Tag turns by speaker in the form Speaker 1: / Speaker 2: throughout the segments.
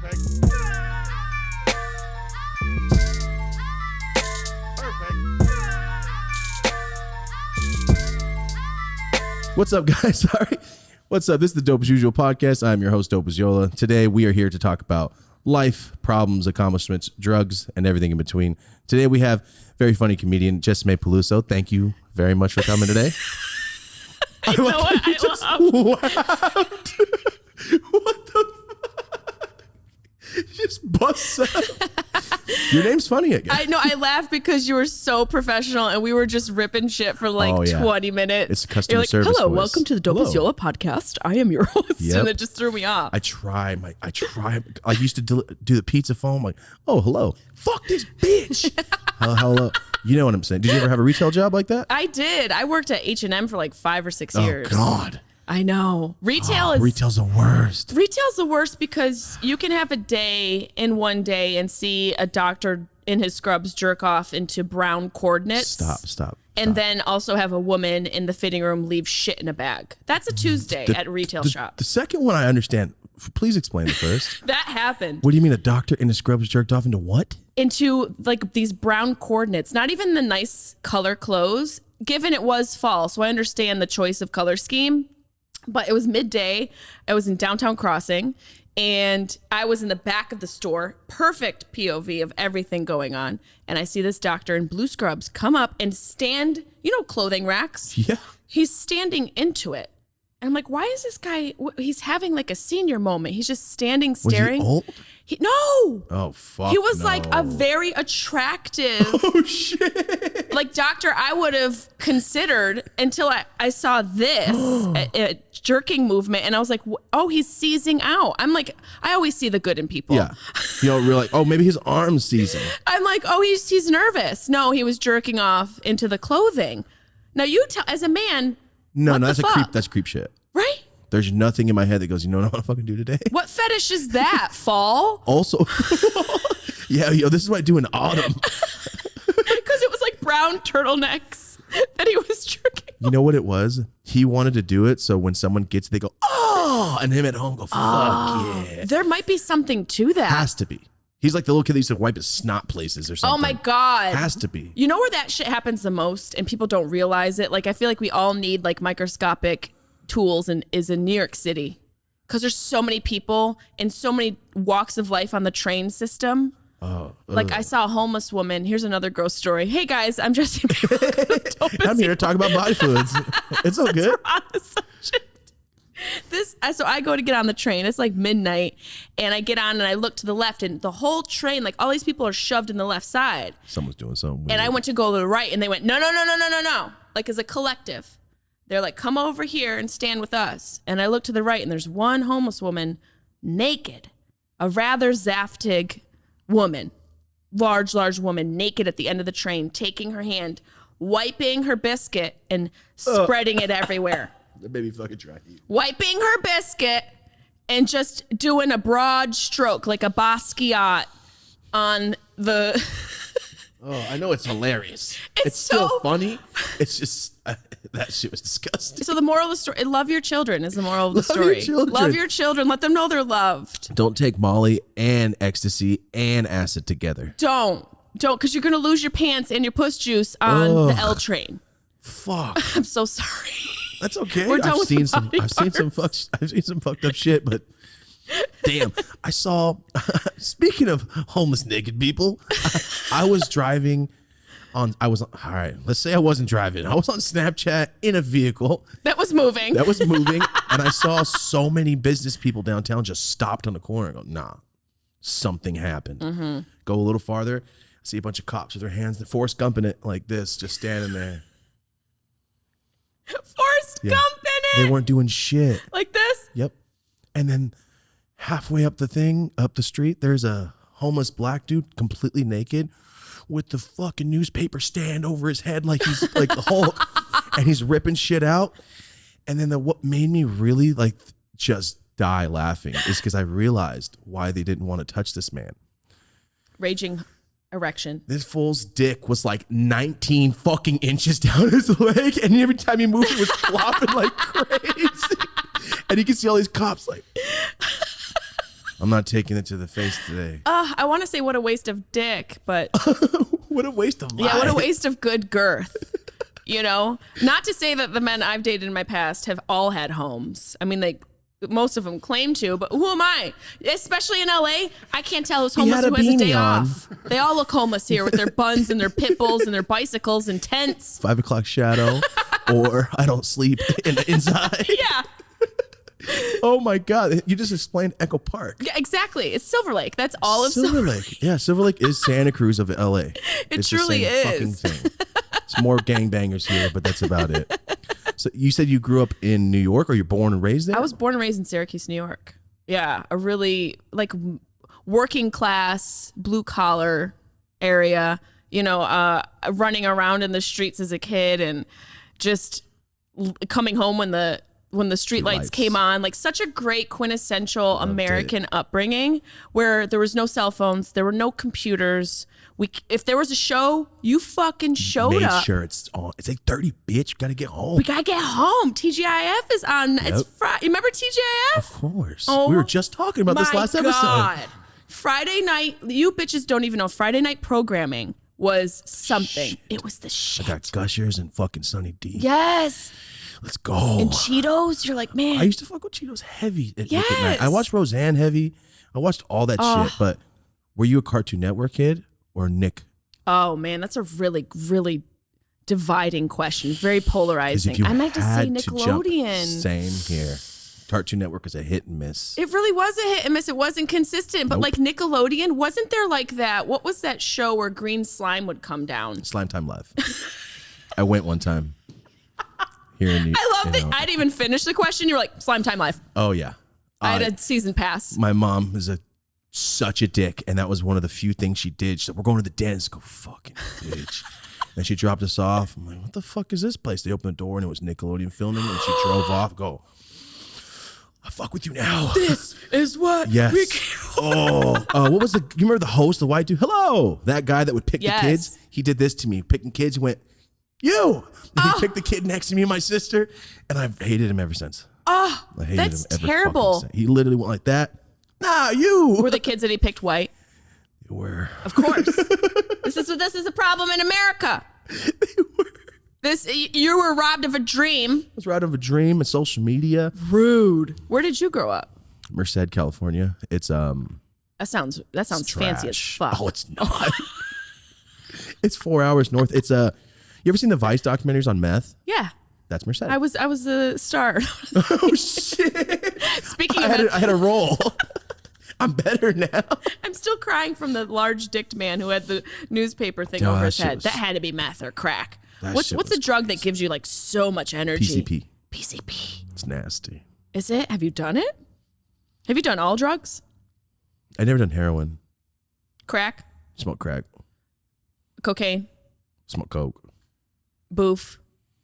Speaker 1: Perfect. What's up, guys? Sorry. What's up? This is the Dope as Usual podcast. I'm your host, Dope as Yola. Today, we are here to talk about life, problems, accomplishments, drugs, and everything in between. Today, we have very funny comedian Jessimae Peluso. Thank you very much for coming today.
Speaker 2: You know what I love?
Speaker 1: What the fuck? You just bust up. Your name's funny again.
Speaker 2: I know. I laughed because you were so professional and we were just ripping shit for like 20 minutes.
Speaker 1: It's customer
Speaker 2: You're like,
Speaker 1: service
Speaker 2: hello,
Speaker 1: voice.
Speaker 2: welcome to the Dope as Yola podcast. I am your host.
Speaker 1: Yep.
Speaker 2: And it just threw me off.
Speaker 1: I try. I used to do the pizza phone. Like, oh, hello. Fuck this bitch. Hello. You know what I'm saying? Did you ever have a retail job like that?
Speaker 2: I did. I worked at H&M for like 5 or 6 years.
Speaker 1: Oh, God.
Speaker 2: I know.
Speaker 1: Retail's the worst.
Speaker 2: Retail's the worst because you can have a day in one day and see a doctor in his scrubs jerk off into brown coordinates.
Speaker 1: Stop.
Speaker 2: And then also have a woman in the fitting room leave shit in a bag. That's a Tuesday at a retail shop.
Speaker 1: The second one I understand. Please explain it first.
Speaker 2: That happened.
Speaker 1: What do you mean a doctor in his scrubs jerked off into what?
Speaker 2: Into like these brown coordinates, not even the nice color clothes, given it was fall. So I understand the choice of color scheme, but it was midday. I was in downtown Crossing and I was in the back of the store, perfect POV of everything going on. And I see this doctor in blue scrubs come up and stand, clothing racks.
Speaker 1: Yeah.
Speaker 2: He's standing into it. And I'm like, why is this guy, he's having like a senior moment. He's just standing, staring.
Speaker 1: Was he old?
Speaker 2: No.
Speaker 1: Oh, fuck.
Speaker 2: He was like a very attractive.
Speaker 1: Oh, shit.
Speaker 2: Like doctor I would have considered until I saw this a jerking movement. And I was like, oh, he's seizing out. I'm like, I always see the good in people.
Speaker 1: Yeah. We're like, oh, maybe his arm's seizing.
Speaker 2: I'm like, oh, he's nervous. No, he was jerking off into the clothing. Now you tell, as a man.
Speaker 1: No, that's creep shit.
Speaker 2: Right?
Speaker 1: There's nothing in my head that goes, you know what I want to fucking do today?
Speaker 2: What fetish is that, fall?
Speaker 1: Also, yeah, this is what I do in autumn.
Speaker 2: Because it was like brown turtlenecks that he was jerking.
Speaker 1: You know what it was? He wanted to do it, so when someone gets it, they go, oh, and him at home go, fuck yeah.
Speaker 2: There might be something to that.
Speaker 1: Has to be. He's like the little kid that used to wipe his snot places or something.
Speaker 2: Oh my God.
Speaker 1: Has to be.
Speaker 2: You know where that shit happens the most and people don't realize it? Like, I feel like we all need like microscopic tools and is in New York City. Because there's so many people and so many walks of life on the train system. Like I saw a homeless woman. Here's another gross story. Hey guys, I'm Jessimae.
Speaker 1: I'm here to talk about body fluids. It's all good.
Speaker 2: So I go to get on the train. It's like midnight and I get on and I look to the left and the whole train, like all these people are shoved in the left side.
Speaker 1: Someone's doing something weird.
Speaker 2: And I went to go to the right and they went, no. Like as a collective. They're like, come over here and stand with us. And I look to the right and there's one homeless woman naked, a rather zaftig woman, large woman, naked at the end of the train, taking her hand, wiping her biscuit and spreading it everywhere.
Speaker 1: That baby fucking try you.
Speaker 2: Wiping her biscuit and just doing a broad stroke like a Basquiat on the...
Speaker 1: Oh, I know it's hilarious.
Speaker 2: It's
Speaker 1: still
Speaker 2: so
Speaker 1: funny. It's just, that shit was disgusting.
Speaker 2: So the moral of the story, love your children is the moral of the story. Love your children. Let them know they're loved.
Speaker 1: Don't take Molly and ecstasy and acid together.
Speaker 2: Don't, because you're going to lose your pants and your puss juice on the L train.
Speaker 1: Fuck.
Speaker 2: I'm so sorry.
Speaker 1: That's okay.
Speaker 2: We're done
Speaker 1: I've
Speaker 2: with
Speaker 1: seen
Speaker 2: the
Speaker 1: some fucked up shit, but damn, I saw, speaking of homeless naked people, I was driving all right, let's say I wasn't driving. I was on Snapchat in a vehicle.
Speaker 2: That was moving.
Speaker 1: And I saw so many business people downtown just stopped on the corner and go, nah, something happened. Mm-hmm. Go a little farther, see a bunch of cops with their hands, Forrest Gumping it like this, just standing there.
Speaker 2: Forrest Gumping it.
Speaker 1: They weren't doing shit.
Speaker 2: Like this?
Speaker 1: Yep. And then halfway up the street, there's a homeless black dude completely naked with the fucking newspaper stand over his head like he's like the Hulk, and he's ripping shit out. And then what made me really like just die laughing is because I realized why they didn't want to touch this man.
Speaker 2: Raging erection.
Speaker 1: This fool's dick was like 19 fucking inches down his leg, and every time he moved, it was flopping like crazy. And you can see all these cops like, I'm not taking it to the face today.
Speaker 2: I want to say what a waste of dick, but
Speaker 1: What a waste of life.
Speaker 2: yeah, what a waste of good girth. You know, not to say that the men I've dated in my past have all had homes. I mean, most of them claim to, but who am I? Especially in LA, I can't tell who's homeless who has a day off. They all look homeless here with their buns and their pit bulls and their bicycles and tents.
Speaker 1: 5 o'clock shadow, or I don't sleep inside.
Speaker 2: Yeah.
Speaker 1: Oh my God. You just explained Echo Park.
Speaker 2: Yeah, exactly. It's Silver Lake. That's all of
Speaker 1: Silver Lake. Yeah, Silver Lake is Santa Cruz of LA. It's
Speaker 2: truly
Speaker 1: the same
Speaker 2: is.
Speaker 1: fucking thing. It's more gangbangers here, but that's about it. So you said you grew up in New York, or you're born and raised there?
Speaker 2: I was born and raised in Syracuse, New York. Yeah, a really working class, blue collar area, you know, running around in the streets as a kid and just coming home when the street lights came on, like such a great quintessential American upbringing where there was no cell phones, there were no computers. If there was a show, you fucking showed up.
Speaker 1: Made sure it's on. It's 8:30, bitch. You gotta get home.
Speaker 2: We gotta get home. TGIF is on. Yep. It's Friday. Remember TGIF?
Speaker 1: Of course.
Speaker 2: Oh,
Speaker 1: we were just talking about this last episode.
Speaker 2: Friday night. You bitches don't even know. Friday night programming was something. Shit. It was the shit.
Speaker 1: I got Gushers and fucking Sunny D.
Speaker 2: Yes.
Speaker 1: Let's go.
Speaker 2: And Cheetos. You're like, man.
Speaker 1: I used to fuck with Cheetos heavy at
Speaker 2: yes.
Speaker 1: night. I watched Roseanne heavy. I watched all that shit. But were you a Cartoon Network kid or Nick?
Speaker 2: Oh man, that's a really, really dividing question. Very polarizing. I meant to say Nickelodeon.
Speaker 1: Same here. Cartoon Network is a hit and miss.
Speaker 2: It really was a hit and miss. It wasn't consistent. But like Nickelodeon, wasn't there like that? What was that show where green slime would come down?
Speaker 1: Slime Time Live. I went one time. Here in
Speaker 2: I love that. I didn't even finish the question. You were like, Slime Time Live.
Speaker 1: Oh yeah.
Speaker 2: I had a season pass.
Speaker 1: My mom is such a dick, and that was one of the few things she did. She said, "We're going to the dentist." Go fucking bitch. And she dropped us off. I'm like, "What the fuck is this place?" They opened the door and it was Nickelodeon filming, and she drove off. Go, I fuck with you now.
Speaker 2: This is what we
Speaker 1: what was you remember the host, the white dude? Hello, that guy that would pick the kids. He did this to me, picking kids. He went, you. And he picked the kid next to me and my sister, and I've hated him ever since.
Speaker 2: Oh, that's terrible.
Speaker 1: He literally went like that. Nah, you.
Speaker 2: Were the kids that he picked white?
Speaker 1: They were.
Speaker 2: Of course. This is a problem in America.
Speaker 1: They were.
Speaker 2: You were robbed of a dream.
Speaker 1: I was robbed of a dream and social media.
Speaker 2: Rude. Where did you grow up?
Speaker 1: Merced, California. It's
Speaker 2: That sounds fancy as fuck.
Speaker 1: Oh, it's not. It's 4 hours north. It's you ever seen the Vice documentaries on meth?
Speaker 2: Yeah.
Speaker 1: That's Merced.
Speaker 2: I was a star.
Speaker 1: Oh shit.
Speaker 2: Speaking of
Speaker 1: I had a role. I'm better now.
Speaker 2: I'm still crying from the large-dicked man who had the newspaper thing over his head. That had to be meth or crack. What's a drug that gives you like so much energy? PCP.
Speaker 1: It's nasty.
Speaker 2: Is it? Have you done it? Have you done all drugs?
Speaker 1: I never done heroin.
Speaker 2: Crack?
Speaker 1: Smoke crack.
Speaker 2: Cocaine?
Speaker 1: Smoke coke.
Speaker 2: Boof.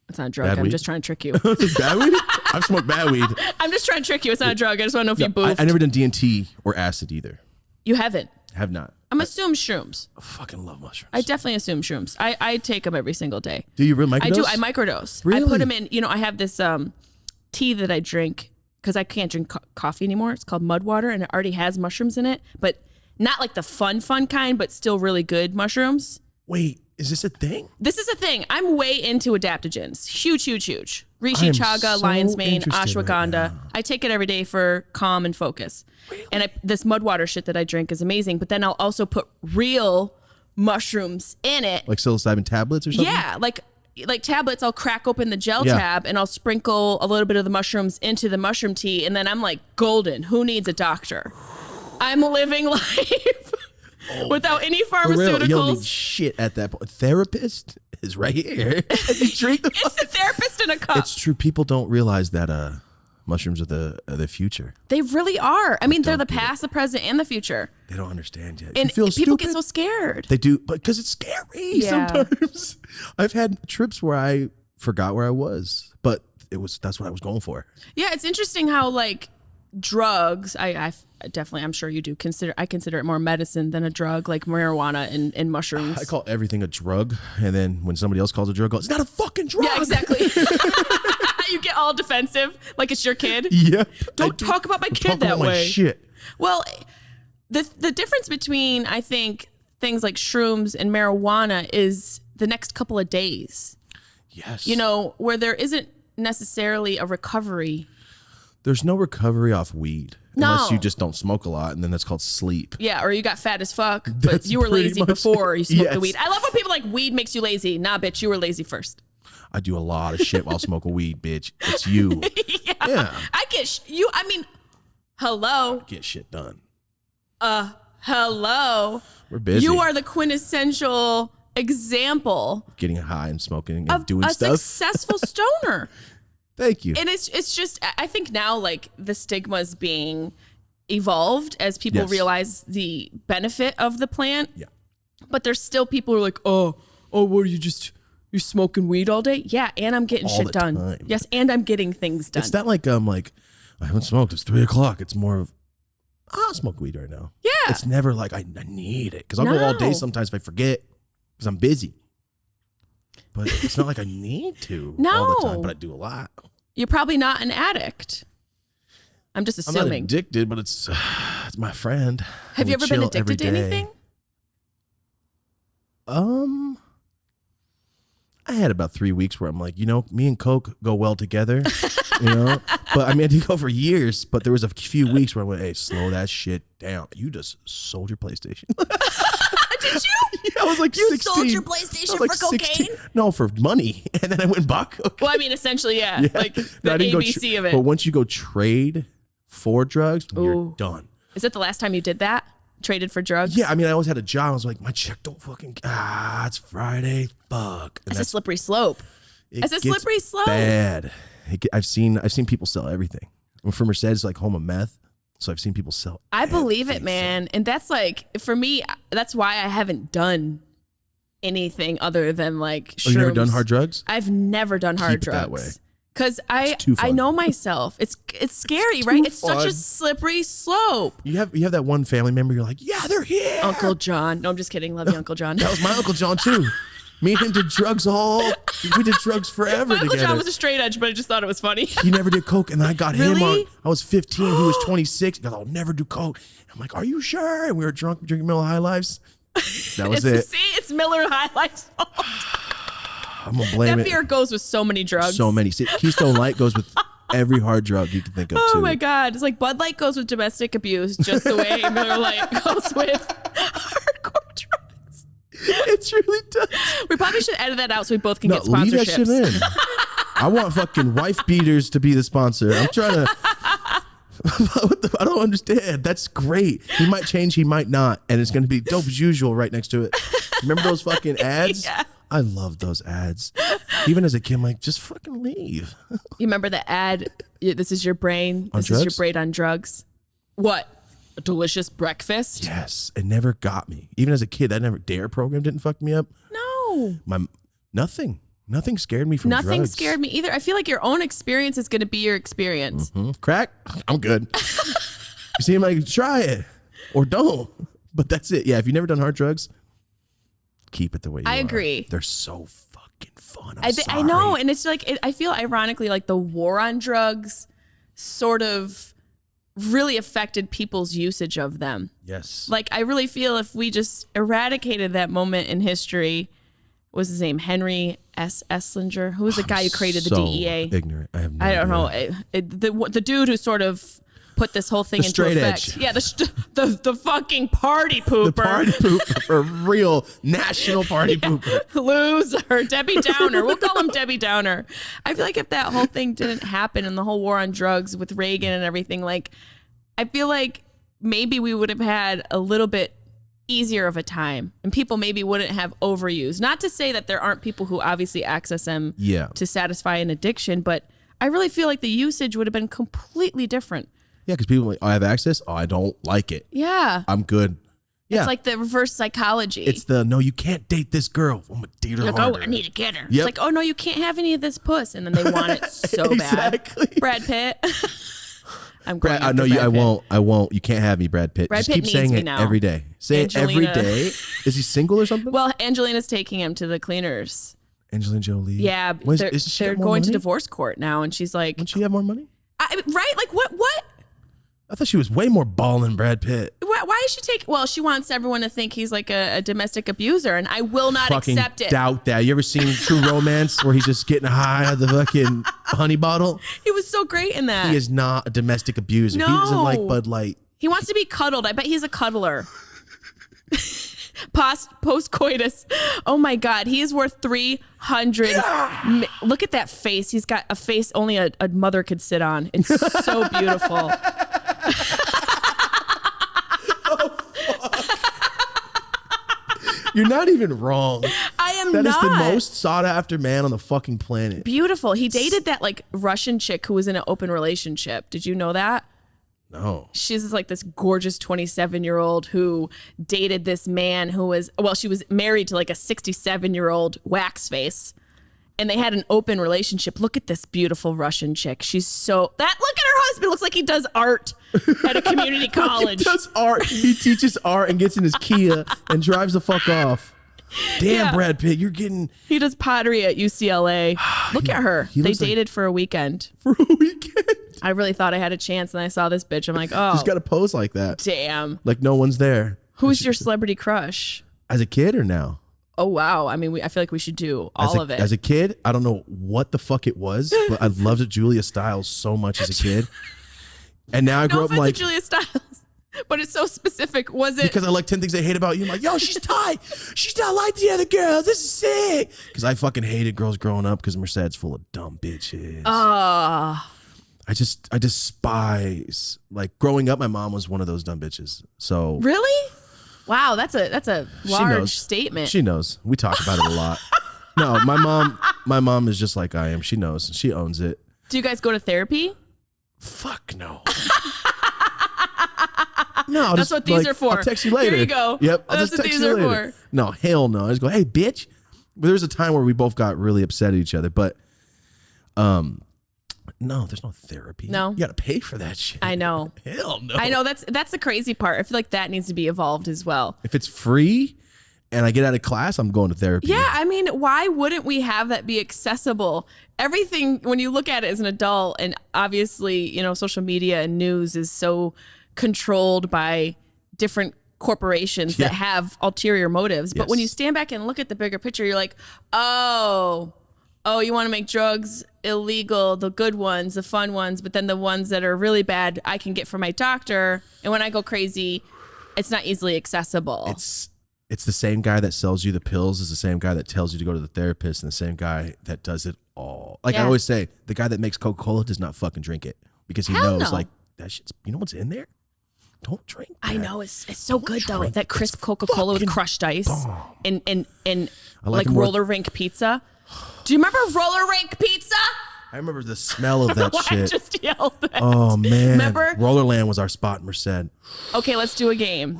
Speaker 2: It's not a drug. I'm just trying to trick you.
Speaker 1: Bad weed? I've smoked bad weed.
Speaker 2: I'm just trying to trick you. It's not a drug. I just want to know if you boofed.
Speaker 1: I never done DMT or acid either.
Speaker 2: You haven't?
Speaker 1: Have not.
Speaker 2: I'm assuming shrooms.
Speaker 1: I fucking love mushrooms.
Speaker 2: I definitely assume shrooms. I take them every single day.
Speaker 1: Do you really microdose?
Speaker 2: I do. I microdose.
Speaker 1: Really?
Speaker 2: I put them in. You know, I have this tea that I drink because I can't drink coffee anymore. It's called mud water, and it already has mushrooms in it, but not like the fun kind, but still really good mushrooms.
Speaker 1: Wait, is this a thing?
Speaker 2: This is a thing. I'm way into adaptogens. Huge. Reishi, chaga, lion's mane, ashwagandha. Right, I take it every day for calm and focus. Really? And this mud water shit that I drink is amazing, but then I'll also put real mushrooms in it.
Speaker 1: Like psilocybin tablets or something?
Speaker 2: Yeah, like tablets. I'll crack open the gel tab and I'll sprinkle a little bit of the mushrooms into the mushroom tea, and then I'm like golden. Who needs a doctor? I'm living life. Without any pharmaceuticals.
Speaker 1: You don't need shit at that point. Therapist is right here.
Speaker 2: It's the therapist in a cup.
Speaker 1: It's true. People don't realize that mushrooms are the future.
Speaker 2: They really are. I mean, they're the past, the present, and the future.
Speaker 1: They don't understand yet.
Speaker 2: And people get so scared.
Speaker 1: They do, but because it's scary sometimes. I've had trips where I forgot where I was, but that's what I was going for.
Speaker 2: Yeah, it's interesting how like drugs, I definitely, I'm sure you do I consider it more medicine than a drug, like marijuana and mushrooms.
Speaker 1: I call everything a drug, and then when somebody else calls it a drug, it's not a fucking drug.
Speaker 2: Yeah, exactly. You get all defensive, like it's your kid.
Speaker 1: Yep.
Speaker 2: Don't talk about my kid that way.
Speaker 1: Shit.
Speaker 2: Well, the difference between, I think, things like shrooms and marijuana is the next couple of days.
Speaker 1: Yes.
Speaker 2: You know, where there isn't necessarily a recovery.
Speaker 1: There's no recovery off weed.
Speaker 2: No.
Speaker 1: Unless you just don't smoke a lot, and then that's called sleep.
Speaker 2: Yeah, or you got fat as fuck, but
Speaker 1: That's
Speaker 2: you were
Speaker 1: pretty
Speaker 2: lazy
Speaker 1: much
Speaker 2: before you smoked
Speaker 1: yes.
Speaker 2: the weed. I love when people like weed makes you lazy. Nah, bitch, you were lazy first.
Speaker 1: I do a lot of shit while smoking weed, bitch. It's you. Yeah.
Speaker 2: I get you. I mean, hello.
Speaker 1: Get shit done.
Speaker 2: Hello.
Speaker 1: We're busy.
Speaker 2: You are the quintessential example
Speaker 1: Getting high and smoking and
Speaker 2: of
Speaker 1: doing
Speaker 2: a
Speaker 1: stuff.
Speaker 2: successful stoner.
Speaker 1: Thank you.
Speaker 2: And it's just, I think now like the stigma is being evolved as people
Speaker 1: Yes.
Speaker 2: realize the benefit of the plant.
Speaker 1: Yeah.
Speaker 2: But there's still people who are like, oh, what are you're smoking weed all day? Yeah, and I'm getting
Speaker 1: All
Speaker 2: shit
Speaker 1: the
Speaker 2: done.
Speaker 1: time.
Speaker 2: Yes, and I'm getting things done.
Speaker 1: It's not like I'm like, I haven't smoked. It's 3:00. It's more of, I'll smoke weed right now.
Speaker 2: Yeah.
Speaker 1: It's never like I need it. Because I'll go all day
Speaker 2: No.
Speaker 1: sometimes if I forget because I'm busy. But it's not like I need to all the
Speaker 2: No.
Speaker 1: time, but I do a lot.
Speaker 2: You're probably not an addict. I'm just
Speaker 1: I'm not
Speaker 2: assuming.
Speaker 1: addicted, but it's my friend.
Speaker 2: Have you ever been addicted to anything?
Speaker 1: I had about 3 weeks where I'm like, me and Coke go well together, But I mean, I did go for years, but there was a few weeks where I went, hey, slow that shit down. You just sold your PlayStation.
Speaker 2: Did you?
Speaker 1: Yeah, I was like
Speaker 2: You
Speaker 1: 16.
Speaker 2: sold your
Speaker 1: I
Speaker 2: PlayStation
Speaker 1: was like
Speaker 2: for cocaine?
Speaker 1: 16. No, for money. And then I went and bought coke.
Speaker 2: Well, I mean, essentially, yeah.
Speaker 1: Yeah.
Speaker 2: Like
Speaker 1: No,
Speaker 2: the
Speaker 1: I didn't go
Speaker 2: ABC of it.
Speaker 1: But once you go trade for drugs, you're
Speaker 2: Ooh.
Speaker 1: done.
Speaker 2: Is it the last time you did that? Traded for drugs?
Speaker 1: Yeah, I mean, I always had a job. I was like, my check don't fucking, it's Friday. Fuck. And
Speaker 2: It's a slippery slope.
Speaker 1: it
Speaker 2: It's a
Speaker 1: gets
Speaker 2: slippery slope.
Speaker 1: Bad. I've seen people sell everything. I'm from Mercedes, like home of meth. So I've seen people sell.
Speaker 2: I believe it,
Speaker 1: everything.
Speaker 2: man. And that's like, for me, that's why I haven't done anything other than like shrooms.
Speaker 1: Oh, you never done hard drugs?
Speaker 2: I've never done hard
Speaker 1: Keep it that way.
Speaker 2: drugs. Because
Speaker 1: too
Speaker 2: I
Speaker 1: fun.
Speaker 2: know myself. It's scary, right? It's such
Speaker 1: fun.
Speaker 2: a slippery slope.
Speaker 1: You have that one family member. You're like, yeah, they're here.
Speaker 2: Uncle John. No, I'm just kidding. Love you, Uncle John.
Speaker 1: That was my Uncle John too. Me and him did drugs we did drugs forever
Speaker 2: My Uncle
Speaker 1: together.
Speaker 2: John was a straight edge, but I just thought it was funny.
Speaker 1: He never did coke, and I got him
Speaker 2: Really?
Speaker 1: on. I was 15. He was 26. He goes, I'll never do coke. I'm like, are you sure? And we were drunk, drinking Miller High Lifes. That was it.
Speaker 2: See, it's Miller High Life's fault.
Speaker 1: I'm gonna blame
Speaker 2: That
Speaker 1: it.
Speaker 2: beer goes with so many drugs.
Speaker 1: So many. See, Keystone Light goes with every hard drug you can think of.
Speaker 2: Oh
Speaker 1: too.
Speaker 2: my God. It's like Bud Light goes with domestic abuse just the way Miller Lite goes with hardcore drugs.
Speaker 1: It truly does.
Speaker 2: We probably should edit that out so we both can
Speaker 1: No,
Speaker 2: get
Speaker 1: leave that
Speaker 2: sponsorships.
Speaker 1: shit in. I want fucking wife beaters to be the sponsor. I'm trying to. I don't understand. That's great. He might change, he might not, and it's going to be dope as usual right next to it. Remember those fucking ads?
Speaker 2: Yeah.
Speaker 1: I love those ads. Even as a kid, I'm like, just fucking leave.
Speaker 2: You remember the ad? This is your brain.
Speaker 1: On
Speaker 2: This is your
Speaker 1: drugs?
Speaker 2: brain on drugs. What? A delicious breakfast?
Speaker 1: Yes, it never got me. Even as a kid, that Dare program didn't fuck me up.
Speaker 2: No.
Speaker 1: Nothing scared me from
Speaker 2: Nothing
Speaker 1: drugs.
Speaker 2: scared me either. I feel like your own experience is going to be your experience.
Speaker 1: Crack, I'm good. You seem like try it or don't, but that's it. Yeah, if you've never done hard drugs, keep it the way you are.
Speaker 2: I agree.
Speaker 1: They're so fucking fun.
Speaker 2: I know. And it's like, I feel ironically like the war on drugs sort of really affected people's usage of them.
Speaker 1: Yes.
Speaker 2: Like, I really feel if we just eradicated that moment in history, what was his name? Henry S. Esslinger, who was the guy who created the
Speaker 1: so
Speaker 2: DEA.
Speaker 1: Ignorant. I have no
Speaker 2: I don't
Speaker 1: idea.
Speaker 2: know. The dude who sort of put this whole thing
Speaker 1: The
Speaker 2: into
Speaker 1: straight
Speaker 2: effect.
Speaker 1: edge.
Speaker 2: Yeah, the fucking party pooper.
Speaker 1: The party pooper, for real national party pooper.
Speaker 2: Loser, Debbie Downer. We'll call him Debbie Downer. I feel like if that whole thing didn't happen and the whole war on drugs with Reagan and everything, like, I feel like maybe we would have had a little bit easier of a time and people maybe wouldn't have overused. Not to say that there aren't people who obviously access them to satisfy an addiction, but I really feel like the usage would have been completely different.
Speaker 1: Yeah, because people are like, I have access. Oh, I don't like it.
Speaker 2: Yeah.
Speaker 1: I'm good. Yeah.
Speaker 2: It's like the reverse psychology.
Speaker 1: It's no, you can't date this girl. I'm gonna date her
Speaker 2: like,
Speaker 1: harder.
Speaker 2: oh, I need to get her.
Speaker 1: Yep.
Speaker 2: It's like, oh no, you can't have any of this puss, and then they want it so
Speaker 1: Exactly.
Speaker 2: bad. Brad Pitt. I'm going
Speaker 1: Brad, I
Speaker 2: after
Speaker 1: know you.
Speaker 2: Brad
Speaker 1: I
Speaker 2: Pitt.
Speaker 1: won't. I won't. You can't have me, Brad Pitt.
Speaker 2: Brad
Speaker 1: Just
Speaker 2: Pitt
Speaker 1: keep
Speaker 2: needs
Speaker 1: saying
Speaker 2: me
Speaker 1: it
Speaker 2: now.
Speaker 1: every day. Say it every
Speaker 2: Angelina.
Speaker 1: day. Is he single or something?
Speaker 2: Well, Angelina's taking him to the cleaners.
Speaker 1: Angelina Jolie.
Speaker 2: Yeah, they're going to divorce court now, and she's like,
Speaker 1: Would she have more money?
Speaker 2: right? Like what?
Speaker 1: I thought she was way more ball than Brad Pitt.
Speaker 2: Why is she well, she wants everyone to think he's like a domestic abuser, and I will not
Speaker 1: Fucking
Speaker 2: accept it.
Speaker 1: doubt that. You ever seen True Romance where he's just getting high out of the fucking honey bottle?
Speaker 2: He was so great in that.
Speaker 1: He is not a domestic abuser.
Speaker 2: No.
Speaker 1: He doesn't like Bud Light.
Speaker 2: He wants to be cuddled. I bet he's a cuddler. Post-coitus. Oh my God. He is worth 300. Look at that face. He's got a face only a mother could sit on. It's so beautiful.
Speaker 1: You're not even wrong.
Speaker 2: I am
Speaker 1: That
Speaker 2: not.
Speaker 1: is the most sought after man on the fucking planet.
Speaker 2: Beautiful. He dated that like Russian chick who was in an open relationship. Did you know that?
Speaker 1: No.
Speaker 2: She's like this gorgeous 27-year-old who dated this man who was, well, she was married to like a 67-year-old wax face. And they had an open relationship. Look at this beautiful Russian chick. She's look at her husband. Looks like he does art at a community college.
Speaker 1: He does art. He teaches art and gets in his Kia and drives the fuck off. Damn,
Speaker 2: Yeah.
Speaker 1: Brad Pitt, you're getting
Speaker 2: He does pottery at UCLA. Look at her.
Speaker 1: he
Speaker 2: They
Speaker 1: looks like-
Speaker 2: dated for a weekend.
Speaker 1: for a weekend.
Speaker 2: I really thought I had a chance, and I saw this bitch. I'm like, oh,
Speaker 1: Just got to pose like that.
Speaker 2: damn.
Speaker 1: Like no one's there.
Speaker 2: Who's your celebrity crush?
Speaker 1: As a kid or now?
Speaker 2: Oh, wow. I mean, I feel like we should do all of it.
Speaker 1: As a kid, I don't know what the fuck it was, but I loved Julia Stiles so much as a kid. And now I grew
Speaker 2: No
Speaker 1: up
Speaker 2: offense
Speaker 1: like,
Speaker 2: to Julia Stiles, but it's so specific. Was it?
Speaker 1: because I like 10 Things I Hate About You. I'm like, yo, she's tight. She's not like the other girls. This is sick. Because I fucking hated girls growing up because Merced's full of dumb bitches. I despise, like growing up, my mom was one of those dumb bitches. So
Speaker 2: Really? Wow, that's a
Speaker 1: she
Speaker 2: large
Speaker 1: knows.
Speaker 2: statement.
Speaker 1: She knows. We talk about it a lot. No, my mom is just like I am. She knows. She owns it.
Speaker 2: Do you guys go to therapy?
Speaker 1: Fuck no. No, I'll
Speaker 2: That's
Speaker 1: just,
Speaker 2: what these
Speaker 1: like,
Speaker 2: are for.
Speaker 1: I'll text you later.
Speaker 2: Here you go.
Speaker 1: Yep, I'll
Speaker 2: That's
Speaker 1: just
Speaker 2: what
Speaker 1: text
Speaker 2: these
Speaker 1: you
Speaker 2: are
Speaker 1: later.
Speaker 2: for.
Speaker 1: No, hell no. I just go, hey, bitch. But there was a time where we both got really upset at each other, but no, there's no therapy.
Speaker 2: No.
Speaker 1: You got to pay for that shit.
Speaker 2: I know.
Speaker 1: Hell no.
Speaker 2: I know that's the crazy part. I feel like that needs to be evolved as well.
Speaker 1: If it's free and I get out of class, I'm going to therapy.
Speaker 2: Yeah, I mean, why wouldn't we have that be accessible? Everything, when you look at it as an adult, and obviously, you know, social media and news is so controlled by different corporations that have ulterior motives. But when you stand back and look at the bigger picture, you're like, oh, you want to make drugs illegal, the good ones, the fun ones, but then the ones that are really bad, I can get from my doctor. And when I go crazy, it's not easily accessible.
Speaker 1: It's the same guy that sells you the pills is the same guy that tells you to go to the therapist and the same guy that does it all. Like I always say, the guy that makes Coca-Cola does not fucking drink it because he knows like that shit's, you know what's in there? Don't drink that.
Speaker 2: I know it's so good though. That crisp Coca-Cola with crushed ice and like roller rink pizza. Do you remember roller rink pizza?
Speaker 1: I remember the smell of that
Speaker 2: I
Speaker 1: shit.
Speaker 2: just yelled that.
Speaker 1: Oh man.
Speaker 2: Remember?
Speaker 1: Rollerland was our spot in Merced.
Speaker 2: Okay, let's do a game.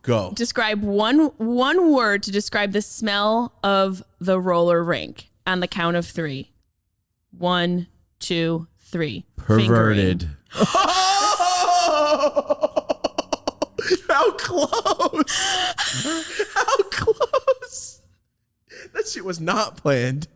Speaker 1: Go.
Speaker 2: Describe one word to describe the smell of the roller rink on the count of 3. 1, 2, 3.
Speaker 1: Perverted. How close? How close? That shit was not planned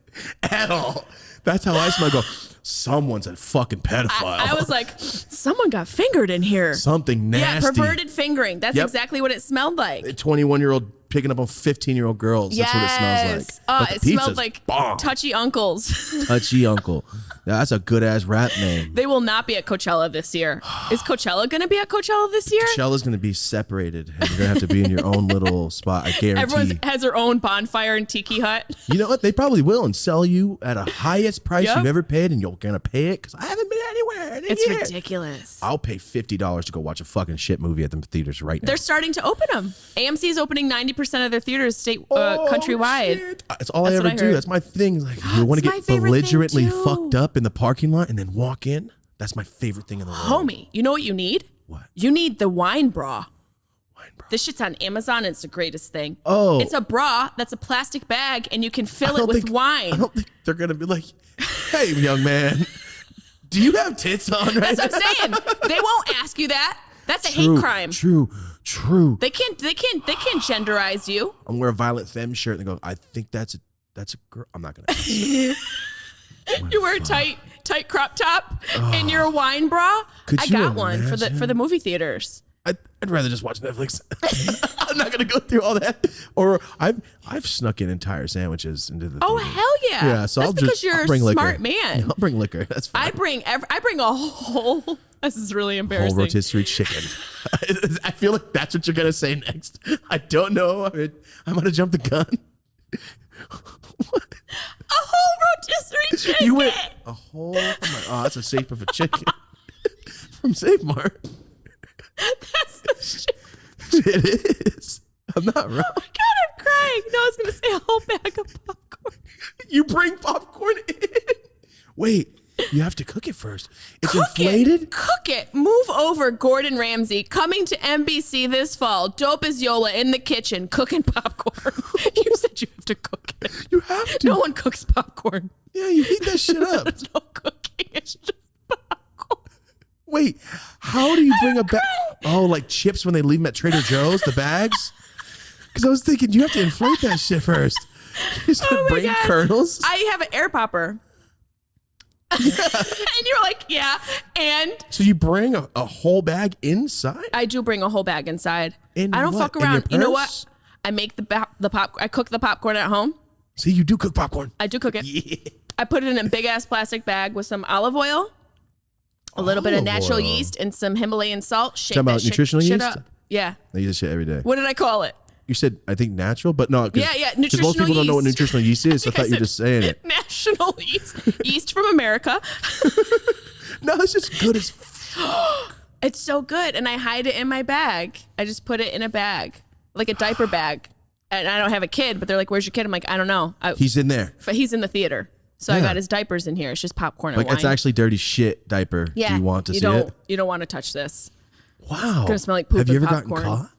Speaker 1: at all. That's how I smell. I go, someone's a fucking pedophile.
Speaker 2: I was like, someone got fingered in here.
Speaker 1: Something nasty.
Speaker 2: Yeah, perverted fingering. That's exactly what it smelled like.
Speaker 1: A 21-year-old picking up on 15-year-old girls. That's what it smells like. But
Speaker 2: It
Speaker 1: the
Speaker 2: smelled
Speaker 1: pizza's
Speaker 2: like
Speaker 1: bomb.
Speaker 2: touchy uncles.
Speaker 1: Touchy Uncle. That's a good ass rap name.
Speaker 2: They will not be at Coachella this year. Is Coachella going to be at Coachella this year?
Speaker 1: Coachella's going to be separated. And you're going to have to be in your own little spot. I guarantee.
Speaker 2: Everyone has their own bonfire and tiki hut.
Speaker 1: You know what? They probably will and sell you at a highest price
Speaker 2: Yep.
Speaker 1: you've ever paid, and you're going to pay it because I haven't been anywhere in a
Speaker 2: It's
Speaker 1: year.
Speaker 2: ridiculous.
Speaker 1: I'll pay $50 to go watch a fucking shit movie at the theaters right now.
Speaker 2: They're starting to open them. AMC is opening 90% of their theaters countrywide.
Speaker 1: Shit. That's all I
Speaker 2: That's
Speaker 1: ever
Speaker 2: what I
Speaker 1: do.
Speaker 2: heard.
Speaker 1: That's my thing. Like, you want to
Speaker 2: That's my
Speaker 1: get
Speaker 2: favorite thing,
Speaker 1: belligerently
Speaker 2: too.
Speaker 1: fucked up in the parking lot and then walk in? That's my favorite thing in the world.
Speaker 2: Homie, you know what you need?
Speaker 1: What?
Speaker 2: You need the wine bra.
Speaker 1: Wine, bro.
Speaker 2: This shit's on Amazon and it's the greatest thing.
Speaker 1: Oh.
Speaker 2: It's a bra that's a plastic bag and you can
Speaker 1: I
Speaker 2: fill it
Speaker 1: don't
Speaker 2: with
Speaker 1: think-
Speaker 2: wine.
Speaker 1: I don't think they're going to be like, hey, young man, do you have tits on right
Speaker 2: That's what I'm saying. They won't ask you that. That's a hate crime.
Speaker 1: True.
Speaker 2: They can't genderize you.
Speaker 1: I'm wearing a Violent Femme shirt and they go, I think that's a girl. I'm not going to.
Speaker 2: You wear tight tight crop top and your wine bra.
Speaker 1: Could
Speaker 2: I
Speaker 1: you
Speaker 2: got one for
Speaker 1: imagine?
Speaker 2: the movie theaters.
Speaker 1: I'd rather just watch Netflix. I'm not gonna go through all that. Or I've snuck in entire sandwiches into the
Speaker 2: Oh
Speaker 1: theater.
Speaker 2: hell yeah!
Speaker 1: Yeah, so
Speaker 2: that's because you're
Speaker 1: I'll
Speaker 2: a
Speaker 1: bring
Speaker 2: smart
Speaker 1: liquor.
Speaker 2: man.
Speaker 1: I'll bring liquor. That's fine.
Speaker 2: I bring a whole. This is really embarrassing.
Speaker 1: Whole rotisserie chicken. I feel like that's what you're gonna say next. I don't know. I'm gonna jump the gun.
Speaker 2: A whole rotisserie chicken.
Speaker 1: You went a whole. Oh, that's a shape of a chicken from Save Mart.
Speaker 2: That's the shit.
Speaker 1: It is. I'm not wrong.
Speaker 2: Oh my god, I'm crying. No, I was gonna say a whole bag of popcorn.
Speaker 1: You bring popcorn in. Wait, you have to cook it first. It's
Speaker 2: Cook
Speaker 1: inflated.
Speaker 2: it. Cook it. Move over, Gordon Ramsay. Coming to NBC this fall. Dope as Yola in the kitchen cooking popcorn. You said you have to cook it.
Speaker 1: You have to.
Speaker 2: No one cooks popcorn.
Speaker 1: Yeah, you heat that shit up.
Speaker 2: There's no cooking. It's just popcorn.
Speaker 1: Wait, how do you bring a bag? Oh, like chips when they leave them at Trader Joe's, the bags? Because I was thinking you have to inflate that shit first. You just bring
Speaker 2: God.
Speaker 1: kernels.
Speaker 2: I have an air popper. And you're like, yeah. And
Speaker 1: So you bring a whole bag inside?
Speaker 2: I do bring a whole bag inside.
Speaker 1: In
Speaker 2: I don't
Speaker 1: what?
Speaker 2: fuck
Speaker 1: In your
Speaker 2: around. You know
Speaker 1: purse?
Speaker 2: what? I make I cook the popcorn at home.
Speaker 1: See, you do cook popcorn.
Speaker 2: I do cook it.
Speaker 1: Yeah.
Speaker 2: I put it in a big ass plastic bag with some olive oil, a little bit of
Speaker 1: Olive
Speaker 2: natural
Speaker 1: oil.
Speaker 2: yeast, and some Himalayan salt. Shake
Speaker 1: Talking
Speaker 2: that
Speaker 1: about nutritional
Speaker 2: shit
Speaker 1: yeast?
Speaker 2: up. Yeah.
Speaker 1: I use this shit every day.
Speaker 2: What did I call it?
Speaker 1: You said, I think natural, but no.
Speaker 2: Yeah,
Speaker 1: Because most people don't know what
Speaker 2: yeast.
Speaker 1: nutritional yeast is, so I
Speaker 2: think I
Speaker 1: thought you were
Speaker 2: said
Speaker 1: just saying it.
Speaker 2: National yeast. Yeast from America.
Speaker 1: No, it's just good as
Speaker 2: It's so good. And I hide it in my bag. I just put it in a bag, like a diaper bag. And I don't have a kid, but they're like, where's your kid? I'm like, I don't know.
Speaker 1: He's in there.
Speaker 2: He's in the theater. So I
Speaker 1: Yeah.
Speaker 2: got his diapers in here. It's just popcorn and
Speaker 1: Like,
Speaker 2: wine.
Speaker 1: it's actually dirty shit diaper.
Speaker 2: yeah.
Speaker 1: Do you want to see
Speaker 2: don't,
Speaker 1: it?
Speaker 2: You don't want to touch this.
Speaker 1: Wow.
Speaker 2: gonna smell like poop
Speaker 1: Have you
Speaker 2: and
Speaker 1: ever
Speaker 2: popcorn.
Speaker 1: gotten caught?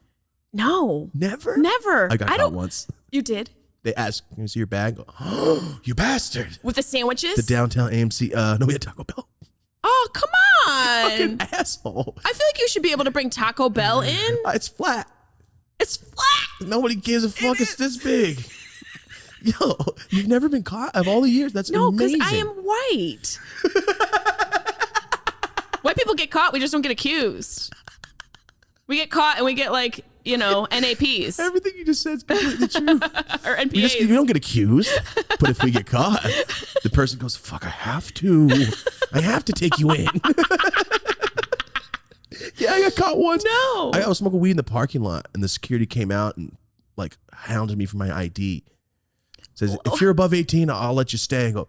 Speaker 2: No.
Speaker 1: Never?
Speaker 2: Never.
Speaker 1: I got caught
Speaker 2: don't.
Speaker 1: once.
Speaker 2: You did?
Speaker 1: They asked, can you see your bag? Oh, you bastard.
Speaker 2: With the sandwiches?
Speaker 1: The downtown AMC. No, we had Taco Bell.
Speaker 2: Oh, come on.
Speaker 1: Fucking asshole.
Speaker 2: I feel like you should be able to bring Taco Bell in.
Speaker 1: It's flat.
Speaker 2: It's flat.
Speaker 1: Nobody gives a fuck. It's this big. Yo, you've never been caught of all the years? That's
Speaker 2: No, because
Speaker 1: amazing.
Speaker 2: I am white. White people get caught. We just don't get accused. We get caught and we get like, NAPs
Speaker 1: Everything you just said is completely true.
Speaker 2: or NPAs.
Speaker 1: We don't get accused, but if we get caught, the person goes, fuck, I have to take you in. Yeah, I got caught once.
Speaker 2: No.
Speaker 1: I was smoking weed in the parking lot, and the security came out and like hounded me for my ID. Says, if you're above 18, I'll let you stay. I go,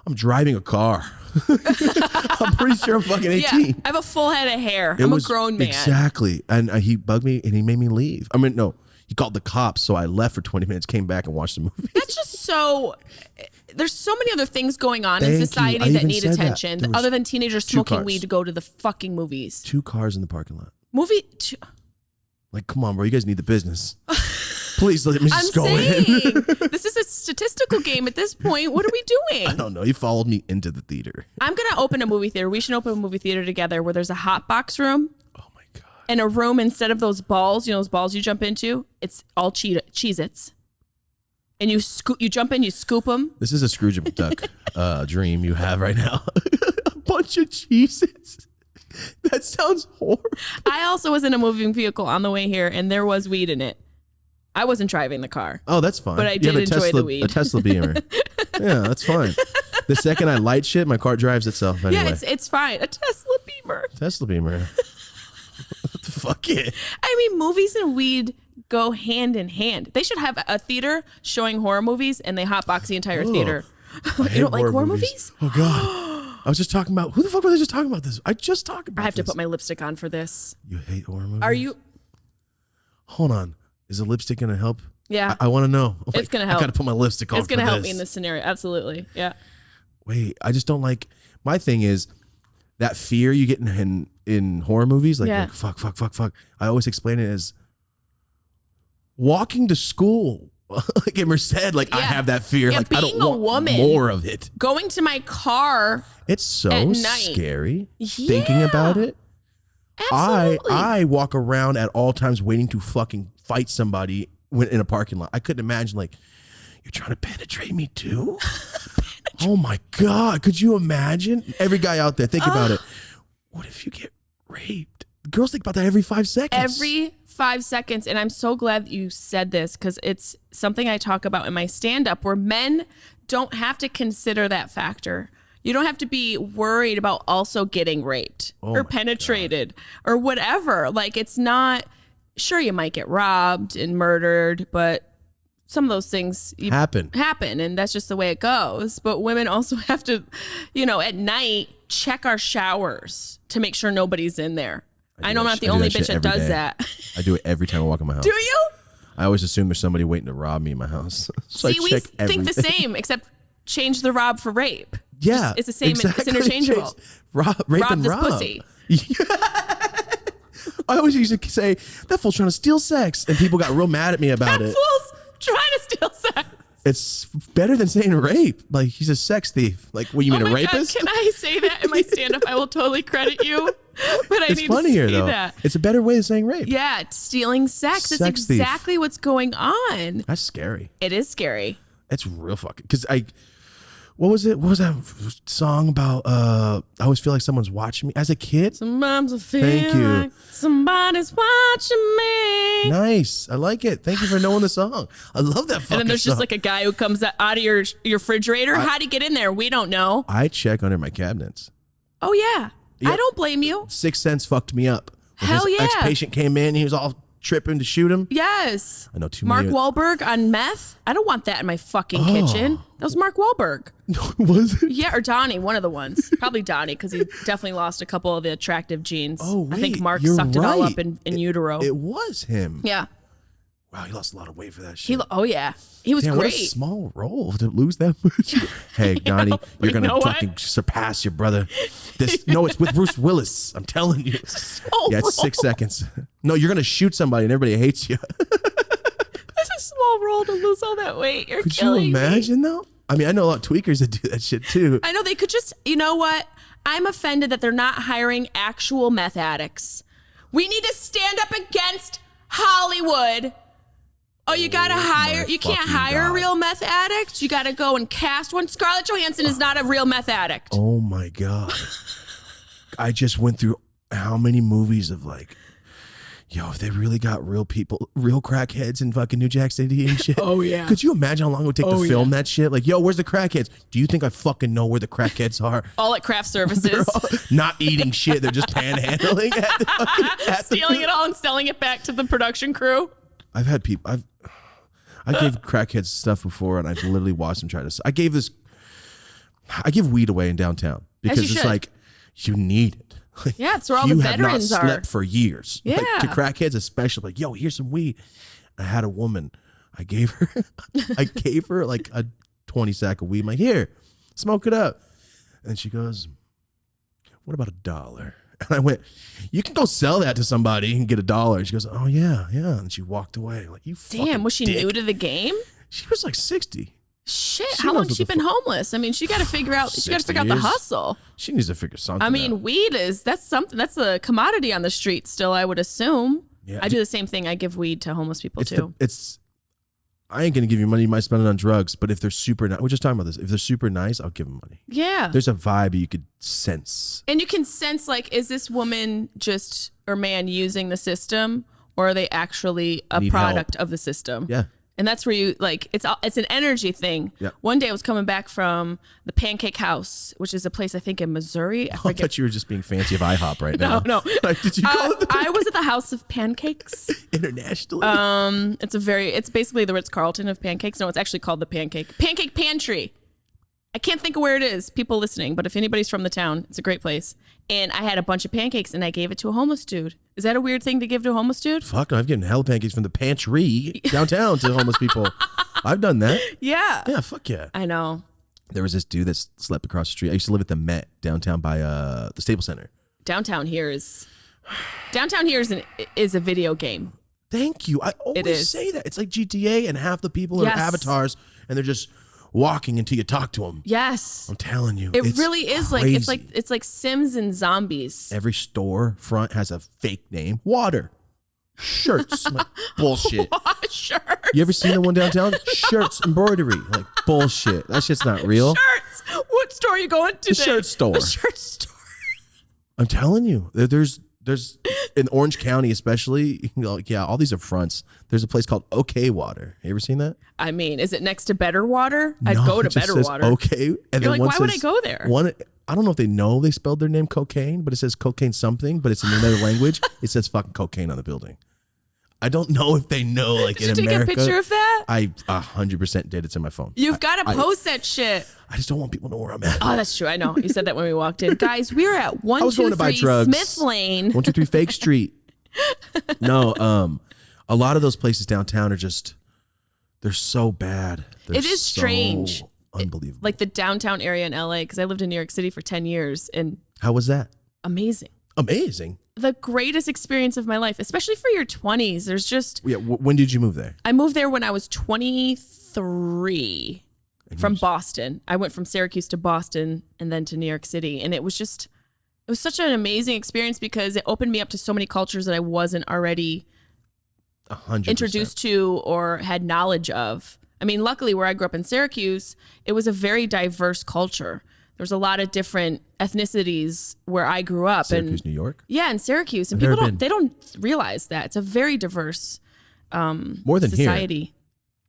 Speaker 1: I'm driving a car. I'm pretty sure I'm fucking 18.
Speaker 2: Yeah, I have a full head of hair. I'm a grown man.
Speaker 1: Exactly. And he bugged me and he made me leave. I mean, no, he called the cops. So I left for 20 minutes, came back and watched the movie.
Speaker 2: That's just so. There's so many other things going on
Speaker 1: Thank
Speaker 2: in
Speaker 1: you.
Speaker 2: society
Speaker 1: I
Speaker 2: that
Speaker 1: even
Speaker 2: need
Speaker 1: said that.
Speaker 2: attention
Speaker 1: There was
Speaker 2: other than teenagers smoking
Speaker 1: cars.
Speaker 2: weed to go to the fucking movies.
Speaker 1: 2 cars in the parking lot. Like, come on, bro. You guys need the business. Please let me
Speaker 2: I'm
Speaker 1: just go
Speaker 2: saying,
Speaker 1: in.
Speaker 2: this is a statistical game at this point. What are we
Speaker 1: I
Speaker 2: doing?
Speaker 1: don't know. He followed me into the theater.
Speaker 2: I'm going to open a movie theater. We should open a movie theater together where there's a hot box room
Speaker 1: Oh my God.
Speaker 2: and a room instead of those balls, those balls you jump into, it's all Cheez-Its. And you jump in, you scoop them.
Speaker 1: This is a Scrooge McDuck dream you have right now. A bunch of cheeses. That sounds horrible.
Speaker 2: I also was in a moving vehicle on the way here and there was weed in it. I wasn't driving the car.
Speaker 1: Oh, that's fine.
Speaker 2: But I
Speaker 1: You
Speaker 2: did
Speaker 1: have a
Speaker 2: enjoy
Speaker 1: Tesla,
Speaker 2: the weed.
Speaker 1: A Tesla Beamer. Yeah, that's fine. The second I light shit, my car drives itself anyway.
Speaker 2: Yeah, it's fine. A Tesla Beamer.
Speaker 1: Tesla Beamer. What the fuck? Yeah.
Speaker 2: I mean, movies and weed go hand in hand. They should have a theater showing horror movies and they hotbox the entire theater.
Speaker 1: I
Speaker 2: You
Speaker 1: hate
Speaker 2: don't like horror movies?
Speaker 1: Oh, God. I was just talking about, who the fuck was I just talking about this? I just talked about
Speaker 2: I have to
Speaker 1: this.
Speaker 2: put my lipstick on for this.
Speaker 1: You hate horror movies?
Speaker 2: Are you?
Speaker 1: Hold on. Is the lipstick going to help?
Speaker 2: Yeah.
Speaker 1: I want to know.
Speaker 2: It's gonna help.
Speaker 1: I got to put my lipstick on
Speaker 2: It's going to
Speaker 1: for
Speaker 2: help
Speaker 1: this.
Speaker 2: me in this scenario. Absolutely. Yeah.
Speaker 1: Wait, I just don't like, my thing is that fear you get in horror movies, like,
Speaker 2: Yeah.
Speaker 1: like fuck. I always explain it as walking to school. Like Emmer said, like I
Speaker 2: Yeah.
Speaker 1: have that fear.
Speaker 2: Yeah,
Speaker 1: like I don't
Speaker 2: being a
Speaker 1: want
Speaker 2: woman.
Speaker 1: more of it.
Speaker 2: Going to my car.
Speaker 1: It's so
Speaker 2: At night.
Speaker 1: scary thinking
Speaker 2: Yeah.
Speaker 1: about it.
Speaker 2: Absolutely.
Speaker 1: I walk around at all times waiting to fucking fight somebody in a parking lot. I couldn't imagine, like, you're trying to penetrate me too? Oh my God. Could you imagine? Every guy out there, think about it. What if you get raped? Girls think about that every 5 seconds.
Speaker 2: Every 5 seconds. And I'm so glad that you said this because it's something I talk about in my stand-up where men don't have to consider that factor. You don't have to be worried about also getting raped or penetrated or whatever. Like, it's not, sure, you might get robbed and murdered, but some of those things happen, and that's just the way it goes. But women also have to, at night, check our showers to make sure nobody's in there. I know I'm not the only bitch that does that.
Speaker 1: I do it every time I walk in my house.
Speaker 2: Do you?
Speaker 1: I always assume there's somebody waiting to rob me in my house. So
Speaker 2: See, we think the same, except change the rob for rape.
Speaker 1: Yeah.
Speaker 2: It's the same. Exactly. It's interchangeable.
Speaker 1: Rape and
Speaker 2: this
Speaker 1: rob.
Speaker 2: Pussy.
Speaker 1: I always used to say, that fool's trying to steal sex. And people got real mad at me about it.
Speaker 2: That fool's trying to steal sex.
Speaker 1: It's better than saying rape. Like, he's a sex thief. Like, what, you mean a rapist?
Speaker 2: God, can I say that in my stand-up? I will totally credit you. But
Speaker 1: It's funnier, though.
Speaker 2: That.
Speaker 1: It's a better way of saying rape.
Speaker 2: Yeah, stealing sex. That's
Speaker 1: Sex
Speaker 2: exactly what's going on.
Speaker 1: That's scary.
Speaker 2: It is scary.
Speaker 1: It's real fucking, because what was it? What was that song about? I always feel like someone's watching me as a kid.
Speaker 2: Sometimes I feel like somebody's watching me.
Speaker 1: Nice. I like it. Thank you for knowing the song. I love that fucking song.
Speaker 2: And then there's just like a guy who comes out of your refrigerator. How'd he get in there? We don't know.
Speaker 1: I check under my cabinets.
Speaker 2: Oh, yeah. Yep. I don't blame you.
Speaker 1: 6th Sense fucked me up. When
Speaker 2: Hell
Speaker 1: his
Speaker 2: yeah.
Speaker 1: ex-patient came in. He was all tripping to shoot him.
Speaker 2: Yes.
Speaker 1: I know too
Speaker 2: Mark
Speaker 1: many.
Speaker 2: Wahlberg on meth. I don't want that in my fucking kitchen. That was Mark Wahlberg.
Speaker 1: Was it?
Speaker 2: Yeah, or Donnie, one of the ones. Probably Donnie, because he definitely lost a couple of the attractive genes.
Speaker 1: Oh, wait,
Speaker 2: I think Mark
Speaker 1: you're
Speaker 2: sucked it all
Speaker 1: right.
Speaker 2: up in utero.
Speaker 1: It was him.
Speaker 2: Yeah.
Speaker 1: Wow, he lost a lot of weight for that shit.
Speaker 2: Oh, yeah. He was
Speaker 1: Damn,
Speaker 2: great.
Speaker 1: What a small role to lose that much. Hey, Donnie, you're going to fucking surpass your brother. No, it's with Bruce Willis. I'm telling you. Yeah, it's 6 seconds. No, you're going to shoot somebody and everybody hates you.
Speaker 2: That's a small role to lose all that weight. You're
Speaker 1: Could you
Speaker 2: killing
Speaker 1: imagine,
Speaker 2: me.
Speaker 1: though? I mean, I know a lot of tweakers that do that shit, too.
Speaker 2: I know they could just, you know what? I'm offended that they're not hiring actual meth addicts. We need to stand up against Hollywood. Oh, you gotta hire, you can't hire a real meth addict. You gotta go and cast one. Scarlett Johansson is not a real meth addict.
Speaker 1: Oh my God. I just went through how many movies of like, if they really got real people, real crackheads in fucking New Jack City and shit.
Speaker 2: Oh, yeah.
Speaker 1: Could you imagine how long it would take to film that shit? Like, where's the crackheads? Do you think I fucking know where the crackheads are?
Speaker 2: All at craft services.
Speaker 1: Not eating shit. They're just panhandling
Speaker 2: Stealing it all and selling it back to the production crew.
Speaker 1: I've had people, I gave crackheads stuff before, and I've literally watched them try to. I give weed away in downtown because it's like, you need it. Like,
Speaker 2: yeah, it's where all the veterans
Speaker 1: are. You have not
Speaker 2: are.
Speaker 1: slept for years.
Speaker 2: Yeah.
Speaker 1: Like, to crackheads especially, like, yo, here's some weed. I had a woman. I gave her like a 20 sack of weed. I'm like, here, smoke it up. And she goes, what about $1? And I went, you can go sell that to somebody and get $1. And she goes, oh, yeah. And she walked away. Like, you
Speaker 2: damn, was she new to the game?
Speaker 1: She was like 60.
Speaker 2: Shit, how long has she been homeless? I mean, she got to figure out. She got to figure out the hustle.
Speaker 1: She needs to figure something.
Speaker 2: I mean,
Speaker 1: out.
Speaker 2: weed that's something. That's a commodity on the street still, I would assume.
Speaker 1: Yeah,
Speaker 2: I do the same thing. I give weed to homeless people too.
Speaker 1: I ain't gonna give you money. You might spend it on drugs, but if they're super nice, we're just talking about this. If they're super nice, I'll give them money.
Speaker 2: Yeah,
Speaker 1: there's a vibe you could sense,
Speaker 2: and you can sense like, is this woman just or man using the system, or are they actually a product of the system?
Speaker 1: Yeah.
Speaker 2: And that's where you like it's an energy thing.
Speaker 1: Yeah.
Speaker 2: One day I was coming back from the Pancake House, which is a place I think in Missouri. I
Speaker 1: thought you were just being fancy of IHOP right now.
Speaker 2: No.
Speaker 1: Like, did you call it?
Speaker 2: I was at the House of Pancakes
Speaker 1: internationally.
Speaker 2: It's basically the Ritz-Carlton of pancakes. No, it's actually called the Pancake Pantry. I can't think of where it is, people listening, but if anybody's from the town, it's a great place. And I had a bunch of pancakes and I gave it to a homeless dude. Is that a weird thing to give to a homeless dude?
Speaker 1: Fuck, I've given hella pancakes from the pantry downtown to homeless people. I've done that.
Speaker 2: Yeah.
Speaker 1: Yeah, fuck yeah.
Speaker 2: I know.
Speaker 1: There was this dude that slept across the street. I used to live at the Met downtown by the Staples Center.
Speaker 2: Downtown here is a video game.
Speaker 1: Thank you. I always say that. It's like GTA and half the people are avatars and they're just walking until you talk to them.
Speaker 2: Yes.
Speaker 1: I'm telling you.
Speaker 2: It really is
Speaker 1: crazy.
Speaker 2: it's like Sims and zombies.
Speaker 1: Every store front has a fake name. Water. Shirts. Like, bullshit.
Speaker 2: Shirts.
Speaker 1: You ever seen the one downtown? Shirts, embroidery. Like, bullshit. That shit's not real.
Speaker 2: Shirts. What store are you going to?
Speaker 1: The shirt store.
Speaker 2: The shirt store.
Speaker 1: I'm telling you, there's in Orange County especially, all these are fronts. There's a place called OK Water. You ever seen that?
Speaker 2: I mean, is it next to Better Water? I'd
Speaker 1: No,
Speaker 2: go to
Speaker 1: it just
Speaker 2: Better
Speaker 1: says
Speaker 2: Water.
Speaker 1: OK. And
Speaker 2: You're
Speaker 1: then
Speaker 2: like,
Speaker 1: one
Speaker 2: why would I
Speaker 1: says-
Speaker 2: go there?
Speaker 1: One, I don't know if they know they spelled their name cocaine, but it says cocaine something, but it's in another language. It says fucking cocaine on the building. I don't know if they know, like
Speaker 2: Did
Speaker 1: in
Speaker 2: you take
Speaker 1: America.
Speaker 2: a picture of that?
Speaker 1: I 100% did. It's in my phone.
Speaker 2: You've got to post that shit.
Speaker 1: I just don't want people to know where I'm at.
Speaker 2: Oh, that's true. I know. You said that when we walked in. Guys, we're at
Speaker 1: I was going to buy
Speaker 2: 123
Speaker 1: drugs.
Speaker 2: Smith Lane.
Speaker 1: 123 Fake Street. No, a lot of those places downtown are just, they're so bad. They're
Speaker 2: It is
Speaker 1: so
Speaker 2: strange.
Speaker 1: Unbelievable.
Speaker 2: Like the downtown area in LA, because I lived in New York City for 10 years, and
Speaker 1: How was that?
Speaker 2: amazing.
Speaker 1: Amazing.
Speaker 2: The greatest experience of my life, especially for your 20s. There's just,
Speaker 1: Yeah. When did you move there?
Speaker 2: I moved there when I was 23 from Boston. I went from Syracuse to Boston and then to New York City. And it was such an amazing experience because it opened me up to so many cultures that I wasn't already
Speaker 1: 100%.
Speaker 2: introduced to or had knowledge of. I mean, luckily where I grew up in Syracuse, it was a very diverse culture. There was a lot of different ethnicities where I grew up.
Speaker 1: Syracuse,
Speaker 2: and
Speaker 1: New York?
Speaker 2: yeah, in Syracuse. And
Speaker 1: I've
Speaker 2: people
Speaker 1: never
Speaker 2: they don't realize that. It's a very diverse
Speaker 1: More than
Speaker 2: society.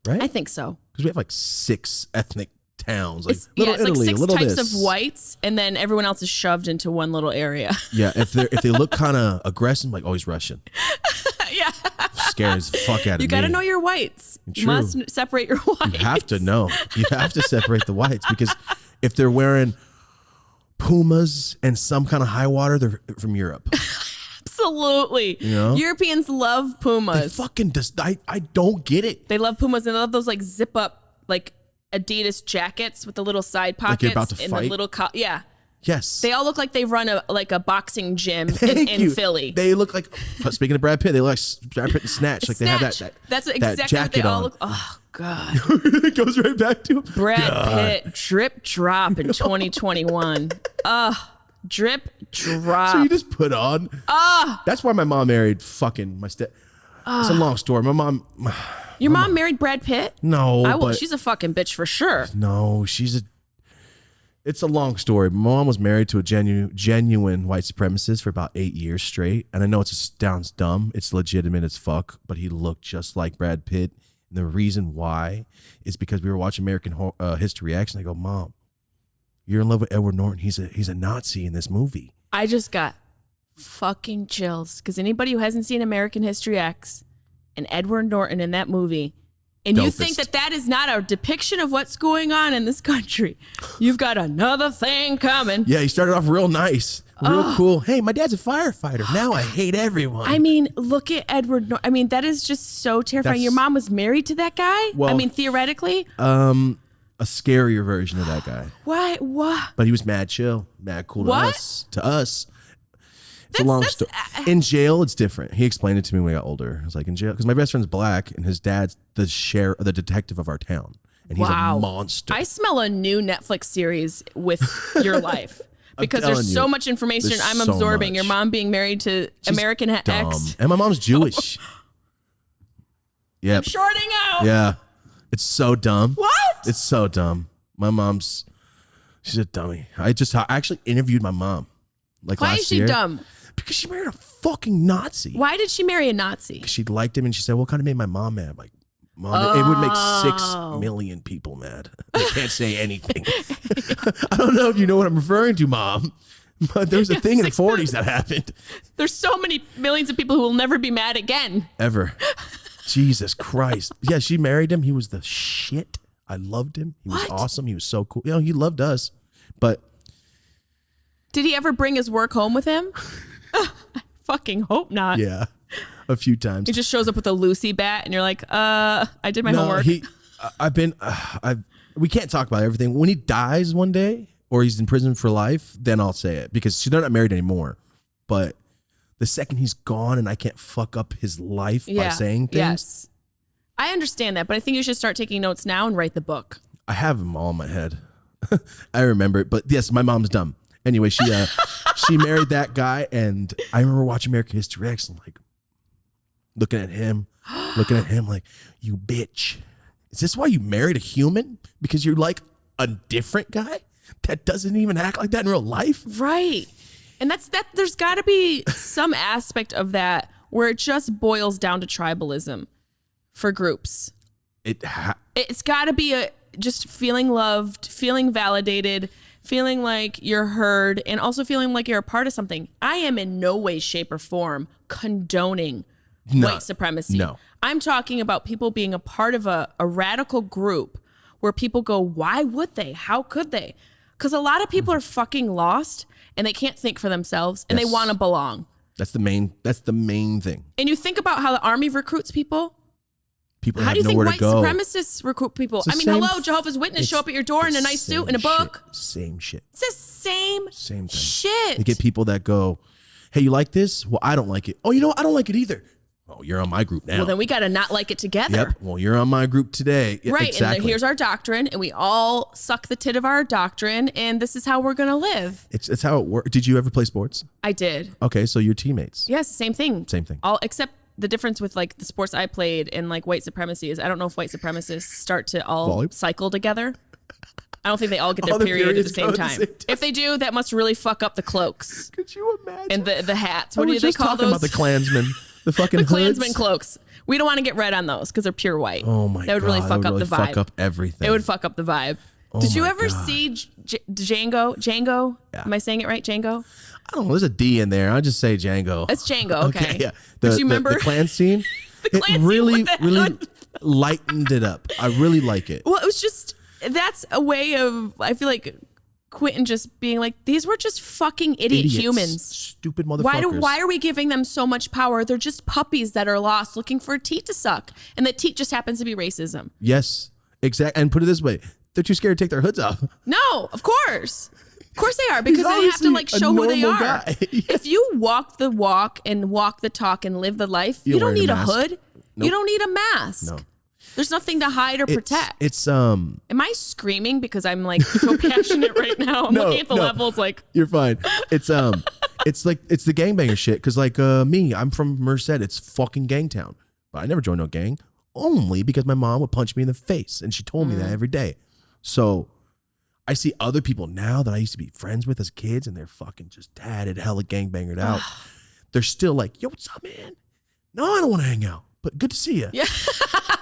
Speaker 1: here, right?
Speaker 2: I think so.
Speaker 1: Because we have like 6 ethnic towns. Like
Speaker 2: It's
Speaker 1: little
Speaker 2: like
Speaker 1: Italy,
Speaker 2: 6
Speaker 1: little
Speaker 2: types
Speaker 1: this.
Speaker 2: of whites, and then everyone else is shoved into one little area.
Speaker 1: Yeah, if they look kind of aggressive, like, oh, he's Russian.
Speaker 2: Yeah.
Speaker 1: Scares the fuck out of me.
Speaker 2: You got to know your whites. You
Speaker 1: True.
Speaker 2: must separate your whites.
Speaker 1: You have to know. You have to separate the whites because if they're wearing Pumas and some kind of high water, they're from Europe.
Speaker 2: Absolutely.
Speaker 1: You know?
Speaker 2: Europeans love
Speaker 1: They
Speaker 2: Pumas.
Speaker 1: fucking just, I don't get it.
Speaker 2: They love Pumas, and they love those like zip up like Adidas jackets with the little side pockets
Speaker 1: you're about to
Speaker 2: and
Speaker 1: fight?
Speaker 2: the little yeah.
Speaker 1: Yes.
Speaker 2: They all look like they run a boxing gym
Speaker 1: Thank
Speaker 2: in
Speaker 1: you.
Speaker 2: Philly.
Speaker 1: They look like, speaking of Brad Pitt, they look like Brad Pitt and Snatch. Like they have that
Speaker 2: That's
Speaker 1: that
Speaker 2: exactly what
Speaker 1: jacket
Speaker 2: they all
Speaker 1: on.
Speaker 2: look. Oh God.
Speaker 1: It goes right back to him.
Speaker 2: Brad Pitt drip drop in 2021. Drip drop.
Speaker 1: So you just put on. That's why my mom married fucking my step. It's a long story. My mom.
Speaker 2: Your mom married Brad Pitt?
Speaker 1: No,
Speaker 2: I will.
Speaker 1: but
Speaker 2: She's a fucking bitch for sure.
Speaker 1: no, she's a. It's a long story. My mom was married to a genuine white supremacist for about 8 years straight, and I know it sounds dumb. It's legitimate as fuck, but he looked just like Brad Pitt. And the reason why is because we were watching American History X, and I go, Mom, you're in love with Edward Norton. He's a Nazi in this movie.
Speaker 2: I just got fucking chills because anybody who hasn't seen American History X and Edward Norton in that movie, and you think
Speaker 1: Dopest.
Speaker 2: that is not a depiction of what's going on in this country, you've got another thing coming.
Speaker 1: Yeah, he started off real nice, real cool. Hey, my dad's a firefighter. Now I hate everyone.
Speaker 2: I mean, look at Edward Norton. I mean, that is just so terrifying.
Speaker 1: That's-
Speaker 2: Your mom was married to that guy?
Speaker 1: Well-
Speaker 2: I mean, theoretically.
Speaker 1: a scarier version of that guy.
Speaker 2: Why? What?
Speaker 1: But he was mad chill, mad cool to
Speaker 2: What?
Speaker 1: us. To us. It's a long story. In jail, it's different. He explained it to me when I got older. I was like, in jail, because my best friend's black and his dad's the detective of our town. And he's
Speaker 2: Wow.
Speaker 1: a monster.
Speaker 2: I smell a new Netflix series with your life. Because
Speaker 1: telling
Speaker 2: there's
Speaker 1: you,
Speaker 2: so much information
Speaker 1: there's
Speaker 2: I'm
Speaker 1: so
Speaker 2: absorbing.
Speaker 1: much.
Speaker 2: Your mom being married to American
Speaker 1: Dumb.
Speaker 2: X.
Speaker 1: And my mom's Jewish. Yep.
Speaker 2: Shorting out.
Speaker 1: Yeah. It's so dumb.
Speaker 2: What?
Speaker 1: It's so dumb. My mom's, she's a dummy. I actually interviewed my mom like
Speaker 2: Why
Speaker 1: last
Speaker 2: is she
Speaker 1: year.
Speaker 2: dumb?
Speaker 1: Because she married a fucking Nazi.
Speaker 2: Why did she marry a Nazi?
Speaker 1: She liked him and she said, what kind of made my mom mad? I'm like, Mom, it would make 6
Speaker 2: Oh.
Speaker 1: million people mad. I can't say anything. I don't know if you know what I'm referring to, Mom, but there was a thing in the
Speaker 2: 6 million.
Speaker 1: 40s that happened.
Speaker 2: There's so many millions of people who will never be mad again.
Speaker 1: Ever. Jesus Christ. Yeah, she married him. He was the shit. I loved him. He was
Speaker 2: What?
Speaker 1: awesome. He was so cool. You know, he loved us. But
Speaker 2: Did he ever bring his work home with him? I fucking hope not.
Speaker 1: yeah, a few times.
Speaker 2: He just shows up with a Lucy bat and you're like, I did my homework.
Speaker 1: We can't talk about everything. When he dies one day or he's in prison for life, then I'll say it because they're not married anymore. But the second he's gone and I can't fuck up his life by saying things,
Speaker 2: Yes. I understand that, but I think you should start taking notes now and write the book.
Speaker 1: I have them all in my head. I remember it, but yes, my mom's dumb. Anyway, she married that guy, and I remember watching American History X and like looking at him like, you bitch. Is this why you married a human? Because you're like a different guy? that doesn't even act like that in real life.
Speaker 2: Right. And that's that. There's got to be some aspect of that where it just boils down to tribalism for groups. It's got to be just feeling loved, feeling validated, feeling like you're heard, and also feeling like you're a part of something. I am in no way, shape, or form condoning white supremacy.
Speaker 1: No.
Speaker 2: I'm talking about people being a part of a radical group where people go, why would they? How could they? Because a lot of people are fucking lost and they can't think for themselves and they want to belong.
Speaker 1: That's the main thing. And
Speaker 2: you think about how the army recruits people.
Speaker 1: People
Speaker 2: how
Speaker 1: have
Speaker 2: do you think
Speaker 1: nowhere
Speaker 2: white
Speaker 1: to go.
Speaker 2: Supremacists recruit people? I mean, hello, Jehovah's Witness show up at your door in a nice suit and a book.
Speaker 1: Same shit.
Speaker 2: It's the same
Speaker 1: thing.
Speaker 2: Shit.
Speaker 1: You get people that go, hey, you like this? Well, I don't like it. Oh, you know what? I don't like it either. Oh, you're on my group now.
Speaker 2: Well, then we got to not like it together.
Speaker 1: Yep. Well, you're on my group today. Yeah,
Speaker 2: right.
Speaker 1: Exactly.
Speaker 2: And here's our doctrine, and we all suck the tit of our doctrine, and this is how we're going to live.
Speaker 1: It's how it works. Did you ever play sports?
Speaker 2: I did.
Speaker 1: Okay, so your teammates.
Speaker 2: Yes, same thing.
Speaker 1: Same thing.
Speaker 2: All except the difference with like the sports I played and like white supremacy is I don't know if white supremacists start to all cycle together. I don't think they all get their period at the same time. If they do, that must really fuck up the cloaks.
Speaker 1: Could you imagine?
Speaker 2: And the hats. What do they call those?
Speaker 1: About the Klansmen. The fucking
Speaker 2: the Klansmen cloaks. We don't want to get red on those because they're pure white.
Speaker 1: Oh my god.
Speaker 2: That would really fuck up the vibe.
Speaker 1: Fuck up everything.
Speaker 2: It would fuck up the vibe. Did you ever see Django? Django? Yeah. Am I saying it right? Django?
Speaker 1: I don't know. There's a D in there. I'll just say Django.
Speaker 2: It's Django. Okay.
Speaker 1: Yeah.
Speaker 2: Did you remember
Speaker 1: the Klan scene?
Speaker 2: It
Speaker 1: really lightened it up. I really like it.
Speaker 2: Well, it was just, that's a way of, I feel like Quentin just being like, these were just fucking idiots. Humans.
Speaker 1: Stupid motherfuckers.
Speaker 2: Why are we giving them so much power? They're just puppies that are lost looking for a teat to suck. And the teat just happens to be racism.
Speaker 1: Yes, exactly. And put it this way, they're too scared to take their hoods off.
Speaker 2: No, of course. Of course they are, because they have to like show who they are. If you walk the walk and walk the talk and live the life, you don't need a hood. Nope. You don't need a mask. No. There's nothing to hide or protect. Am I screaming because I'm like so passionate right now? I'm looking at the levels like
Speaker 1: you're fine. It's the gangbanger shit. Cause like me, I'm from Merced. It's fucking gang town. But I never joined no gang. Only because my mom would punch me in the face, and she told me that every day. So I see other people now that I used to be friends with as kids, and they're fucking just tatted, hella gangbangered out. They're still like, yo, what's up, man? No, I don't want to hang out, but good to see you. Yeah.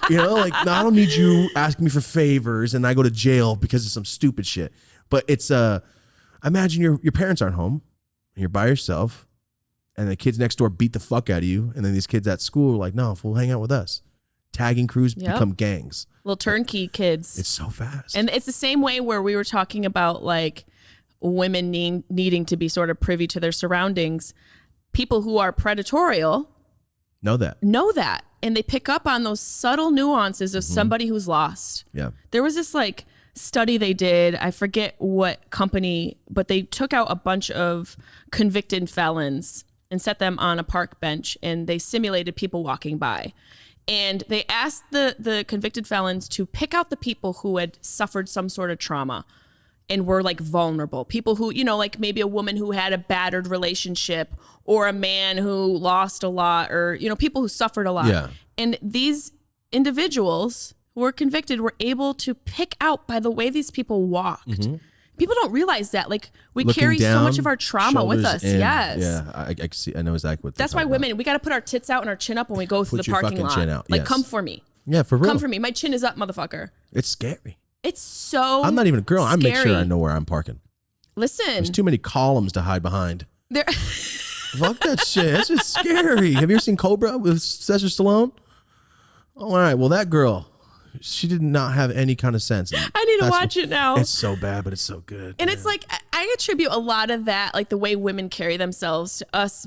Speaker 1: You know, like, no, I don't need you asking me for favors and I go to jail because of some stupid shit. But it's, imagine your parents aren't home and you're by yourself and the kids next door beat the fuck out of you. And then these kids at school are like, no, we'll hang out with us. Tagging crews become gangs.
Speaker 2: Little turnkey kids.
Speaker 1: It's so fast.
Speaker 2: And it's the same way where we were talking about like women needing to be sort of privy to their surroundings. People who are predatorial
Speaker 1: know that.
Speaker 2: And they pick up on those subtle nuances of somebody who's lost.
Speaker 1: Yeah.
Speaker 2: There was this like study they did. I forget what company, but they took out a bunch of convicted felons and set them on a park bench and they simulated people walking by. And they asked the convicted felons to pick out the people who had suffered some sort of trauma and were like vulnerable. People who, you know, like maybe a woman who had a battered relationship or a man who lost a lot or, you know, people who suffered a lot.
Speaker 1: Yeah.
Speaker 2: And these individuals who were convicted were able to pick out by the way these people walked. Mm-hmm. People don't realize that. Like we carry so much of our trauma with us. Yes.
Speaker 1: Yeah. I see. I know exactly what
Speaker 2: that's why women, we got to put our tits out and our chin up when we go through the parking lot. Chin out. Like, come for me.
Speaker 1: Yeah, for real.
Speaker 2: Come for me. My chin is up, motherfucker.
Speaker 1: It's scary.
Speaker 2: It's so
Speaker 1: I'm not even a girl.
Speaker 2: Scary.
Speaker 1: I make sure I know where I'm parking.
Speaker 2: Listen.
Speaker 1: There's too many columns to hide behind.
Speaker 2: There.
Speaker 1: Fuck that shit. That's just scary. Have you ever seen Cobra with Sylvester Stallone? Oh, all right. Well, that girl, she did not have any kind of sense.
Speaker 2: I need to watch it now.
Speaker 1: It's so bad, but it's so good.
Speaker 2: And it's like, I attribute a lot of that, like the way women carry themselves to us,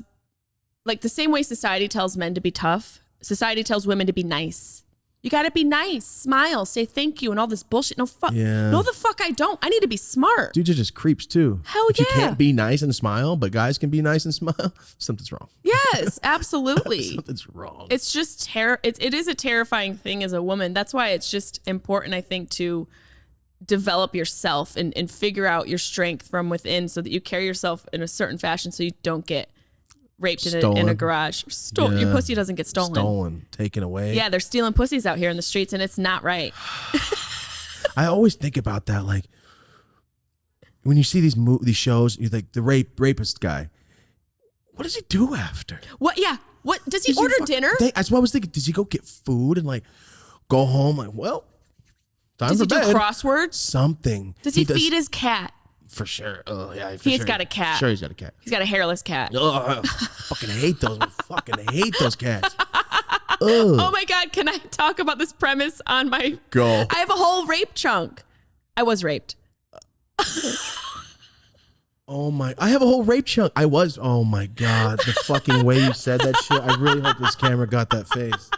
Speaker 2: like the same way society tells men to be tough. Society tells women to be nice. You got to be nice, smile, say thank you, and all this bullshit. No, fuck. Yeah. No, the fuck I don't. I need to be smart.
Speaker 1: Dudes are just creeps too.
Speaker 2: Hell
Speaker 1: if
Speaker 2: yeah.
Speaker 1: You can't be nice and smile, but guys can be nice and smile. Something's wrong.
Speaker 2: Yes, absolutely.
Speaker 1: Something's wrong.
Speaker 2: It's just it is a terrifying thing as a woman. That's why it's just important, I think, to develop yourself and figure out your strength from within so that you carry yourself in a certain fashion so you don't get raped in a garage. Yeah. Your pussy doesn't get stolen.
Speaker 1: Taken away.
Speaker 2: Yeah, they're stealing pussies out here in the streets and it's not right.
Speaker 1: I always think about that. Like, when you see these shows, you think the rapist guy. What does he do after?
Speaker 2: What? Yeah. What does he order dinner?
Speaker 1: That's what I was thinking. Does he go get food and like go home? Like, well, time for bed.
Speaker 2: Does he do crosswords?
Speaker 1: Something.
Speaker 2: Does he feed his cat?
Speaker 1: For sure. Oh yeah.
Speaker 2: He's got a cat.
Speaker 1: Sure, he's got a cat.
Speaker 2: He's got a hairless cat.
Speaker 1: Oh, I fucking hate those. I fucking hate those cats. Ugh.
Speaker 2: Oh my God! Can I talk about this premise on my?
Speaker 1: Go.
Speaker 2: I have a whole rape chunk. I was raped.
Speaker 1: Oh my! I have a whole rape chunk. I was. Oh my God! The fucking way you said that shit. I really hope this camera got that face.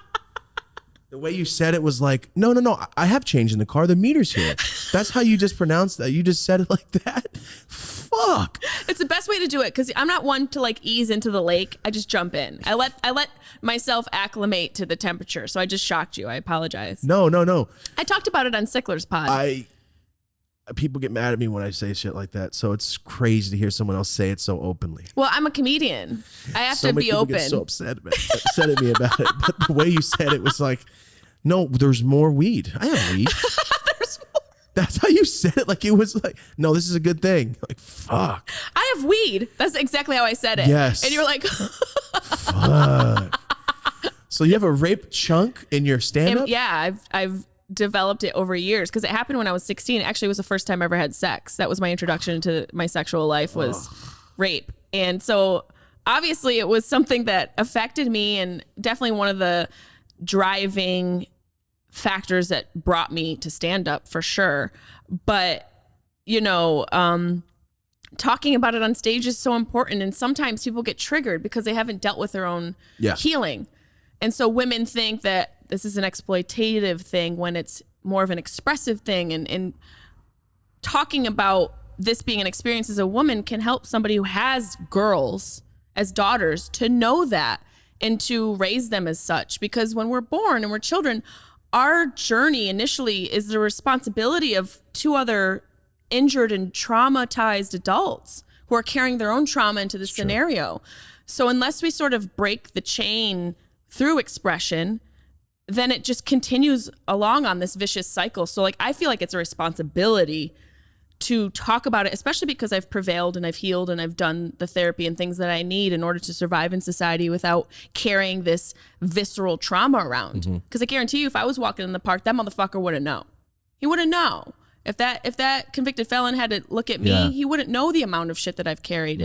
Speaker 1: The way you said it was like, no. I have change in the car. The meter's here. That's how you just pronounced that. You just said it like that. Fuck.
Speaker 2: It's the best way to do it because I'm not one to like ease into the lake. I just jump in. I let myself acclimate to the temperature. So I just shocked you. I apologize.
Speaker 1: No.
Speaker 2: I talked about it on Sickler's pod.
Speaker 1: People get mad at me when I say shit like that. So it's crazy to hear someone else say it so openly.
Speaker 2: Well, I'm a comedian. I have to be open.
Speaker 1: Get so upset at me about it. But the way you said it was like, no, there's more weed. I have weed.
Speaker 2: There's more.
Speaker 1: That's how you said it. Like it was like, no, this is a good thing. Like, fuck.
Speaker 2: I have weed. That's exactly how I said it.
Speaker 1: Yes.
Speaker 2: And you were like,
Speaker 1: fuck. So you have a rape chunk in your stand-up?
Speaker 2: Yeah, I've developed it over years because it happened when I was 16. Actually, it was the first time I ever had sex. That was my introduction to my sexual life was rape. And so obviously it was something that affected me and definitely one of the driving factors that brought me to stand up for sure. But, you know, talking about it on stage is so important. And sometimes people get triggered because they haven't dealt with their own healing. And so women think that this is an exploitative thing when it's more of an expressive thing. And talking about this being an experience as a woman can help somebody who has girls as daughters to know that and to raise them as such. Because when we're born and we're children, our journey initially is the responsibility of two other injured and traumatized adults who are carrying their own trauma into the scenario. So unless we sort of break the chain through expression, then it just continues along on this vicious cycle. So like, I feel like it's a responsibility to talk about it, especially because I've prevailed and I've healed and I've done the therapy and things that I need in order to survive in society without carrying this visceral trauma around. Because I guarantee you, if I was walking in the park, that motherfucker wouldn't know. He wouldn't know. If that convicted felon had to look at me, he wouldn't know the amount of shit that I've carried.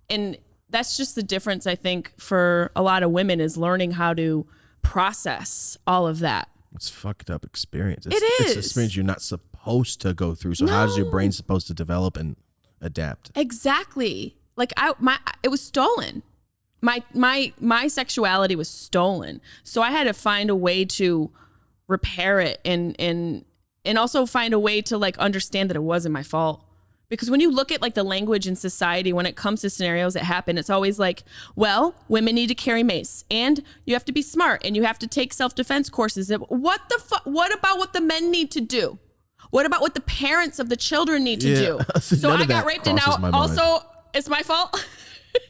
Speaker 2: And that's just the difference, I think, for a lot of women is learning how to process all of that.
Speaker 1: It's a fucked up experience.
Speaker 2: It is.
Speaker 1: It's an experience you're not supposed to go through. So how is your brain supposed to develop and adapt?
Speaker 2: Exactly. Like it was stolen. My sexuality was stolen. So I had to find a way to repair it and also find a way to like understand that it wasn't my fault. Because when you look at like the language in society, when it comes to scenarios that happen, it's always like, well, women need to carry mace and you have to be smart and you have to take self-defense courses. What the fuck? What about what the men need to do? What about what the parents of the children need to do? So I got raped and now also it's my fault.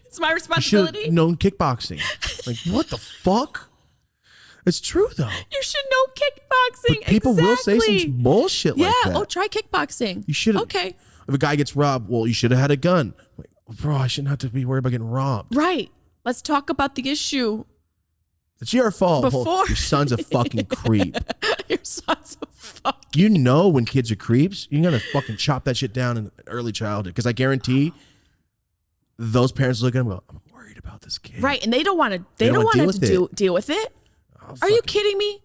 Speaker 2: It's my responsibility.
Speaker 1: You should have known kickboxing. Like, what the fuck? It's true though.
Speaker 2: You should know kickboxing.
Speaker 1: But people will say some bullshit like that.
Speaker 2: Yeah. Oh, try kickboxing.
Speaker 1: You should have.
Speaker 2: Okay.
Speaker 1: If a guy gets robbed, well, you should have had a gun. Like, bro, I shouldn't have to be worried about getting robbed.
Speaker 2: Right. Let's talk about the issue.
Speaker 1: It's your fault.
Speaker 2: Before
Speaker 1: your son's a fucking creep.
Speaker 2: Your son's a fuck.
Speaker 1: You know when kids are creeps, you're going to fucking chop that shit down in early childhood. Because I guarantee those parents look at him and go, I'm worried about this kid.
Speaker 2: Right. And they don't want to deal with it. Are you kidding me?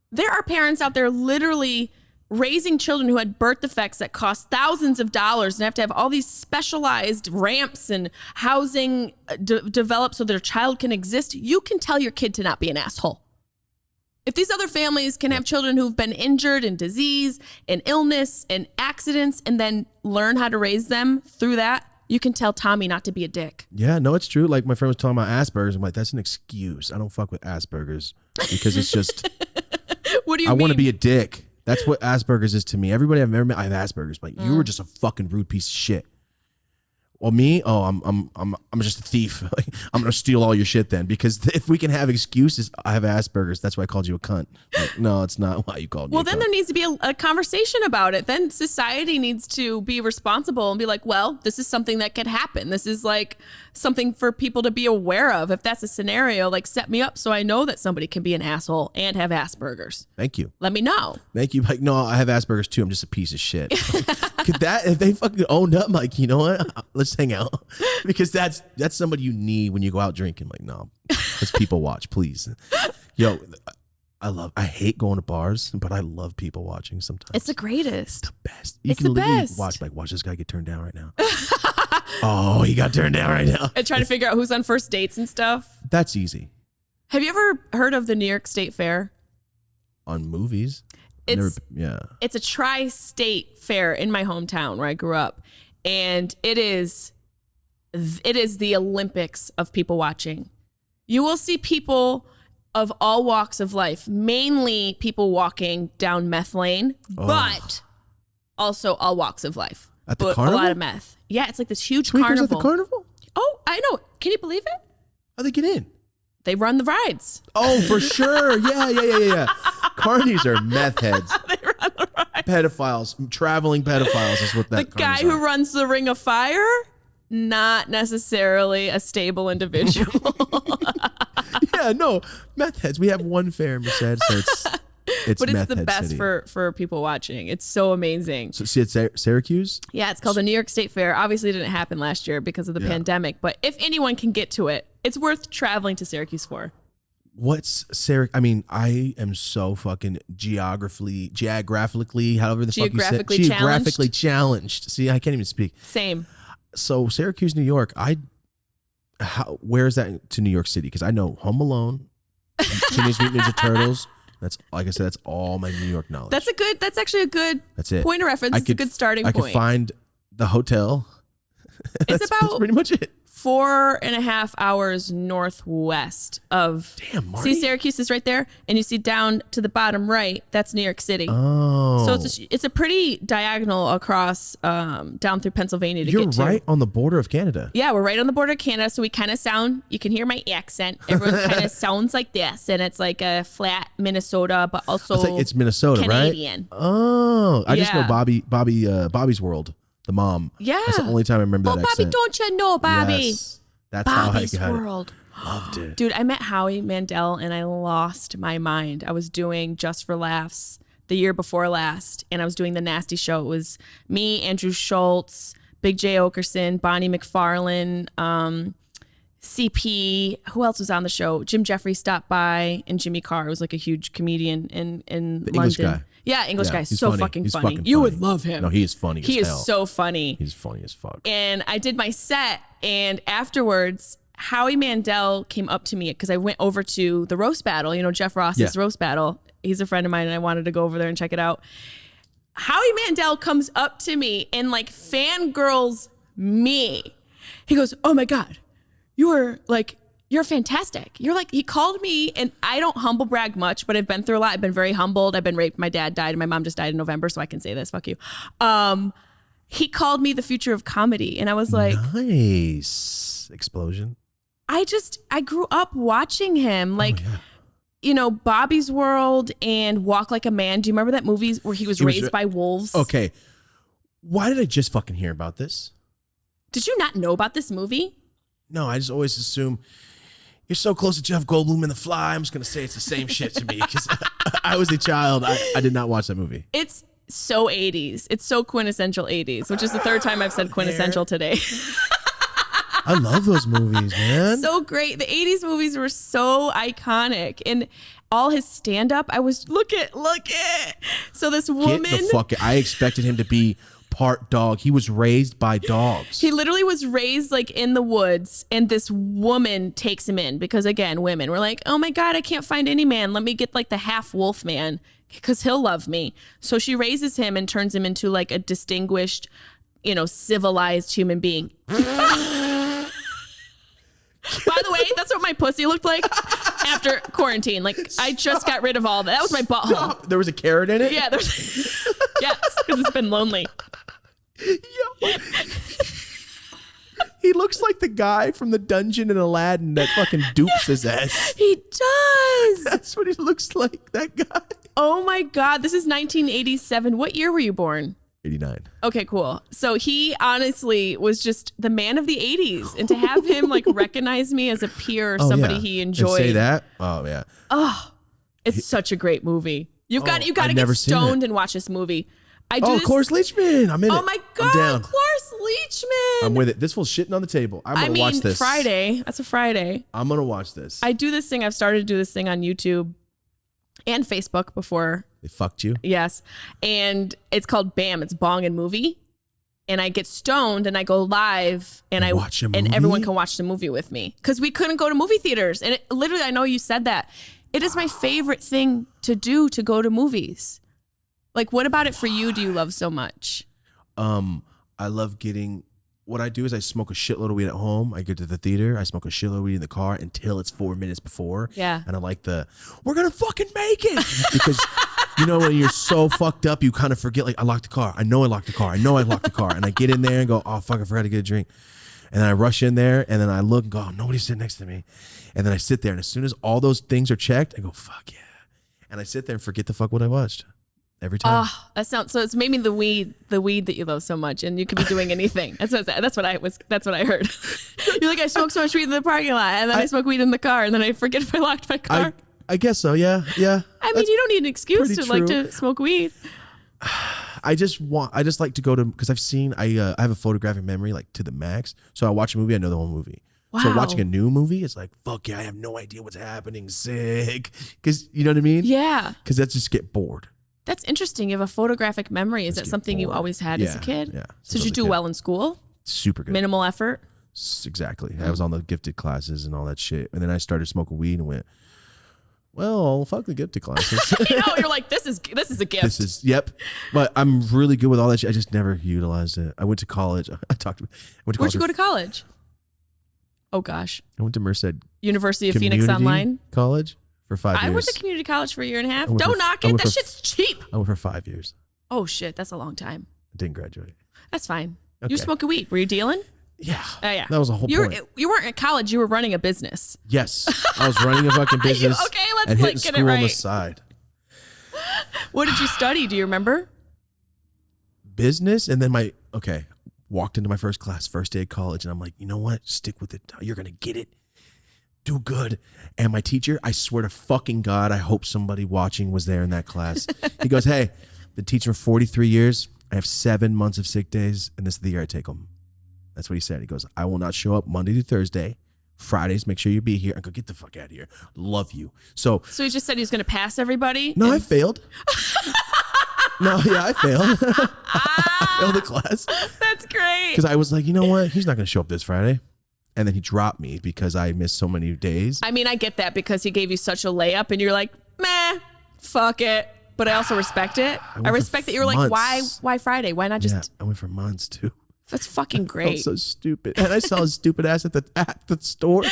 Speaker 2: There are parents out there literally raising children who had birth defects that cost thousands of dollars and have to have all these specialized ramps and housing developed so their child can exist. You can tell your kid to not be an asshole. If these other families can have children who've been injured in disease and illness and accidents and then learn how to raise them through that, you can tell Tommy not to be a dick.
Speaker 1: Yeah, no, it's true. Like my friend was talking about Asperger's. I'm like, that's an excuse. I don't fuck with Asperger's because it's just,
Speaker 2: what do you mean?
Speaker 1: I want to be a dick. That's what Asperger's is to me. Everybody I've ever met, I have Asperger's. But you were just a fucking rude piece of shit. Well, me? Oh, I'm just a thief. I'm gonna steal all your shit then, because if we can have excuses, I have Asperger's. That's why I called you a cunt. Like, no, it's not why you called me.
Speaker 2: Well,
Speaker 1: a
Speaker 2: then
Speaker 1: cunt.
Speaker 2: there needs to be a conversation about it. Then society needs to be responsible and be like, well, this is something that could happen. This is like something for people to be aware of. If that's a scenario, like set me up so I know that somebody can be an asshole and have Asperger's.
Speaker 1: Thank you.
Speaker 2: Let me know.
Speaker 1: Thank you. Like, no, I have Asperger's too. I'm just a piece of shit. Could that, if they fucking owned up, like, you know what? Let's hang out. Because that's somebody you need when you go out drinking. Like, no, let's people watch, please. Yo, I hate going to bars, but I love people watching sometimes.
Speaker 2: It's the greatest.
Speaker 1: The best. You
Speaker 2: It's
Speaker 1: can
Speaker 2: the
Speaker 1: literally
Speaker 2: best.
Speaker 1: watch this guy get turned down right now. Oh, he got turned down right now.
Speaker 2: And trying to figure out who's on first dates and stuff.
Speaker 1: That's easy.
Speaker 2: Have you ever heard of the New York State Fair?
Speaker 1: On movies?
Speaker 2: It's
Speaker 1: yeah.
Speaker 2: It's a tri-state fair in my hometown where I grew up, and it is the Olympics of people watching. You will see people of all walks of life, mainly people walking down meth lane, but also all walks of life.
Speaker 1: At the
Speaker 2: But
Speaker 1: carnival?
Speaker 2: a lot of meth. Yeah, it's like this huge
Speaker 1: Tweakers
Speaker 2: carnival.
Speaker 1: at the carnival?
Speaker 2: Oh, I know. Can you believe it?
Speaker 1: How'd they get in?
Speaker 2: They run the rides.
Speaker 1: Oh, for sure. Yeah. Carnies are meth heads.
Speaker 2: They run the rides.
Speaker 1: Pedophiles. Traveling pedophiles is what that
Speaker 2: The guy
Speaker 1: carnies
Speaker 2: who
Speaker 1: are.
Speaker 2: runs the Ring of Fire, not necessarily a stable individual.
Speaker 1: Yeah, no. Meth heads. We have one fair in Merced, so it's
Speaker 2: But it's
Speaker 1: meth
Speaker 2: the
Speaker 1: head
Speaker 2: best
Speaker 1: city.
Speaker 2: for people watching. It's so amazing.
Speaker 1: So see, it's Syracuse?
Speaker 2: Yeah, it's called the New York State Fair. Obviously, it didn't happen last year because of the pandemic. But if anyone can get to it, it's worth traveling to Syracuse for.
Speaker 1: What's Syracuse? I mean, I am so fucking geographically, however the fuck you say it. Geographically challenged. See, I can't even speak.
Speaker 2: Same.
Speaker 1: So Syracuse, New York. Where is that to New York City? Because I know Home Alone, Teenage Mutant Ninja Turtles. That's, like I said, that's all my New York knowledge.
Speaker 2: That's actually a good
Speaker 1: That's it.
Speaker 2: point of reference. It's a good starting
Speaker 1: I
Speaker 2: point.
Speaker 1: could find the hotel.
Speaker 2: It's
Speaker 1: that's
Speaker 2: about
Speaker 1: pretty much it.
Speaker 2: 4.5 hours northwest of.
Speaker 1: Damn, Marty.
Speaker 2: See, Syracuse is right there, and you see down to the bottom right. That's New York City.
Speaker 1: Oh,
Speaker 2: So it's a pretty diagonal across down through Pennsylvania to
Speaker 1: you're
Speaker 2: get to.
Speaker 1: right on the border of Canada.
Speaker 2: Yeah, we're right on the border of Canada, so we kind of sound. You can hear my accent. Everyone kind of sounds like this, and it's like a flat Minnesota, but also
Speaker 1: It's Minnesota,
Speaker 2: Canadian.
Speaker 1: right? Oh, I just know
Speaker 2: Yeah.
Speaker 1: Bobby's World, the mom.
Speaker 2: Yeah.
Speaker 1: That's the only time I remember
Speaker 2: Oh,
Speaker 1: that
Speaker 2: Bobby,
Speaker 1: accent.
Speaker 2: don't you know, Bobby?
Speaker 1: Yes. That's how I
Speaker 2: Bobby's
Speaker 1: got
Speaker 2: World.
Speaker 1: it. Loved it.
Speaker 2: Dude, I met Howie Mandel and I lost my mind. I was doing Just for Laughs the year before last, and I was doing the Nasty Show. It was me, Andrew Schultz, Big J. Okerson, Bonnie McFarlane, CP. Who else was on the show? Jim Jeffries stopped by, and Jimmy Carr was like a huge comedian in London.
Speaker 1: English guy.
Speaker 2: Yeah, English guy.
Speaker 1: he's
Speaker 2: So
Speaker 1: funny.
Speaker 2: fucking
Speaker 1: He's
Speaker 2: funny.
Speaker 1: fucking
Speaker 2: You
Speaker 1: funny.
Speaker 2: would love him.
Speaker 1: No, he is funny
Speaker 2: He
Speaker 1: as
Speaker 2: is
Speaker 1: hell.
Speaker 2: so funny.
Speaker 1: He's funny as fuck.
Speaker 2: And I did my set, and afterwards, Howie Mandel came up to me because I went over to the roast battle, Jeff Ross's
Speaker 1: Yeah.
Speaker 2: roast battle. He's a friend of mine, and I wanted to go over there and check it out. Howie Mandel comes up to me and like fangirls me. He goes, "Oh my God, you're fantastic." He called me, and I don't humble brag much, but I've been through a lot. I've been very humbled. I've been raped. My dad died, and my mom just died in November, so I can say this. Fuck you. He called me the future of comedy, and I was like,
Speaker 1: Nice explosion.
Speaker 2: I grew up watching him, Bobby's World and Walk Like a Man. Do you remember that movie where he was raised by wolves?
Speaker 1: Okay. Why did I just fucking hear about this?
Speaker 2: Did you not know about this movie?
Speaker 1: No, I just always assume you're so close to Jeff Goldblum in The Fly. I'm just going to say it's the same shit to me because I was a child. I did not watch that movie.
Speaker 2: It's so 80s. It's so quintessential 80s, which is the third time I've said quintessential today.
Speaker 1: I love those movies, man.
Speaker 2: So great. The 80s movies were so iconic. And all his stand-up, I was, look it. So this woman.
Speaker 1: Get the fuck. I expected him to be part dog. He was raised by dogs.
Speaker 2: He literally was raised like in the woods, and this woman takes him in because, again, women were like, "Oh my God, I can't find any man. Let me get like the half wolf man because he'll love me." So she raises him and turns him into like a distinguished, civilized human being. By the way, that's what my pussy looked like after quarantine. Like, I just got rid of all that. That was my butthole.
Speaker 1: There was a carrot in it?
Speaker 2: Yeah, yes, because it's been lonely.
Speaker 1: He looks like the guy from the dungeon in Aladdin that fucking dupes his ass.
Speaker 2: He does.
Speaker 1: That's what he looks like, that guy.
Speaker 2: Oh my God. This is 1987. What year were you born?
Speaker 1: 89.
Speaker 2: Okay, cool. So he honestly was just the man of the 80s. And to have him like recognize me as a peer or somebody he enjoyed.
Speaker 1: And say that? Oh, yeah.
Speaker 2: Oh, it's such a great movie. You've got to get stoned and watch this movie.
Speaker 1: Cloris Leachman. I'm in it.
Speaker 2: Oh my God,
Speaker 1: I'm down.
Speaker 2: Cloris Leachman.
Speaker 1: I'm with it. This fool's shitting on the table. I'm going to watch this.
Speaker 2: Friday. That's a Friday.
Speaker 1: I'm going to watch this.
Speaker 2: I do this thing. I've started to do this thing on YouTube and Facebook before.
Speaker 1: They fucked you?
Speaker 2: Yes. And it's called BAM. It's Bong and Movie. And I get stoned and I go live and I
Speaker 1: watch a movie?
Speaker 2: And everyone can watch the movie with me because we couldn't go to movie theaters. And literally, I know you said that. It is my favorite thing to do, to go to movies. Like, what about it for you do you love so much?
Speaker 1: I love what I do is I smoke a shitload of weed at home. I go to the theater. I smoke a shitload of weed in the car until it's 4 minutes before.
Speaker 2: Yeah.
Speaker 1: And I like we're going to fucking make it. Because, when you're so fucked up, you kind of forget, like, I locked the car. I know I locked the car. And I get in there and go, oh, fuck, I forgot to get a drink. And then I rush in there and then I look and go, oh, nobody's sitting next to me. And then I sit there and as soon as all those things are checked, I go, fuck yeah. And I sit there and forget the fuck what I watched. Every time.
Speaker 2: Oh, that sounds so. It's maybe the weed that you love so much, and you could be doing anything. That's what I heard. You're like, I smoke so much weed in the parking lot, and then I smoke weed in the car, and then I forget if I locked my car.
Speaker 1: I guess so. Yeah.
Speaker 2: I mean, you don't need an excuse to like to smoke weed.
Speaker 1: I just like to go to because I have a photographic memory like to the max. So I watch a movie, I know the whole movie. Wow. So watching a new movie, it's like, fuck yeah, I have no idea what's happening. Sick, because you know what I mean?
Speaker 2: Yeah.
Speaker 1: Because that's just get bored.
Speaker 2: That's interesting. You have a photographic memory. Is that something you always had as a kid?
Speaker 1: Yeah.
Speaker 2: So did you do well in school?
Speaker 1: Super good.
Speaker 2: Minimal effort?
Speaker 1: Exactly. I was on the gifted classes and all that shit. And then I started smoking weed and went, well, fuck the gifted classes.
Speaker 2: You're like, this is a gift.
Speaker 1: Yep. But I'm really good with all that shit. I just never utilized it. I went to college.
Speaker 2: Where'd you go to college? Oh, gosh.
Speaker 1: I went to Merced.
Speaker 2: University of Phoenix Online?
Speaker 1: College. For 5 years.
Speaker 2: I went to community college for a year and a half. Don't knock it. That shit's cheap.
Speaker 1: I went for 5 years.
Speaker 2: Oh, shit. That's a long time.
Speaker 1: I didn't graduate.
Speaker 2: That's fine. Okay. You were smoking weed. Were you dealing?
Speaker 1: Yeah.
Speaker 2: Yeah.
Speaker 1: That was a whole point.
Speaker 2: You weren't at college. You were running a business.
Speaker 1: Yes. I was running a fucking business.
Speaker 2: Okay, let's
Speaker 1: and hitting
Speaker 2: get
Speaker 1: school
Speaker 2: it right.
Speaker 1: on the side.
Speaker 2: What did you study? Do you remember?
Speaker 1: Business. And then walked into my first class, first day of college. And I'm like, you know what? Stick with it. You're going to get it. Do good. And my teacher, I swear to fucking God, I hope somebody watching was there in that class. He goes, hey, been teaching for 43 years. I have 7 months of sick days, and this is the year I take them. That's what he said. He goes, I will not show up Monday to Thursday. Fridays, make sure you be here. I go, get the fuck out of here. Love you. So
Speaker 2: he just said he was going to pass everybody?
Speaker 1: No, I failed. I failed. I failed the class.
Speaker 2: That's great.
Speaker 1: Because I was like, you know what? He's not going to show up this Friday. And then he dropped me because I missed so many days.
Speaker 2: I mean, I get that because he gave you such a layup and you're like, meh, fuck it. But I also respect it. I respect that you were like, why Friday? Why not just...
Speaker 1: Yeah, I went for months too.
Speaker 2: That's fucking great.
Speaker 1: I felt so stupid. And I saw his stupid ass at the store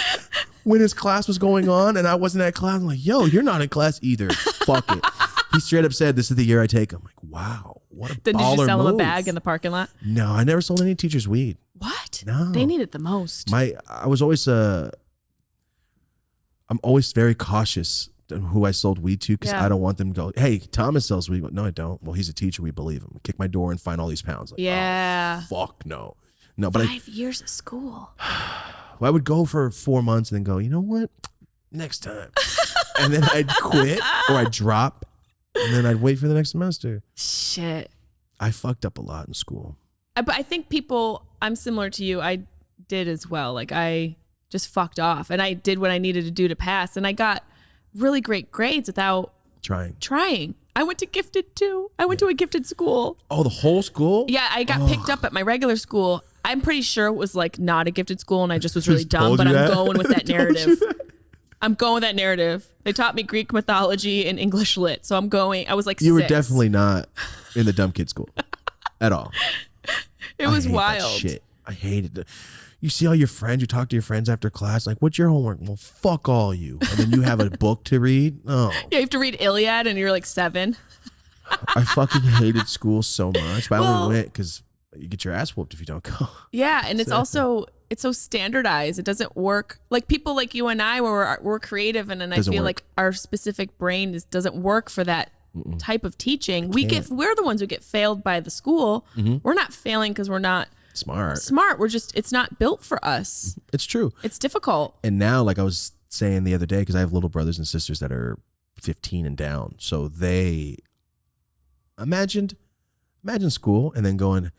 Speaker 1: when his class was going on and I wasn't at class. I'm like, yo, you're not in class either. Fuck it. He straight up said, this is the year I take. I'm like, wow, what a baller
Speaker 2: Then did you sell
Speaker 1: move.
Speaker 2: him a bag in the parking lot?
Speaker 1: No, I never sold any teachers weed.
Speaker 2: What?
Speaker 1: No.
Speaker 2: They need it the most.
Speaker 1: I was always I'm always very cautious who I sold weed to because I don't want them to go, hey, Thomas sells weed. No, I don't. Well, he's a teacher. We believe him. Kick my door and find all these pounds. Like,
Speaker 2: yeah.
Speaker 1: Oh, fuck no. No, but
Speaker 2: 5 years of school.
Speaker 1: I would go for 4 months and then go, you know what? Next time. And then I'd quit or I'd drop and then I'd wait for the next semester.
Speaker 2: Shit.
Speaker 1: I fucked up a lot in school.
Speaker 2: But I think I'm similar to you. I did as well. Like I just fucked off and I did what I needed to do to pass. And I got really great grades without trying. I went to gifted too. I went to a gifted school.
Speaker 1: Oh, the whole school?
Speaker 2: Yeah, I got picked up at my regular school. I'm pretty sure it was like not a gifted school and I just was really dumb, but I'm going with that narrative. I'm going with that narrative. They taught me Greek mythology and English lit. So I was like 6.
Speaker 1: You were definitely not in the dumb kid school at all.
Speaker 2: It was wild.
Speaker 1: That shit. I hated it. You see all your friends, you talk to your friends after class, like, what's your homework? Well, fuck all you. And then you have a book to read? Oh.
Speaker 2: Yeah, you have to read Iliad and you're like 7.
Speaker 1: I fucking hated school so much. But I only went because you get your ass whooped if you don't go.
Speaker 2: Yeah, and it's also, so standardized. It doesn't work like people like you and I, where we're creative, and I feel like our specific brain doesn't work for that type of teaching. We're the ones who get failed by the school. We're not failing because we're not smart. We're just, it's not built for us.
Speaker 1: It's true.
Speaker 2: It's difficult.
Speaker 1: And now, like I was saying the other day, because I have little brothers and sisters that are 15 and down, so they imagined school and then going,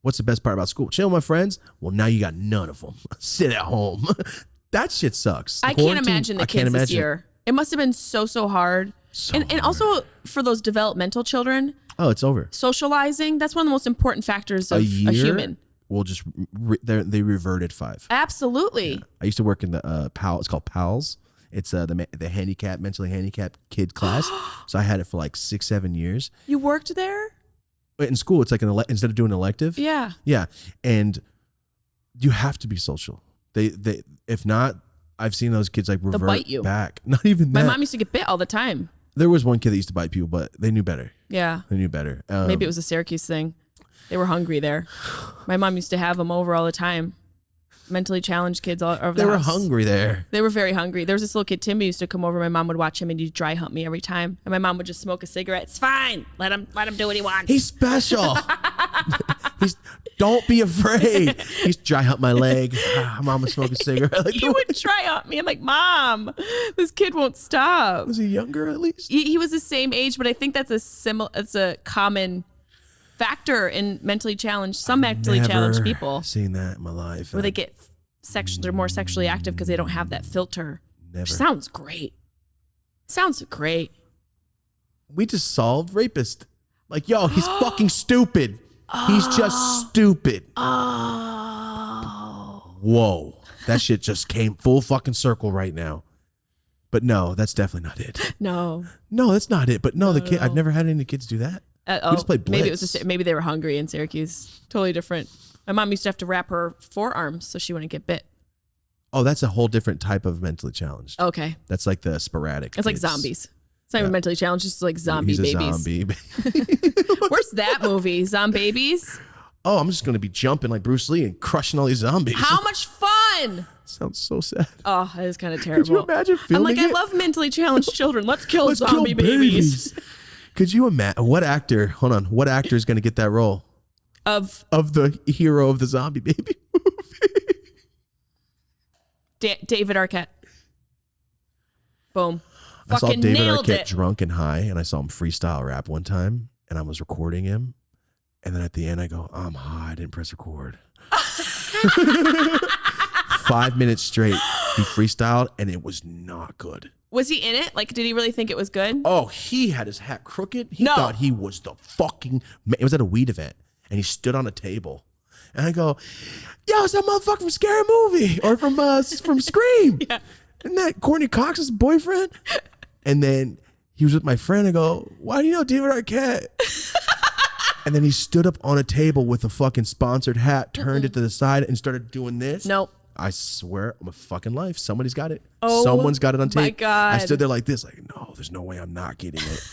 Speaker 1: what's the best part about school? Chill with my friends. Well, now you got none of them. Sit at home. That shit sucks.
Speaker 2: I can't imagine the kids this year. It must have been so hard. And also for those developmental children.
Speaker 1: Oh, it's over.
Speaker 2: Socializing, that's one of the most important factors of a human.
Speaker 1: We'll just, they reverted 5.
Speaker 2: Absolutely.
Speaker 1: Yeah. I used to work in the PAL, it's called PALS. It's the mentally handicapped kid class. So I had it for like 6-7 years.
Speaker 2: You worked there?
Speaker 1: In school, it's like instead of doing an elective.
Speaker 2: Yeah.
Speaker 1: Yeah. And you have to be social. They if not, I've seen those kids like revert
Speaker 2: bite you.
Speaker 1: back. Not even that.
Speaker 2: My mom used to get bit all the time.
Speaker 1: There was one kid that used to bite people, but they knew better.
Speaker 2: Yeah.
Speaker 1: They knew better.
Speaker 2: Maybe it was a Syracuse thing. They were hungry there. My mom used to have them over all the time. Mentally challenged kids all over the house.
Speaker 1: They were hungry there.
Speaker 2: They were very hungry. There was this little kid, Timmy, used to come over. My mom would watch him and he'd dry hump me every time. And my mom would just smoke a cigarette. It's fine. Let him do what he wants.
Speaker 1: He's special. Don't be afraid. He's dry hump my leg. Mom would smoke a cigarette. Like,
Speaker 2: he would dry hump me. I'm like, Mom, this kid won't stop.
Speaker 1: Was he younger at least?
Speaker 2: He was the same age, but I think that's it's a common factor in mentally challenged people.
Speaker 1: Seen that in my life.
Speaker 2: Where they get they're more sexually active because they don't have that filter.
Speaker 1: Never.
Speaker 2: Sounds great.
Speaker 1: We just solved rapist. Like, yo, he's fucking stupid. He's just stupid.
Speaker 2: Oh.
Speaker 1: Whoa. That shit just came full fucking circle right now. But no, that's definitely not it.
Speaker 2: No,
Speaker 1: that's not it. But no, I've never had any kids do that. We just played Blitz.
Speaker 2: Maybe they were hungry in Syracuse. Totally different. My mom used to have to wrap her forearms so she wouldn't get bit.
Speaker 1: Oh, that's a whole different type of mentally challenged.
Speaker 2: Okay.
Speaker 1: That's like the sporadic.
Speaker 2: It's like zombies. It's not even mentally challenged, it's like zombie
Speaker 1: He's a
Speaker 2: babies.
Speaker 1: Zombie.
Speaker 2: Where's that movie? Zombabies?
Speaker 1: Oh, I'm just going to be jumping like Bruce Lee and crushing all these zombies.
Speaker 2: How much fun?
Speaker 1: Sounds so sad.
Speaker 2: Oh, that is kind of terrible.
Speaker 1: Could you imagine filming
Speaker 2: I love mentally challenged children. Let's kill zombie babies.
Speaker 1: Could you imagine what actor is going to get that role? Of the hero of the zombie baby movie?
Speaker 2: David Arquette. Boom.
Speaker 1: I saw
Speaker 2: Fucking
Speaker 1: David
Speaker 2: nailed
Speaker 1: Arquette
Speaker 2: it.
Speaker 1: drunk and high, and I saw him freestyle rap one time, and I was recording him, and then at the end I go, I'm high, I didn't press record. 5 minutes straight, he freestyled, and it was not good.
Speaker 2: Was he in it? Like, did he really think it was good?
Speaker 1: Oh, he had his hat crooked. He thought he was the fucking man. It was at a weed event, and he stood on a table. And I go, yo, it's that motherfucker from Scary Movie or from Scream.
Speaker 2: Yeah.
Speaker 1: Isn't that Courtney Cox's boyfriend? And then he was with my friend. I go, why do you know David Arquette? And then he stood up on a table with a fucking sponsored hat, turned it to the side, and started doing this.
Speaker 2: Nope.
Speaker 1: I swear on my fucking life, somebody's got it.
Speaker 2: Oh,
Speaker 1: someone's got it on tape.
Speaker 2: My God.
Speaker 1: I stood there like this, like, no, there's no way I'm not getting it.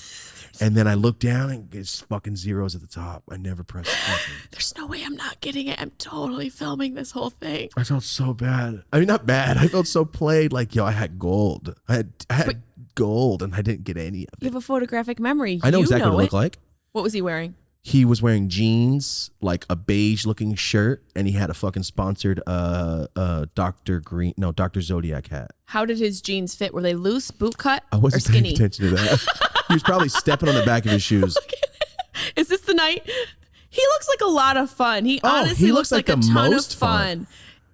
Speaker 1: And then I looked down and it's fucking zeros at the top. I never pressed anything.
Speaker 2: There's no way I'm not getting it. I'm totally filming this whole thing.
Speaker 1: I felt so bad. I mean, not bad. I felt so played. Like, yo, I had gold. I had gold and I didn't get any of it.
Speaker 2: You have a photographic memory.
Speaker 1: I know exactly what it looked like.
Speaker 2: What was he wearing?
Speaker 1: He was wearing jeans, like a beige looking shirt, and he had a fucking sponsored Dr. Zodiac hat.
Speaker 2: How did his jeans fit? Were they loose, boot cut,
Speaker 1: I wasn't
Speaker 2: or skinny?
Speaker 1: paying attention to that. He was probably stepping on the back of his shoes.
Speaker 2: Is this the night? He looks like a lot of fun. He honestly looks like a ton of fun.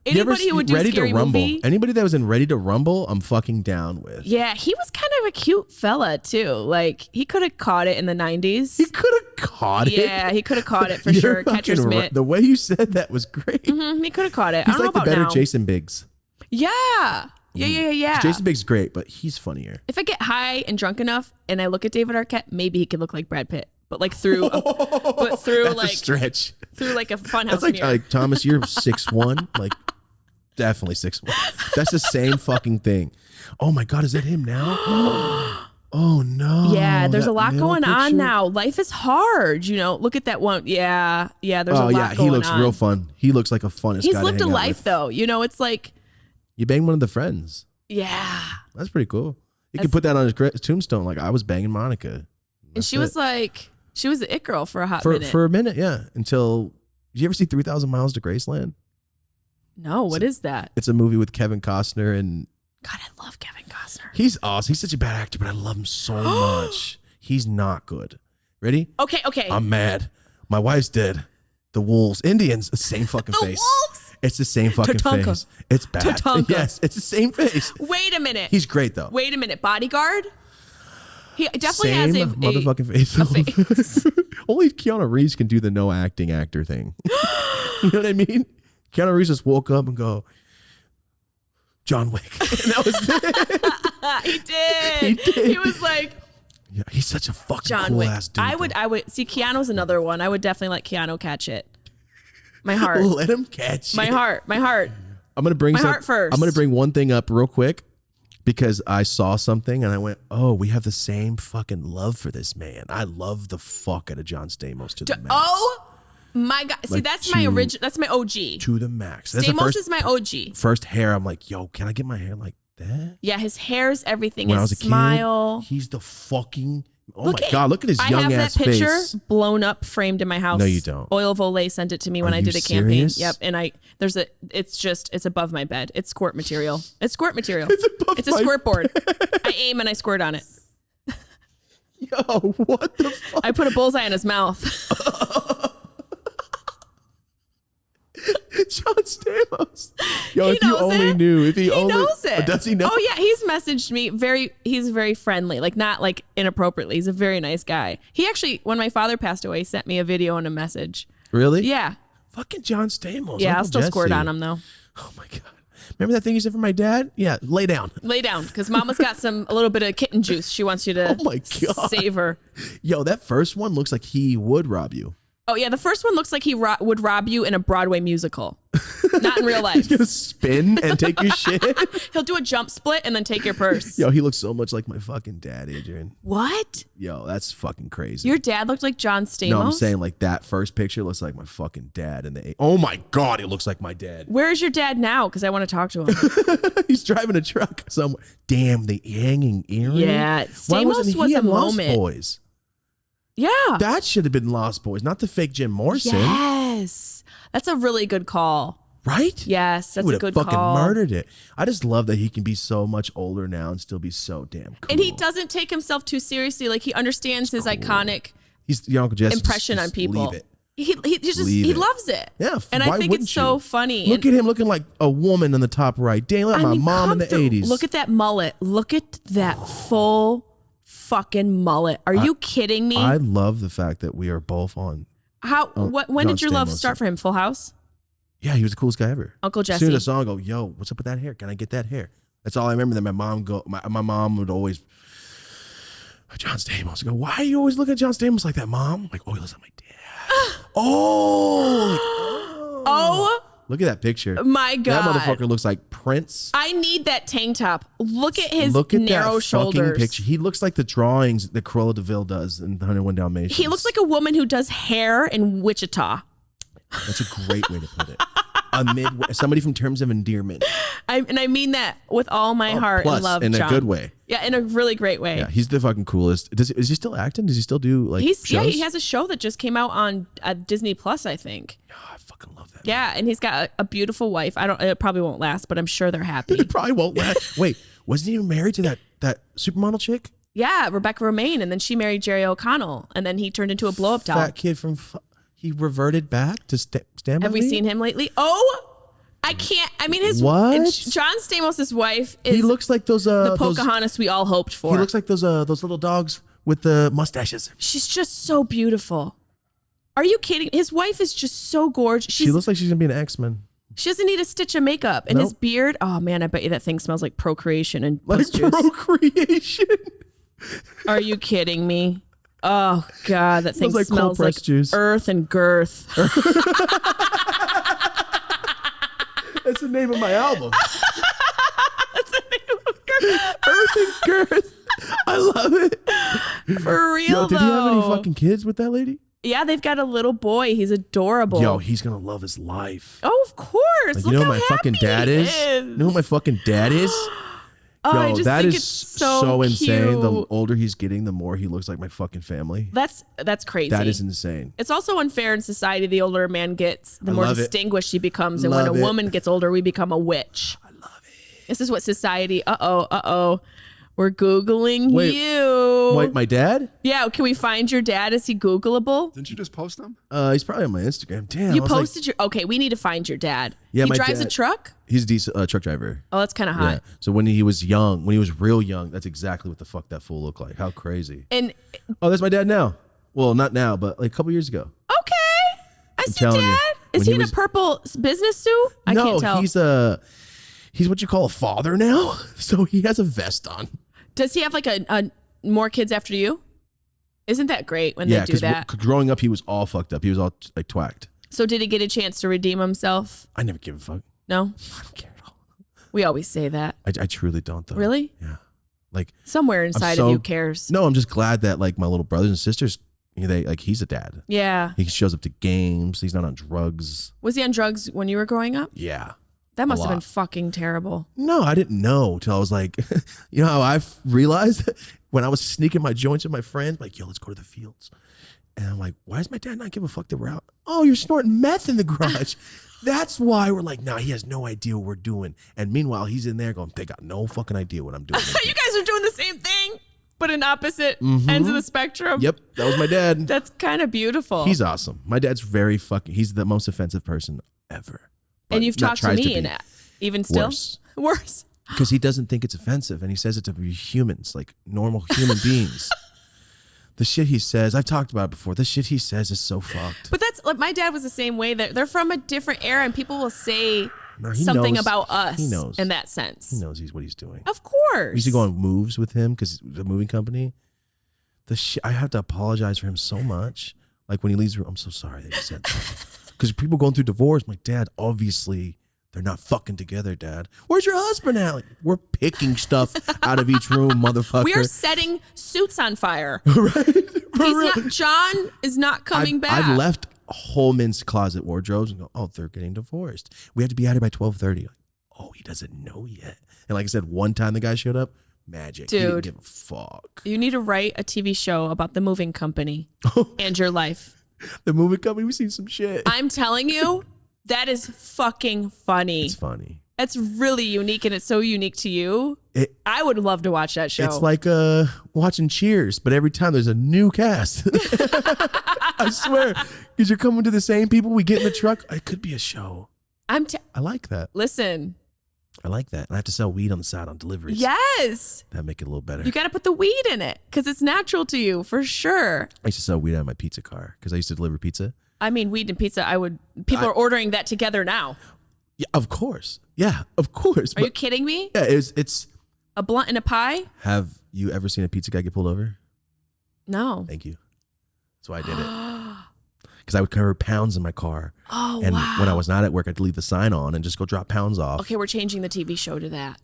Speaker 2: Anybody who would do Scary Movie.
Speaker 1: Anybody that was in Ready to Rumble, I'm fucking down with.
Speaker 2: Yeah, he was kind of a cute fella too. Like, he could have caught it in the 90s.
Speaker 1: He could have caught it.
Speaker 2: Yeah, he could have caught it for sure. Catcher's mitt.
Speaker 1: The way you said that was great.
Speaker 2: He could have caught it.
Speaker 1: He's
Speaker 2: I don't
Speaker 1: like
Speaker 2: know
Speaker 1: the
Speaker 2: about
Speaker 1: better
Speaker 2: now.
Speaker 1: Jason Biggs.
Speaker 2: Yeah.
Speaker 1: Jason Biggs is great, but he's funnier.
Speaker 2: If I get high and drunk enough and I look at David Arquette, maybe he could look like Brad Pitt. But like through
Speaker 1: that's
Speaker 2: like
Speaker 1: a stretch.
Speaker 2: Through like a funhouse
Speaker 1: That's like,
Speaker 2: mirror.
Speaker 1: like Thomas, you're 6'1", like definitely 6'1". That's the same fucking thing. Oh my God, is that him now? Oh no.
Speaker 2: Yeah, there's
Speaker 1: that
Speaker 2: a lot
Speaker 1: middle
Speaker 2: going on
Speaker 1: picture?
Speaker 2: now. Life is hard, you know. Look at that one. Yeah, there's a lot going on.
Speaker 1: He looks real fun. He looks like a funnest
Speaker 2: He's
Speaker 1: guy to
Speaker 2: lived a
Speaker 1: hang out
Speaker 2: life
Speaker 1: with.
Speaker 2: though. You know, it's like,
Speaker 1: You banged one of the friends.
Speaker 2: yeah.
Speaker 1: That's pretty cool. You can put that on his tombstone. Like, I was banging Monica.
Speaker 2: And she was like, she was the it girl for a hot minute.
Speaker 1: For a minute, yeah. Until, did you ever see 3,000 Miles to Graceland?
Speaker 2: No, what is that?
Speaker 1: It's a movie with Kevin Costner, and
Speaker 2: God, I love Kevin Costner.
Speaker 1: he's awesome. He's such a bad actor, but I love him so much. He's not good. Ready?
Speaker 2: Okay.
Speaker 1: I'm mad. My wife's dead. The wolves, Indians, the same fucking face.
Speaker 2: Wolves?
Speaker 1: It's the same fucking
Speaker 2: Tatanka.
Speaker 1: face. It's bad.
Speaker 2: Tatanka.
Speaker 1: Yes, it's the same face.
Speaker 2: Wait a minute.
Speaker 1: He's great though.
Speaker 2: Wait a minute. Bodyguard? He definitely
Speaker 1: Same
Speaker 2: has a
Speaker 1: motherfucking face.
Speaker 2: a face.
Speaker 1: Only Keanu Reeves can do the no acting actor thing. You know what I mean? Keanu Reeves just woke up and go, John Wick. And that was it.
Speaker 2: He did.
Speaker 1: He did.
Speaker 2: He was like,
Speaker 1: Yeah, he's such a fucking
Speaker 2: John
Speaker 1: cool
Speaker 2: Wick.
Speaker 1: ass dude.
Speaker 2: I would see Keanu's another one. I would definitely let Keanu catch it. My heart.
Speaker 1: Let him catch
Speaker 2: My
Speaker 1: it.
Speaker 2: heart.
Speaker 1: I'm gonna bring
Speaker 2: My heart first.
Speaker 1: I'm gonna bring one thing up real quick because I saw something and I went, oh, we have the same fucking love for this man. I love the fuck out of John Stamos to the max.
Speaker 2: Oh my God. See,
Speaker 1: Like,
Speaker 2: that's my original. That's my OG.
Speaker 1: To the max. That's the
Speaker 2: Stamos is my OG.
Speaker 1: first hair. I'm like, yo, can I get my hair like that?
Speaker 2: Yeah, his hair's everything.
Speaker 1: When I
Speaker 2: His
Speaker 1: was a
Speaker 2: smile.
Speaker 1: kid, he's the fucking. Oh
Speaker 2: Look
Speaker 1: my God, look at his
Speaker 2: I
Speaker 1: young
Speaker 2: have
Speaker 1: ass
Speaker 2: that picture
Speaker 1: face.
Speaker 2: blown up, framed in my house.
Speaker 1: No, you don't.
Speaker 2: Oil of Olay sent it to me when
Speaker 1: Are
Speaker 2: I
Speaker 1: you
Speaker 2: did a campaign.
Speaker 1: serious?
Speaker 2: Yep, and it's above my bed. It's squirt material. It's squirt material.
Speaker 1: It's
Speaker 2: a
Speaker 1: above my
Speaker 2: squirt board. I aim and I squirt on it.
Speaker 1: Yo, what the fuck?
Speaker 2: I put a bullseye in his mouth.
Speaker 1: John Stamos. Yo,
Speaker 2: He
Speaker 1: if you
Speaker 2: knows
Speaker 1: only
Speaker 2: it.
Speaker 1: knew. If he only
Speaker 2: knows it.
Speaker 1: Does he know?
Speaker 2: Oh yeah, he's messaged me he's very friendly, like not like inappropriately. He's a very nice guy. He actually, when my father passed away, sent me a video and a message.
Speaker 1: Really?
Speaker 2: Yeah.
Speaker 1: Fucking John Stamos.
Speaker 2: Yeah, I'll
Speaker 1: Uncle
Speaker 2: still squirt
Speaker 1: Jesse.
Speaker 2: on him though.
Speaker 1: Oh my God. Remember that thing you said for my dad? Yeah, lay down.
Speaker 2: Lay down, because Mama's got a little bit of kitten juice. She wants you to
Speaker 1: Oh my God.
Speaker 2: save her.
Speaker 1: Yo, that first one looks like he would rob you.
Speaker 2: Oh yeah, the first one looks like he would rob you in a Broadway musical, not in real life.
Speaker 1: He's gonna spin and take your shit.
Speaker 2: He'll do a jump split and then take your purse.
Speaker 1: Yo, he looks so much like my fucking dad, Adrian.
Speaker 2: What?
Speaker 1: Yo, that's fucking crazy.
Speaker 2: Your dad looked like John Stamos?
Speaker 1: No, I'm saying like that first picture looks like my fucking dad. Oh my God, he looks like my dad.
Speaker 2: Where is your dad now? Because I want to talk to him.
Speaker 1: He's driving a truck somewhere. Damn, the hanging earring.
Speaker 2: Yeah,
Speaker 1: Why
Speaker 2: Stamos
Speaker 1: wasn't
Speaker 2: was
Speaker 1: he
Speaker 2: a
Speaker 1: in Lost
Speaker 2: moment.
Speaker 1: Boys?
Speaker 2: Yeah.
Speaker 1: That should have been Lost Boys, not the fake Jim Morrison.
Speaker 2: Yes. That's a really good call.
Speaker 1: Right?
Speaker 2: Yes, that's
Speaker 1: He
Speaker 2: a
Speaker 1: would
Speaker 2: good
Speaker 1: have fucking
Speaker 2: call.
Speaker 1: murdered it. I just love that he can be so much older now and still be so damn cool.
Speaker 2: And he doesn't take himself too seriously. Like he understands his iconic
Speaker 1: He's your Uncle Jesse.
Speaker 2: impression on people.
Speaker 1: Leave it.
Speaker 2: He loves it.
Speaker 1: Yeah,
Speaker 2: And
Speaker 1: why
Speaker 2: I think
Speaker 1: wouldn't
Speaker 2: it's so
Speaker 1: you?
Speaker 2: funny.
Speaker 1: Look at him looking like a woman in the top right. Damn, like my mom in the
Speaker 2: come through.
Speaker 1: 80s.
Speaker 2: Look at that mullet. Look at that full fucking mullet. Are you kidding me?
Speaker 1: I love the fact that we are both on.
Speaker 2: When did
Speaker 1: John
Speaker 2: your love
Speaker 1: Stamos.
Speaker 2: start for him? Full House?
Speaker 1: Yeah, he was the coolest guy ever.
Speaker 2: Uncle
Speaker 1: As soon
Speaker 2: Jesse.
Speaker 1: as the song, I go, yo, what's up with that hair? Can I get that hair? That's all I remember. That my mom would always, John Stamos. I go, why are you always looking at John Stamos like that, Mom? I'm like, oh, he looks like my dad.
Speaker 2: Oh
Speaker 1: Look at that picture.
Speaker 2: my God.
Speaker 1: That motherfucker looks like Prince.
Speaker 2: I need that tank top. Look at his
Speaker 1: Look at
Speaker 2: narrow
Speaker 1: that
Speaker 2: shoulders.
Speaker 1: fucking picture. He looks like the drawings that Cruella DeVille does in 101 Dalmatians.
Speaker 2: He looks like a woman who does hair in Wichita.
Speaker 1: That's a great way to put it. Somebody from Terms of Endearment.
Speaker 2: I mean that with all my heart
Speaker 1: Plus,
Speaker 2: and love,
Speaker 1: in
Speaker 2: John.
Speaker 1: a good way.
Speaker 2: Yeah, in a really great way.
Speaker 1: Yeah, he's the fucking coolest. Is he still acting? Does he still do like shows?
Speaker 2: He has a show that just came out on Disney Plus, I think.
Speaker 1: Oh, I fucking love that.
Speaker 2: Yeah, and he's got a beautiful wife. It probably won't last, but I'm sure they're happy.
Speaker 1: It probably won't last. Wait, wasn't he married to that supermodel chick?
Speaker 2: Yeah, Rebecca Romaine, and then she married Jerry O'Connell, and then he turned into a blow-up doll.
Speaker 1: That kid from he reverted back to Stand By
Speaker 2: Have we
Speaker 1: Me?
Speaker 2: seen him lately? Oh, I can't. I mean,
Speaker 1: What?
Speaker 2: John Stamos' wife is
Speaker 1: He looks like those
Speaker 2: the Pocahontas we all hoped for.
Speaker 1: He looks like those little dogs with the mustaches.
Speaker 2: She's just so beautiful. Are you kidding? His wife is just so gorgeous.
Speaker 1: She looks like she's gonna be an X-Men.
Speaker 2: She doesn't need a stitch of makeup. And his
Speaker 1: Nope.
Speaker 2: beard, oh man, I bet you that thing smells like procreation and
Speaker 1: Like
Speaker 2: puss juice.
Speaker 1: procreation.
Speaker 2: Are you kidding me? Oh God, that thing
Speaker 1: Smells like cold
Speaker 2: smells like
Speaker 1: pressed juice.
Speaker 2: earth and girth.
Speaker 1: That's the name of my album.
Speaker 2: That's the name of her.
Speaker 1: Earth and Girth. I love it.
Speaker 2: For real,
Speaker 1: Yo, did he have any
Speaker 2: though.
Speaker 1: fucking kids with that lady?
Speaker 2: Yeah, they've got a little boy. He's adorable.
Speaker 1: Yo, he's gonna love his life.
Speaker 2: Oh, of course.
Speaker 1: Like,
Speaker 2: Look
Speaker 1: you know
Speaker 2: how
Speaker 1: who my fucking
Speaker 2: happy
Speaker 1: dad
Speaker 2: he
Speaker 1: is? You know who my fucking dad is?
Speaker 2: Oh, I
Speaker 1: Yo,
Speaker 2: just
Speaker 1: that
Speaker 2: think
Speaker 1: is
Speaker 2: it's so
Speaker 1: insane. The
Speaker 2: cute.
Speaker 1: older he's getting, the more he looks like my fucking family.
Speaker 2: That's crazy.
Speaker 1: That is insane.
Speaker 2: It's also unfair in society. The older a man gets, the
Speaker 1: I
Speaker 2: more
Speaker 1: love it.
Speaker 2: distinguished he becomes. And
Speaker 1: Love
Speaker 2: when a
Speaker 1: it.
Speaker 2: woman gets older, we become a witch.
Speaker 1: I love it.
Speaker 2: This is what society. We're Googling
Speaker 1: Wait,
Speaker 2: you.
Speaker 1: Wait, my dad?
Speaker 2: Yeah, can we find your dad? Is he Googleable?
Speaker 3: Didn't you just post them?
Speaker 1: He's probably on my Instagram. Damn.
Speaker 2: You
Speaker 1: I was like,
Speaker 2: posted your. Okay, we need to find your dad.
Speaker 1: Yeah,
Speaker 2: he
Speaker 1: my
Speaker 2: drives a
Speaker 1: dad-
Speaker 2: truck.
Speaker 1: he's a decent truck driver.
Speaker 2: Oh, that's kind of hot.
Speaker 1: Yeah. So when he was young, when he was real young, that's exactly what the fuck that fool looked like. How crazy.
Speaker 2: And
Speaker 1: Oh, that's my dad now. Well, not now, but like a couple years ago.
Speaker 2: okay, I see
Speaker 1: telling you,
Speaker 2: dad. Is
Speaker 1: when
Speaker 2: he
Speaker 1: he
Speaker 2: in
Speaker 1: was-
Speaker 2: a purple business suit? I
Speaker 1: No,
Speaker 2: can't tell.
Speaker 1: he's what you call a father now. So he has a vest on.
Speaker 2: Does he have like a more kids after you? Isn't that great when
Speaker 1: Yeah,
Speaker 2: they do
Speaker 1: because
Speaker 2: that?
Speaker 1: growing up, he was all fucked up. He was all like twacked.
Speaker 2: So did he get a chance to redeem himself?
Speaker 1: I never give a fuck.
Speaker 2: No,
Speaker 1: I don't care at all.
Speaker 2: we always say that.
Speaker 1: I truly don't, though.
Speaker 2: Really?
Speaker 1: Yeah. Like,
Speaker 2: Somewhere inside
Speaker 1: so-
Speaker 2: of you cares.
Speaker 1: no, I'm just glad that like my little brothers and sisters, they like he's a dad.
Speaker 2: Yeah.
Speaker 1: He shows up to games. He's not on drugs.
Speaker 2: Was he on drugs when you were growing up?
Speaker 1: Yeah.
Speaker 2: That must have
Speaker 1: lot.
Speaker 2: been fucking terrible.
Speaker 1: No, I didn't know till I was like, you know how I realized when I was sneaking my joints with my friends, like, yo, let's go to the fields. And I'm like, why does my dad not give a fuck that we're out? Oh, you're snorting meth in the garage. That's why we're like, nah, he has no idea what we're doing. And meanwhile, he's in there going, they got no fucking idea what I'm doing.
Speaker 2: You guys are doing the same thing, but in opposite ends of the spectrum.
Speaker 1: Yep, that was my dad.
Speaker 2: That's kind of beautiful.
Speaker 1: He's awesome. My dad's very fucking, he's the most offensive person ever. But
Speaker 2: and you've
Speaker 1: not
Speaker 2: talked to
Speaker 1: tries
Speaker 2: me
Speaker 1: be.
Speaker 2: and even still?
Speaker 1: Worse.
Speaker 2: Worse.
Speaker 1: Because he doesn't think it's offensive, and he says it to be humans, like normal human beings. The shit he says, I've talked about it before. The shit he says is so fucked.
Speaker 2: But that's like my dad was the same way. They're from a different era, and people will say
Speaker 1: No, he
Speaker 2: something
Speaker 1: knows.
Speaker 2: about us
Speaker 1: He knows.
Speaker 2: in that sense.
Speaker 1: He knows what he's doing.
Speaker 2: Of course.
Speaker 1: We used to go on moves with him because the moving company. The shit, I have to apologize for him so much. Like when he leaves the room, I'm so sorry that he said that. Because people going through divorce, I'm like, Dad, obviously they're not fucking together, Dad. Where's your husband, Allie? We're picking stuff out of each room, motherfucker.
Speaker 2: We are setting suits on fire.
Speaker 1: right? For
Speaker 2: He's
Speaker 1: real.
Speaker 2: not, John is not coming back.
Speaker 1: I've left whole men's closet wardrobes and go, oh, they're getting divorced. We have to be out here by 12:30. Oh, he doesn't know yet. And like I said, one time the guy showed up, magic. He didn't
Speaker 2: Dude.
Speaker 1: give a fuck.
Speaker 2: You need to write a TV show about the moving company and your life.
Speaker 1: The movie company, we've seen some shit.
Speaker 2: I'm telling you, that is fucking funny.
Speaker 1: It's funny.
Speaker 2: That's really unique, and it's so unique to you. I would love to watch that show.
Speaker 1: It's like watching Cheers, but every time there's a new cast. I swear, because you're coming to the same people. We get in the truck. It could be a show. I like that.
Speaker 2: Listen.
Speaker 1: I like that. And I have to sell weed on the side on deliveries.
Speaker 2: Yes.
Speaker 1: That make it a little better.
Speaker 2: You got to put the weed in it because it's natural to you for sure.
Speaker 1: I used to sell weed out of my pizza car because I used to deliver pizza.
Speaker 2: I mean, weed and pizza. People are ordering that together now.
Speaker 1: Yeah, of course. Yeah, of course.
Speaker 2: Are you kidding me?
Speaker 1: Yeah, it's.
Speaker 2: A blunt and a pie?
Speaker 1: Have you ever seen a pizza guy get pulled over?
Speaker 2: No.
Speaker 1: Thank you. That's why I did it. Because I would carry pounds in my car.
Speaker 2: Oh,
Speaker 1: and
Speaker 2: wow.
Speaker 1: when I was not at work, I'd leave the sign on and just go drop pounds off.
Speaker 2: Okay, we're changing the TV show to that.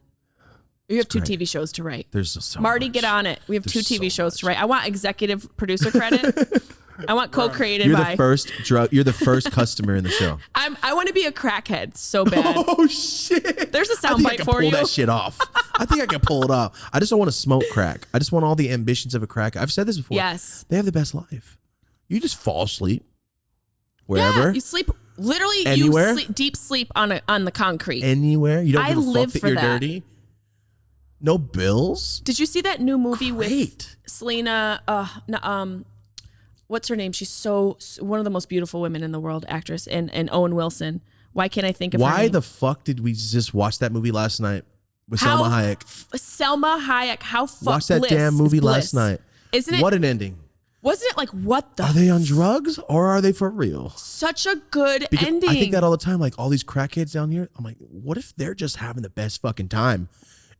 Speaker 2: You have two
Speaker 1: great.
Speaker 2: TV shows to write.
Speaker 1: There's so
Speaker 2: Marty,
Speaker 1: much.
Speaker 2: get on it. We have
Speaker 1: There's
Speaker 2: two TV
Speaker 1: so
Speaker 2: shows
Speaker 1: much.
Speaker 2: to write. I want executive producer credit. I want co-created
Speaker 1: You're
Speaker 2: by.
Speaker 1: the first You're the first customer in the show.
Speaker 2: I want to be a crackhead so bad.
Speaker 1: Oh shit!
Speaker 2: There's a
Speaker 1: I think I
Speaker 2: soundbite
Speaker 1: can
Speaker 2: for
Speaker 1: pull
Speaker 2: you.
Speaker 1: that shit off. I think I can pull it off. I just don't want to smoke crack. I just want all the ambitions of a crack. I've said this before.
Speaker 2: Yes.
Speaker 1: They have the best life. You just fall asleep wherever,
Speaker 2: Yeah, you sleep literally.
Speaker 1: Anywhere?
Speaker 2: You sleep, deep sleep on the concrete.
Speaker 1: anywhere. You don't
Speaker 2: I
Speaker 1: give a
Speaker 2: live
Speaker 1: fuck that
Speaker 2: for
Speaker 1: you're
Speaker 2: that.
Speaker 1: dirty. No bills.
Speaker 2: Did you see that new movie with
Speaker 1: Great.
Speaker 2: Selena? What's her name? She's one of the most beautiful women in the world, actress, and Owen Wilson. Why can't I think of her
Speaker 1: Why
Speaker 2: name?
Speaker 1: the fuck did we just watch that movie last night with Selma Hayek?
Speaker 2: Selma Hayek. How
Speaker 1: Watch that damn movie last night.
Speaker 2: Isn't it?
Speaker 1: What an ending.
Speaker 2: Wasn't it like what the?
Speaker 1: Are they on drugs or are they for real?
Speaker 2: Such a good
Speaker 1: Because
Speaker 2: ending.
Speaker 1: I think that all the time, like all these crackheads down here. I'm like, what if they're just having the best fucking time,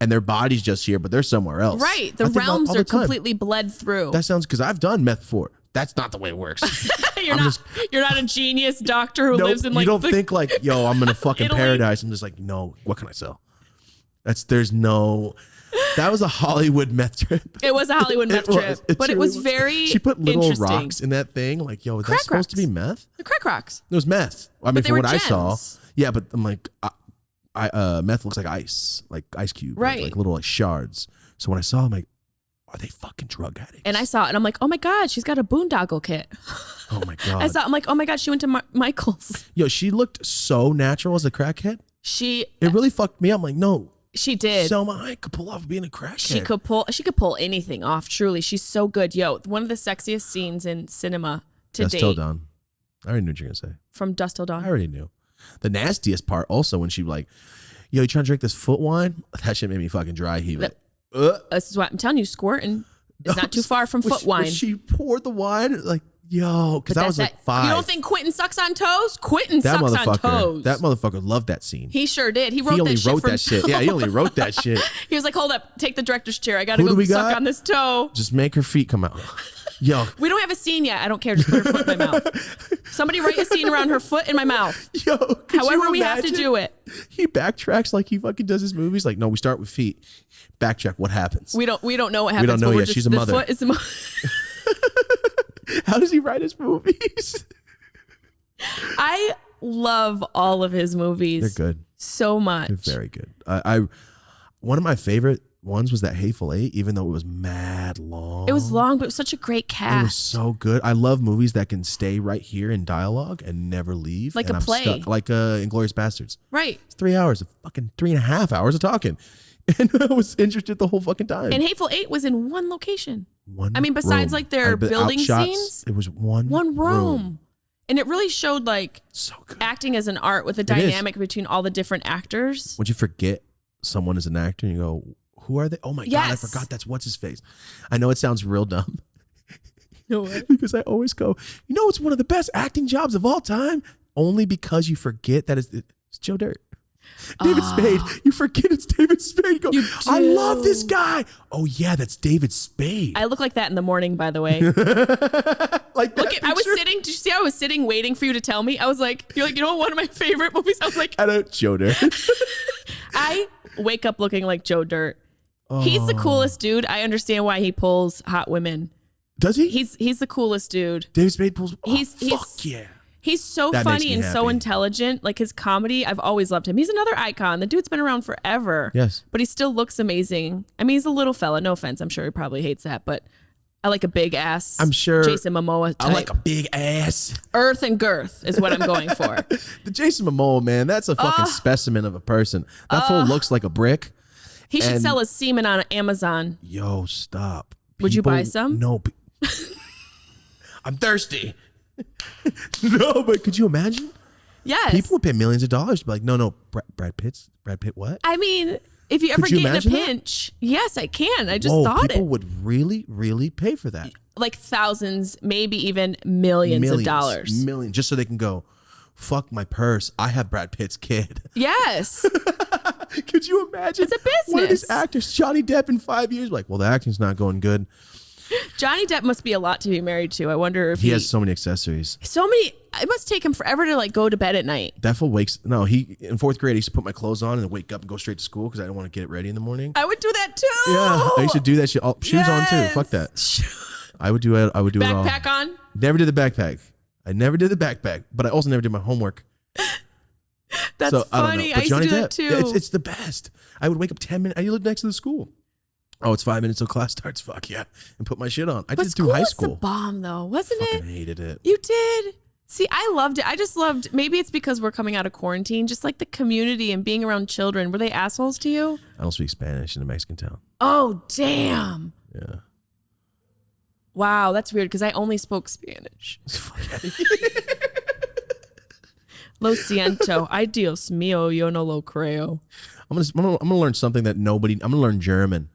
Speaker 1: and their body's just here, but they're somewhere else?
Speaker 2: Right. The
Speaker 1: I think that
Speaker 2: realms
Speaker 1: all the
Speaker 2: are
Speaker 1: time.
Speaker 2: completely bled through.
Speaker 1: That sounds because I've done meth before. That's not the way it works.
Speaker 2: You're not a genius doctor who
Speaker 1: No,
Speaker 2: lives in like
Speaker 1: you don't
Speaker 2: the,
Speaker 1: think like, yo, I'm in a fucking
Speaker 2: Italy.
Speaker 1: paradise. I'm just like, no, what can I sell? There's no. That was a Hollywood meth trip.
Speaker 2: It was a Hollywood meth trip, but it was
Speaker 1: was.
Speaker 2: very
Speaker 1: She put little
Speaker 2: interesting.
Speaker 1: rocks in that thing. Like, yo, is that
Speaker 2: Crack
Speaker 1: supposed to be
Speaker 2: rocks.
Speaker 1: meth?
Speaker 2: The crack rocks.
Speaker 1: It was meth. I mean,
Speaker 2: they
Speaker 1: from
Speaker 2: were
Speaker 1: what I saw.
Speaker 2: gems.
Speaker 1: Yeah, but I'm like, meth looks like ice cube,
Speaker 2: Right.
Speaker 1: Like little like shards. So when I saw, I'm like, are they fucking drug addicts?
Speaker 2: And I saw it, and I'm like, oh my God, she's got a boondoggle kit.
Speaker 1: Oh my god.
Speaker 2: I saw, I'm like, oh my God, she went to Michael's.
Speaker 1: Yo, she looked so natural as a crackhead.
Speaker 2: She
Speaker 1: It really fucked me up. I'm like, no,
Speaker 2: did.
Speaker 1: Selma Hayek could pull off being a crackhead.
Speaker 2: She could pull anything off. Truly, she's so good. Yo, one of the sexiest scenes in cinema to
Speaker 1: Dust Till
Speaker 2: date.
Speaker 1: Dawn. I already knew what you were gonna say.
Speaker 2: From Dust Till Dawn.
Speaker 1: I already knew. The nastiest part also when she like, yo, you trying to drink this foot wine? That shit made me fucking dry heave it.
Speaker 2: This is what I'm telling you. Squirtin is not too far from foot wine.
Speaker 1: When she poured the wine, like, yo, because I was like 5.
Speaker 2: You don't think Quentin sucks on toes? Quentin
Speaker 1: that
Speaker 2: sucks on
Speaker 1: motherfucker,
Speaker 2: toes.
Speaker 1: that motherfucker loved that scene.
Speaker 2: He sure did. He
Speaker 1: He only
Speaker 2: that shit
Speaker 1: wrote
Speaker 2: for
Speaker 1: that shit.
Speaker 2: himself.
Speaker 1: Yeah, he only wrote that shit.
Speaker 2: He was like, hold up, take the director's chair. I gotta
Speaker 1: Who do
Speaker 2: go
Speaker 1: we
Speaker 2: suck
Speaker 1: got?
Speaker 2: on this toe.
Speaker 1: Just make her feet come out. Yo,
Speaker 2: We don't have a scene yet. I don't care. Just put her foot in my mouth. Somebody write a scene around her foot in my mouth.
Speaker 1: yo. could
Speaker 2: However
Speaker 1: you
Speaker 2: we have to
Speaker 1: imagine?
Speaker 2: do it.
Speaker 1: He backtracks like he fucking does his movies. Like, no, we start with feet. Backtrack. What happens?
Speaker 2: We don't know what happens.
Speaker 1: don't know
Speaker 2: but we're
Speaker 1: yet.
Speaker 2: just-
Speaker 1: She's a
Speaker 2: the
Speaker 1: mother.
Speaker 2: Foot is the
Speaker 1: How does he write his movies?
Speaker 2: I love all of his movies.
Speaker 1: They're good.
Speaker 2: So much.
Speaker 1: They're very good. I one of my favorite ones was that Hateful Eight, even though it was mad long.
Speaker 2: It was long, but it was such a great
Speaker 1: It was
Speaker 2: cast.
Speaker 1: so good. I love movies that can stay right here in dialogue and never leave.
Speaker 2: Like
Speaker 1: and
Speaker 2: a
Speaker 1: I'm
Speaker 2: play.
Speaker 1: stuck, like Inglourious Bastards.
Speaker 2: Right.
Speaker 1: It's 3 hours, fucking 3.5 hours of talking. And I was interested the whole fucking time.
Speaker 2: And Hateful Eight was in one location.
Speaker 1: One
Speaker 2: I mean, besides
Speaker 1: room.
Speaker 2: like their
Speaker 1: But
Speaker 2: building
Speaker 1: outshots,
Speaker 2: scenes,
Speaker 1: it was one
Speaker 2: room. And it really showed like
Speaker 1: So good.
Speaker 2: acting as an art with a
Speaker 1: is.
Speaker 2: dynamic between all the different actors.
Speaker 1: Would you forget someone is an actor and you go, who are they? Oh my God, I
Speaker 2: Yes.
Speaker 1: forgot that's what's his face. I know it sounds real dumb.
Speaker 2: No way.
Speaker 1: Because I always go, you know, it's one of the best acting jobs of all time. Only because you forget that it's Joe Dirt. David Spade. You forget it's David Spade. You go,
Speaker 2: You
Speaker 1: I
Speaker 2: do.
Speaker 1: love this guy. Oh yeah, that's David Spade.
Speaker 2: I look like that in the morning, by the way.
Speaker 1: Like that
Speaker 2: Look, I was
Speaker 1: picture?
Speaker 2: sitting. Did you see? I was sitting, waiting for you to tell me. I was like, you're like, you know, what, one of my favorite movies. I was like,
Speaker 1: I don't Joe Dirt.
Speaker 2: I wake up looking like Joe Dirt. He's the coolest dude. I understand why he pulls hot women.
Speaker 1: Does he?
Speaker 2: He's the coolest dude.
Speaker 1: David Spade pulls. Oh,
Speaker 2: He's-
Speaker 1: fuck yeah.
Speaker 2: He's so
Speaker 1: That makes
Speaker 2: funny
Speaker 1: me
Speaker 2: and so
Speaker 1: happy.
Speaker 2: intelligent. Like his comedy, I've always loved him. He's another icon. The dude's been around forever.
Speaker 1: Yes.
Speaker 2: But he still looks amazing. I mean, he's a little fella. No offense. I'm sure he probably hates that, but I like a big ass.
Speaker 1: I'm sure-
Speaker 2: Jason Momoa type.
Speaker 1: I like a big ass.
Speaker 2: Earth and girth is what I'm going for.
Speaker 1: The Jason Momoa, man, that's a fucking specimen of a person. That fool looks like a brick.
Speaker 2: He should
Speaker 1: And-
Speaker 2: sell his semen on Amazon.
Speaker 1: Yo, stop.
Speaker 2: Would you buy
Speaker 1: People-
Speaker 2: some?
Speaker 1: No. I'm thirsty. No, but could you imagine?
Speaker 2: Yes.
Speaker 1: People would pay millions of dollars to be like, no, Brad Pitt, what?
Speaker 2: I mean, if you ever
Speaker 1: Could you
Speaker 2: get in a
Speaker 1: imagine that?
Speaker 2: pinch, yes, I can. I just
Speaker 1: Whoa,
Speaker 2: thought
Speaker 1: people
Speaker 2: it.
Speaker 1: would really, really pay for that.
Speaker 2: Like thousands, maybe even millions of dollars.
Speaker 1: Millions, just so they can go, fuck my purse. I have Brad Pitt's kid.
Speaker 2: Yes.
Speaker 1: Could you imagine?
Speaker 2: It's a
Speaker 1: One of these
Speaker 2: business.
Speaker 1: actors, Johnny Depp, in 5 years, like, well, the acting's not going good.
Speaker 2: Johnny Depp must be a lot to be married to. I wonder if
Speaker 1: He has so many accessories.
Speaker 2: so many. It must take him forever to like go to bed at night.
Speaker 1: That fool wakes. No, he in 4th grade. I used to put my clothes on and then wake up and go straight to school because I didn't want to get it ready in the morning.
Speaker 2: I would do that too.
Speaker 1: Yeah, I used to do that shit. Shoes on too. Fuck that. I would do it. I would do it all.
Speaker 2: Backpack on.
Speaker 1: Never did the backpack. I never did the backpack, but I also never did my homework.
Speaker 2: That's
Speaker 1: So I don't know.
Speaker 2: funny.
Speaker 1: But
Speaker 2: I used
Speaker 1: Johnny
Speaker 2: to do
Speaker 1: Depp,
Speaker 2: that too.
Speaker 1: yeah, it's the best. I would wake up 10 minutes. I live next to the school. Oh, it's 5 minutes till class starts. Fuck yeah, and put my shit on. I
Speaker 2: but
Speaker 1: did it
Speaker 2: school
Speaker 1: through high
Speaker 2: was the
Speaker 1: school.
Speaker 2: bomb though, wasn't
Speaker 1: Fucking
Speaker 2: it?
Speaker 1: hated it.
Speaker 2: You did. See, I loved it. I just loved. Maybe it's because we're coming out of quarantine. Just like the community and being around children. Were they assholes to you?
Speaker 1: I don't speak Spanish in a Mexican town.
Speaker 2: Oh damn.
Speaker 1: Yeah.
Speaker 2: Wow, that's weird because I only spoke Spanish. Lo siento. Ay Dios mío, yo no lo creo.
Speaker 1: I'm gonna learn something that nobody. I'm gonna learn German.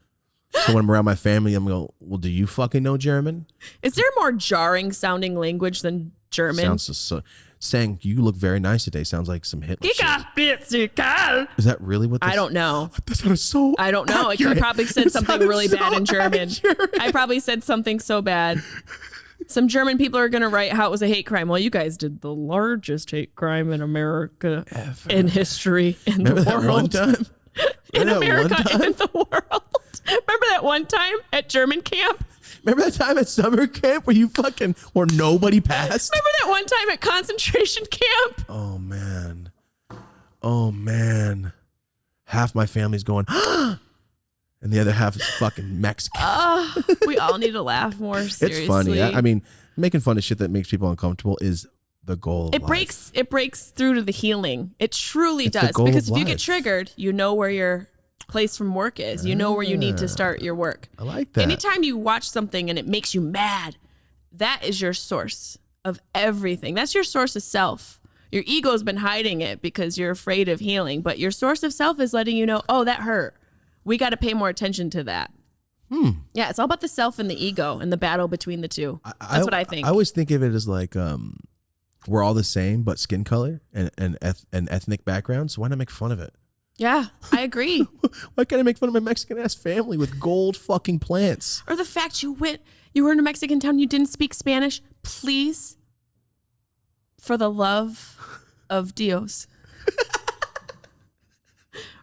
Speaker 1: So when I'm around my family, I'm going, well, do you fucking know German?
Speaker 2: Is there a more jarring sounding language than German?
Speaker 1: Sounds so, saying you look very nice today sounds like some Hitler shit. Is that really what this,
Speaker 2: I don't know.
Speaker 1: That sounded so
Speaker 2: I don't know. I
Speaker 1: accurate.
Speaker 2: probably said
Speaker 1: It
Speaker 2: something
Speaker 1: sounded
Speaker 2: really
Speaker 1: so
Speaker 2: bad in German.
Speaker 1: accurate.
Speaker 2: I probably said something so bad. Some German people are going to write how it was a hate crime. Well, you guys did the largest hate crime in America in history in
Speaker 1: Remember
Speaker 2: the
Speaker 1: that one
Speaker 2: world.
Speaker 1: time?
Speaker 2: in
Speaker 1: Remember that
Speaker 2: America
Speaker 1: one
Speaker 2: and in
Speaker 1: time?
Speaker 2: the world. Remember that one time at German camp?
Speaker 1: Remember that time at summer camp where nobody passed?
Speaker 2: Remember that one time at concentration camp?
Speaker 1: Oh man. Oh man. Half my family's going, and the other half is fucking Mexican.
Speaker 2: We all need to laugh more seriously.
Speaker 1: It's funny. I mean, making fun of shit that makes people uncomfortable is the goal of life.
Speaker 2: It breaks through to the healing. It truly
Speaker 1: It's the
Speaker 2: does.
Speaker 1: goal
Speaker 2: Because
Speaker 1: of
Speaker 2: if you get
Speaker 1: life.
Speaker 2: triggered, you know where your place from work is. You know where you need to start your work.
Speaker 1: I like that.
Speaker 2: Anytime you watch something and it makes you mad, that is your source of everything. That's your source of self. Your ego's been hiding it because you're afraid of healing, but your source of self is letting you know, oh, that hurt. We got to pay more attention to that. Yeah, it's all about the self and the ego and the battle between the two. That's what I think.
Speaker 1: I always think of it as like we're all the same, but skin color and ethnic background. So why not make fun of it?
Speaker 2: Yeah, I agree.
Speaker 1: Why can't I make fun of my Mexican ass family with gold fucking plants?
Speaker 2: Or the fact you were in a Mexican town, you didn't speak Spanish. Please, for the love of Dios,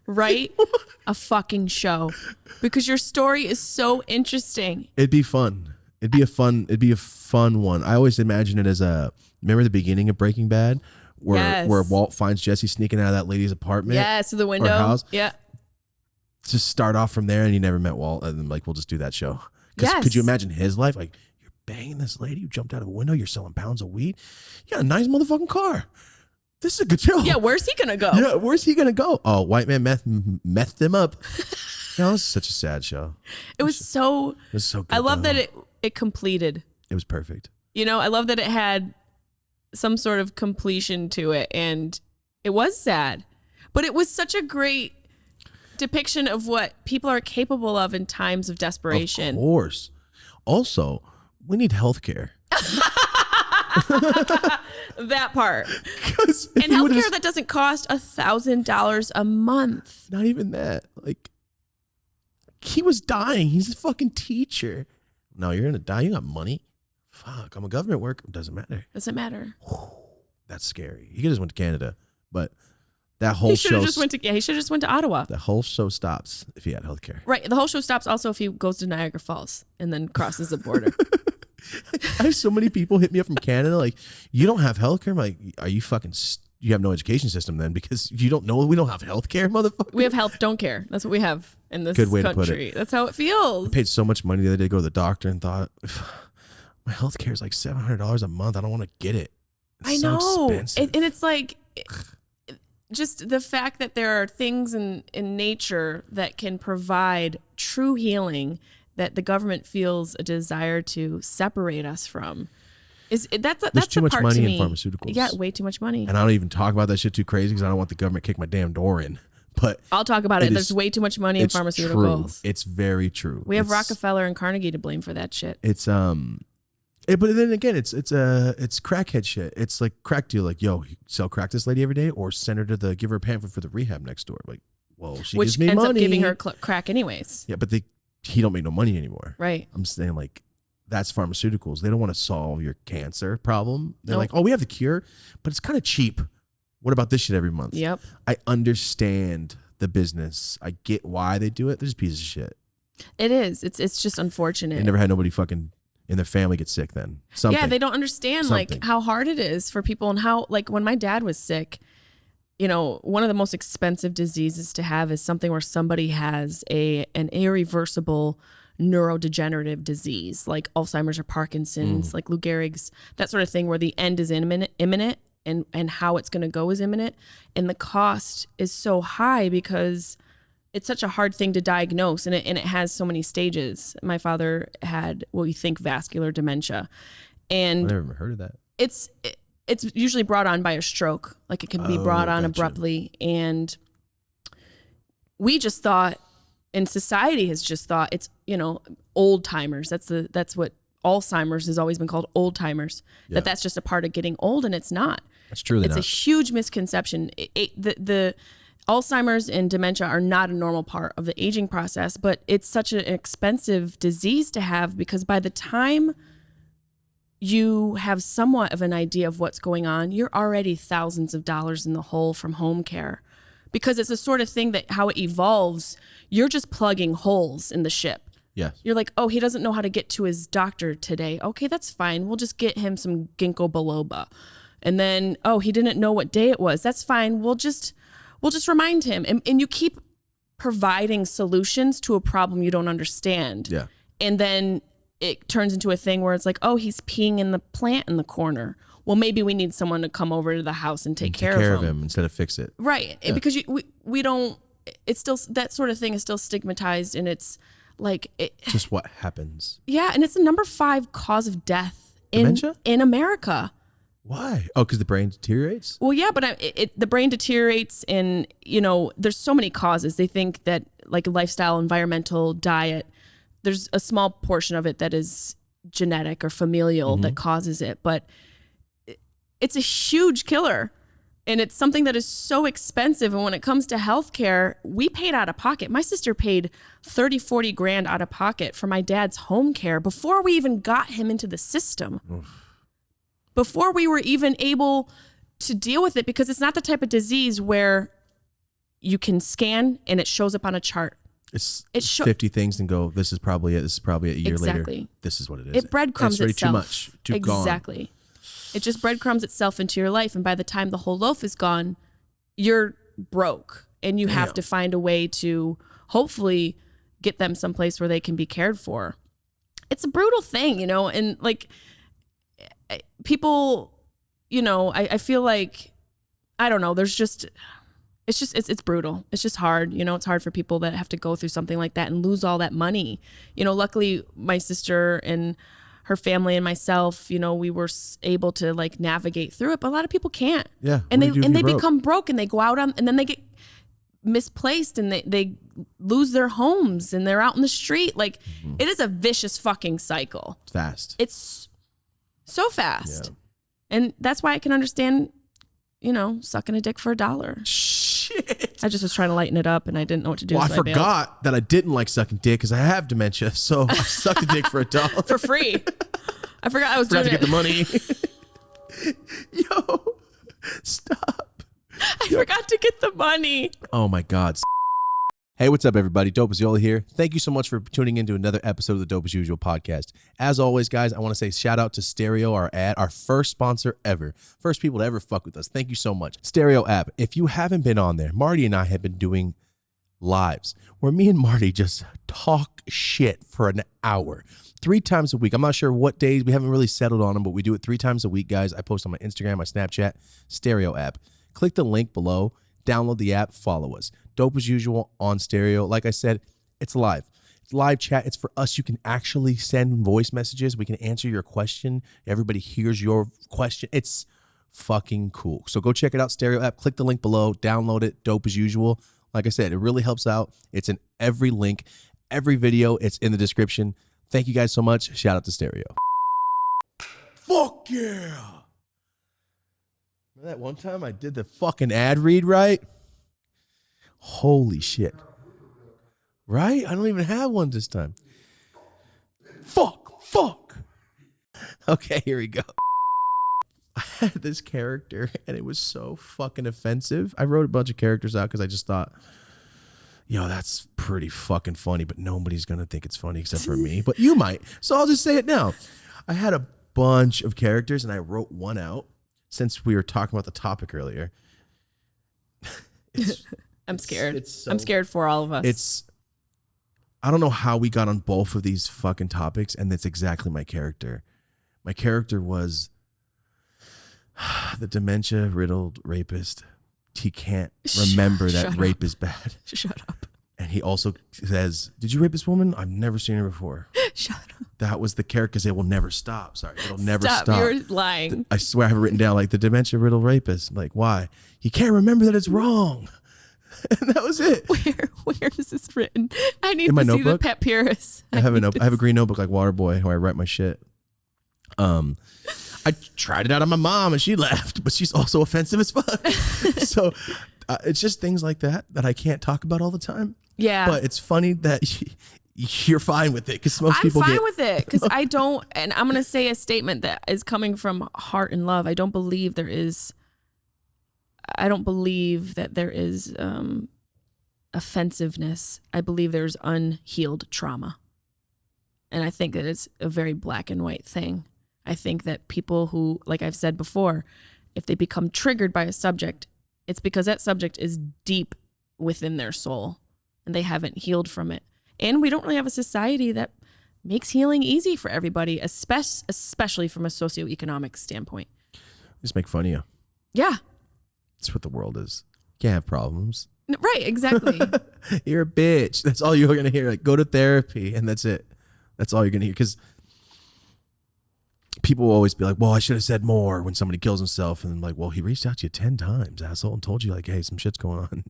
Speaker 2: write a fucking show because your story is so interesting.
Speaker 1: It'd be fun. It'd be a fun one. I always imagine it as remember the beginning of Breaking Bad where Walt finds Jesse sneaking out of that lady's apartment?
Speaker 2: Yes, through the window.
Speaker 1: Or house?
Speaker 2: Yeah.
Speaker 1: Just start off from there and you never met Walt and then like we'll just do that show.
Speaker 2: Yes.
Speaker 1: Could you imagine his life? Like you're banging this lady, you jumped out of a window, you're selling pounds of weed. You got a nice motherfucking car. This is a good show.
Speaker 2: Yeah, where's he gonna go?
Speaker 1: Yeah, where's he gonna go? Oh, white man methed him up. No, it was such a sad show.
Speaker 2: It was so
Speaker 1: good.
Speaker 2: I love that it completed.
Speaker 1: It was perfect.
Speaker 2: You know, I love that it had some sort of completion to it, and it was sad, but it was such a great depiction of what people are capable of in times of desperation.
Speaker 1: Of course. Also, we need healthcare.
Speaker 2: That part.
Speaker 1: And
Speaker 2: healthcare that doesn't cost $1,000 a month.
Speaker 1: Not even that. Like, he was dying. He's a fucking teacher. No, you're gonna die. You got money. Fuck, I'm a government worker. Doesn't matter.
Speaker 2: Doesn't matter.
Speaker 1: That's scary. He could just went to Canada, but that whole show.
Speaker 2: He should have just went to Ottawa.
Speaker 1: The whole show stops if he had healthcare.
Speaker 2: Right. The whole show stops also if he goes to Niagara Falls and then crosses the border.
Speaker 1: I have so many people hit me up from Canada like, you don't have healthcare? I'm like, are you fucking... You have no education system then because you don't know we don't have healthcare, motherfucker.
Speaker 2: We have health, don't care. That's what we have in this
Speaker 1: Good way
Speaker 2: country.
Speaker 1: to put it.
Speaker 2: That's how it feels.
Speaker 1: I paid so much money the other day to go to the doctor and thought, my healthcare is like $700 a month. I don't want to get it.
Speaker 2: I know. And it's like... just the fact that there are things in nature that can provide true healing that the government feels a desire to separate us from. That's
Speaker 1: too much
Speaker 2: part
Speaker 1: money
Speaker 2: to
Speaker 1: in
Speaker 2: me.
Speaker 1: pharmaceuticals.
Speaker 2: You got way too much money.
Speaker 1: And I don't even talk about that shit too crazy because I don't want the government to kick my damn door in. But
Speaker 2: I'll talk about it. There's way too much money in pharmaceuticals.
Speaker 1: True. It's very true.
Speaker 2: We have Rockefeller and Carnegie to blame for that shit.
Speaker 1: It's but then again, it's crackhead shit. It's like crack deal. Like, yo, you sell crack to this lady every day, or send her to give her a pamphlet for the rehab next door. Like, well, she gives me money.
Speaker 2: Which ends up giving her crack anyways.
Speaker 1: Yeah, but he don't make no money anymore.
Speaker 2: Right.
Speaker 1: I'm saying like that's pharmaceuticals. They don't want to solve your cancer problem. They're
Speaker 2: Nope.
Speaker 1: like, oh, we have the cure, but it's kind of cheap. What about this shit every month?
Speaker 2: Yep.
Speaker 1: I understand the business. I get why they do it. They're just pieces of shit.
Speaker 2: It is. It's just unfortunate.
Speaker 1: They never had nobody fucking in their family get sick then. Something.
Speaker 2: Yeah, they don't understand like how hard it is for people and how like when my dad was sick, you know, one of the most expensive diseases to have is something where somebody has an irreversible neurodegenerative disease like Alzheimer's or Parkinson's, like Lou Gehrig's, that sort of thing where the end is imminent and how it's going to go is imminent. And the cost is so high because it's such a hard thing to diagnose and it has so many stages. My father had what we think vascular dementia. And
Speaker 1: I never even heard of that.
Speaker 2: It's usually brought on by a stroke. Like it can be brought on abruptly. And we just thought, and society has just thought it's, you know, old timers. That's what Alzheimer's has always been called, old timers.
Speaker 1: Yeah.
Speaker 2: That's just a part of getting old, and it's not.
Speaker 1: That's truly
Speaker 2: It's
Speaker 1: not.
Speaker 2: a huge misconception. The Alzheimer's and dementia are not a normal part of the aging process, but it's such an expensive disease to have because by the time you have somewhat of an idea of what's going on, you're already thousands of dollars in the hole from home care because it's the sort of thing that how it evolves, you're just plugging holes in the ship.
Speaker 1: Yes.
Speaker 2: You're like, oh, he doesn't know how to get to his doctor today. Okay, that's fine. We'll just get him some ginkgo biloba. And then, oh, he didn't know what day it was. That's fine. We'll just remind him. And you keep providing solutions to a problem you don't understand.
Speaker 1: Yeah.
Speaker 2: And then it turns into a thing where it's like, oh, he's peeing in the plant in the corner. Well, maybe we need someone to come over to the house and take care of him
Speaker 1: instead of fix it.
Speaker 2: Right.
Speaker 1: Yeah.
Speaker 2: Because we don't, it's still, that sort of thing is still stigmatized, and it's like
Speaker 1: just what happens.
Speaker 2: Yeah, and it's the number 5 cause of death
Speaker 1: Dementia?
Speaker 2: in America.
Speaker 1: Why? Oh, because the brain deteriorates?
Speaker 2: Well, yeah, but the brain deteriorates, and there's so many causes. They think that like lifestyle, environmental, diet, there's a small portion of it that is genetic or familial that causes it, but it's a huge killer. And it's something that is so expensive. And when it comes to healthcare, we paid out of pocket. My sister paid 30, 40 grand out of pocket for my dad's home care before we even got him into the system. Oof. Before we were even able to deal with it, because it's not the type of disease where you can scan and it shows up on a chart.
Speaker 1: It's 50 things and go, this is probably it. This is probably a year later. This is what it is.
Speaker 2: It breadcrumbs
Speaker 1: itself.
Speaker 2: Too
Speaker 1: much. Too
Speaker 2: exactly.
Speaker 1: Gone.
Speaker 2: It just breadcrumbs itself into your life. And by the time the whole loaf is gone, you're broke. And you have to find a way to hopefully get them someplace where they can be cared for. It's a brutal thing, and like people, I feel like, I don't know, it's brutal. It's just hard. It's hard for people that have to go through something like that and lose all that money. Luckily my sister and her family and myself, we were able to like navigate through it, but a lot of people can't.
Speaker 1: Yeah.
Speaker 2: And they become broke, and they go out and then they get misplaced, and they lose their homes, and they're out in the street. Like it is a vicious fucking cycle.
Speaker 1: It's fast.
Speaker 2: It's so fast.
Speaker 1: Yeah.
Speaker 2: And that's why I can understand, sucking a dick for $1.
Speaker 1: Shit.
Speaker 2: I just was trying to lighten it up, and I didn't know what to do.
Speaker 1: Well,
Speaker 2: so
Speaker 1: I forgot that I didn't like sucking dick because I have dementia. So I sucked a dick for $1
Speaker 2: for free. I forgot I was
Speaker 1: doing
Speaker 2: doing
Speaker 1: to get the money. Yo, stop.
Speaker 2: I forgot to get the money.
Speaker 1: Oh my God. Hey, what's up, everybody? Dope as Yola here. Thank you so much for tuning into another episode of the Dope as Usual podcast. As always, guys, I want to say shout out to Stereo, our first sponsor ever. First people to ever fuck with us. Thank you so much. Stereo app. If you haven't been on there, Marty and I have been doing lives where me and Marty just talk shit for an hour. 3 times a week. I'm not sure what days. We haven't really settled on them, but we do it 3 times a week, guys. I post on my Instagram, my Snapchat, Stereo app. Click the link below. Download the app. Follow us. Dope as Usual on Stereo. Like I said, it's live. It's live chat. It's for us. You can actually send voice messages. We can answer your question. Everybody hears your question. It's fucking cool. So go check it out, Stereo app. Click the link below. Download it. Dope as Usual. Like I said, it really helps out. It's in every link, every video. It's in the description. Thank you guys so much. Shout out to Stereo. Fuck yeah. Remember that one time I did the fucking ad read right? Holy shit. Right? I don't even have one this time. Fuck. Okay, here we go. I had this character, and it was so fucking offensive. I wrote a bunch of characters out because I just thought, yo, that's pretty fucking funny, but nobody's going to think it's funny except for me. But you might. So I'll just say it now. I had a bunch of characters, and I wrote one out since we were talking about the topic earlier.
Speaker 2: I'm scared. I'm scared for all of us.
Speaker 1: I don't know how we got on both of these fucking topics, and that's exactly my character. My character was the dementia-riddled rapist. He can't remember that rape is bad.
Speaker 2: Shut up.
Speaker 1: And he also says, did you rape this woman? I've never seen her before.
Speaker 2: Shut up.
Speaker 1: That was the character, because it will never stop. Sorry, it'll never stop.
Speaker 2: You're lying.
Speaker 1: I swear I have it written down, like the dementia-riddled rapist. I'm like, why? He can't remember that it's wrong. And that was it.
Speaker 2: Where is this written? I need
Speaker 1: In my
Speaker 2: to see
Speaker 1: notebook?
Speaker 2: the Pet Purist.
Speaker 1: I have a green notebook like Waterboy where I write my shit. I tried it out on my mom and she laughed, but she's also offensive as fuck. So it's just things like that I can't talk about all the time.
Speaker 2: Yeah.
Speaker 1: But it's funny that you're fine with it, because most people
Speaker 2: I'm fine with it, because I don't, and I'm going to say a statement that is coming from heart and love. I don't believe there is I don't believe that there is offensiveness. I believe there's unhealed trauma. And I think that it's a very black and white thing. I think that people who, like I've said before, if they become triggered by a subject, it's because that subject is deep within their soul and they haven't healed from it. And we don't really have a society that makes healing easy for everybody, especially from a socioeconomic standpoint.
Speaker 1: Just make fun of you.
Speaker 2: Yeah.
Speaker 1: That's what the world is. You can't have problems.
Speaker 2: Right, exactly.
Speaker 1: You're a bitch. That's all you're going to hear. Like, go to therapy, and that's it. That's all you're going to hear. Because people will always be like, well, I should have said more when somebody kills himself. And I'm like, well, he reached out to you 10 times, asshole, and told you, like, hey, some shit's going on.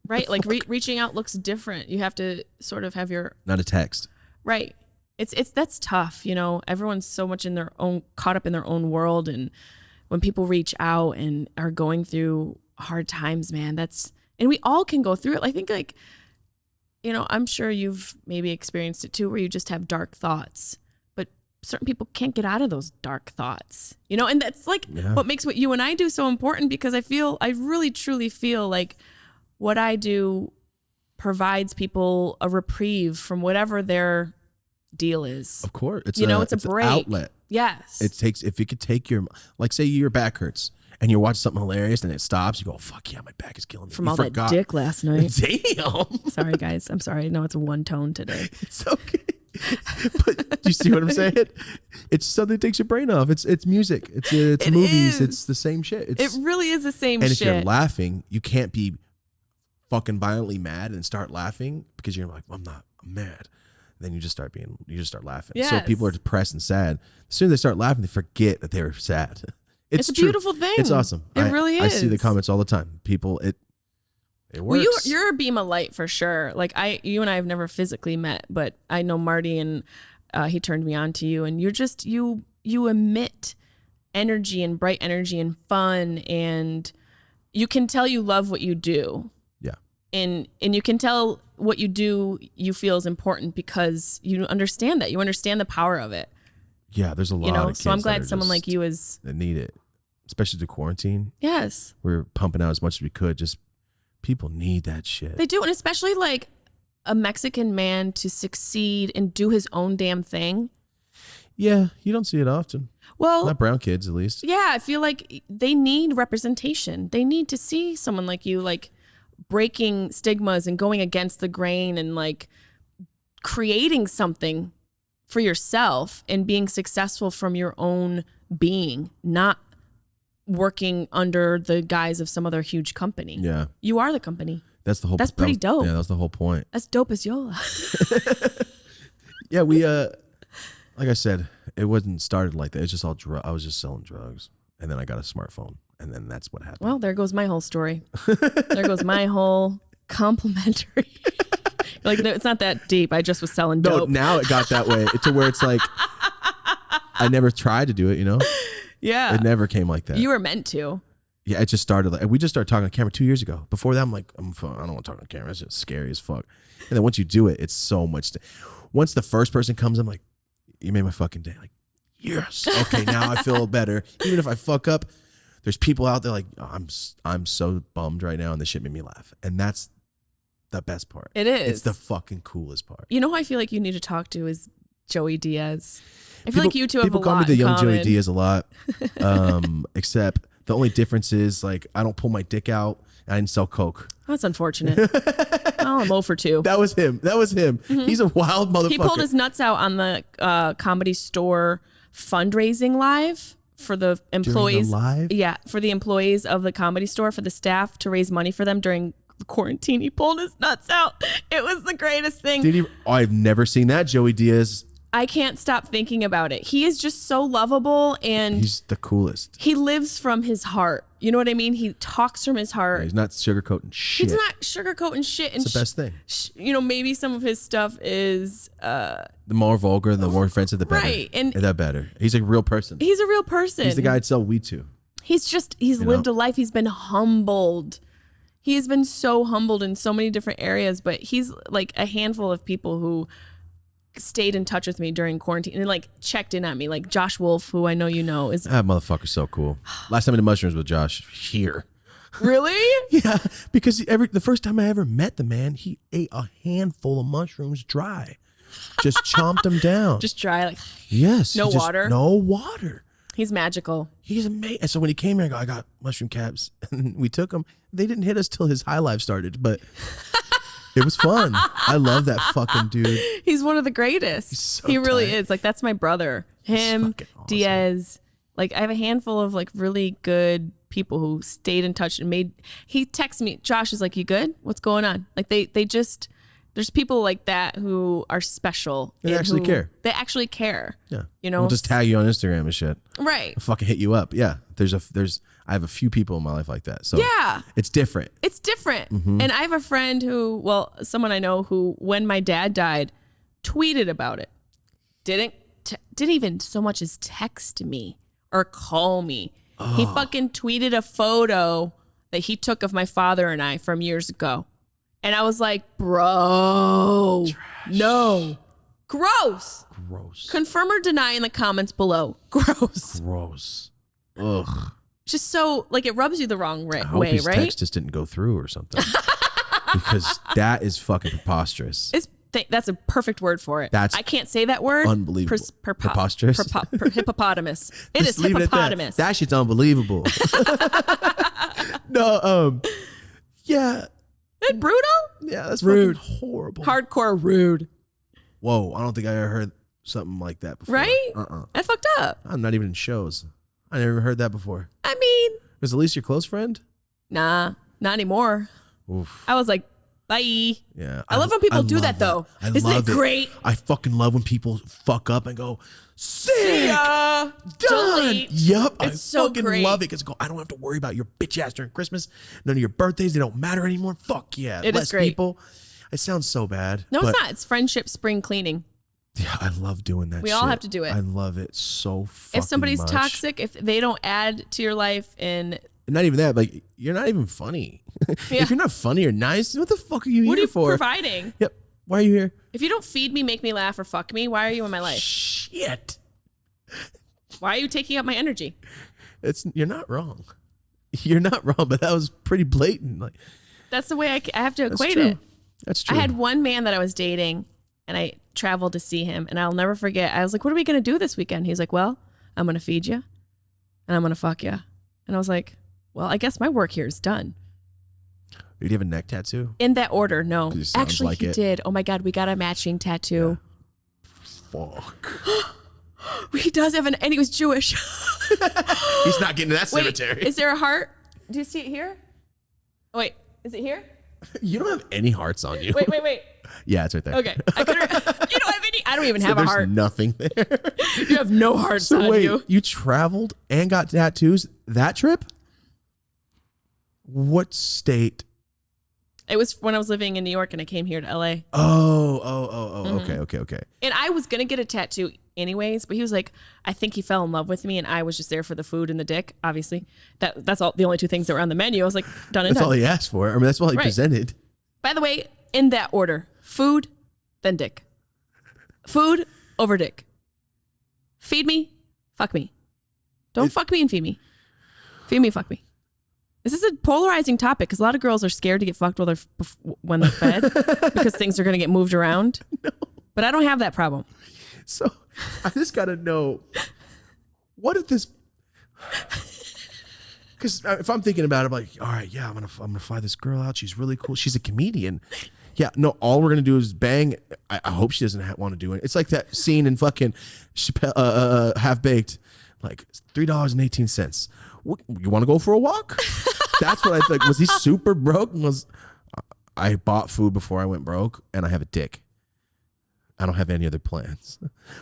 Speaker 2: Right, like reaching out looks different. You have to sort of have your...
Speaker 1: Not a text.
Speaker 2: Right. It's that's tough, you know. Everyone's so much in their own, caught up in their own world, and when people reach out and are going through hard times, man, and we all can go through it. I think, like, you know, I'm sure you've maybe experienced it too, where you just have dark thoughts, but certain people can't get out of those dark thoughts, you know, and that's like what makes what you and I do so important, because I really truly feel like what I do provides people a reprieve from whatever their deal is.
Speaker 1: Of course. It's
Speaker 2: a break.
Speaker 1: An outlet.
Speaker 2: Yes.
Speaker 1: If you could take like, say your back hurts and you're watching something hilarious and it stops, you go, oh, fuck yeah, my back is killing me.
Speaker 2: From all that dick last night.
Speaker 1: Damn.
Speaker 2: Sorry, guys. I'm sorry. No, it's a one tone today.
Speaker 1: It's okay. But do you see what I'm saying? It's something that takes your brain off. It's music. It's movies. It's the same shit.
Speaker 2: It really is the same shit.
Speaker 1: And if you're laughing, you can't be fucking violently mad and start laughing, because you're like, I'm mad. Then you just start laughing.
Speaker 2: Yes.
Speaker 1: So people are depressed and sad. As soon as they start laughing, they forget that they were sad.
Speaker 2: It's a beautiful thing.
Speaker 1: It's awesome.
Speaker 2: It really is.
Speaker 1: I see the comments all the time. People, it works.
Speaker 2: Well, you're a beam of light for sure. Like you and I have never physically met, but I know Marty, and he turned me on to you, and you're just, you emit energy and bright energy and fun, and you can tell you love what you do.
Speaker 1: Yeah.
Speaker 2: And you can tell what you do you feel is important because you understand that. You understand the power of it.
Speaker 1: Yeah, there's a lot of kids.
Speaker 2: So I'm glad someone like you
Speaker 1: that need it, especially the quarantine.
Speaker 2: Yes.
Speaker 1: We're pumping out as much as we could. Just people need that shit.
Speaker 2: They do, and especially like a Mexican man to succeed and do his own damn thing.
Speaker 1: Yeah, you don't see it often.
Speaker 2: Well,
Speaker 1: not brown kids, at least.
Speaker 2: Yeah, I feel like they need representation. They need to see someone like you, like, breaking stigmas and going against the grain and like creating something for yourself and being successful from your own being, not working under the guise of some other huge company.
Speaker 1: Yeah.
Speaker 2: You are the company.
Speaker 1: That's the whole.
Speaker 2: That's pretty dope.
Speaker 1: Yeah, that's the whole point.
Speaker 2: That's dope as Yola.
Speaker 1: Yeah, we like I said, it wasn't started like that. It's just all I was just selling drugs, and then I got a smartphone, and then that's what happened.
Speaker 2: Well, there goes my whole story. There goes my whole complimentary. Like, no, it's not that deep. I just was selling dope.
Speaker 1: No, now it got that way to where it's like I never tried to do it. You know?
Speaker 2: Yeah.
Speaker 1: It never came like that.
Speaker 2: You were meant to.
Speaker 1: Yeah, it just started like we just started talking on camera 2 years ago. Before that, I'm like, I don't want to talk on camera. It's just scary as fuck. And then once you do it, it's so much. Once the first person comes, I'm like, you made my fucking day. Like, yes. Okay, now I feel better. Even if I fuck up, there's people out there like, oh, I'm so bummed right now, and this shit made me laugh. And that's the best part.
Speaker 2: It is.
Speaker 1: It's the fucking coolest part.
Speaker 2: You know who I feel like you need to talk to is Joey Diaz. I feel like you two have a lot in
Speaker 1: common. People call me the young
Speaker 2: Joey
Speaker 1: Diaz a lot. Except the only difference is like I don't pull my dick out and I didn't sell coke.
Speaker 2: That's unfortunate. Oh, I'm 0 for 2.
Speaker 1: That was him. Mm-hmm. He's a wild motherfucker.
Speaker 2: He pulled his nuts out on the Comedy Store fundraising live for the employees.
Speaker 1: During the live?
Speaker 2: Yeah, for the employees of the Comedy Store, for the staff, to raise money for them during the quarantine. He pulled his nuts out. It was the greatest thing.
Speaker 1: I've never seen that, Joey Diaz.
Speaker 2: I can't stop thinking about it. He is just so lovable, and
Speaker 1: he's the coolest.
Speaker 2: He lives from his heart. You know what I mean? He talks from his heart.
Speaker 1: Yeah, he's not sugarcoating shit.
Speaker 2: He's not sugarcoating shit.
Speaker 1: It's the best thing.
Speaker 2: You know, maybe some of his stuff is
Speaker 1: the more vulgar, the more offensive, the better. Right, and the better. He's a real person.
Speaker 2: He's a real person.
Speaker 1: He's the guy I'd sell weed to.
Speaker 2: He's lived a life. He's been humbled. He has been so humbled in so many different areas, but he's like a handful of people who stayed in touch with me during quarantine and like checked in on me. Like Josh Wolf, who I know you know, is
Speaker 1: that motherfucker's so cool. Last time in the mushrooms with Josh here.
Speaker 2: Really?
Speaker 1: Yeah, because the first time I ever met the man, he ate a handful of mushrooms dry. Just chomped them down.
Speaker 2: Just dry, like
Speaker 1: yes.
Speaker 2: no water?
Speaker 1: No water.
Speaker 2: He's magical.
Speaker 1: He's amazing. And so when he came here, I got mushroom caps, and we took them. They didn't hit us till his high life started, but it was fun. I love that fucking dude.
Speaker 2: He's one of the greatest.
Speaker 1: So
Speaker 2: he really
Speaker 1: tight.
Speaker 2: is. Like, that's my brother. Him,
Speaker 1: fucking awesome.
Speaker 2: Diaz. Like, I have a handful of like really good people who stayed in touch and he texts me. Josh is like, you good? What's going on? Like they just, there's people like that who are special.
Speaker 1: They actually care.
Speaker 2: They actually care.
Speaker 1: Yeah.
Speaker 2: You know,
Speaker 1: We'll just tag you on Instagram and shit.
Speaker 2: right.
Speaker 1: I'll fucking hit you up. Yeah. I have a few people in my life like that. So
Speaker 2: Yeah.
Speaker 1: it's different.
Speaker 2: It's different. And I have a friend someone I know who, when my dad died, tweeted about it. Didn't even so much as text me or call me. He fucking tweeted a photo that he took of my father and I from years ago. And I was like, bro, no. Gross. Confirm or deny in the comments below. Gross.
Speaker 1: Ugh.
Speaker 2: Just so, like, it rubs you the wrong
Speaker 1: I hope
Speaker 2: way,
Speaker 1: his
Speaker 2: right?
Speaker 1: text just didn't go through or something. Because that is fucking preposterous.
Speaker 2: That's a perfect word for it.
Speaker 1: That's
Speaker 2: I can't say that word.
Speaker 1: unbelievable. Preposterous?
Speaker 2: Hippopotamus. It
Speaker 1: Just
Speaker 2: is
Speaker 1: leave it at
Speaker 2: hippopotamus.
Speaker 1: that shit's unbelievable. No, yeah.
Speaker 2: Isn't it brutal?
Speaker 1: Yeah, that's
Speaker 2: Rude.
Speaker 1: fucking horrible.
Speaker 2: Hardcore rude.
Speaker 1: Whoa, I don't think I ever heard something like that before.
Speaker 2: Right? I fucked up.
Speaker 1: I'm not even in shows. I never heard that before.
Speaker 2: I mean,
Speaker 1: Was Elise your close friend?
Speaker 2: nah, not anymore.
Speaker 1: Oof.
Speaker 2: I was like, bye.
Speaker 1: Yeah.
Speaker 2: I love when people do
Speaker 1: love
Speaker 2: that, though.
Speaker 1: I
Speaker 2: Isn't
Speaker 1: love
Speaker 2: it great?
Speaker 1: I fucking love when people fuck up and go, sick,
Speaker 2: See ya.
Speaker 1: done.
Speaker 2: Delete.
Speaker 1: Yep. I
Speaker 2: It's so
Speaker 1: fucking
Speaker 2: great.
Speaker 1: love it because I don't have to worry about your bitch ass during Christmas. None of your birthdays, they don't matter anymore. Fuck yeah.
Speaker 2: It is
Speaker 1: Less
Speaker 2: great.
Speaker 1: people. It sounds so bad.
Speaker 2: No,
Speaker 1: but
Speaker 2: it's not. It's friendship spring cleaning.
Speaker 1: Yeah, I love doing that.
Speaker 2: We all have to do it.
Speaker 1: I love it so fucking
Speaker 2: If somebody's
Speaker 1: much.
Speaker 2: toxic, if they don't add to your life and
Speaker 1: Not even that, like you're not even funny.
Speaker 2: Yeah.
Speaker 1: If you're not funny or nice, what the fuck are you
Speaker 2: what are
Speaker 1: here
Speaker 2: you
Speaker 1: for?
Speaker 2: providing?
Speaker 1: Yep. Why are you here?
Speaker 2: If you don't feed me, make me laugh, or fuck me, why are you in my life?
Speaker 1: Shit.
Speaker 2: Why are you taking up my energy?
Speaker 1: You're not wrong. You're not wrong, but that was pretty blatant. Like
Speaker 2: That's the way I have to
Speaker 1: that's
Speaker 2: equate
Speaker 1: true.
Speaker 2: it.
Speaker 1: That's true.
Speaker 2: I had one man that I was dating, and I traveled to see him, and I'll never forget. I was like, what are we going to do this weekend? He's like, well, I'm going to feed you, and I'm going to fuck you. And I was like, well, I guess my work here is done.
Speaker 1: Did he have a neck tattoo?
Speaker 2: In that order, no.
Speaker 1: 'Cause it sounds
Speaker 2: Actually,
Speaker 1: like
Speaker 2: he
Speaker 1: it.
Speaker 2: did. Oh my God, we got a matching tattoo.
Speaker 1: Fuck.
Speaker 2: He does have and he was Jewish.
Speaker 1: He's not getting to that
Speaker 2: Wait,
Speaker 1: cemetery.
Speaker 2: is there a heart? Do you see it here? Oh, wait, is it here?
Speaker 1: You don't have any hearts on you.
Speaker 2: Wait.
Speaker 1: Yeah, it's right there.
Speaker 2: Okay. You don't have any. I don't even
Speaker 1: So
Speaker 2: have a
Speaker 1: there's
Speaker 2: heart.
Speaker 1: nothing there.
Speaker 2: You have no hearts
Speaker 1: So
Speaker 2: on
Speaker 1: wait,
Speaker 2: you.
Speaker 1: you traveled and got tattoos that trip? What state?
Speaker 2: It was when I was living in New York and I came here to LA.
Speaker 1: Oh. Okay.
Speaker 2: And I was going to get a tattoo anyways, but he was like, I think he fell in love with me and I was just there for the food and the dick, obviously. That's all the only two things that were on the menu. I was like, done and
Speaker 1: That's
Speaker 2: done.
Speaker 1: all he asked for. I mean, that's all he
Speaker 2: Right.
Speaker 1: presented.
Speaker 2: By the way, in that order, food, then dick. Food over dick. Feed me, fuck me. Don't fuck me and feed me. Feed me, fuck me. This is a polarizing topic because a lot of girls are scared to get fucked when they're fed because things are going to get moved around. No. But I don't have that problem.
Speaker 1: So I just got to know, what if this... Because if I'm thinking about it, I'm like, all right, yeah, I'm gonna fly this girl out. She's really cool. She's a comedian. Yeah, no, all we're gonna do is bang. I hope she doesn't want to do it. It's like that scene in fucking Half Baked, like $3.18. You want to go for a walk? That's what I think. Was he super broke? I bought food before I went broke, and I have a dick. I don't have any other plans.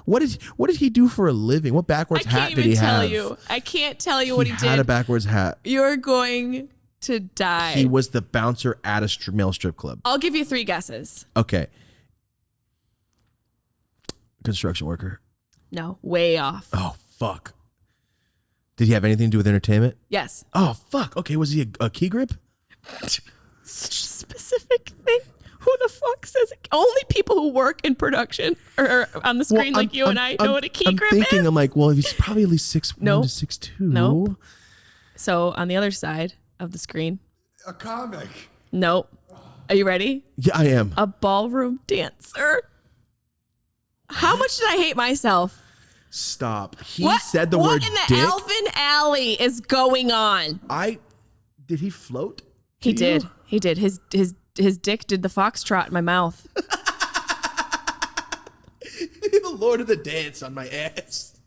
Speaker 1: What did he do for a living? What backwards hat did he have?
Speaker 2: I can't tell you what he
Speaker 1: He
Speaker 2: did.
Speaker 1: had a backwards hat.
Speaker 2: You're going to die.
Speaker 1: He was the bouncer at a male strip club.
Speaker 2: I'll give you 3 guesses.
Speaker 1: Okay. Construction worker.
Speaker 2: No, way off.
Speaker 1: Oh, fuck. Did he have anything to do with entertainment?
Speaker 2: Yes.
Speaker 1: Oh, fuck. Okay, was he a key grip?
Speaker 2: Such a specific thing. Who the fuck says it? Only people who work in production or on the screen like you and I know what a key grip is.
Speaker 1: I'm like, well, he's probably at least 6'1"
Speaker 2: No.
Speaker 1: to 6'2".
Speaker 2: No. So on the other side of the screen,
Speaker 1: A comic.
Speaker 2: Nope. Are you ready?
Speaker 1: Yeah, I am.
Speaker 2: A ballroom dancer. How much did I hate myself?
Speaker 1: Stop. He said the word
Speaker 2: What in the
Speaker 1: dick.
Speaker 2: Elfin Alley is going on?
Speaker 1: Did he float?
Speaker 2: He did. He did. His dick did the foxtrot in my mouth.
Speaker 1: The Lord of the Dance on my ass.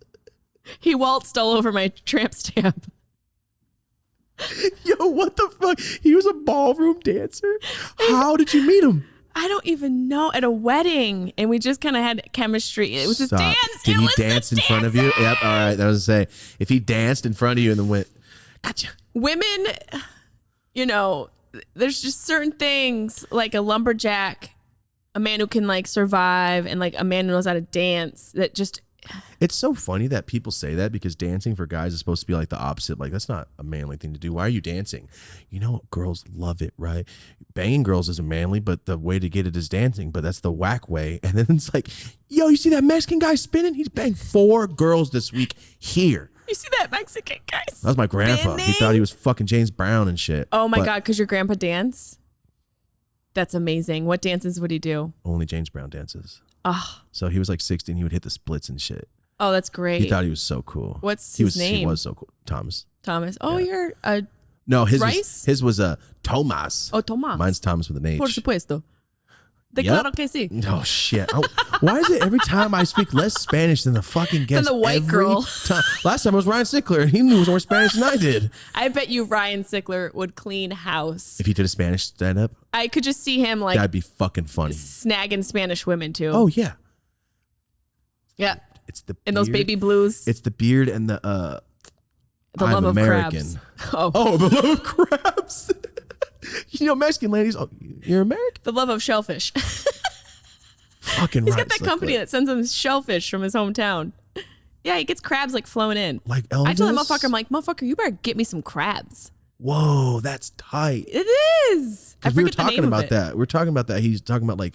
Speaker 2: He waltzed all over my tramp stamp.
Speaker 1: Yo, what the fuck? He was a ballroom dancer? How did you meet him?
Speaker 2: I don't even know. At a wedding. And we just kind of had chemistry. It was his dance.
Speaker 1: Did he dance in front of you? Yep. All right. That was to say, if he danced in front of you and then went, gotcha.
Speaker 2: Women, there's just certain things like a lumberjack, a man who can like survive, and like a man who knows how to dance that just.
Speaker 1: It's so funny that people say that because dancing for guys is supposed to be like the opposite. Like, that's not a manly thing to do. Why are you dancing? You know, girls love it, right? Banging girls isn't manly, but the way to get it is dancing, but that's the whack way. And then it's like, yo, you see that Mexican guy spinning? He's banged 4 girls this week here.
Speaker 2: You see that Mexican guy spinning?
Speaker 1: That was my grandpa. He thought he was fucking James Brown and shit.
Speaker 2: Oh my God, because your grandpa dance? That's amazing. What dances would he do?
Speaker 1: Only James Brown dances.
Speaker 2: Oh.
Speaker 1: So he was like 16. He would hit the splits and shit.
Speaker 2: Oh, that's great.
Speaker 1: He thought he was so cool.
Speaker 2: What's his name?
Speaker 1: He was so cool. Thomas.
Speaker 2: Thomas. Oh,
Speaker 1: yeah.
Speaker 2: You're
Speaker 1: no, his
Speaker 2: Rice?
Speaker 1: was Tomas.
Speaker 2: Oh, Tomas.
Speaker 1: Mine's Thomas with an H.
Speaker 2: Por supuesto. De
Speaker 1: Yep.
Speaker 2: claro que sí.
Speaker 1: Oh shit! Why is it every time I speak less Spanish than the fucking guest?
Speaker 2: Than the white girl.
Speaker 1: Last time it was Ryan Sickler, and he knew more Spanish than I did.
Speaker 2: I bet you Ryan Sickler would clean house.
Speaker 1: If he did a Spanish stand up,
Speaker 2: I could just see him like
Speaker 1: that'd be fucking funny.
Speaker 2: Snagging Spanish women too.
Speaker 1: Oh yeah.
Speaker 2: Yeah.
Speaker 1: It's the beard.
Speaker 2: And those baby blues.
Speaker 1: It's the beard and the I'm
Speaker 2: love
Speaker 1: American.
Speaker 2: of crabs.
Speaker 1: Oh, the love of crabs. Mexican ladies. Oh, you're American.
Speaker 2: The love of shellfish.
Speaker 1: Fucking
Speaker 2: He's
Speaker 1: right.
Speaker 2: got that company that sends him shellfish from his hometown. Yeah, he gets crabs like flowing in.
Speaker 1: Like Elvis.
Speaker 2: I told that motherfucker, I'm like, motherfucker, you better get me some crabs.
Speaker 1: Whoa, that's tight.
Speaker 2: It is. I
Speaker 1: We were
Speaker 2: forget the
Speaker 1: talking
Speaker 2: name
Speaker 1: about
Speaker 2: of it.
Speaker 1: that. We were talking about that. He's talking about like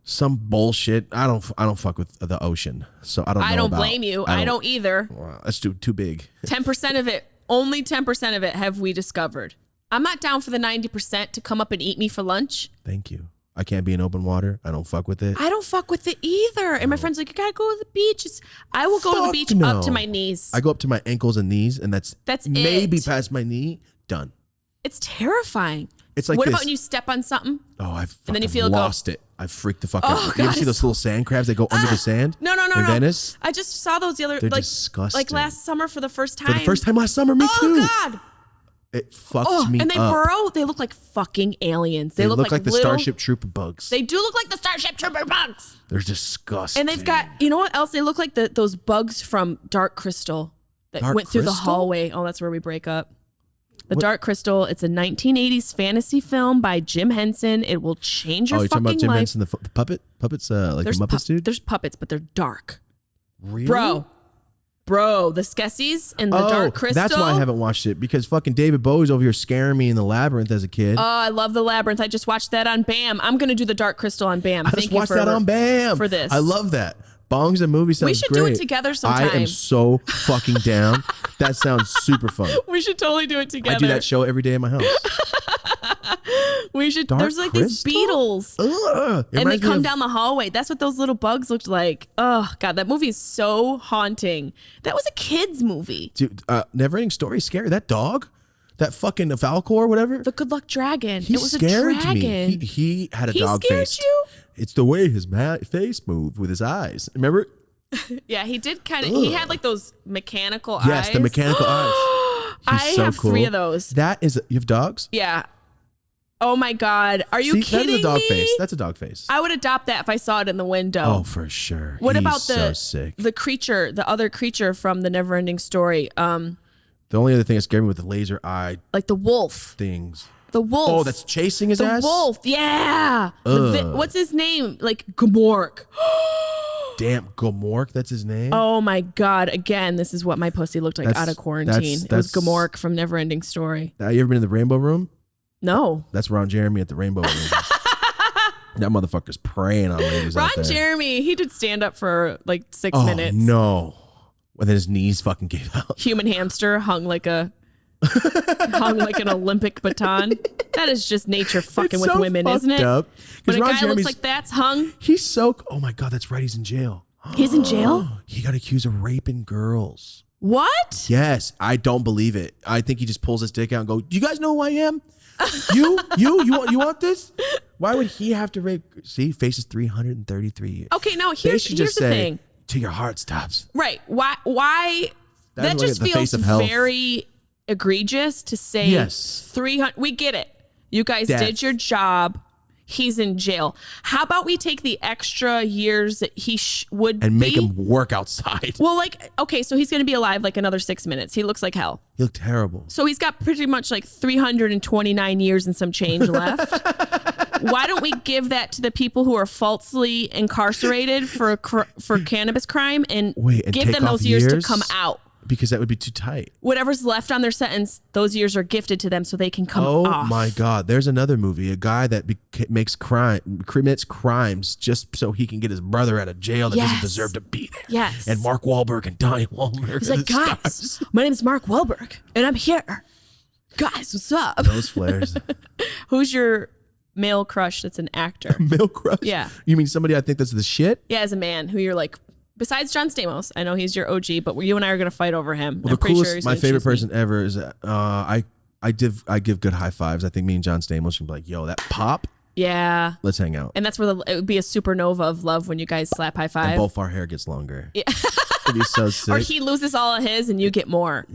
Speaker 1: some bullshit. I don't fuck with the ocean, so I don't know.
Speaker 2: I don't blame you. I don't either.
Speaker 1: Wow, that's too big.
Speaker 2: 10% of it, only 10% of it have we discovered. I'm not down for the 90% to come up and eat me for lunch.
Speaker 1: Thank you. I can't be in open water. I don't fuck with it.
Speaker 2: I don't fuck with it either. And my friend's like, you gotta go to the beach. I will go to the beach up to my knees.
Speaker 1: I go up to my ankles and knees, and that's maybe past my knee. Done.
Speaker 2: It's terrifying.
Speaker 1: It's like
Speaker 2: what
Speaker 1: this.
Speaker 2: about when you step on something?
Speaker 1: Oh, I've
Speaker 2: and then you
Speaker 1: fucking
Speaker 2: feel
Speaker 1: lost it. I freaked the fuck
Speaker 2: Oh,
Speaker 1: out. You ever
Speaker 2: God,
Speaker 1: see those little sand crabs that go under the sand?
Speaker 2: No.
Speaker 1: In Venice?
Speaker 2: I just saw those the other
Speaker 1: They're
Speaker 2: like
Speaker 1: disgusting.
Speaker 2: like last summer for the first time.
Speaker 1: For the first time last summer, me too.
Speaker 2: Oh God.
Speaker 1: It fucked me
Speaker 2: and they
Speaker 1: up.
Speaker 2: burrow. They look like fucking aliens. They look
Speaker 1: like the
Speaker 2: little,
Speaker 1: Starship Trooper bugs.
Speaker 2: They do look like the Starship Trooper bugs.
Speaker 1: They're disgusting.
Speaker 2: And they've got, you know what else? They look like those bugs from Dark Crystal that
Speaker 1: Dark
Speaker 2: went through the
Speaker 1: Crystal?
Speaker 2: hallway. Oh, that's where we break up. Dark Crystal. It's a 1980s fantasy film by Jim Henson. It will change your
Speaker 1: you're talking
Speaker 2: fucking
Speaker 1: about Jim
Speaker 2: life.
Speaker 1: Henson, the puppet? Puppets, like
Speaker 2: There's
Speaker 1: the Muppets dude?
Speaker 2: There's puppets, but they're dark.
Speaker 1: Really?
Speaker 2: Bro, the Skessies and the Dark Crystal.
Speaker 1: That's why I haven't watched it, because fucking David Bowie's over here scaring me in the Labyrinth as a kid.
Speaker 2: Oh, I love the Labyrinth. I just watched that on BAM. I'm going to do the Dark Crystal on BAM.
Speaker 1: I just watched that on BAM.
Speaker 2: For this.
Speaker 1: I love that. Bongs and Movie sounds
Speaker 2: We should
Speaker 1: great.
Speaker 2: do it together sometime.
Speaker 1: I am so fucking down. That sounds super fun.
Speaker 2: We should totally do it together.
Speaker 1: I do that show every day in my house.
Speaker 2: We should.
Speaker 1: Dark
Speaker 2: There's like
Speaker 1: Crystal?
Speaker 2: these beetles.
Speaker 1: Ugh. It
Speaker 2: And they
Speaker 1: reminds me
Speaker 2: come
Speaker 1: of-
Speaker 2: down the hallway. That's what those little bugs looked like. Oh, God. That movie is so haunting. That was a kid's movie.
Speaker 1: Dude, Neverending Story is scary. That dog? That fucking Falcor, whatever?
Speaker 2: The Good Luck Dragon.
Speaker 1: He
Speaker 2: it was
Speaker 1: scared
Speaker 2: a dragon.
Speaker 1: me. He had a
Speaker 2: He
Speaker 1: dog
Speaker 2: scared
Speaker 1: face.
Speaker 2: you?
Speaker 1: It's the way his face moved with his eyes. Remember?
Speaker 2: Yeah, he did kind of. He had like those mechanical eyes.
Speaker 1: Yes, the mechanical eyes.
Speaker 2: I
Speaker 1: He's so
Speaker 2: have
Speaker 1: cool.
Speaker 2: 3 of those.
Speaker 1: That is, you have dogs?
Speaker 2: Yeah. Oh my God. Are you
Speaker 1: See,
Speaker 2: kidding
Speaker 1: that is a dog
Speaker 2: me?
Speaker 1: face. That's a dog face.
Speaker 2: I would adopt that if I saw it in the window.
Speaker 1: Oh, for sure.
Speaker 2: What
Speaker 1: He's
Speaker 2: about
Speaker 1: so sick.
Speaker 2: the creature, the other creature from the Neverending Story?
Speaker 1: The only other thing that scared me with the laser eye
Speaker 2: Like the wolf.
Speaker 1: things.
Speaker 2: The wolf.
Speaker 1: Oh, that's chasing his
Speaker 2: the
Speaker 1: ass?
Speaker 2: wolf. Yeah.
Speaker 1: Ugh.
Speaker 2: What's his name? Like Gamork.
Speaker 1: Damn, Gomork, that's his name?
Speaker 2: Oh my God. Again, this is what my pussy looked like
Speaker 1: That's-
Speaker 2: out of quarantine. It was
Speaker 1: that's-
Speaker 2: Gamork from Neverending Story.
Speaker 1: You ever been in the Rainbow Room?
Speaker 2: No.
Speaker 1: That's Ron Jeremy at the Rainbow Room. That motherfucker's preying on ladies
Speaker 2: Ron
Speaker 1: out there.
Speaker 2: Jeremy, he did stand up for like 6
Speaker 1: Oh,
Speaker 2: minutes.
Speaker 1: no. And then his knees fucking gave out.
Speaker 2: Human hamster hung like a hung like an Olympic baton. That is just nature fucking
Speaker 1: It's
Speaker 2: with
Speaker 1: so
Speaker 2: women, isn't it?
Speaker 1: fucked up.
Speaker 2: When a
Speaker 1: Ron
Speaker 2: guy
Speaker 1: Jeremy's-
Speaker 2: looks like that's hung,
Speaker 1: He's so. Oh my God, that's right. He's in jail.
Speaker 2: he's in jail?
Speaker 1: He got accused of raping girls.
Speaker 2: What?
Speaker 1: Yes, I don't believe it. I think he just pulls his dick out and go, "Do you guys know who I am? You want this? Why would he have to rape?" See, faces 333 years.
Speaker 2: Okay, now
Speaker 1: They
Speaker 2: here's
Speaker 1: should
Speaker 2: the
Speaker 1: just say,
Speaker 2: thing.
Speaker 1: "Till your heart stops."
Speaker 2: Right. Why that
Speaker 1: That's like
Speaker 2: just
Speaker 1: the
Speaker 2: feels
Speaker 1: face of health.
Speaker 2: very egregious to say
Speaker 1: Yes.
Speaker 2: 300. We get it. You guys
Speaker 1: Death.
Speaker 2: did your job. He's in jail. How about we take the extra years that he would
Speaker 1: And make
Speaker 2: be?
Speaker 1: him work outside.
Speaker 2: Well, like, okay, so he's going to be alive like another 6 minutes. He looks like hell.
Speaker 1: He looked terrible.
Speaker 2: So he's got pretty much like 329 years and some change left. Why don't we give that to the people who are falsely incarcerated for cannabis crime and,
Speaker 1: And
Speaker 2: give
Speaker 1: take
Speaker 2: them
Speaker 1: off
Speaker 2: those years to come out?
Speaker 1: Because that would be too tight.
Speaker 2: Whatever's left on their sentence, those years are gifted to them so they can come
Speaker 1: Oh
Speaker 2: off.
Speaker 1: my God. There's another movie. A guy that commits crimes just so he can get his brother out of jail that doesn't
Speaker 2: Yes.
Speaker 1: deserve to be there.
Speaker 2: Yes.
Speaker 1: And Mark Wahlberg and Donnie Wahlberg.
Speaker 2: He's like, guys, my name is Mark Wahlberg and I'm here. Guys, what's up?
Speaker 1: Those flares.
Speaker 2: Who's your male crush that's an actor?
Speaker 1: Milk crush?
Speaker 2: Yeah.
Speaker 1: You mean somebody I think that's the shit?
Speaker 2: Yeah, as a man who you're like, besides John Stamos, I know he's your OG, but you and I are going to fight over him.
Speaker 1: Well,
Speaker 2: I'm
Speaker 1: the
Speaker 2: pretty
Speaker 1: coolest,
Speaker 2: sure he's
Speaker 1: my
Speaker 2: gonna
Speaker 1: favorite
Speaker 2: choose me.
Speaker 1: person ever is I give good high fives. I think me and John Stamos should be like, yo, that pop,
Speaker 2: Yeah.
Speaker 1: let's hang out.
Speaker 2: And that's where it would be a supernova of love when you guys slap high
Speaker 1: And
Speaker 2: five.
Speaker 1: both our hair gets longer. Yeah. It'd be so sick.
Speaker 2: Or he loses all of his and you get more.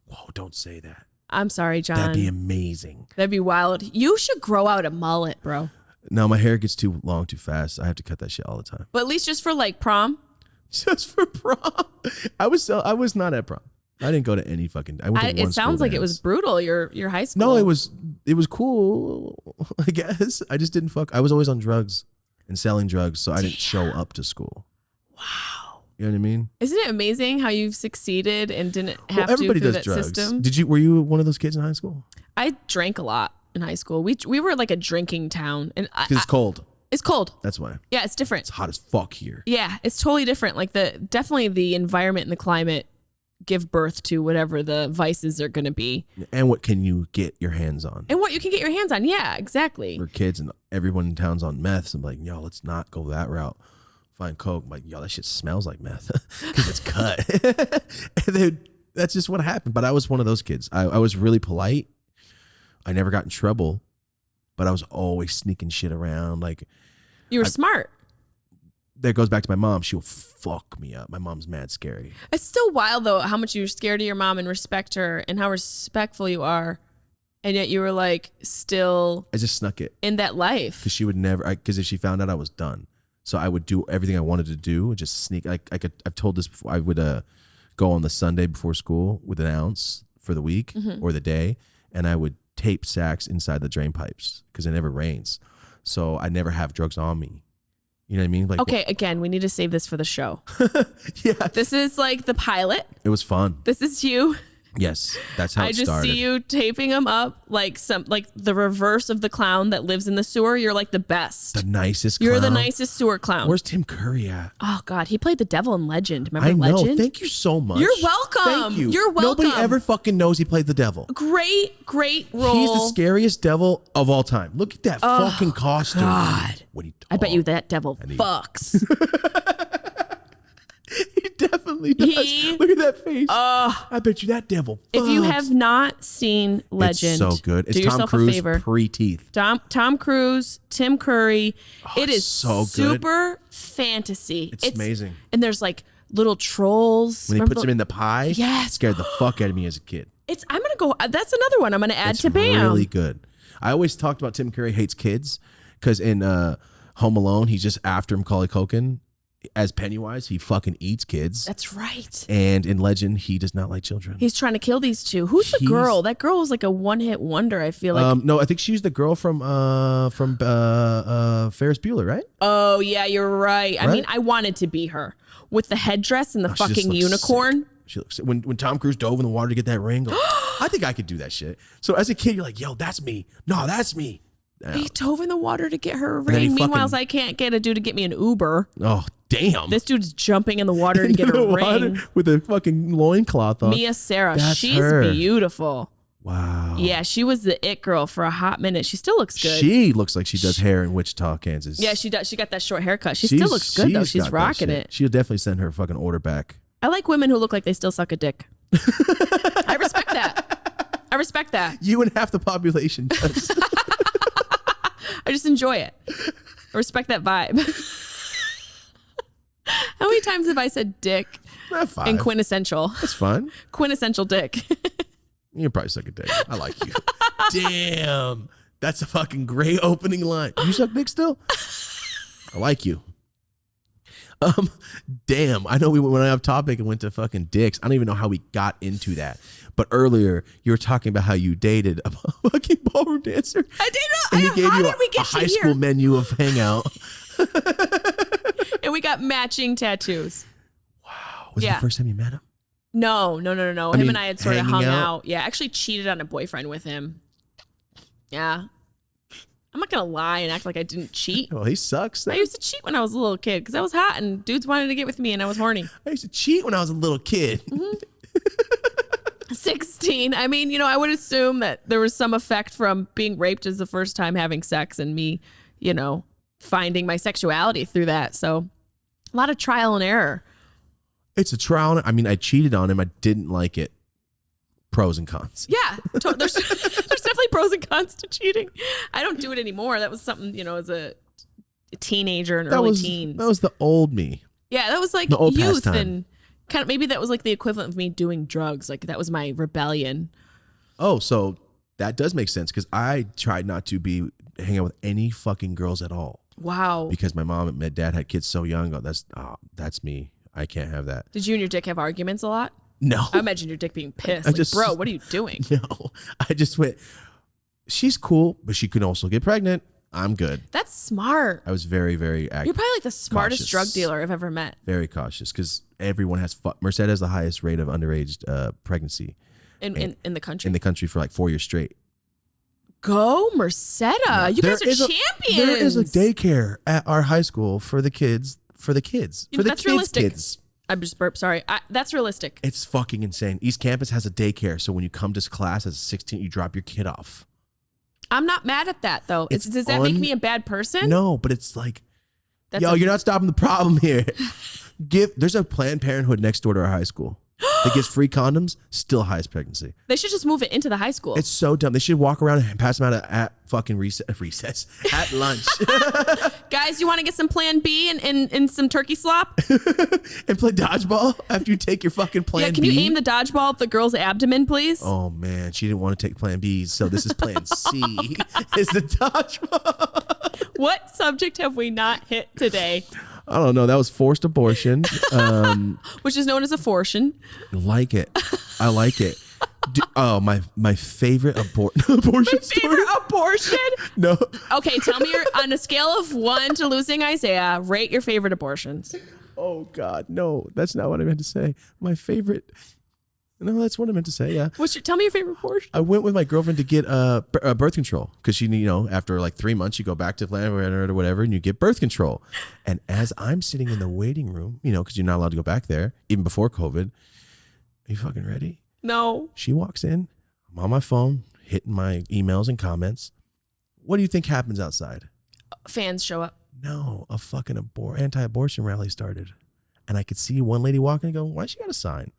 Speaker 1: Whoa, don't say that.
Speaker 2: I'm sorry, John.
Speaker 1: That'd be amazing.
Speaker 2: That'd be wild. You should grow out a mullet, bro.
Speaker 1: No, my hair gets too long too fast. I have to cut that shit all the time.
Speaker 2: But at least just for like prom.
Speaker 1: Just for prom. I was not at prom. I didn't go to any fucking. I went to one
Speaker 2: It sounds
Speaker 1: school
Speaker 2: like it was
Speaker 1: dance.
Speaker 2: brutal. Your high school.
Speaker 1: No, it was cool. I guess I just didn't fuck. I was always on drugs and selling drugs, so I didn't show up to school.
Speaker 2: Wow.
Speaker 1: You know what I mean?
Speaker 2: Isn't it amazing how you've succeeded and didn't have to
Speaker 1: Everybody
Speaker 2: through
Speaker 1: does
Speaker 2: that
Speaker 1: drugs.
Speaker 2: system?
Speaker 1: Were you one of those kids in high school?
Speaker 2: I drank a lot in high school. We were like a drinking town, and
Speaker 1: Because it's cold.
Speaker 2: it's cold.
Speaker 1: That's why.
Speaker 2: Yeah, it's different.
Speaker 1: It's hot as fuck here.
Speaker 2: Yeah, it's totally different. Like definitely the environment and the climate give birth to whatever the vices are going to be,
Speaker 1: And what can you get your hands on?
Speaker 2: and what you can get your hands on. Yeah, exactly.
Speaker 1: For kids and everyone in town's on meth. So I'm like, yo, let's not go that route. Find coke. I'm like, yo, that shit smells like meth because it's cut. And then that's just what happened. But I was one of those kids. I was really polite. I never got in trouble, but I was always sneaking shit around. Like,
Speaker 2: You were smart.
Speaker 1: that goes back to my mom. She'll fuck me up. My mom's mad scary.
Speaker 2: It's still wild though how much you're scared of your mom and respect her, and how respectful you are, and yet you were like still
Speaker 1: I just snuck it
Speaker 2: in that life.
Speaker 1: because she would never. Because if she found out, I was done. So I would do everything I wanted to do and just sneak. I've told this before. I would go on the Sunday before school with an ounce for the week or the day, and I would tape sacks inside the drain pipes because it never rains. So I never have drugs on me. You know what I mean? Like,
Speaker 2: Okay, again, we need to save this for the show.
Speaker 1: yeah,
Speaker 2: This is like the pilot.
Speaker 1: it was fun.
Speaker 2: This is you.
Speaker 1: Yes, that's how
Speaker 2: I
Speaker 1: it
Speaker 2: just
Speaker 1: started.
Speaker 2: see you taping them up like the reverse of the clown that lives in the sewer. You're like the best.
Speaker 1: The nicest.
Speaker 2: You're the
Speaker 1: clown.
Speaker 2: nicest sewer clown.
Speaker 1: Where's Tim Curry at?
Speaker 2: Oh God, he played the devil in Legend. Remember
Speaker 1: I know.
Speaker 2: Legend?
Speaker 1: Thank you so much.
Speaker 2: You're welcome.
Speaker 1: Thank you.
Speaker 2: You're welcome.
Speaker 1: Nobody ever fucking knows he played the devil.
Speaker 2: Great role.
Speaker 1: He's the scariest devil of all time. Look at that fucking costume.
Speaker 2: God.
Speaker 1: When he
Speaker 2: I bet you
Speaker 1: talks.
Speaker 2: that devil
Speaker 1: he-
Speaker 2: fucks.
Speaker 1: He definitely does.
Speaker 2: He-
Speaker 1: Look at that face. I bet you that devil.
Speaker 2: If you
Speaker 1: fucks.
Speaker 2: have not seen Legend,
Speaker 1: it's so good. It's
Speaker 2: do
Speaker 1: Tom
Speaker 2: yourself
Speaker 1: Cruise
Speaker 2: a favor.
Speaker 1: pre-teeth.
Speaker 2: Tom Cruise, Tim Curry. It is
Speaker 1: so good.
Speaker 2: super fantasy.
Speaker 1: It's amazing.
Speaker 2: And there's like little trolls.
Speaker 1: When he
Speaker 2: Remember
Speaker 1: puts
Speaker 2: the-
Speaker 1: him in the pie,
Speaker 2: Yes.
Speaker 1: scared the fuck out of me as a kid.
Speaker 2: I'm gonna go. That's another one I'm gonna add
Speaker 1: It's
Speaker 2: to BAM.
Speaker 1: really good. I always talked about Tim Curry hates kids because in Home Alone, he's just after Macaulay Culkin. As Pennywise, he fucking eats kids.
Speaker 2: That's right.
Speaker 1: And in Legend, he does not like children.
Speaker 2: He's trying to kill these two. Who's the
Speaker 1: He's-
Speaker 2: girl? That girl was like a one-hit wonder. I feel like.
Speaker 1: No, I think she's the girl from Ferris Bueller, right?
Speaker 2: Oh yeah, you're right. I
Speaker 1: Right?
Speaker 2: mean, I wanted to be her with the headdress and the
Speaker 1: She just
Speaker 2: fucking
Speaker 1: looks
Speaker 2: unicorn.
Speaker 1: sick. She looks when Tom Cruise dove in the water to get that ring. Like, I think I could do that shit. So as a kid, you're like, yo, that's me. No, that's me.
Speaker 2: He dove in the water to get her
Speaker 1: then he
Speaker 2: ring. Meanwhile,
Speaker 1: fucking-
Speaker 2: I can't get a dude to get me an Uber.
Speaker 1: Oh, damn.
Speaker 2: This dude's jumping in the water to get a ring.
Speaker 1: With a fucking loincloth on.
Speaker 2: Mia Sarah.
Speaker 1: That's
Speaker 2: She's
Speaker 1: her.
Speaker 2: beautiful.
Speaker 1: Wow.
Speaker 2: Yeah, she was the it girl for a hot minute. She still looks good.
Speaker 1: She looks like she does hair in Wichita, Kansas.
Speaker 2: Yeah, she does. She got that short haircut. She still looks good though. She's
Speaker 1: got that
Speaker 2: rocking
Speaker 1: shit.
Speaker 2: it.
Speaker 1: She'll definitely send her fucking order back.
Speaker 2: I like women who look like they still suck a dick. I respect that. I respect that.
Speaker 1: You and half the population does.
Speaker 2: I just enjoy it. I respect that vibe. How many times have I said dick and quintessential?
Speaker 1: That's fun.
Speaker 2: Quintessential dick.
Speaker 1: You probably suck a dick. I like you. Damn. That's a fucking great opening line. You suck dick still? I like you. Damn. I know we went off topic and went to fucking dicks. I don't even know how we got into that. But earlier you were talking about how you dated a fucking ballroom dancer.
Speaker 2: I did not.
Speaker 1: And he gave you a
Speaker 2: high
Speaker 1: high school menu of hangout.
Speaker 2: And we got matching tattoos.
Speaker 1: Wow. Was it the first time you met him?
Speaker 2: No. Him and I had sort of hung out. Yeah, I actually cheated on a boyfriend with him. Yeah. I'm not going to lie and act like I didn't cheat.
Speaker 1: Well, he sucks.
Speaker 2: I used to cheat when I was a little kid because I was hot and dudes wanted to get with me and I was horny.
Speaker 1: I used to cheat when I was a little kid.
Speaker 2: 16. I mean, I would assume that there was some effect from being raped as the first time having sex and me, finding my sexuality through that. So a lot of trial and error.
Speaker 1: It's a trial. I mean, I cheated on him. I didn't like it. Pros and cons.
Speaker 2: Yeah. There's definitely pros and cons to cheating. I don't do it anymore. That was something, as a teenager and early teens.
Speaker 1: That was the old me.
Speaker 2: Yeah, that was like youth and kind of maybe that was like the equivalent of me doing drugs. Like that was my rebellion.
Speaker 1: Oh, so that does make sense because I tried not to hang out with any fucking girls at all.
Speaker 2: Wow.
Speaker 1: Because my mom and my dad had kids so young. Oh, that's me. I can't have that.
Speaker 2: Did you and your dick have arguments a lot?
Speaker 1: No.
Speaker 2: I imagine your dick being pissed. Bro, what are you doing?
Speaker 1: No. I just went, she's cool, but she can also get pregnant. I'm good.
Speaker 2: That's smart.
Speaker 1: I was very, very
Speaker 2: You're probably like the smartest drug dealer I've ever met.
Speaker 1: Very cautious because everyone has, Merced has the highest rate of underage pregnancy.
Speaker 2: In the country?
Speaker 1: In the country for like 4 years straight.
Speaker 2: Go, Merceda. Yeah. You guys are champions.
Speaker 1: There is a daycare at our high school for the kids.
Speaker 2: That's realistic. I'm just burp. Sorry. That's realistic.
Speaker 1: It's fucking insane. East Campus has a daycare. So when you come to class as a 16, you drop your kid off.
Speaker 2: I'm not mad at that though. Does that make me a bad person?
Speaker 1: No, but it's like, you're not stopping the problem here. There's a Planned Parenthood next door to our high school. That gives free condoms, still highest pregnancy.
Speaker 2: They should just move it into the high school.
Speaker 1: It's so dumb. They should walk around and pass them out at fucking recess, at lunch.
Speaker 2: Guys, you want to get some Plan B and some turkey slop?
Speaker 1: And play dodgeball after you take your fucking Plan B?
Speaker 2: Can you aim the dodgeball at the girl's abdomen, please?
Speaker 1: Oh, man. She didn't want to take Plan B, so this is Plan C. Is the dodgeball.
Speaker 2: What subject have we not hit today?
Speaker 1: I don't know. That was forced abortion.
Speaker 2: Which is known as abortion.
Speaker 1: Like it. I like it. My favorite abortion story.
Speaker 2: Abortion?
Speaker 1: No.
Speaker 2: Okay, tell me on a scale of 1 to losing Isaiah, rate your favorite abortions.
Speaker 1: Oh, God. No, that's not what I meant to say. My favorite... No, that's what I meant to say, yeah.
Speaker 2: Tell me your favorite abortion.
Speaker 1: I went with my girlfriend to get birth control because she, after like 3 months, you go back to Planned Parenthood or whatever and you get birth control. And as I'm sitting in the waiting room, because you're not allowed to go back there, even before COVID. Are you fucking ready?
Speaker 2: No.
Speaker 1: She walks in. I'm on my phone, hitting my emails and comments. What do you think happens outside?
Speaker 2: Fans show up.
Speaker 1: No, a fucking anti-abortion rally started. And I could see one lady walking and go, why she got a sign?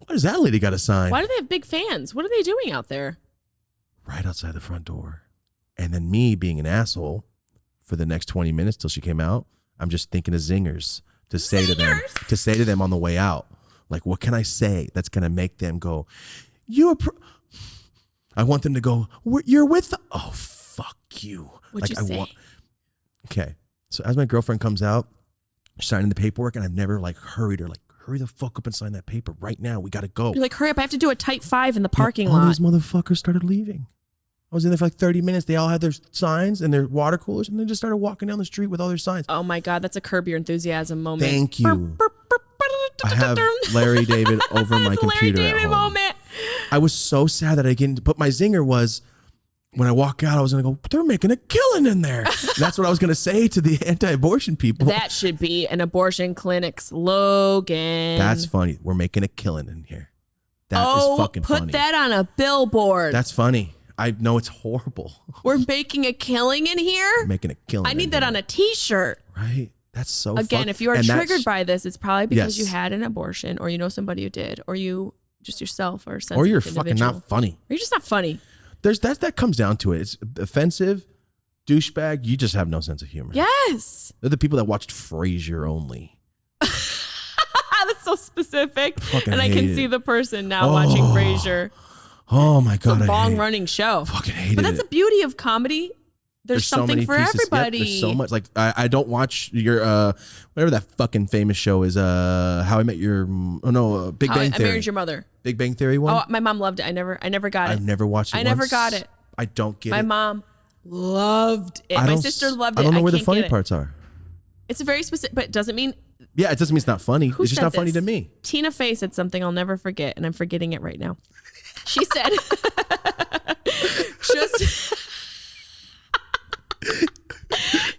Speaker 1: Why does that lady got a sign?
Speaker 2: Why do they have big fans? What are they doing out there?
Speaker 1: Right outside the front door. And then me being an asshole for the next 20 minutes till she came out, I'm just thinking of zingers to say to them on the way out. Like, what can I say that's going to make them go, I want them to go, you're with oh, fuck you.
Speaker 2: What'd you say?
Speaker 1: Okay. So as my girlfriend comes out, signing the paperwork, and I've never hurried her, hurry the fuck up and sign that paper right now. We got to go.
Speaker 2: You're like, hurry up. I have to do a type 5 in the parking
Speaker 1: all
Speaker 2: lot.
Speaker 1: All these motherfuckers started leaving. I was in there for like 30 minutes. They all had their signs and their water coolers, and they just started walking down the street with all their signs.
Speaker 2: Oh my God. That's a Curb Your Enthusiasm moment.
Speaker 1: Thank you. I have Larry David over my computer
Speaker 2: Larry David
Speaker 1: at home.
Speaker 2: Moment.
Speaker 1: I was so sad that I didn't, but my zinger was, when I walk out, I was going to go, they're making a killing in there. That's what I was going to say to the anti-abortion people.
Speaker 2: That should be an abortion clinic slogan.
Speaker 1: That's funny. We're making a killing in here. That is fucking funny.
Speaker 2: Put that on a billboard.
Speaker 1: That's funny. I know it's horrible.
Speaker 2: We're making a killing in here?
Speaker 1: We're making a killing.
Speaker 2: I need that on a t-shirt.
Speaker 1: Right? That's so
Speaker 2: Again, if you are triggered by this, it's probably because you had an abortion or you know somebody who did or you just yourself or sensitive
Speaker 1: or you're
Speaker 2: individual.
Speaker 1: fucking not funny.
Speaker 2: Or you're just not funny.
Speaker 1: That comes down to it. It's offensive, douchebag. You just have no sense of humor.
Speaker 2: Yes.
Speaker 1: They're the people that watched Frasier only.
Speaker 2: That's so specific.
Speaker 1: Fucking
Speaker 2: and I can see the person now watching Frasier.
Speaker 1: Oh my God.
Speaker 2: It's a long running show.
Speaker 1: Fucking hate it.
Speaker 2: But that's the beauty of comedy. There's
Speaker 1: so
Speaker 2: something
Speaker 1: many
Speaker 2: for
Speaker 1: pieces.
Speaker 2: everybody.
Speaker 1: Yep, there's so much. Like I don't watch your whatever that fucking famous show is. How I Met Your Big Bang Theory.
Speaker 2: I Married Your Mother.
Speaker 1: Big Bang Theory one.
Speaker 2: Oh, my mom loved it. I never got it.
Speaker 1: I've never watched it.
Speaker 2: I never got it.
Speaker 1: I don't get it.
Speaker 2: My mom loved it. My sister loved it.
Speaker 1: I don't know where the
Speaker 2: can't
Speaker 1: funny
Speaker 2: get it.
Speaker 1: parts are.
Speaker 2: It's a very specific, but it doesn't mean.
Speaker 1: Yeah, it doesn't mean it's not funny.
Speaker 2: Who
Speaker 1: It's just
Speaker 2: said
Speaker 1: not funny
Speaker 2: this?
Speaker 1: to me.
Speaker 2: Tina Fey said something I'll never forget, and I'm forgetting it right now. She said,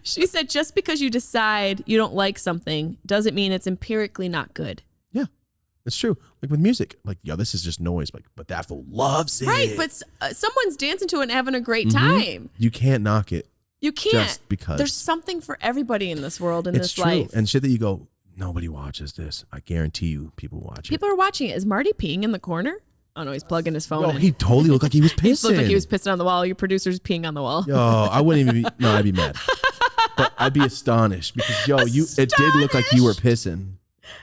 Speaker 2: she said, just because you decide you don't like something doesn't mean it's empirically not good.
Speaker 1: Yeah, it's true. Like with music, like, yo, this is just noise. Like, but that fool loves it.
Speaker 2: Right, but someone's dancing to it and having a great time.
Speaker 1: You can't knock it.
Speaker 2: You can't.
Speaker 1: Just because.
Speaker 2: There's something for everybody in this world, in
Speaker 1: It's
Speaker 2: this
Speaker 1: true.
Speaker 2: life.
Speaker 1: And shit that you go, nobody watches this. I guarantee you people watch it.
Speaker 2: People are watching it. Is Marty peeing in the corner? Oh no, he's plugging his phone
Speaker 1: Yo,
Speaker 2: in.
Speaker 1: he totally looked like he was pissing.
Speaker 2: He just looked like he was pissing on the wall. Your producer's peeing on the wall.
Speaker 1: Yo, I wouldn't even be, no, I'd be mad. But I'd be astonished because, yo, it did look like you were pissing.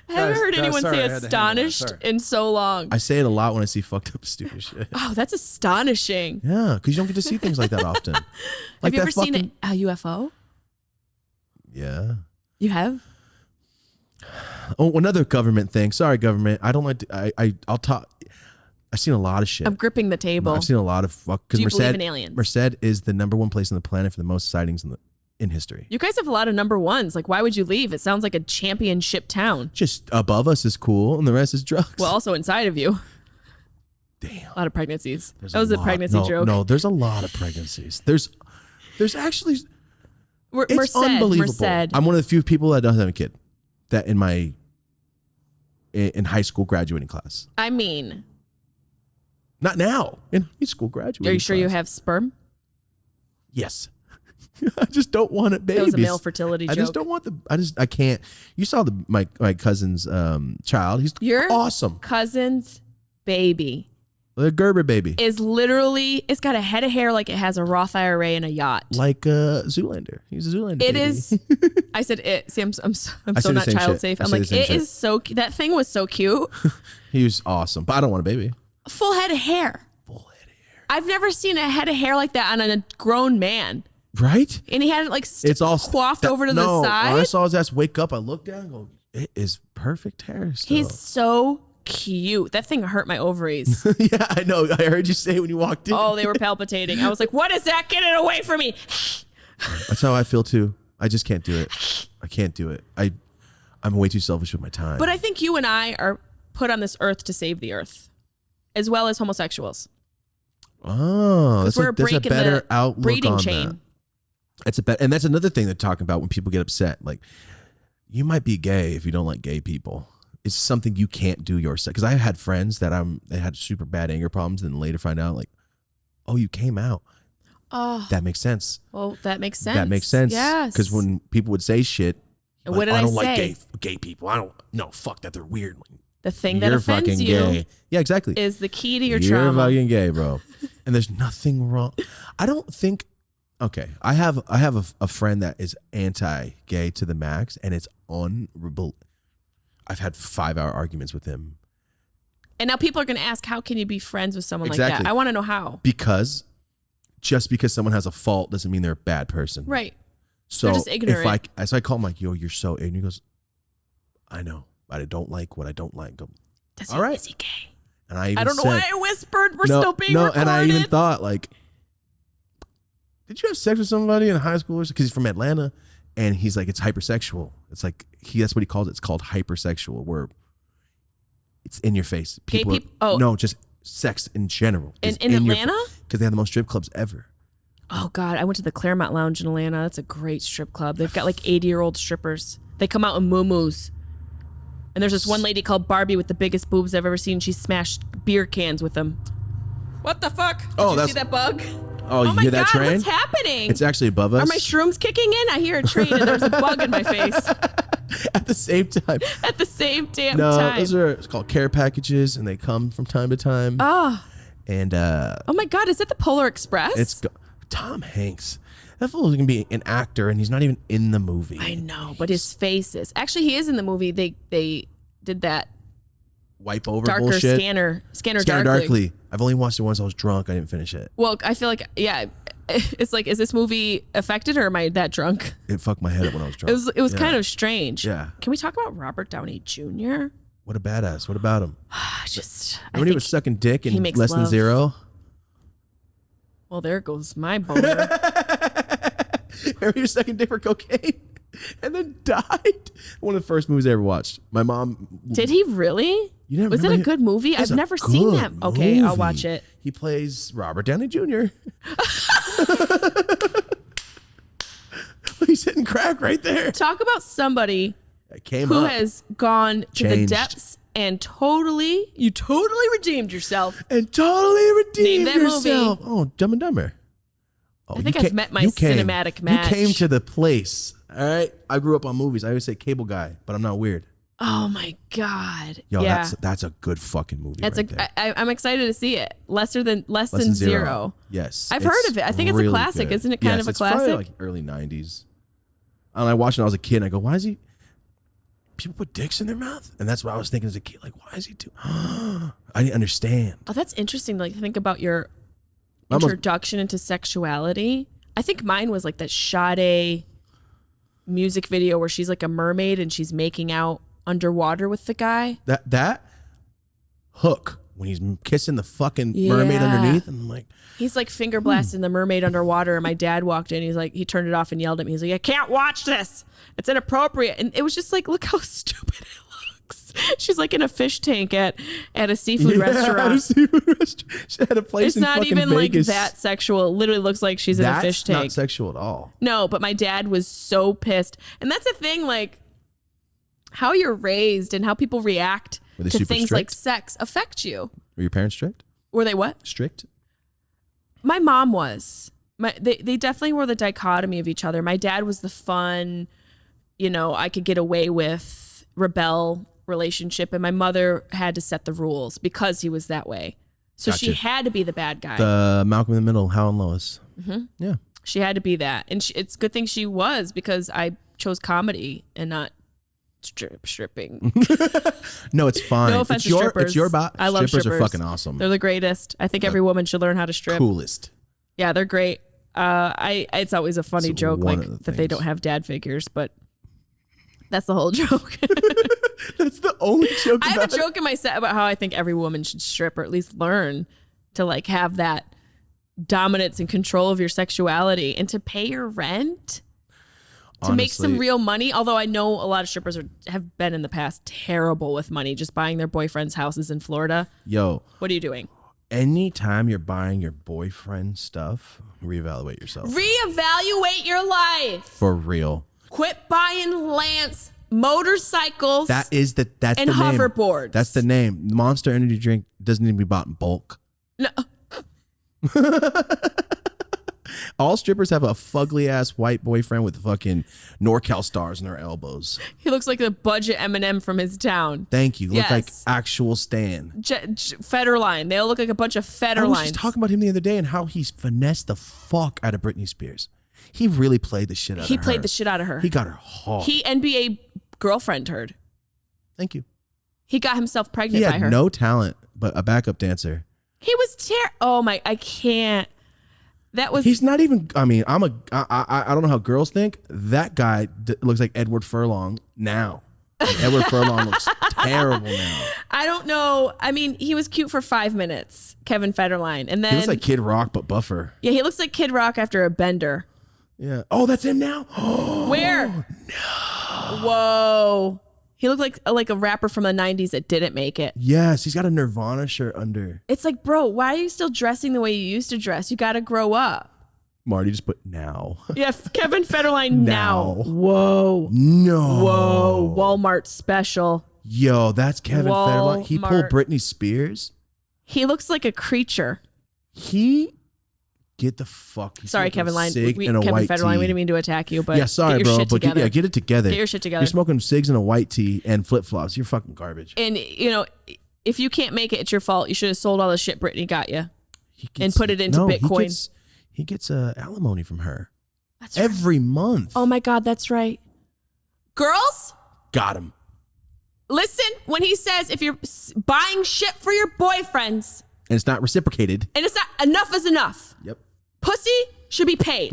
Speaker 2: I haven't heard anyone
Speaker 3: sorry, I
Speaker 2: say
Speaker 3: had to handle that,
Speaker 2: astonished
Speaker 3: sorry.
Speaker 2: in so long.
Speaker 1: I say it a lot when I see fucked up stupid shit.
Speaker 2: Oh, that's astonishing.
Speaker 1: Yeah, because you don't get to see things like that often.
Speaker 2: Have
Speaker 1: Like
Speaker 2: you ever
Speaker 1: that
Speaker 2: seen a UFO?
Speaker 1: Yeah.
Speaker 2: You have?
Speaker 1: Oh, another government thing. Sorry, government. I don't like to, I'll talk. I've seen a lot of shit.
Speaker 2: I'm gripping the table.
Speaker 1: I've seen a lot of fuck.
Speaker 2: Do you
Speaker 1: Merced,
Speaker 2: believe in aliens?
Speaker 1: Merced is the #1 place on the planet for the most sightings in history.
Speaker 2: You guys have a lot of number ones. Like, why would you leave? It sounds like a championship town.
Speaker 1: Just above us is cool, and the rest is drugs.
Speaker 2: Well, also inside of you.
Speaker 1: Damn.
Speaker 2: A lot of pregnancies.
Speaker 1: There's
Speaker 2: That was a
Speaker 1: lot.
Speaker 2: pregnancy
Speaker 1: No,
Speaker 2: joke.
Speaker 1: No, there's a lot of pregnancies. There's actually, it's
Speaker 2: Merced,
Speaker 1: unbelievable.
Speaker 2: Merced.
Speaker 1: I'm one of the few people that doesn't have a kid. That in high school graduating class.
Speaker 2: I mean,
Speaker 1: Not now. In high school graduating.
Speaker 2: are you sure you
Speaker 1: class.
Speaker 2: have sperm?
Speaker 1: Yes. I just don't want it, babies.
Speaker 2: That was a male fertility
Speaker 1: I
Speaker 2: joke.
Speaker 1: just don't want I can't. You saw my cousin's child. He's
Speaker 2: Your
Speaker 1: awesome.
Speaker 2: cousin's baby
Speaker 1: The Gerber baby.
Speaker 2: is literally, it's got a head of hair like it has a Roth IRA and a yacht.
Speaker 1: Like Zoolander. He's a Zoolander
Speaker 2: It
Speaker 1: baby.
Speaker 2: is. I said it. See, I'm so
Speaker 1: say
Speaker 2: not
Speaker 1: the same
Speaker 2: child
Speaker 1: shit.
Speaker 2: safe.
Speaker 1: I
Speaker 2: I'm
Speaker 1: say
Speaker 2: like,
Speaker 1: the same
Speaker 2: it
Speaker 1: shit.
Speaker 2: is so cute. That thing was so cute.
Speaker 1: He was awesome. But I don't want a baby.
Speaker 2: Full head of hair.
Speaker 1: Full head of hair.
Speaker 2: I've never seen a head of hair like that on a grown man.
Speaker 1: Right?
Speaker 2: And he had it like
Speaker 1: It's all
Speaker 2: coiffed over to
Speaker 1: no,
Speaker 2: the
Speaker 1: when I
Speaker 2: side.
Speaker 1: saw his ass wake up, I looked down and go, it is perfect hair still.
Speaker 2: He's so cute. That thing hurt my ovaries.
Speaker 1: Yeah, I know. I heard you say it when you walked in.
Speaker 2: Oh, they were palpitating. I was like, what is that? Get it away from me.
Speaker 1: That's how I feel too. I just can't do it. I can't do it. I'm way too selfish with my time.
Speaker 2: But I think you and I are put on this earth to save the earth, as well as homosexuals.
Speaker 1: Oh, that's
Speaker 2: we're
Speaker 1: a
Speaker 2: breaking
Speaker 1: better
Speaker 2: the
Speaker 1: outlook
Speaker 2: breeding
Speaker 1: on
Speaker 2: chain.
Speaker 1: that. It's and that's another thing they're talking about when people get upset. Like, you might be gay if you don't like gay people. It's something you can't do yourself. Because I had friends that they had super bad anger problems, and later find out like, oh, you came out.
Speaker 2: Oh,
Speaker 1: That makes sense.
Speaker 2: well, that makes sense.
Speaker 1: That makes sense.
Speaker 2: Yes.
Speaker 1: Because when people would say shit,
Speaker 2: What
Speaker 1: like,
Speaker 2: did I
Speaker 1: don't
Speaker 2: say?
Speaker 1: like gay people. I don't. No, fuck that. They're weird.
Speaker 2: The thing that
Speaker 1: You're
Speaker 2: offends
Speaker 1: fucking
Speaker 2: you
Speaker 1: gay. Yeah, exactly.
Speaker 2: is the key to your
Speaker 1: You're
Speaker 2: trauma.
Speaker 1: fucking gay, bro. And there's nothing wrong. I don't think. Okay, I have a friend that is anti-gay to the max, and it's unbelievable. I've had 5-hour arguments with him
Speaker 2: And now people are going to ask, how can you be friends with someone like
Speaker 1: Exactly.
Speaker 2: that? I want to know how.
Speaker 1: because just because someone has a fault doesn't mean they're a bad person.
Speaker 2: Right.
Speaker 1: So
Speaker 2: They're just ignorant.
Speaker 1: so I call him like, yo, you're so ignorant. He goes, I know, but I don't like what I don't like. Go,
Speaker 2: Is
Speaker 1: all right.
Speaker 2: he gay?
Speaker 1: and I even
Speaker 2: I don't know
Speaker 1: said,
Speaker 2: why I whispered. We're still being recorded.
Speaker 1: and I even thought like, did you have sex with somebody in high school? Because he's from Atlanta, and he's like, it's hypersexual. It's like that's what he calls it. It's called hypersexual, where it's in your face.
Speaker 2: Gay
Speaker 1: People,
Speaker 2: peop- oh.
Speaker 1: no, just sex in general.
Speaker 2: In Atlanta?
Speaker 1: Because they have the most strip clubs ever.
Speaker 2: Oh God, I went to the Claremont Lounge in Atlanta. That's a great strip club. They've got like 80-year-old strippers. They come out in muumuus. And there's this one lady called Barbie with the biggest boobs I've ever seen. She smashed beer cans with them. What the fuck? Did you see that bug?
Speaker 1: Oh, you
Speaker 2: my
Speaker 1: hear that
Speaker 2: God,
Speaker 1: train?
Speaker 2: what's happening?
Speaker 1: It's actually above us.
Speaker 2: Are my shrooms kicking in? I hear a train and there's a bug in my face.
Speaker 1: At the same time.
Speaker 2: At the same damn
Speaker 1: No,
Speaker 2: time.
Speaker 1: those are it's called care packages, and they come from time to time.
Speaker 2: Oh.
Speaker 1: And
Speaker 2: Oh my God, is it the Polar Express?
Speaker 1: it's Tom Hanks. That fool is gonna be an actor, and he's not even in the movie.
Speaker 2: I know, but his face is. Actually, he is in the movie. They did that
Speaker 1: Wipe over
Speaker 2: darker
Speaker 1: bullshit.
Speaker 2: Scanner
Speaker 1: Darkly.
Speaker 2: Darkly.
Speaker 1: I've only watched it once. I was drunk. I didn't finish it.
Speaker 2: Well, I feel like, yeah, it's like, is this movie affected or am I that drunk?
Speaker 1: It fucked my head up when I was drunk.
Speaker 2: It was kind of strange.
Speaker 1: Yeah.
Speaker 2: Can we talk about Robert Downey Jr.?
Speaker 1: What a badass. What about him?
Speaker 2: I
Speaker 1: When he was sucking dick in
Speaker 2: makes
Speaker 1: Less Than
Speaker 2: love.
Speaker 1: Zero.
Speaker 2: Well, there goes my boner.
Speaker 1: Remember he was sucking dick for cocaine and then died? One of the first movies I ever watched. My mom.
Speaker 2: Did he really?
Speaker 1: You didn't
Speaker 2: Was it
Speaker 1: remember
Speaker 2: a good movie?
Speaker 1: It's
Speaker 2: I've
Speaker 1: a
Speaker 2: never seen that.
Speaker 1: good
Speaker 2: Okay, I'll
Speaker 1: movie.
Speaker 2: watch it.
Speaker 1: He plays Robert Downey Jr. He's hitting crack right there.
Speaker 2: Talk about somebody
Speaker 1: It came
Speaker 2: who
Speaker 1: up
Speaker 2: has gone to the
Speaker 1: Changed.
Speaker 2: depths and you totally redeemed yourself.
Speaker 1: and totally redeemed
Speaker 2: Name that movie.
Speaker 1: yourself. Oh, Dumb and Dumber. Oh,
Speaker 2: I think
Speaker 1: you
Speaker 2: I've
Speaker 1: came-
Speaker 2: met my
Speaker 1: you came-
Speaker 2: cinematic match.
Speaker 1: You came to the place. All right. I grew up on movies. I always say cable guy, but I'm not weird.
Speaker 2: Oh my God.
Speaker 1: Yo,
Speaker 2: yeah.
Speaker 1: that's a good fucking movie.
Speaker 2: It's
Speaker 1: right there.
Speaker 2: I'm excited to see it. Less than zero.
Speaker 1: Yes.
Speaker 2: I've
Speaker 1: it's
Speaker 2: heard of it. I think it's a
Speaker 1: really
Speaker 2: classic.
Speaker 1: good.
Speaker 2: Isn't it kind
Speaker 1: Yes,
Speaker 2: of a
Speaker 1: it's probably
Speaker 2: classic?
Speaker 1: like early 90s. And I watched it when I was a kid and I go, why is he people put dicks in their mouth? And that's what I was thinking as a kid. Like, why is he doing I didn't understand.
Speaker 2: Oh, that's interesting. Like, think about your
Speaker 1: I'm a-
Speaker 2: introduction into sexuality. I think mine was like that Sade music video where she's like a mermaid and she's making out underwater with the guy.
Speaker 1: That hook when he's kissing the fucking mermaid
Speaker 2: Yeah.
Speaker 1: underneath, and I'm like,
Speaker 2: He's like finger blasting the mermaid underwater, and my dad walked in. He's like, he turned it off and yelled at me. He's like, I can't watch this. It's inappropriate. And it was just like, look how stupid it looks. She's like in a fish tank at a seafood restaurant.
Speaker 1: She had a place
Speaker 2: It's
Speaker 1: in
Speaker 2: not
Speaker 1: fucking
Speaker 2: even
Speaker 1: Vegas.
Speaker 2: like that sexual. It literally looks like she's in a fish
Speaker 1: That's
Speaker 2: tank.
Speaker 1: not sexual at all.
Speaker 2: No, but my dad was so pissed. And that's the thing, like how you're raised and how people react
Speaker 1: Were they
Speaker 2: to
Speaker 1: super
Speaker 2: things
Speaker 1: strict?
Speaker 2: like sex affect you.
Speaker 1: Were your parents strict?
Speaker 2: Were they what?
Speaker 1: Strict?
Speaker 2: My mom was. They definitely were the dichotomy of each other. My dad was the fun, I could get away with rebel relationship, and my mother had to set the rules because he was that way. So she
Speaker 1: Gotcha.
Speaker 2: had to be the bad guy.
Speaker 1: The Malcolm in the Middle, Hal and Lois.
Speaker 2: Mm-hmm.
Speaker 1: Yeah.
Speaker 2: She had to be that. And it's a good thing she was, because I chose comedy and not stripping.
Speaker 1: No, it's fine.
Speaker 2: No offense
Speaker 1: it's
Speaker 2: to strippers.
Speaker 1: It's your
Speaker 2: I love
Speaker 1: strippers.
Speaker 2: strippers.
Speaker 1: Are fucking awesome.
Speaker 2: They're the greatest. I think every woman should learn how to strip.
Speaker 1: Coolest.
Speaker 2: Yeah, they're great. It's always a funny
Speaker 1: It's
Speaker 2: joke,
Speaker 1: one
Speaker 2: like
Speaker 1: of the
Speaker 2: that they
Speaker 1: things.
Speaker 2: don't have dad figures, but that's the whole joke.
Speaker 1: That's the only joke
Speaker 2: I have
Speaker 1: about
Speaker 2: a joke in my set about how I think every woman should strip, or at least learn to like have that dominance and control of your sexuality, and to pay your rent, to make some
Speaker 1: Honestly,
Speaker 2: real money. Although I know a lot of strippers have been in the past terrible with money, just buying their boyfriends' houses in Florida.
Speaker 1: Yo,
Speaker 2: What are you doing?
Speaker 1: anytime you're buying your boyfriend stuff, reevaluate yourself.
Speaker 2: Reevaluate your life.
Speaker 1: For real.
Speaker 2: Quit buying Lance motorcycles.
Speaker 1: That's
Speaker 2: and
Speaker 1: the name.
Speaker 2: hoverboards.
Speaker 1: That's the name. Monster Energy drink doesn't need to be bought in bulk.
Speaker 2: No.
Speaker 1: All strippers have a fugly ass white boyfriend with fucking NorCal stars in their elbows.
Speaker 2: He looks like the budget Eminem from his town.
Speaker 1: Thank you. Look like
Speaker 2: Yes.
Speaker 1: actual Stan.
Speaker 2: Federline. They all look like a bunch of
Speaker 1: I was
Speaker 2: Federlines.
Speaker 1: just talking about him the other day and how he's finessed the fuck out of Britney Spears. He really played the shit out of her.
Speaker 2: He played the shit out of her.
Speaker 1: He got her hard.
Speaker 2: He NBA girlfriend heard.
Speaker 1: Thank you.
Speaker 2: He got himself
Speaker 1: He
Speaker 2: pregnant by
Speaker 1: had
Speaker 2: her.
Speaker 1: no talent, but a backup dancer.
Speaker 2: He was Oh my! I can't. That was.
Speaker 1: He's not even. I mean, I don't know how girls think. That guy looks like Edward Furlong now. Edward Furlong looks terrible now.
Speaker 2: I don't know. I mean, he was cute for 5 minutes, Kevin Federline, and then
Speaker 1: He looks like Kid Rock but buffer.
Speaker 2: yeah, he looks like Kid Rock after a bender.
Speaker 1: Yeah. Oh, that's him now.
Speaker 2: Where? No. Whoa. He looked like a rapper from the 90s that didn't make it.
Speaker 1: Yes, he's got a Nirvana shirt under.
Speaker 2: It's like, bro, why are you still dressing the way you used to dress? You got to grow up.
Speaker 1: Marty just put now.
Speaker 2: Yeah, Kevin Federline now.
Speaker 1: Now.
Speaker 2: Whoa.
Speaker 1: No.
Speaker 2: Whoa. Walmart special.
Speaker 1: Yo, that's Kevin Federline. He pulled Britney Spears.
Speaker 2: He looks like a creature.
Speaker 1: Get the fuck.
Speaker 2: Sorry, Kevin Federline.
Speaker 1: Kevin
Speaker 2: Federline, we didn't mean to attack you, but
Speaker 1: yeah, sorry,
Speaker 2: get your
Speaker 1: bro.
Speaker 2: shit
Speaker 1: But
Speaker 2: together.
Speaker 1: get it together.
Speaker 2: Get your shit together.
Speaker 1: You're smoking cigs in a white tee and flip flops. You're fucking garbage.
Speaker 2: And if you can't make it, it's your fault. You should have sold all the shit Britney got you and put it into Bitcoin.
Speaker 1: He gets alimony from her.
Speaker 2: That's right.
Speaker 1: Every month.
Speaker 2: Oh my God, that's right. Girls,
Speaker 1: got him.
Speaker 2: listen when he says if you're buying shit for your boyfriends
Speaker 1: and it's not reciprocated,
Speaker 2: and it's not enough is enough.
Speaker 1: Yep.
Speaker 2: Pussy should be paid.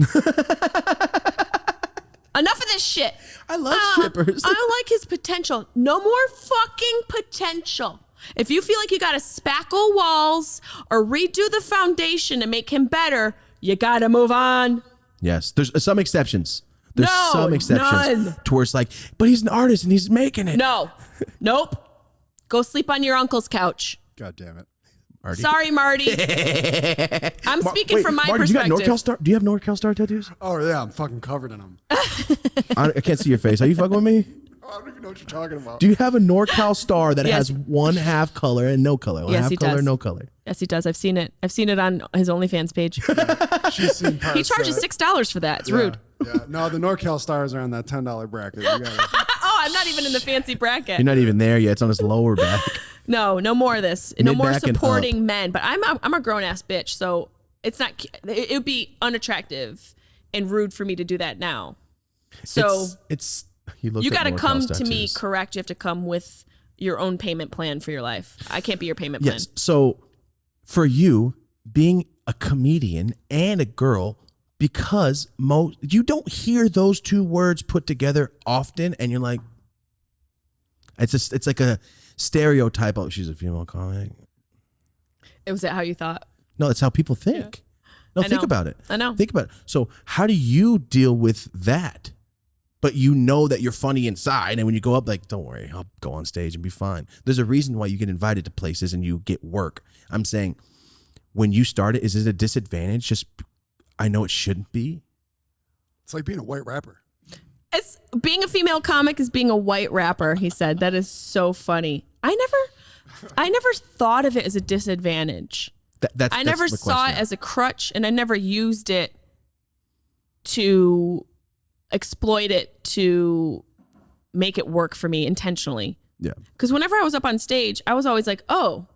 Speaker 2: Enough of this shit.
Speaker 1: I love strippers.
Speaker 2: I don't like his potential. No more fucking potential. If you feel like you gotta spackle walls or redo the foundation to make him better, you gotta move on.
Speaker 1: Yes, there's some exceptions. There's
Speaker 2: No,
Speaker 1: some exceptions
Speaker 2: none.
Speaker 1: to where it's like, but he's an artist and he's making it.
Speaker 2: No. Nope. Go sleep on your uncle's couch.
Speaker 3: God damn it.
Speaker 1: Marty.
Speaker 2: Sorry, Marty. I'm speaking from my
Speaker 1: Marty,
Speaker 2: perspective.
Speaker 1: You got NorCal Star? Do you have NorCal Star tattoos?
Speaker 3: Oh, yeah, I'm fucking covered in them.
Speaker 1: I can't see your face. Are you fucking with me?
Speaker 3: I don't even know what you're talking about.
Speaker 1: Do you have a NorCal Star that
Speaker 2: Yes.
Speaker 1: has one half color and no color? One
Speaker 2: Yes,
Speaker 1: half
Speaker 2: he
Speaker 1: color,
Speaker 2: does.
Speaker 1: no color.
Speaker 2: Yes, he does. I've seen it. I've seen it on his OnlyFans page.
Speaker 3: She's seen parts
Speaker 2: He charges $6 for that. It's rude.
Speaker 3: Yeah. No, the NorCal stars are on that $10 bracket. You gotta,
Speaker 2: Oh, I'm not even in the fancy bracket.
Speaker 1: You're not even there yet. It's on his lower back.
Speaker 2: No more of this. No more
Speaker 1: Mid-back and
Speaker 2: supporting men. But I'm a grown ass bitch, so it's not. It would be unattractive and rude for me to do that now. So
Speaker 1: it's he looked
Speaker 2: you
Speaker 1: at
Speaker 2: got to
Speaker 1: NorCal
Speaker 2: come to
Speaker 1: tattoos.
Speaker 2: me correct. You have to come with your own payment plan for your life. I can't be your payment plan.
Speaker 1: Yes. So for you being a comedian and a girl, because you don't hear those two words put together often, and you're like, it's like a stereotype. Oh, she's a female comic.
Speaker 2: Was that how you thought?
Speaker 1: No, that's how people think. No, think about it.
Speaker 2: I know.
Speaker 1: Think about it. So how do you deal with that? But you know that you're funny inside, and when you go up, like, don't worry, I'll go on stage and be fine. There's a reason why you get invited to places and you get work. I'm saying, when you started, is it a disadvantage? Just, I know it shouldn't be.
Speaker 3: it's like being a white rapper.
Speaker 2: It's being a female comic is being a white rapper, he said. That is so funny. I never thought of it as a disadvantage. I never
Speaker 1: that's the
Speaker 2: saw
Speaker 1: question.
Speaker 2: it as a crutch, and I never used it to exploit it to make it work for me intentionally.
Speaker 1: Yeah,
Speaker 2: Because whenever I was up on stage, I was always like, oh,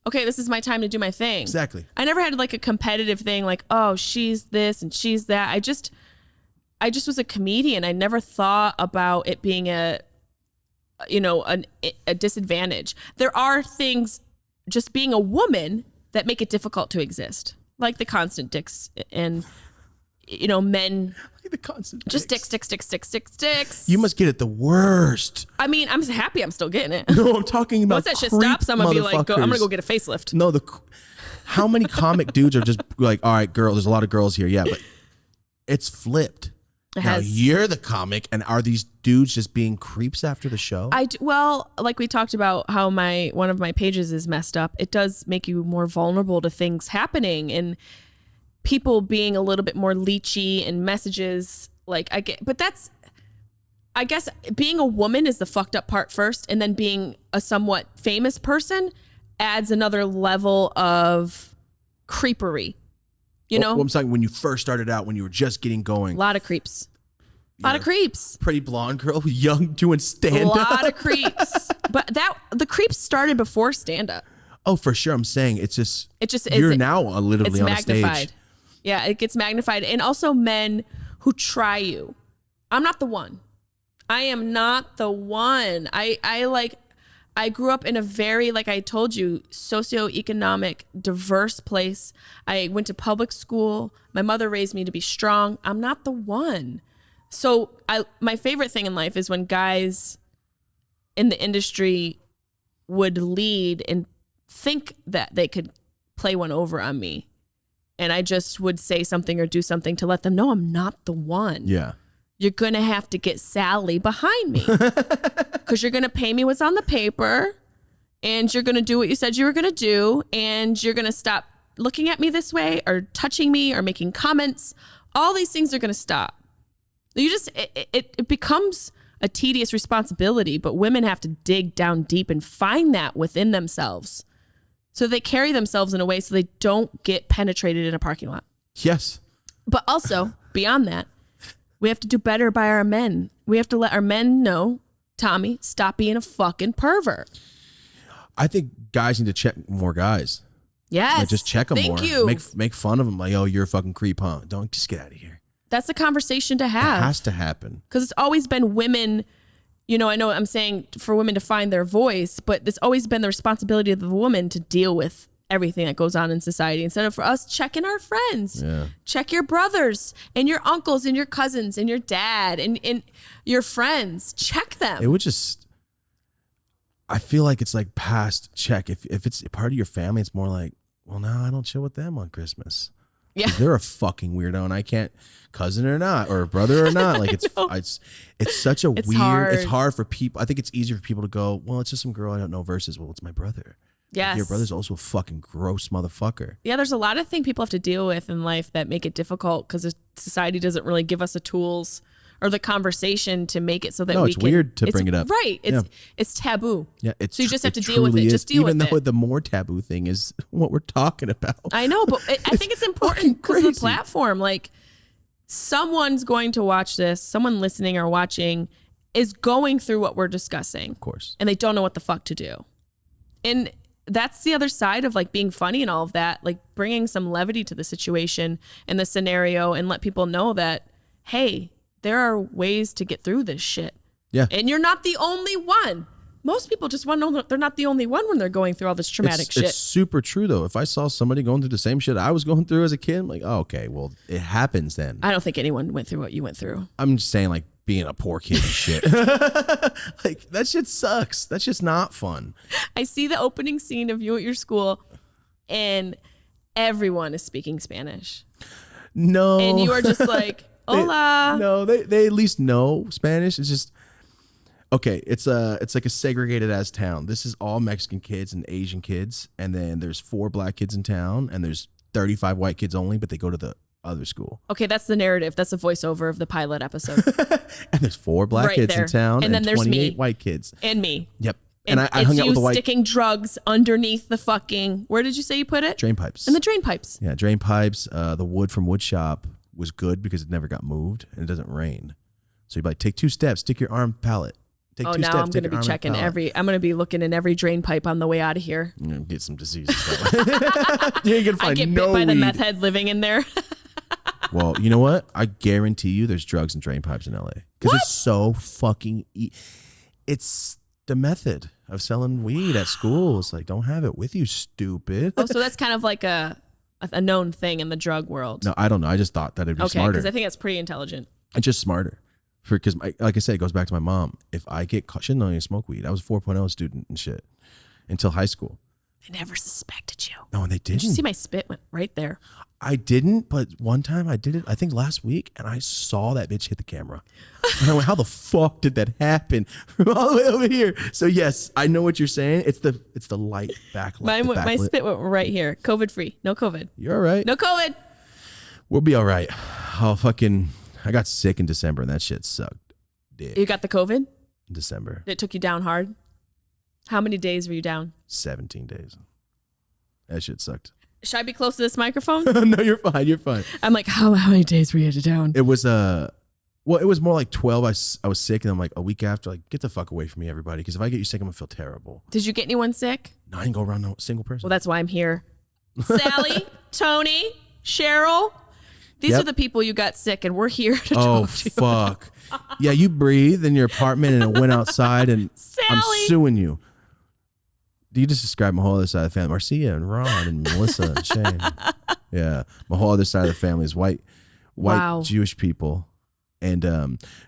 Speaker 2: okay, this is my time to do my thing.
Speaker 1: exactly.
Speaker 2: I never had like a competitive thing like, oh, she's this and she's that. I just was a comedian. I never thought about it being a disadvantage. There are things just being a woman that make it difficult to exist, like the constant dicks and men
Speaker 1: The constant
Speaker 2: just
Speaker 1: dicks.
Speaker 2: dicks.
Speaker 1: You must get it the worst.
Speaker 2: I mean, I'm happy I'm still getting it.
Speaker 1: No, I'm talking about
Speaker 2: Once that shit
Speaker 1: creep
Speaker 2: stops, I'm gonna be like, I'm gonna
Speaker 1: motherfuckers.
Speaker 2: go get a facelift.
Speaker 1: No, how many comic dudes are just like, all right, girl, there's a lot of girls here. Yeah, but it's flipped. Now you're the comic, and are these dudes just being creeps after the show?
Speaker 2: Well, like we talked about how one of my pages is messed up. It does make you more vulnerable to things happening and people being a little bit more leechy and messages. Like I guess being a woman is the fucked up part first, and then being a somewhat famous person adds another level of creepery. You know,
Speaker 1: Well, I'm saying when you first started out, when you were just getting going,
Speaker 2: a lot of creeps. A lot of creeps.
Speaker 1: pretty blonde girl, young, doing
Speaker 2: A
Speaker 1: stand up.
Speaker 2: lot of creeps. But the creeps started before stand up.
Speaker 1: Oh, for sure. I'm saying it just
Speaker 2: You're
Speaker 1: you're now literally
Speaker 2: it's
Speaker 1: on
Speaker 2: magnified.
Speaker 1: stage.
Speaker 2: Yeah, it gets magnified. And also men who try you. I'm not the one. I am not the one. I grew up in a very, like I told you, socioeconomic, diverse place. I went to public school. My mother raised me to be strong. I'm not the one. So my favorite thing in life is when guys in the industry would lead and think that they could play one over on me. And I just would say something or do something to let them know I'm not the one.
Speaker 1: Yeah.
Speaker 2: You're going to have to get Sally behind me because you're going to pay me what's on the paper and you're going to do what you said you were going to do and you're going to stop looking at me this way or touching me or making comments, all these things are going to stop. It becomes a tedious responsibility, but women have to dig down deep and find that within themselves. So they carry themselves in a way so they don't get penetrated in a parking lot.
Speaker 1: Yes.
Speaker 2: But also, beyond that, we have to do better by our men. We have to let our men know, Tommy, stop being a fucking pervert.
Speaker 1: I think guys need to check more guys.
Speaker 2: Yes.
Speaker 1: Like, just check them more.
Speaker 2: Thank you.
Speaker 1: Make fun of them. Like, oh, you're a fucking creep, huh? Don't just get out of here.
Speaker 2: That's a conversation to have.
Speaker 1: It has to happen.
Speaker 2: Because it's always been women, I know I'm saying for women to find their voice, but it's always been the responsibility of the woman to deal with everything that goes on in society instead of for us checking our friends.
Speaker 1: Yeah.
Speaker 2: Check your brothers and your uncles and your cousins and your dad and your friends. Check them.
Speaker 1: It would just, I feel like it's like past check. If it's part of your family, it's more like, well, no, I don't chill with them on Christmas.
Speaker 2: Yeah.
Speaker 1: They're a fucking weirdo and I can't, cousin or not, or brother or not. Like it's such a weird,
Speaker 2: hard.
Speaker 1: It's hard for people. I think it's easier for people to go, well, it's just some girl I don't know versus, well, it's my brother.
Speaker 2: Yes.
Speaker 1: Your brother's also a fucking gross motherfucker.
Speaker 2: Yeah, there's a lot of things people have to deal with in life that make it difficult because society doesn't really give us the tools or the conversation to make it so that
Speaker 1: it's weird to bring it up.
Speaker 2: Right. It's taboo.
Speaker 1: Yeah.
Speaker 2: So you just have to deal with it. Just deal with it.
Speaker 1: Even though the more taboo thing is what we're talking about.
Speaker 2: I know, but I think it's important because of the platform. Like someone's going to watch this, someone listening or watching is going through what we're discussing.
Speaker 1: Of course.
Speaker 2: And they don't know what the fuck to do. And that's the other side of like being funny and all of that, like bringing some levity to the situation and the scenario and let people know that, hey, there are ways to get through this shit.
Speaker 1: Yeah.
Speaker 2: And you're not the only one. Most people just want to know that they're not the only one when they're going through all this traumatic shit.
Speaker 1: It's super true though. If I saw somebody going through the same shit I was going through as a kid, I'm like, oh, okay, well, it happens then.
Speaker 2: I don't think anyone went through what you went through.
Speaker 1: I'm just saying like being a poor kid and shit. Like that shit sucks. That's just not fun.
Speaker 2: I see the opening scene of you at your school and everyone is speaking Spanish.
Speaker 1: No.
Speaker 2: And you are just like, hola.
Speaker 1: They at least know Spanish. It's just okay. It's like a segregated ass town. This is all Mexican kids and Asian kids, and then there's 4 black kids in town, and there's 35 white kids only, but they go to the other school.
Speaker 2: Okay, that's the narrative. That's a voiceover of the pilot episode.
Speaker 1: And there's 4 black
Speaker 2: Right
Speaker 1: kids
Speaker 2: there.
Speaker 1: in town,
Speaker 2: And then there's
Speaker 1: 28
Speaker 2: me.
Speaker 1: white kids.
Speaker 2: And me.
Speaker 1: Yep. And I
Speaker 2: it's
Speaker 1: hung out with the
Speaker 2: you
Speaker 1: white
Speaker 2: sticking drugs underneath the fucking, where did you say you put it?
Speaker 1: drain pipes.
Speaker 2: In the drain pipes.
Speaker 1: Yeah, drain pipes. The wood from wood shop was good because it never got moved and it doesn't rain. So you'd be like, take 2 steps, stick your arm pallet. Take 2
Speaker 2: Now
Speaker 1: steps,
Speaker 2: I'm going to be checking I'm going to be looking in every drain pipe on the way out of here.
Speaker 1: You're gonna get some diseases. You ain't gonna find
Speaker 2: I get
Speaker 1: no
Speaker 2: bit by the
Speaker 1: weed.
Speaker 2: meth head living in there.
Speaker 1: Well, you know what? I guarantee you there's drugs in drain pipes in LA. Because it's so fucking it's the method of selling weed at schools. Like, don't have it with you, stupid.
Speaker 2: Oh, so that's kind of like a known thing in the drug world.
Speaker 1: No, I don't know. I just thought that it'd be
Speaker 2: Okay,
Speaker 1: smarter.
Speaker 2: because I think that's pretty intelligent.
Speaker 1: It's just smarter. Because, like I said, it goes back to my mom. If I get caught, she didn't know I smoke weed. I was a 4.0 student and shit until high school.
Speaker 2: I never suspected you.
Speaker 1: No, and they didn't.
Speaker 2: Did you see my spit went right there?
Speaker 1: I didn't, but one time I did it, I think last week, and I saw that bitch hit the camera. And I went, how the fuck did that happen from all the way over here? So yes, I know what you're saying. It's the light backlight.
Speaker 2: My spit went right here. COVID free. No COVID.
Speaker 1: You're all right.
Speaker 2: No COVID.
Speaker 1: We'll be all right. I got sick in December, and that shit sucked. Dick.
Speaker 2: You got the COVID?
Speaker 1: In December.
Speaker 2: It took you down hard? How many days were you down?
Speaker 1: 17 days. That shit sucked.
Speaker 2: Should I be close to this microphone?
Speaker 1: No, you're fine. You're fine.
Speaker 2: I'm like, how many days were you down?
Speaker 1: It was well, it was more like 12. I was sick, and I'm like a week after, like, get the fuck away from me, everybody. Because if I get you sick, I'm gonna feel terrible.
Speaker 2: Did you get anyone sick?
Speaker 1: No, I didn't go around no single person.
Speaker 2: Well, that's why I'm here. Sally, Tony, Cheryl. These are the people you got sick, and we're here to talk to.
Speaker 1: Oh, fuck. Yeah, you breathed in your apartment, and it went outside, and I'm
Speaker 2: Sally.
Speaker 1: suing you. You just described my whole other side of the family. Marcia and Ron and Melissa and Shane. Yeah, my whole other side of the family is white
Speaker 2: Wow.
Speaker 1: Jewish people. And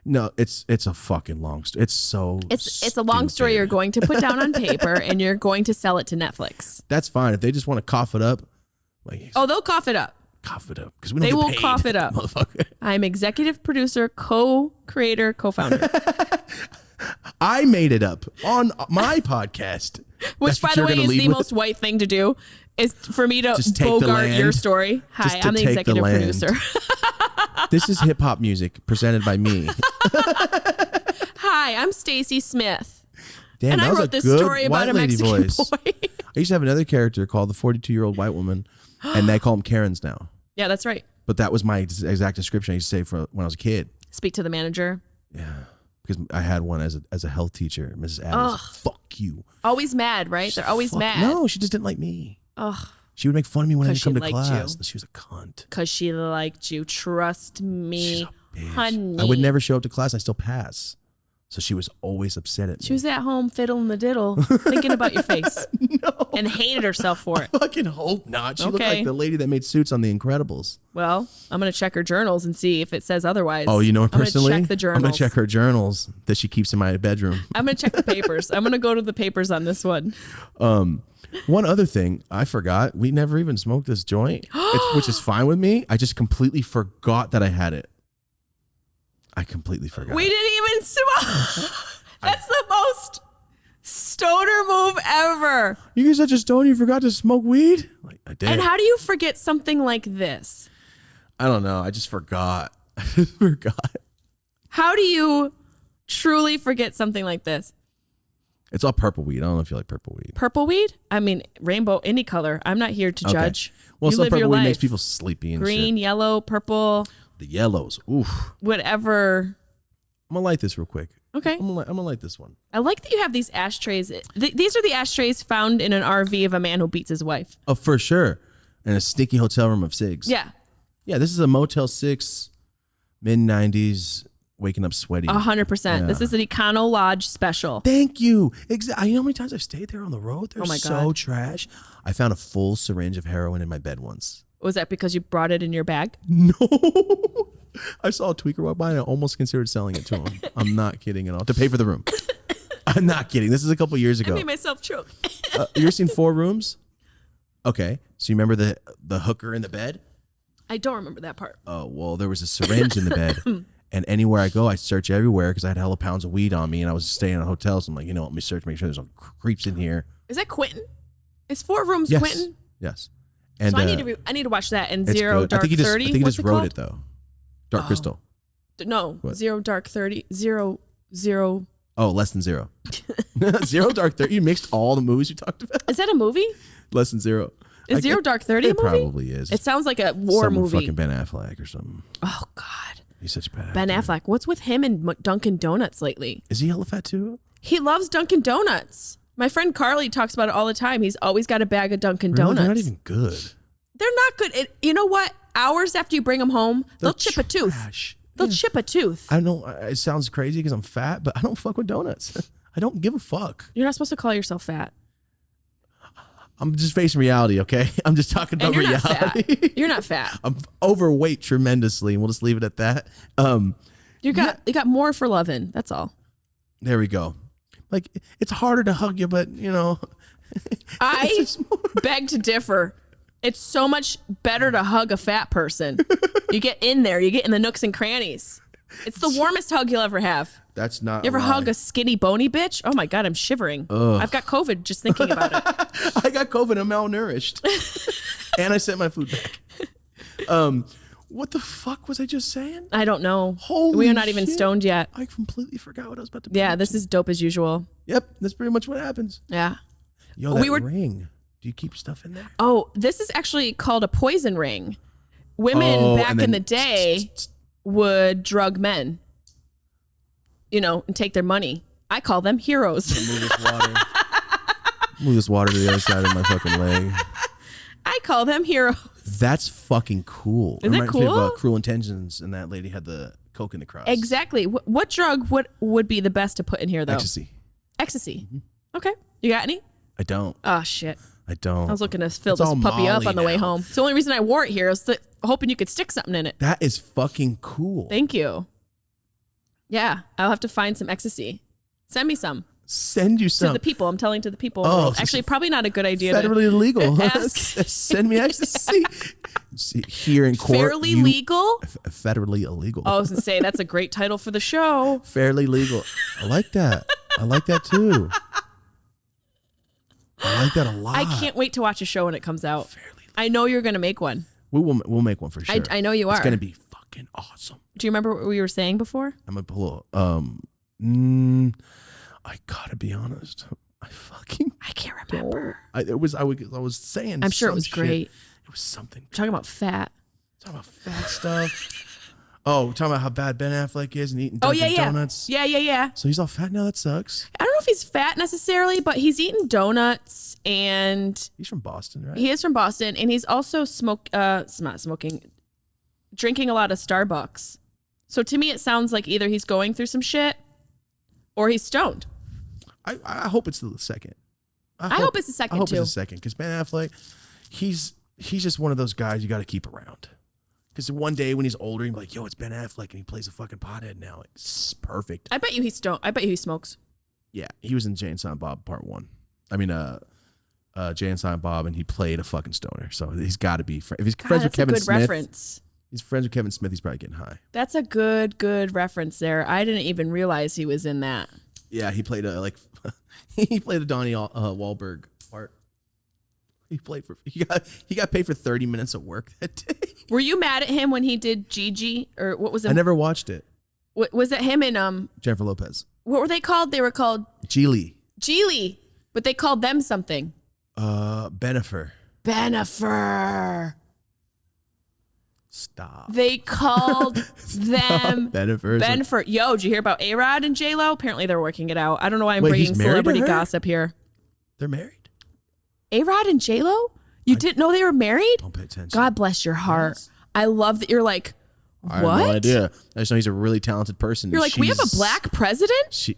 Speaker 1: no, it's a fucking long story. It's
Speaker 2: a long story you're going to put down on paper, and you're going to sell it to Netflix.
Speaker 1: That's fine if they just want to cough it up. Like,
Speaker 2: Oh, they'll cough it up.
Speaker 1: cough it up because we don't
Speaker 2: They
Speaker 1: get
Speaker 2: will
Speaker 1: paid,
Speaker 2: cough it up.
Speaker 1: motherfucker.
Speaker 2: I'm executive producer, co-creator, co-founder.
Speaker 1: I made it up on my podcast.
Speaker 2: Which,
Speaker 1: That's
Speaker 2: by
Speaker 1: what
Speaker 2: the
Speaker 1: you're
Speaker 2: way,
Speaker 1: gonna
Speaker 2: is
Speaker 1: lead
Speaker 2: the
Speaker 1: with?
Speaker 2: most white thing to do. Is for me to
Speaker 1: Just take the
Speaker 2: bogart your
Speaker 1: land.
Speaker 2: story. Hi,
Speaker 1: Just to
Speaker 2: I'm the
Speaker 1: take the
Speaker 2: executive
Speaker 1: land.
Speaker 2: producer.
Speaker 1: This is hip hop music presented by me.
Speaker 2: Hi, I'm Stacy Smith.
Speaker 1: Damn,
Speaker 2: And
Speaker 1: that
Speaker 2: I
Speaker 1: was
Speaker 2: wrote
Speaker 1: a
Speaker 2: this
Speaker 1: good
Speaker 2: story about
Speaker 1: white
Speaker 2: a
Speaker 1: lady
Speaker 2: Mexican
Speaker 1: voice.
Speaker 2: boy.
Speaker 1: I used to have another character called the 42-year-old white woman, and they call them Karens now.
Speaker 2: Yeah, that's right.
Speaker 1: But that was my exact description I used to say for when I was a kid.
Speaker 2: Speak to the manager.
Speaker 1: Yeah, because I had one as a health teacher, Mrs. Adams. Fuck you.
Speaker 2: Always mad, right? They're always
Speaker 1: Fuck-
Speaker 2: mad.
Speaker 1: No, she just didn't like me.
Speaker 2: Ugh,
Speaker 1: She would make fun of me when I
Speaker 2: 'Cause
Speaker 1: didn't come
Speaker 2: she
Speaker 1: to
Speaker 2: liked
Speaker 1: class.
Speaker 2: you.
Speaker 1: She was a cunt.
Speaker 2: because she liked you. Trust me,
Speaker 1: Bitch.
Speaker 2: honey.
Speaker 1: I would never show up to class. I still pass. So she was always upset at me.
Speaker 2: She was at home fiddling the diddle, thinking about your face. No. And hated herself for it.
Speaker 1: Fucking hope not. She looked
Speaker 2: Okay.
Speaker 1: like the lady that made suits on The Incredibles.
Speaker 2: Well, I'm going to check her journals and see if it says otherwise.
Speaker 1: Oh, you know her personally?
Speaker 2: I'm going to check the journals.
Speaker 1: I'm going to check her journals that she keeps in my bedroom.
Speaker 2: I'm going to check the papers. I'm going to go to the papers on this one.
Speaker 1: One other thing I forgot, we never even smoked this joint, which is fine with me. I just completely forgot that I had it. I completely forgot.
Speaker 2: We didn't even smoke. That's the most stoner move ever.
Speaker 1: You guys are just stoned, you forgot to smoke weed? Like, I did.
Speaker 2: And how do you forget something like this?
Speaker 1: I don't know. I just forgot. I just forgot.
Speaker 2: How do you truly forget something like this?
Speaker 1: It's all purple weed. I don't know if you like purple weed.
Speaker 2: Purple weed? I mean, rainbow, any color. I'm not here to judge.
Speaker 1: Well,
Speaker 2: You
Speaker 1: some
Speaker 2: live your
Speaker 1: purple weed makes
Speaker 2: life.
Speaker 1: people sleepy and
Speaker 2: Green,
Speaker 1: shit.
Speaker 2: yellow, purple,
Speaker 1: The yellows. Oof.
Speaker 2: whatever.
Speaker 1: I'm going to light this real quick.
Speaker 2: Okay.
Speaker 1: I'm gonna light this one.
Speaker 2: I like that you have these ashtrays. These are the ashtrays found in an RV of a man who beats his wife.
Speaker 1: Oh, for sure. And a stinky hotel room of cigs.
Speaker 2: Yeah.
Speaker 1: Yeah, this is a Motel 6, mid-90s, waking up sweaty.
Speaker 2: 100%.
Speaker 1: Yeah.
Speaker 2: This is an Econo Lodge special.
Speaker 1: Thank you. Exactly. You know how many times I've stayed there on the road? They're
Speaker 2: Oh my
Speaker 1: so
Speaker 2: God.
Speaker 1: trash. I found a full syringe of heroin in my bed once.
Speaker 2: Was that because you brought it in your bag?
Speaker 1: No. I saw a tweaker walk by and I almost considered selling it to him. I'm not kidding at all. To pay for the room. I'm not kidding. This is a couple years
Speaker 2: I
Speaker 1: ago.
Speaker 2: made myself choke.
Speaker 1: You ever seen 4 Rooms? Okay. So you remember the hooker in the bed?
Speaker 2: I don't remember that part.
Speaker 1: Oh, well, there was a syringe in the bed. And anywhere I go, I search everywhere because I had hella pounds of weed on me and I was staying in a hotel. So I'm like, let me search, make sure there's no creeps in here.
Speaker 2: Is that Quentin? Is 4 Rooms
Speaker 1: Yes.
Speaker 2: Quentin?
Speaker 1: Yes. And
Speaker 2: So I need to watch that and
Speaker 1: it's
Speaker 2: Zero
Speaker 1: good.
Speaker 2: Dark
Speaker 1: I think
Speaker 2: 30.
Speaker 1: I think he
Speaker 2: What's
Speaker 1: just
Speaker 2: it
Speaker 1: wrote
Speaker 2: called?
Speaker 1: it though. Dark Crystal.
Speaker 2: No,
Speaker 1: What?
Speaker 2: Zero Dark 30. Zero.
Speaker 1: Oh, Less Than Zero. Zero Dark 30. You mixed all the movies you talked about.
Speaker 2: Is that a movie?
Speaker 1: Less Than Zero.
Speaker 2: Is Zero Dark 30 a
Speaker 1: It
Speaker 2: movie?
Speaker 1: probably is.
Speaker 2: It sounds like a war
Speaker 1: Some
Speaker 2: movie.
Speaker 1: fucking Ben Affleck or something.
Speaker 2: Oh God,
Speaker 1: He's such a bad
Speaker 2: Ben
Speaker 1: actor.
Speaker 2: Affleck. What's with him and Dunkin' Donuts lately?
Speaker 1: Is he hella fat too?
Speaker 2: He loves Dunkin' Donuts. My friend Carly talks about it all the time. He's always got a bag of Dunkin'
Speaker 1: Really?
Speaker 2: Donuts.
Speaker 1: They're not even good.
Speaker 2: They're not good. You know what? Hours after you bring them home, they'll chip a tooth.
Speaker 1: Trash.
Speaker 2: They'll chip a tooth.
Speaker 1: I know it sounds crazy because I'm fat, but I don't fuck with donuts. I don't give a fuck.
Speaker 2: You're not supposed to call yourself fat.
Speaker 1: I'm just facing reality, okay? I'm just talking
Speaker 2: And
Speaker 1: about
Speaker 2: you're not
Speaker 1: reality.
Speaker 2: fat. You're not fat.
Speaker 1: I'm overweight tremendously, and we'll just leave it at that.
Speaker 2: You got more for loving. That's all.
Speaker 1: There we go. Like, it's harder to hug you, but
Speaker 2: I
Speaker 1: it's just more.
Speaker 2: beg to differ. It's so much better to hug a fat person. You get in there. You get in the nooks and crannies. It's the warmest hug you'll ever have.
Speaker 1: That's not.
Speaker 2: You ever
Speaker 1: a lie.
Speaker 2: hug a skinny bony bitch? Oh my God, I'm shivering. I've got COVID just thinking about it.
Speaker 1: I got COVID. I'm malnourished, and I sent my food back. What the fuck was I just saying?
Speaker 2: I don't know.
Speaker 1: Holy
Speaker 2: We are not even
Speaker 1: shit.
Speaker 2: stoned yet.
Speaker 1: I completely forgot what I was about to.
Speaker 2: Yeah,
Speaker 1: mention.
Speaker 2: this is dope as usual.
Speaker 1: Yep, that's pretty much what happens.
Speaker 2: Yeah.
Speaker 1: Yo, that
Speaker 2: We were-
Speaker 1: ring. Do you keep stuff in there?
Speaker 2: Oh, this is actually called a poison ring. Women
Speaker 1: Oh,
Speaker 2: back
Speaker 1: and
Speaker 2: in
Speaker 1: then-
Speaker 2: the day would drug men, and take their money. I call them heroes.
Speaker 1: Move this water. Move this water to the other side of my fucking leg.
Speaker 2: I call them heroes.
Speaker 1: That's fucking cool.
Speaker 2: Isn't it
Speaker 1: Reminds me of,
Speaker 2: cool?
Speaker 1: Cruel Intentions, and that lady had the coke in the cross.
Speaker 2: Exactly. What drug would be the best to put in here, though?
Speaker 1: Ecstasy.
Speaker 2: Ecstasy. Okay. You got any?
Speaker 1: I don't.
Speaker 2: Oh, shit.
Speaker 1: I don't.
Speaker 2: I was looking to fill
Speaker 1: It's
Speaker 2: this
Speaker 1: all
Speaker 2: puppy up
Speaker 1: Molly
Speaker 2: on the way
Speaker 1: now.
Speaker 2: home. It's the only reason I wore it here is hoping you could stick something in it.
Speaker 1: That is fucking cool.
Speaker 2: Thank you. Yeah, I'll have to find some ecstasy. Send me some
Speaker 1: Send you
Speaker 2: to
Speaker 1: some.
Speaker 2: the people. I'm telling to the people.
Speaker 1: Oh,
Speaker 2: Actually, probably not a good idea.
Speaker 1: Federally illegal.
Speaker 2: ask-
Speaker 1: Send me ecstasy. See, here in court.
Speaker 2: Fairly legal.
Speaker 1: Federally illegal.
Speaker 2: Oh, I was gonna say that's a great title for the show.
Speaker 1: Fairly legal. I like that. I like that too. I like that a lot.
Speaker 2: I can't wait to watch a show when it comes out. I know you're going to make one.
Speaker 1: We'll make one for sure.
Speaker 2: I know you are.
Speaker 1: It's gonna be fucking awesome.
Speaker 2: Do you remember what we were saying before?
Speaker 1: I'm gonna pull. I gotta be honest. I
Speaker 2: can't remember.
Speaker 1: I was saying.
Speaker 2: I'm sure it was
Speaker 1: shit.
Speaker 2: great.
Speaker 1: It was something.
Speaker 2: We're talking about fat.
Speaker 1: Talking about fat stuff. Oh, we're talking about how bad Ben Affleck is and eating donuts.
Speaker 2: Yeah.
Speaker 1: So he's all fat now. That sucks.
Speaker 2: I don't know if he's fat necessarily, but he's eating donuts and
Speaker 1: He's from Boston, right?
Speaker 2: he is from Boston, and he's also drinking a lot of Starbucks. So to me, it sounds like either he's going through some shit or he's stoned.
Speaker 1: I hope it's the second.
Speaker 2: I hope it's the second
Speaker 1: I hope
Speaker 2: too.
Speaker 1: it's the second because Ben Affleck, he's just one of those guys you got to keep around. Because one day when he's older, he'll be like, yo, it's Ben Affleck, and he plays a fucking pothead now. It's perfect.
Speaker 2: I bet you he's stoned. I bet you he smokes.
Speaker 1: Yeah, he was in Jay and Silent Bob Part 1. I mean, Jay and Silent Bob, and he played a fucking stoner. So he's got to be. If he's friends with Kevin Smith,
Speaker 2: reference.
Speaker 1: He's friends with Kevin Smith. He's probably getting high.
Speaker 2: That's a good reference there. I didn't even realize he was in that.
Speaker 1: Yeah, he played he played a Donnie Wahlberg part. He got paid for 30 minutes of work that day.
Speaker 2: Were you mad at him when he did Gigi or what was it?
Speaker 1: I never watched it.
Speaker 2: Was it him and
Speaker 1: Jennifer Lopez.
Speaker 2: What were they called? They were called Geely, but they called them something.
Speaker 1: Benifer. Stop.
Speaker 2: They called them
Speaker 1: Benifer.
Speaker 2: Yo, did you hear about A-Rod and J-Lo? Apparently they're working it out. I don't know why I'm bringing celebrity gossip here.
Speaker 1: They're married?
Speaker 2: A-Rod and J-Lo? You didn't know they were married?
Speaker 1: Don't pay attention.
Speaker 2: God bless your heart. Yes. I love that you're like, what?
Speaker 1: I have no idea. I just know he's a really talented person.
Speaker 2: You're like, we have a black president?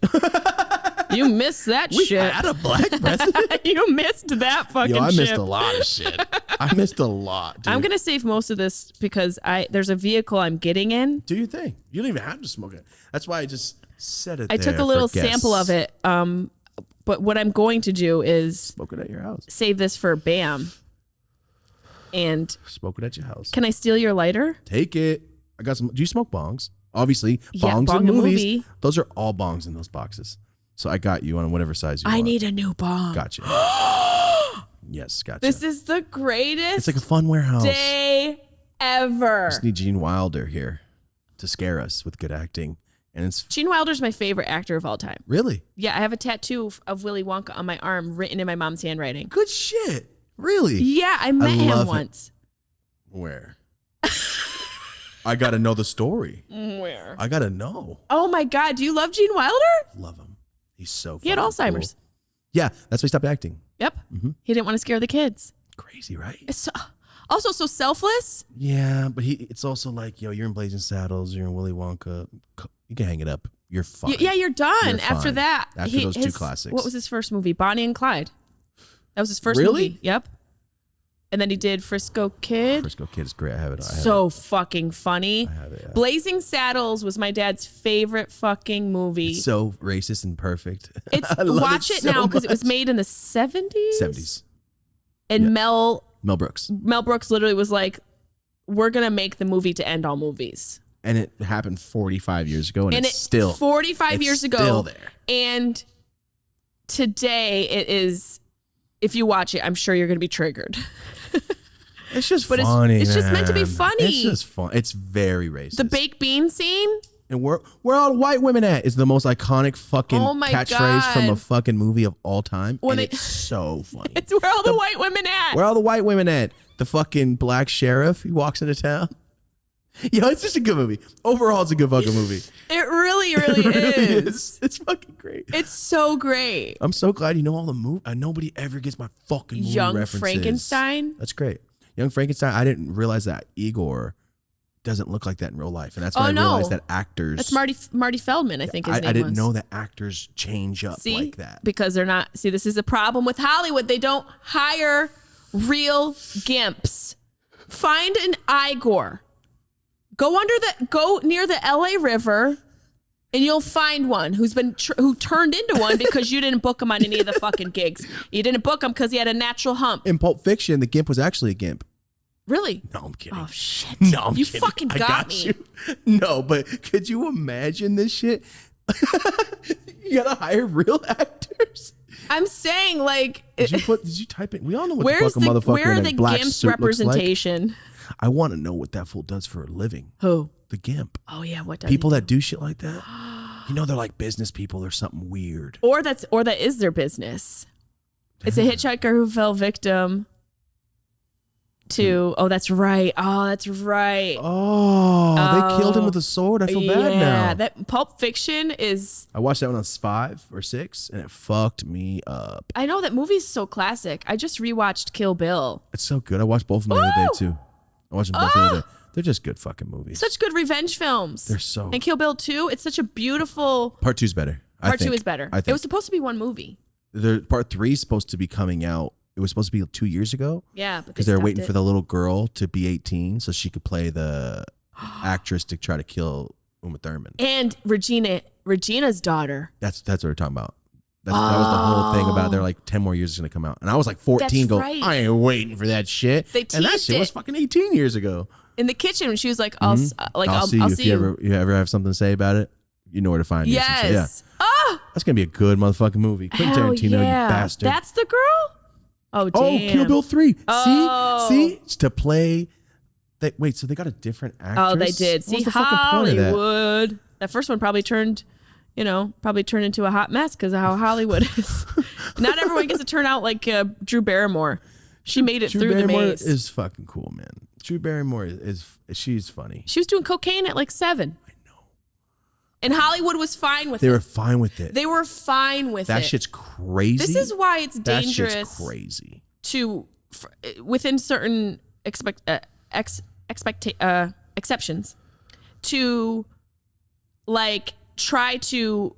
Speaker 2: You missed that shit.
Speaker 1: We had a black president?
Speaker 2: You missed that fucking shit.
Speaker 1: I missed a lot of shit. I missed a lot, dude.
Speaker 2: I'm going to save most of this because there's a vehicle I'm getting in.
Speaker 1: Do your thing. You don't even have to smoke it. That's why I just said it
Speaker 2: I took a little sample of it. But what I'm going to do is
Speaker 1: smoke it at your house.
Speaker 2: Save this for Bam. And
Speaker 1: smoke it at your house.
Speaker 2: Can I steal your lighter?
Speaker 1: Take it. I got some. Do you smoke bongs? Obviously, bongs
Speaker 2: Bong
Speaker 1: and
Speaker 2: and
Speaker 1: movies.
Speaker 2: Movie.
Speaker 1: Those are all bongs in those boxes. So I got you on whatever size you want.
Speaker 2: I need a new bong.
Speaker 1: Gotcha. Yes, gotcha.
Speaker 2: This is the greatest
Speaker 1: It's like a fun warehouse.
Speaker 2: day ever.
Speaker 1: Just need Gene Wilder here to scare us with good acting. And it's
Speaker 2: Gene Wilder's my favorite actor of all time.
Speaker 1: Really?
Speaker 2: Yeah, I have a tattoo of Willy Wonka on my arm written in my mom's handwriting.
Speaker 1: Good shit. Really?
Speaker 2: Yeah, I met him once.
Speaker 1: Where? I got to know the story.
Speaker 2: Where?
Speaker 1: I got to know.
Speaker 2: Oh my God. Do you love Gene Wilder?
Speaker 1: Love him. He's so
Speaker 2: He had Alzheimer's.
Speaker 1: Cool. Yeah, that's why he stopped acting.
Speaker 2: Yep. Mm-hmm. He didn't want to scare the kids.
Speaker 1: Crazy, right?
Speaker 2: It's also so selfless.
Speaker 1: Yeah, but it's also like, yo, you're in Blazing Saddles, you're in Willy Wonka. You can hang it up. You're fine.
Speaker 2: Yeah, you're done.
Speaker 1: You're
Speaker 2: After
Speaker 1: fine.
Speaker 2: that.
Speaker 1: After those two classics.
Speaker 2: What was his first movie? Bonnie and Clyde. That was his first movie. Yep. And then he did Frisco Kid.
Speaker 1: Frisco Kid is great. I have it.
Speaker 2: Fucking funny.
Speaker 1: I have it, yeah.
Speaker 2: Blazing Saddles was my dad's favorite fucking movie.
Speaker 1: It's so racist and perfect.
Speaker 2: Watch it now because it was made in the 70s.
Speaker 1: 70s.
Speaker 2: And
Speaker 1: yeah.
Speaker 2: Mel
Speaker 1: Brooks
Speaker 2: literally was like, we're going to make the movie to end all movies.
Speaker 1: And it happened 45 years ago, and it's still
Speaker 2: 45 years ago.
Speaker 1: Still there.
Speaker 2: And today it is. If you watch it, I'm sure you're going to be triggered.
Speaker 1: It's just funny.
Speaker 2: It's just meant to be funny.
Speaker 1: It's just fun. It's very racist.
Speaker 2: The baked bean scene.
Speaker 1: And where all the white women at is the most iconic fucking catchphrase from a fucking movie of all time. And it's so funny.
Speaker 2: It's where all the white women at.
Speaker 1: Where all the white women at? The fucking black sheriff. He walks into town. Yo, it's just a good movie. Overall, it's a good fucking movie.
Speaker 2: It really, really is.
Speaker 1: It's fucking great.
Speaker 2: It's so great.
Speaker 1: I'm so glad you know all the movies. Nobody ever gets my fucking movie
Speaker 2: Young
Speaker 1: references.
Speaker 2: Frankenstein.
Speaker 1: That's great. Young Frankenstein. I didn't realize that Igor doesn't look like that in real life, and that's when I realized that actors.
Speaker 2: That's Marty Feldman. I think his name was.
Speaker 1: I didn't know that actors change up like that
Speaker 2: because they're not. See, this is a problem with Hollywood. They don't hire real gimps. Find an Igor. Go near the LA River, and you'll find one who turned into one because you didn't book him on any of the fucking gigs. You didn't book him because he had a natural hump.
Speaker 1: In Pulp Fiction, the gimp was actually a gimp.
Speaker 2: Really?
Speaker 1: No, I'm kidding.
Speaker 2: Oh shit!
Speaker 1: No, I'm
Speaker 2: you
Speaker 1: kidding.
Speaker 2: fucking got me.
Speaker 1: You. No, but could you imagine this shit? You gotta hire real actors.
Speaker 2: I'm saying, like,
Speaker 1: Did you type it? We all know what
Speaker 2: where's
Speaker 1: the fuck a motherfucker
Speaker 2: where are
Speaker 1: in
Speaker 2: the
Speaker 1: a black
Speaker 2: GIMP's
Speaker 1: suit looks like.
Speaker 2: representation?
Speaker 1: I want to know what that fool does for a living.
Speaker 2: Who?
Speaker 1: The GIMP.
Speaker 2: Oh yeah, what does
Speaker 1: People
Speaker 2: he
Speaker 1: that do shit like that. You know, they're like business people or something weird.
Speaker 2: Or that is their business. It's a hitchhiker who fell victim to. Oh, that's right. Oh, that's right.
Speaker 1: Oh, they killed him with a sword. I feel bad now.
Speaker 2: Yeah, that Pulp Fiction is.
Speaker 1: I watched that when I was 5 or 6, and it fucked me up.
Speaker 2: I know that movie's so classic. I just rewatched Kill Bill.
Speaker 1: It's so good. I watched both of them the other day too. I watched them both the other day. They're just good fucking movies.
Speaker 2: Such good revenge films.
Speaker 1: They're so.
Speaker 2: And Kill Bill 2, it's such a beautiful.
Speaker 1: Part 2's better.
Speaker 2: Part 2 is better.
Speaker 1: I think.
Speaker 2: It was supposed to be one movie.
Speaker 1: Part 3 is supposed to be coming out. It was supposed to be 2 years ago.
Speaker 2: Yeah, but
Speaker 1: because they were waiting for the little girl to be 18 so she could play the actress to try to kill Uma Thurman.
Speaker 2: And Regina's daughter.
Speaker 1: That's what we're talking about. That was the whole thing about. They're like 10 more years is gonna come out, and I was like 14.
Speaker 2: That's right.
Speaker 1: I ain't waiting for that shit.
Speaker 2: They
Speaker 1: and that
Speaker 2: teased
Speaker 1: shit
Speaker 2: it.
Speaker 1: was fucking 18 years ago.
Speaker 2: In the kitchen when she was like, I'll see you.
Speaker 1: If you ever have something to say about it, you know where to find me.
Speaker 2: Yes.
Speaker 1: Yeah. Oh, that's gonna be a good motherfucking movie. Quentin Tarantino,
Speaker 2: yeah.
Speaker 1: you bastard.
Speaker 2: That's the girl. Oh damn.
Speaker 1: Oh, Kill Bill 3.
Speaker 2: Oh.
Speaker 1: See, to play. Wait, so they got a different actress?
Speaker 2: Oh, they did.
Speaker 1: What's
Speaker 2: See,
Speaker 1: the fucking point of that?
Speaker 2: Hollywood. That first one probably turned into a hot mess because of how Hollywood is. Not everyone gets to turn out like Drew Barrymore. She made it through the maze.
Speaker 1: Is fucking cool, man. Drew Barrymore she's funny.
Speaker 2: She was doing cocaine at like 7.
Speaker 1: I know.
Speaker 2: And Hollywood was fine with it.
Speaker 1: They were fine with it.
Speaker 2: They were fine with it.
Speaker 1: That shit's crazy.
Speaker 2: This is why it's dangerous.
Speaker 1: That shit's crazy.
Speaker 2: Within certain exceptions, to like try to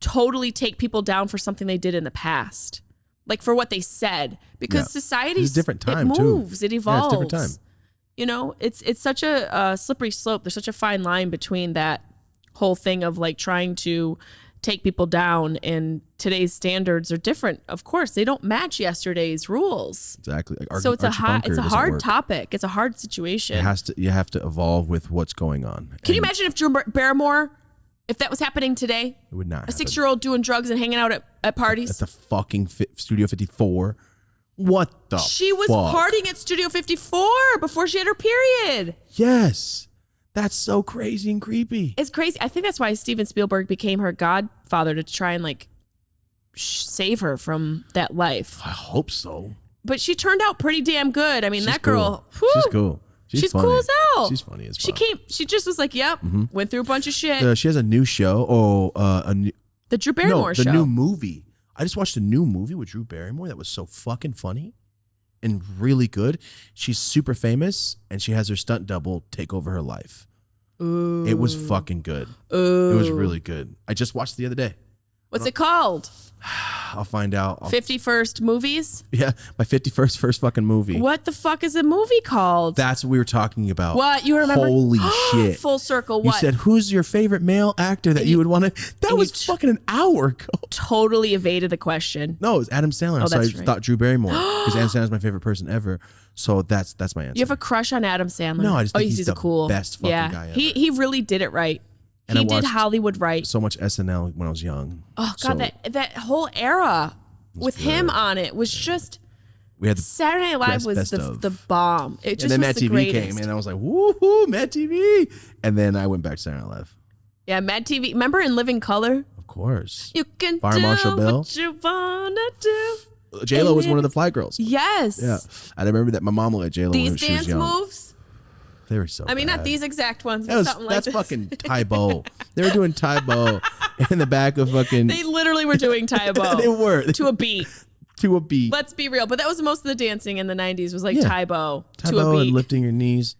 Speaker 2: totally take people down for something they did in the past, like for what they said, because society's
Speaker 1: it's a different time.
Speaker 2: It moves, it evolves.
Speaker 1: Yeah, it's a different time.
Speaker 2: You know, it's such a slippery slope. There's such a fine line between that whole thing of like trying to take people down, and today's standards are different. Of course, they don't match yesterday's rules.
Speaker 1: Exactly. Like
Speaker 2: so it's a hard topic. It's a hard situation.
Speaker 1: You have to evolve with what's going on.
Speaker 2: Can you imagine if Drew Barrymore, if that was happening today?
Speaker 1: It would not.
Speaker 2: A 6-year-old doing drugs and hanging out at parties.
Speaker 1: At the fucking Studio 54. What the?
Speaker 2: She was
Speaker 1: fuck?
Speaker 2: partying at Studio 54 before she had her period.
Speaker 1: Yes. That's so crazy and creepy.
Speaker 2: It's crazy. I think that's why Steven Spielberg became her godfather, to try and like save her from that life.
Speaker 1: I hope so.
Speaker 2: But she turned out pretty damn good. I mean,
Speaker 1: She's
Speaker 2: that girl.
Speaker 1: Cool.
Speaker 2: Whew,
Speaker 1: she's cool. She's funny.
Speaker 2: cool as hell.
Speaker 1: She's funny as fuck.
Speaker 2: She just was like, yep, went through a bunch of shit.
Speaker 1: She has a new show.
Speaker 2: The Drew Barrymore show.
Speaker 1: The new movie. I just watched a new movie with Drew Barrymore that was so fucking funny and really good. She's super famous, and she has her stunt double take over her life.
Speaker 2: Ooh.
Speaker 1: It was fucking good.
Speaker 2: Ooh.
Speaker 1: It was really good. I just watched it the other day.
Speaker 2: What's it called?
Speaker 1: I'll find out.
Speaker 2: 51st Movies?
Speaker 1: Yeah, my 51st first fucking movie.
Speaker 2: What the fuck is a movie called?
Speaker 1: That's what we were talking about.
Speaker 2: What? You remember?
Speaker 1: Holy shit.
Speaker 2: Full circle.
Speaker 1: You
Speaker 2: What?
Speaker 1: said, who's your favorite male actor that you would want to... That was fucking an hour ago.
Speaker 2: Totally evaded the question.
Speaker 1: No, it was Adam Sandler.
Speaker 2: Oh,
Speaker 1: So I
Speaker 2: that's right.
Speaker 1: thought Drew Barrymore. Because Adam Sandler's my favorite person ever. So that's my answer.
Speaker 2: You have a crush on Adam Sandler?
Speaker 1: No, I just think he's
Speaker 2: he's
Speaker 1: the
Speaker 2: a cool
Speaker 1: best fucking guy ever.
Speaker 2: He really did it right.
Speaker 1: And I
Speaker 2: He did
Speaker 1: watched
Speaker 2: Hollywood right.
Speaker 1: so much SNL when I was young.
Speaker 2: Oh God, that whole era with him on it was just...
Speaker 1: We had the
Speaker 2: Saturday Night Live was
Speaker 1: best of.
Speaker 2: the bomb. It just
Speaker 1: and then
Speaker 2: was
Speaker 1: Mad
Speaker 2: the
Speaker 1: TV
Speaker 2: greatest.
Speaker 1: came, and I was like, woohoo, Mad TV. And then I went back to Saturday Night Live.
Speaker 2: Yeah, Mad TV. Remember in Living Color?
Speaker 1: Of course.
Speaker 2: You can
Speaker 1: Fire
Speaker 2: do
Speaker 1: Marshal Bill.
Speaker 2: what you wanna do.
Speaker 1: J-Lo was one of the Fly Girls.
Speaker 2: Yes.
Speaker 1: Yeah. I remember that my mom looked at J-Lo when
Speaker 2: These
Speaker 1: she was
Speaker 2: dance
Speaker 1: young.
Speaker 2: moves.
Speaker 1: They were so
Speaker 2: I mean,
Speaker 1: bad.
Speaker 2: not these exact ones, but something like
Speaker 1: That's
Speaker 2: this.
Speaker 1: fucking Tybo. They were doing Tybo in the back of fucking...
Speaker 2: They literally were doing Tybo.
Speaker 1: They were.
Speaker 2: To a beat.
Speaker 1: To a beat.
Speaker 2: Let's be real. But that was most of the dancing in the 90s was like Tybo to a
Speaker 1: Tybo
Speaker 2: beat.
Speaker 1: and lifting your knees.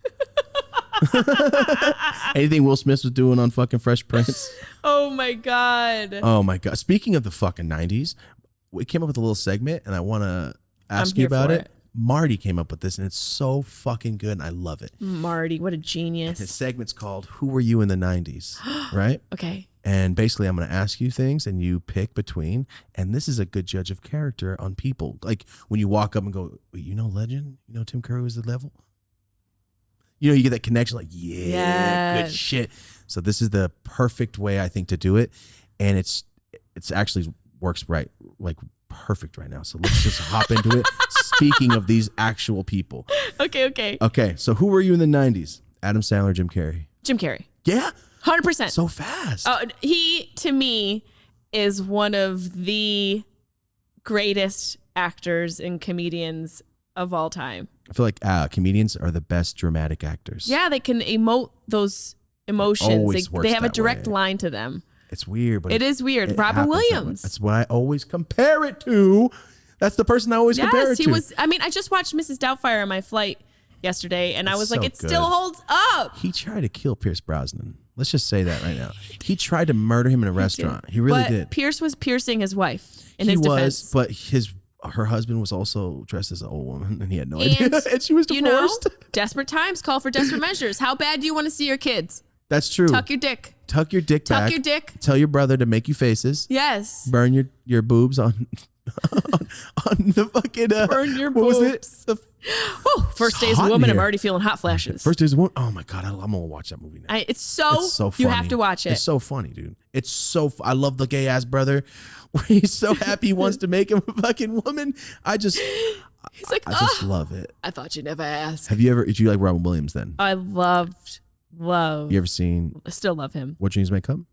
Speaker 1: Anything Will Smith was doing on fucking Fresh Prince.
Speaker 2: Oh my God.
Speaker 1: Oh my God. Speaking of the fucking 90s, we came up with a little segment and I want to ask
Speaker 2: I'm
Speaker 1: you
Speaker 2: here
Speaker 1: about
Speaker 2: for
Speaker 1: it.
Speaker 2: it.
Speaker 1: Marty came up with this and it's so fucking good and I love it.
Speaker 2: Marty, what a
Speaker 1: His
Speaker 2: genius.
Speaker 1: segment's called Who Were You in the 90s? Right?
Speaker 2: Okay.
Speaker 1: And basically, I'm going to ask you things and you pick between. And this is a good judge of character on people. Like when you walk up and go, wait, you know Legend? You know Tim Curry was the level? You know, you get that connection like, yeah,
Speaker 2: Yes.
Speaker 1: good shit. So this is the perfect way, I think, to do it. and it's actually works right, like perfect right now. So let's just hop into it. Speaking of these actual people.
Speaker 2: Okay.
Speaker 1: So who were you in the 90s? Adam Sandler, Jim Carrey?
Speaker 2: Jim Carrey.
Speaker 1: Yeah?
Speaker 2: 100%.
Speaker 1: So fast.
Speaker 2: He, to me, is one of the greatest actors and comedians of all time.
Speaker 1: I feel like comedians are the best dramatic actors.
Speaker 2: Yeah, they can emote those emotions.
Speaker 1: Always works
Speaker 2: They have a
Speaker 1: that
Speaker 2: direct
Speaker 1: way.
Speaker 2: line to them.
Speaker 1: It's weird, but
Speaker 2: It is weird.
Speaker 1: it
Speaker 2: Robin
Speaker 1: happens that way.
Speaker 2: Williams.
Speaker 1: That's what I always compare it to. That's the person I always compare it to.
Speaker 2: He was. I mean, I just watched Mrs. Doubtfire on my flight yesterday, and I was like,
Speaker 1: so
Speaker 2: it
Speaker 1: good.
Speaker 2: still holds up.
Speaker 1: He tried to kill Pierce Brosnan. Let's just say that right now. He tried to murder him in a restaurant. He really
Speaker 2: But
Speaker 1: did.
Speaker 2: Pierce was piercing his wife in
Speaker 1: He
Speaker 2: his
Speaker 1: was,
Speaker 2: defense.
Speaker 1: but her husband was also dressed as an old woman, and he had no
Speaker 2: And,
Speaker 1: idea. And she was
Speaker 2: you know,
Speaker 1: divorced.
Speaker 2: desperate times call for desperate measures. How bad do you want to see your kids?
Speaker 1: That's true.
Speaker 2: Tuck your dick.
Speaker 1: Tuck your dick back.
Speaker 2: Tuck your dick.
Speaker 1: Tell your brother to make you faces.
Speaker 2: Yes.
Speaker 1: Burn your boobs on on the fucking
Speaker 2: Burn your
Speaker 1: what was it?
Speaker 2: boobs.
Speaker 1: The
Speaker 2: Whew, first day as a
Speaker 1: hot in
Speaker 2: woman, I'm
Speaker 1: here.
Speaker 2: already feeling hot flashes.
Speaker 1: first is one. Oh my god, I'm gonna watch that movie now.
Speaker 2: It's so
Speaker 1: funny.
Speaker 2: you have to watch it.
Speaker 1: It's so funny, dude. It's so. I love the gay ass brother. Where he's so happy he wants to make him a fucking woman. I just
Speaker 2: He's like,
Speaker 1: love it.
Speaker 2: I thought you'd never ask.
Speaker 1: Did you like Robin Williams then?
Speaker 2: I love.
Speaker 1: You ever seen
Speaker 2: I still love him.
Speaker 1: What Dreams May Come?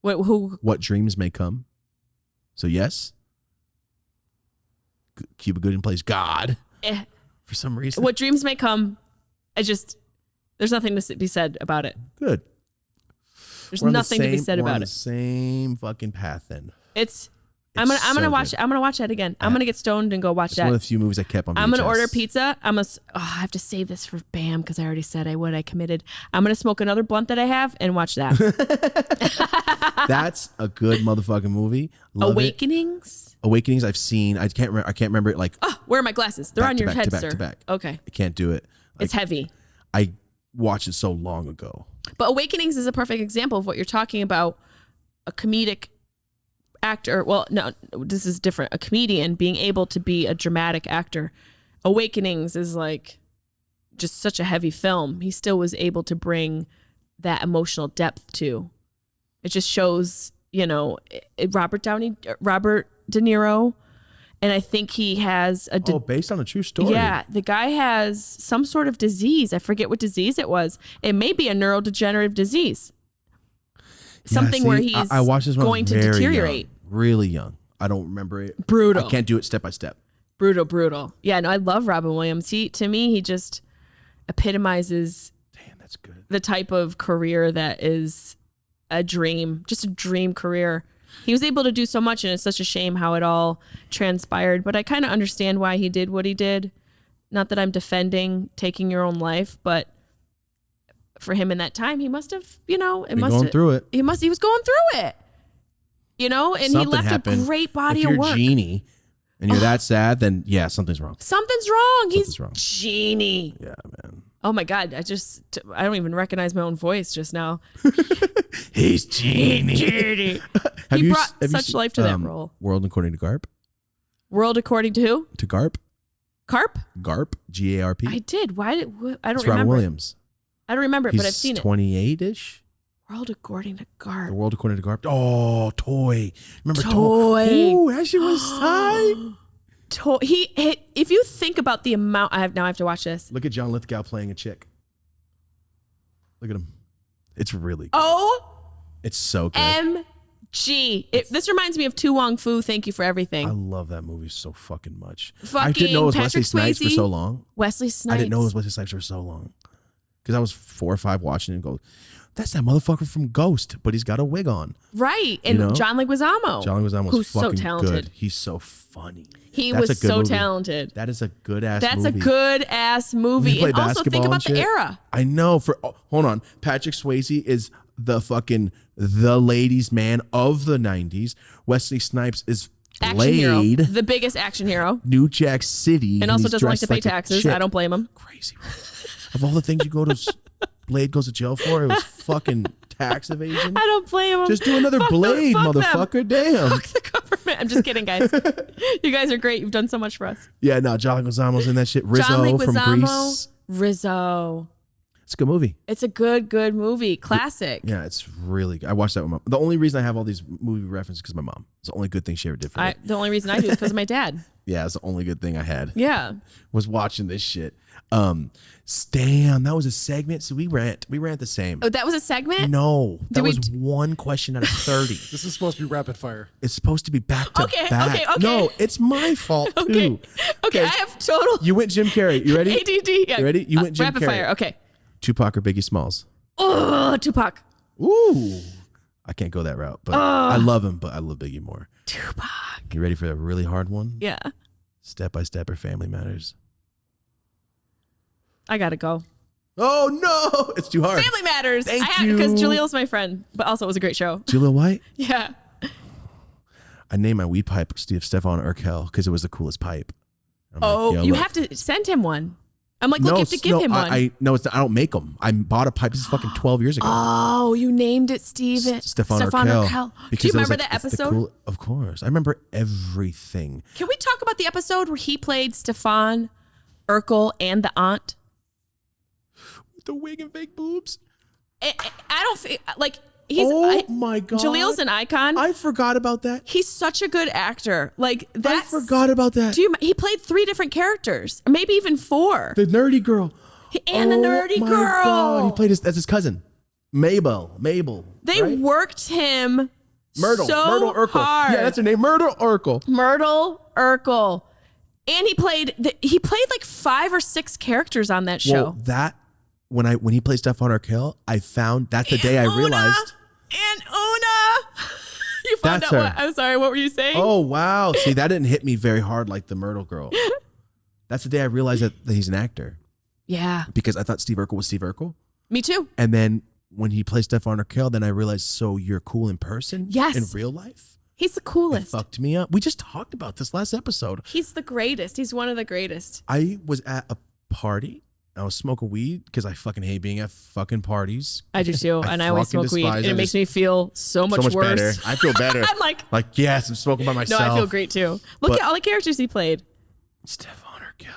Speaker 2: Who?
Speaker 1: What Dreams May Come? So yes, Cuba Gooding plays God for some reason.
Speaker 2: What dreams may come. There's nothing to be said about it.
Speaker 1: Good.
Speaker 2: There's
Speaker 1: We're on the
Speaker 2: nothing to be
Speaker 1: same-
Speaker 2: said
Speaker 1: we're on
Speaker 2: about
Speaker 1: the
Speaker 2: it.
Speaker 1: same fucking path then.
Speaker 2: I'm gonna
Speaker 1: so
Speaker 2: watch.
Speaker 1: good.
Speaker 2: I'm gonna watch that again. I'm gonna get stoned and go watch
Speaker 1: It's one of
Speaker 2: that.
Speaker 1: the few movies I kept on VHS.
Speaker 2: I'm gonna order pizza. I have to save this for Bam because I already said I would. I committed. I'm gonna smoke another blunt that I have and watch that.
Speaker 1: That's a good motherfucking movie. Love it.
Speaker 2: Awakenings.
Speaker 1: Awakenings I've seen. I can't remember it like
Speaker 2: Oh, where are my glasses? They're
Speaker 1: Back
Speaker 2: on
Speaker 1: to
Speaker 2: your
Speaker 1: back
Speaker 2: head,
Speaker 1: to back
Speaker 2: sir.
Speaker 1: to back.
Speaker 2: Okay,
Speaker 1: I can't do it.
Speaker 2: it's heavy.
Speaker 1: I watched it so long ago.
Speaker 2: But Awakenings is a perfect example of what you're talking about. A comedic actor. Well, no, this is different. A comedian being able to be a dramatic actor. Awakenings is like just such a heavy film. He still was able to bring that emotional depth to. It just shows, Robert De Niro. And I think he has
Speaker 1: Based on a true story.
Speaker 2: yeah, the guy has some sort of disease. I forget what disease it was. It may be a neurodegenerative disease. Something where he's
Speaker 1: I watched this one
Speaker 2: going to
Speaker 1: very
Speaker 2: deteriorate.
Speaker 1: young, really young. I don't remember it.
Speaker 2: Brutal.
Speaker 1: I can't do it step by step.
Speaker 2: Brutal. Yeah, no, I love Robin Williams. To me, he just epitomizes
Speaker 1: Damn, that's good.
Speaker 2: the type of career that is a dream, just a dream career. He was able to do so much, and it's such a shame how it all transpired. But I kind of understand why he did what he did. Not that I'm defending taking your own life, but for him in that time, he must have,
Speaker 1: Going through it.
Speaker 2: He was going through it, and
Speaker 1: Something
Speaker 2: he left
Speaker 1: happened.
Speaker 2: a great body
Speaker 1: if you're
Speaker 2: of work.
Speaker 1: Genie and you're that sad, then yeah, something's wrong.
Speaker 2: Something's wrong. He's
Speaker 1: Something's wrong.
Speaker 2: Genie.
Speaker 1: Yeah, man.
Speaker 2: Oh my God. I don't even recognize my own voice just now.
Speaker 1: He's Genie.
Speaker 2: He brought such life to that role.
Speaker 1: World According to Garp.
Speaker 2: World According to who?
Speaker 1: To Garp.
Speaker 2: Carp?
Speaker 1: Garp. GARP.
Speaker 2: I did. I don't
Speaker 1: It's
Speaker 2: remember.
Speaker 1: Robin Williams.
Speaker 2: I don't remember it,
Speaker 1: He's
Speaker 2: but I've seen it.
Speaker 1: 28-ish.
Speaker 2: World According to
Speaker 1: The
Speaker 2: Garp.
Speaker 1: World According to Garp. Oh, Toy. Remember
Speaker 2: Toy.
Speaker 1: Ooh, that shit was tight.
Speaker 2: If you think about the amount, I have to watch this.
Speaker 1: Look at John Lithgow playing a chick. Look at him. It's really good. It's so good.
Speaker 2: OMG. This reminds me of Tu Wong Fu. Thank you for everything.
Speaker 1: I love that movie so fucking much. I
Speaker 2: Fucking
Speaker 1: didn't know it was
Speaker 2: Patrick
Speaker 1: Wesley Snipes for
Speaker 2: Swayze.
Speaker 1: so long.
Speaker 2: Wesley Snipes.
Speaker 1: I didn't know it was Wesley Snipes for so long. Because I was 4 or 5 watching it and go, that's that motherfucker from Ghost, but he's got a wig on.
Speaker 2: Right. And John Leguizamo.
Speaker 1: John Leguizamo was
Speaker 2: who's so
Speaker 1: fucking
Speaker 2: talented.
Speaker 1: good. He's so funny.
Speaker 2: He
Speaker 1: That's
Speaker 2: was
Speaker 1: a good
Speaker 2: so
Speaker 1: movie.
Speaker 2: talented.
Speaker 1: That is a good ass
Speaker 2: That's
Speaker 1: movie.
Speaker 2: a good ass movie.
Speaker 1: He played
Speaker 2: And also think
Speaker 1: basketball
Speaker 2: about
Speaker 1: and
Speaker 2: the
Speaker 1: shit.
Speaker 2: era.
Speaker 1: I know. Hold on. Patrick Swayze is the ladies' man of the 90s. Wesley Snipes is
Speaker 2: Action hero.
Speaker 1: Blade,
Speaker 2: The biggest action hero.
Speaker 1: New Jack City.
Speaker 2: And also
Speaker 1: he's
Speaker 2: doesn't like
Speaker 1: dressed
Speaker 2: to pay
Speaker 1: like a
Speaker 2: taxes.
Speaker 1: chick.
Speaker 2: I don't blame him.
Speaker 1: Crazy. Of all the things you go to, Blade goes to jail for, it was fucking tax evasion.
Speaker 2: I don't blame him.
Speaker 1: Just do another
Speaker 2: Fuck
Speaker 1: Blade,
Speaker 2: them.
Speaker 1: motherfucker. Damn.
Speaker 2: Fuck the government. I'm just kidding, guys. You guys are great. You've done so much for us.
Speaker 1: Yeah, no, John Leguizamo's in that shit. Rizzo
Speaker 2: John
Speaker 1: from
Speaker 2: Leguizamo.
Speaker 1: Grease.
Speaker 2: Rizzo.
Speaker 1: It's a good movie.
Speaker 2: It's a good movie. Classic.
Speaker 1: Yeah, it's really good. I watched that with the only reason I have all these movie references because my mom. It's the only good thing she ever did for me.
Speaker 2: The only reason I do is because of my dad.
Speaker 1: Yeah, it's the only good thing I had.
Speaker 2: Yeah.
Speaker 1: Was watching this shit. Stan, that was a segment. So we rant the same.
Speaker 2: Oh, that was a segment?
Speaker 1: No, that was one question out of 30.
Speaker 3: This is supposed to be rapid fire.
Speaker 1: It's supposed to be back to back.
Speaker 2: Okay.
Speaker 1: No, it's my fault too.
Speaker 2: Okay, I have total
Speaker 1: You went Jim Carrey. You ready?
Speaker 2: ADD. Yeah.
Speaker 1: You ready? You went Jim
Speaker 2: rapid
Speaker 1: Carrey.
Speaker 2: fire. Okay.
Speaker 1: Tupac or Biggie Smalls?
Speaker 2: Oh, Tupac.
Speaker 1: Ooh. I can't go that route, but I love him, but I love Biggie more.
Speaker 2: Tupac.
Speaker 1: You ready for a really hard one?
Speaker 2: Yeah.
Speaker 1: Step by Step or Family Matters?
Speaker 2: I gotta go.
Speaker 1: Oh no, it's too hard.
Speaker 2: Family Matters.
Speaker 1: Thank you.
Speaker 2: Because Jalil's my friend, but also it was a great show.
Speaker 1: Julia White?
Speaker 2: Yeah.
Speaker 1: I named my weed pipe Stefan Urkel because it was the coolest pipe. I'm like,
Speaker 2: you
Speaker 1: look.
Speaker 2: have to send him one. I'm like, look, you have to give him one.
Speaker 1: I don't make them. I bought a pipe. This is fucking 12 years ago.
Speaker 2: Oh, you named it Stefan Urkel. Do you remember that episode?
Speaker 1: Of course. I remember everything.
Speaker 2: Can we talk about the episode where he played Stefan Urkel and the aunt?
Speaker 1: With the wig and fake boobs.
Speaker 2: I don't feel like
Speaker 1: my God.
Speaker 2: Jalil's an icon.
Speaker 1: I forgot about that.
Speaker 2: He's such a good actor. Like
Speaker 1: I forgot about that.
Speaker 2: He played 3 different characters, maybe even 4.
Speaker 1: The nerdy girl.
Speaker 2: And the nerdy girl.
Speaker 1: God. He played that's his cousin. Mabel.
Speaker 2: They
Speaker 1: right?
Speaker 2: worked him
Speaker 1: Myrtle Urkel.
Speaker 2: hard.
Speaker 1: Yeah, that's her name. Myrtle Urkel.
Speaker 2: And he played like 5 or 6 characters on that show.
Speaker 1: Well, that when he played Stefan Urkel, I found that's the day I realized.
Speaker 2: And Una. You found
Speaker 1: That's
Speaker 2: out
Speaker 1: her.
Speaker 2: what? I'm sorry, what were you saying?
Speaker 1: Oh wow. See, that didn't hit me very hard like the Myrtle girl. That's the day I realized that he's an actor.
Speaker 2: Yeah.
Speaker 1: Because I thought Steve Urkel was Steve Urkel.
Speaker 2: Me too.
Speaker 1: And then when he plays Stefan Urkel, then I realized, so you're cool in person?
Speaker 2: Yes.
Speaker 1: In real life?
Speaker 2: He's the
Speaker 1: It
Speaker 2: coolest.
Speaker 1: fucked me up. We just talked about this last episode.
Speaker 2: He's the greatest. He's one of the greatest.
Speaker 1: I was at a party. I was smoking weed because I fucking hate being at fucking parties.
Speaker 2: I do too. And I always
Speaker 1: fucking
Speaker 2: smoke weed.
Speaker 1: despise
Speaker 2: And it makes me feel so much worse.
Speaker 1: better. I feel better.
Speaker 2: I'm like,
Speaker 1: yes, I'm smoking by myself.
Speaker 2: no, I feel great too. Look at all the characters he played.
Speaker 1: Stefan Urkel.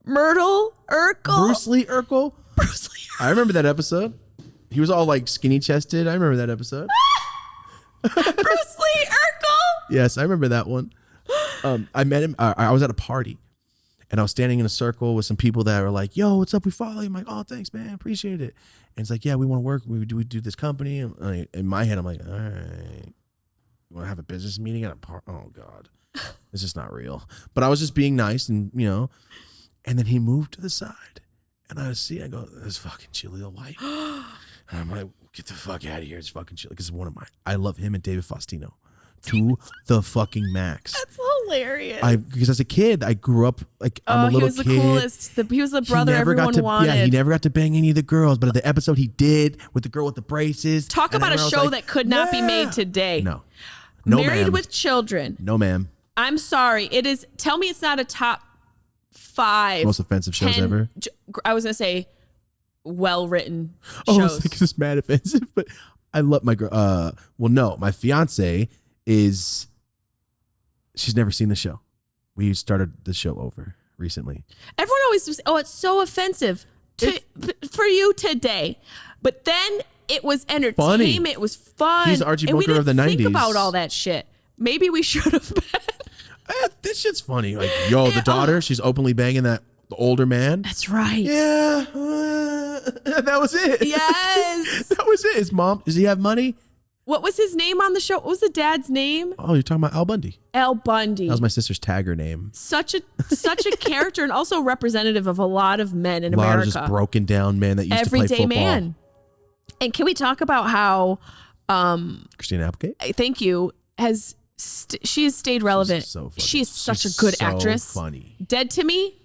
Speaker 2: Myrtle Urkel.
Speaker 1: Bruce Lee Urkel.
Speaker 2: Bruce Lee.
Speaker 1: I remember that episode. He was all like skinny chested. I remember that episode.
Speaker 2: Bruce Lee Urkel.
Speaker 1: Yes, I remember that one. I met him. I was at a party, and I was standing in a circle with some people that were like, "Yo, what's up? We follow you." I'm like, "Oh, thanks, man. Appreciate it." And it's like, "Yeah, we want to work. We do this company." And in my head, I'm like, "All right, you want to have a business meeting at a party? Oh God, this is not real." But I was just being nice, and and then he moved to the side, and I go, "This fucking Jaleel White," and I'm like, "Get the fuck out of here! It's fucking Jaleel." Because I love him and David Faustino to the fucking max.
Speaker 2: That's hilarious.
Speaker 1: Because as a kid, I grew up like I'm a little kid.
Speaker 2: He was the coolest. He was the brother everyone wanted.
Speaker 1: Yeah, he never got to bang any of the girls, but the episode he did with the girl with the braces.
Speaker 2: Talk about a show that could not be made today.
Speaker 1: No,
Speaker 2: Married
Speaker 1: ma'am.
Speaker 2: with Children.
Speaker 1: No, ma'am.
Speaker 2: I'm sorry. It is. Tell me it's not a top 5
Speaker 1: Most offensive shows ever.
Speaker 2: I was gonna say well-written
Speaker 1: Oh,
Speaker 2: shows.
Speaker 1: this is mad offensive, but I love my girl. Well, no, my fiance she's never seen the show. We started the show over recently.
Speaker 2: Everyone always says, "Oh, it's so offensive for you today," but then it was entertainment.
Speaker 1: Funny.
Speaker 2: It was fun.
Speaker 1: He's Archie
Speaker 2: and we
Speaker 1: Bunker of
Speaker 2: didn't
Speaker 1: the
Speaker 2: think
Speaker 1: 90s.
Speaker 2: about all that shit. Maybe we should have been.
Speaker 1: This shit's funny. Like, yo, the daughter, she's openly banging the older man.
Speaker 2: That's right.
Speaker 1: Yeah, that was it.
Speaker 2: Yes.
Speaker 1: That was it. His mom, does he have money?
Speaker 2: What was his name on the show? What was the dad's name?
Speaker 1: Oh, you're talking about Al Bundy.
Speaker 2: Al Bundy.
Speaker 1: That was my sister's tagger name.
Speaker 2: Such a character and also representative of a lot of men in
Speaker 1: A lot
Speaker 2: America.
Speaker 1: of just broken down men that used to play
Speaker 2: Everyday
Speaker 1: football.
Speaker 2: man. And can we talk about how
Speaker 1: Christina Applegate?
Speaker 2: thank you she has stayed relevant.
Speaker 1: So funny.
Speaker 2: She is such
Speaker 1: She's
Speaker 2: a good
Speaker 1: so
Speaker 2: actress.
Speaker 1: Funny.
Speaker 2: Dead to Me.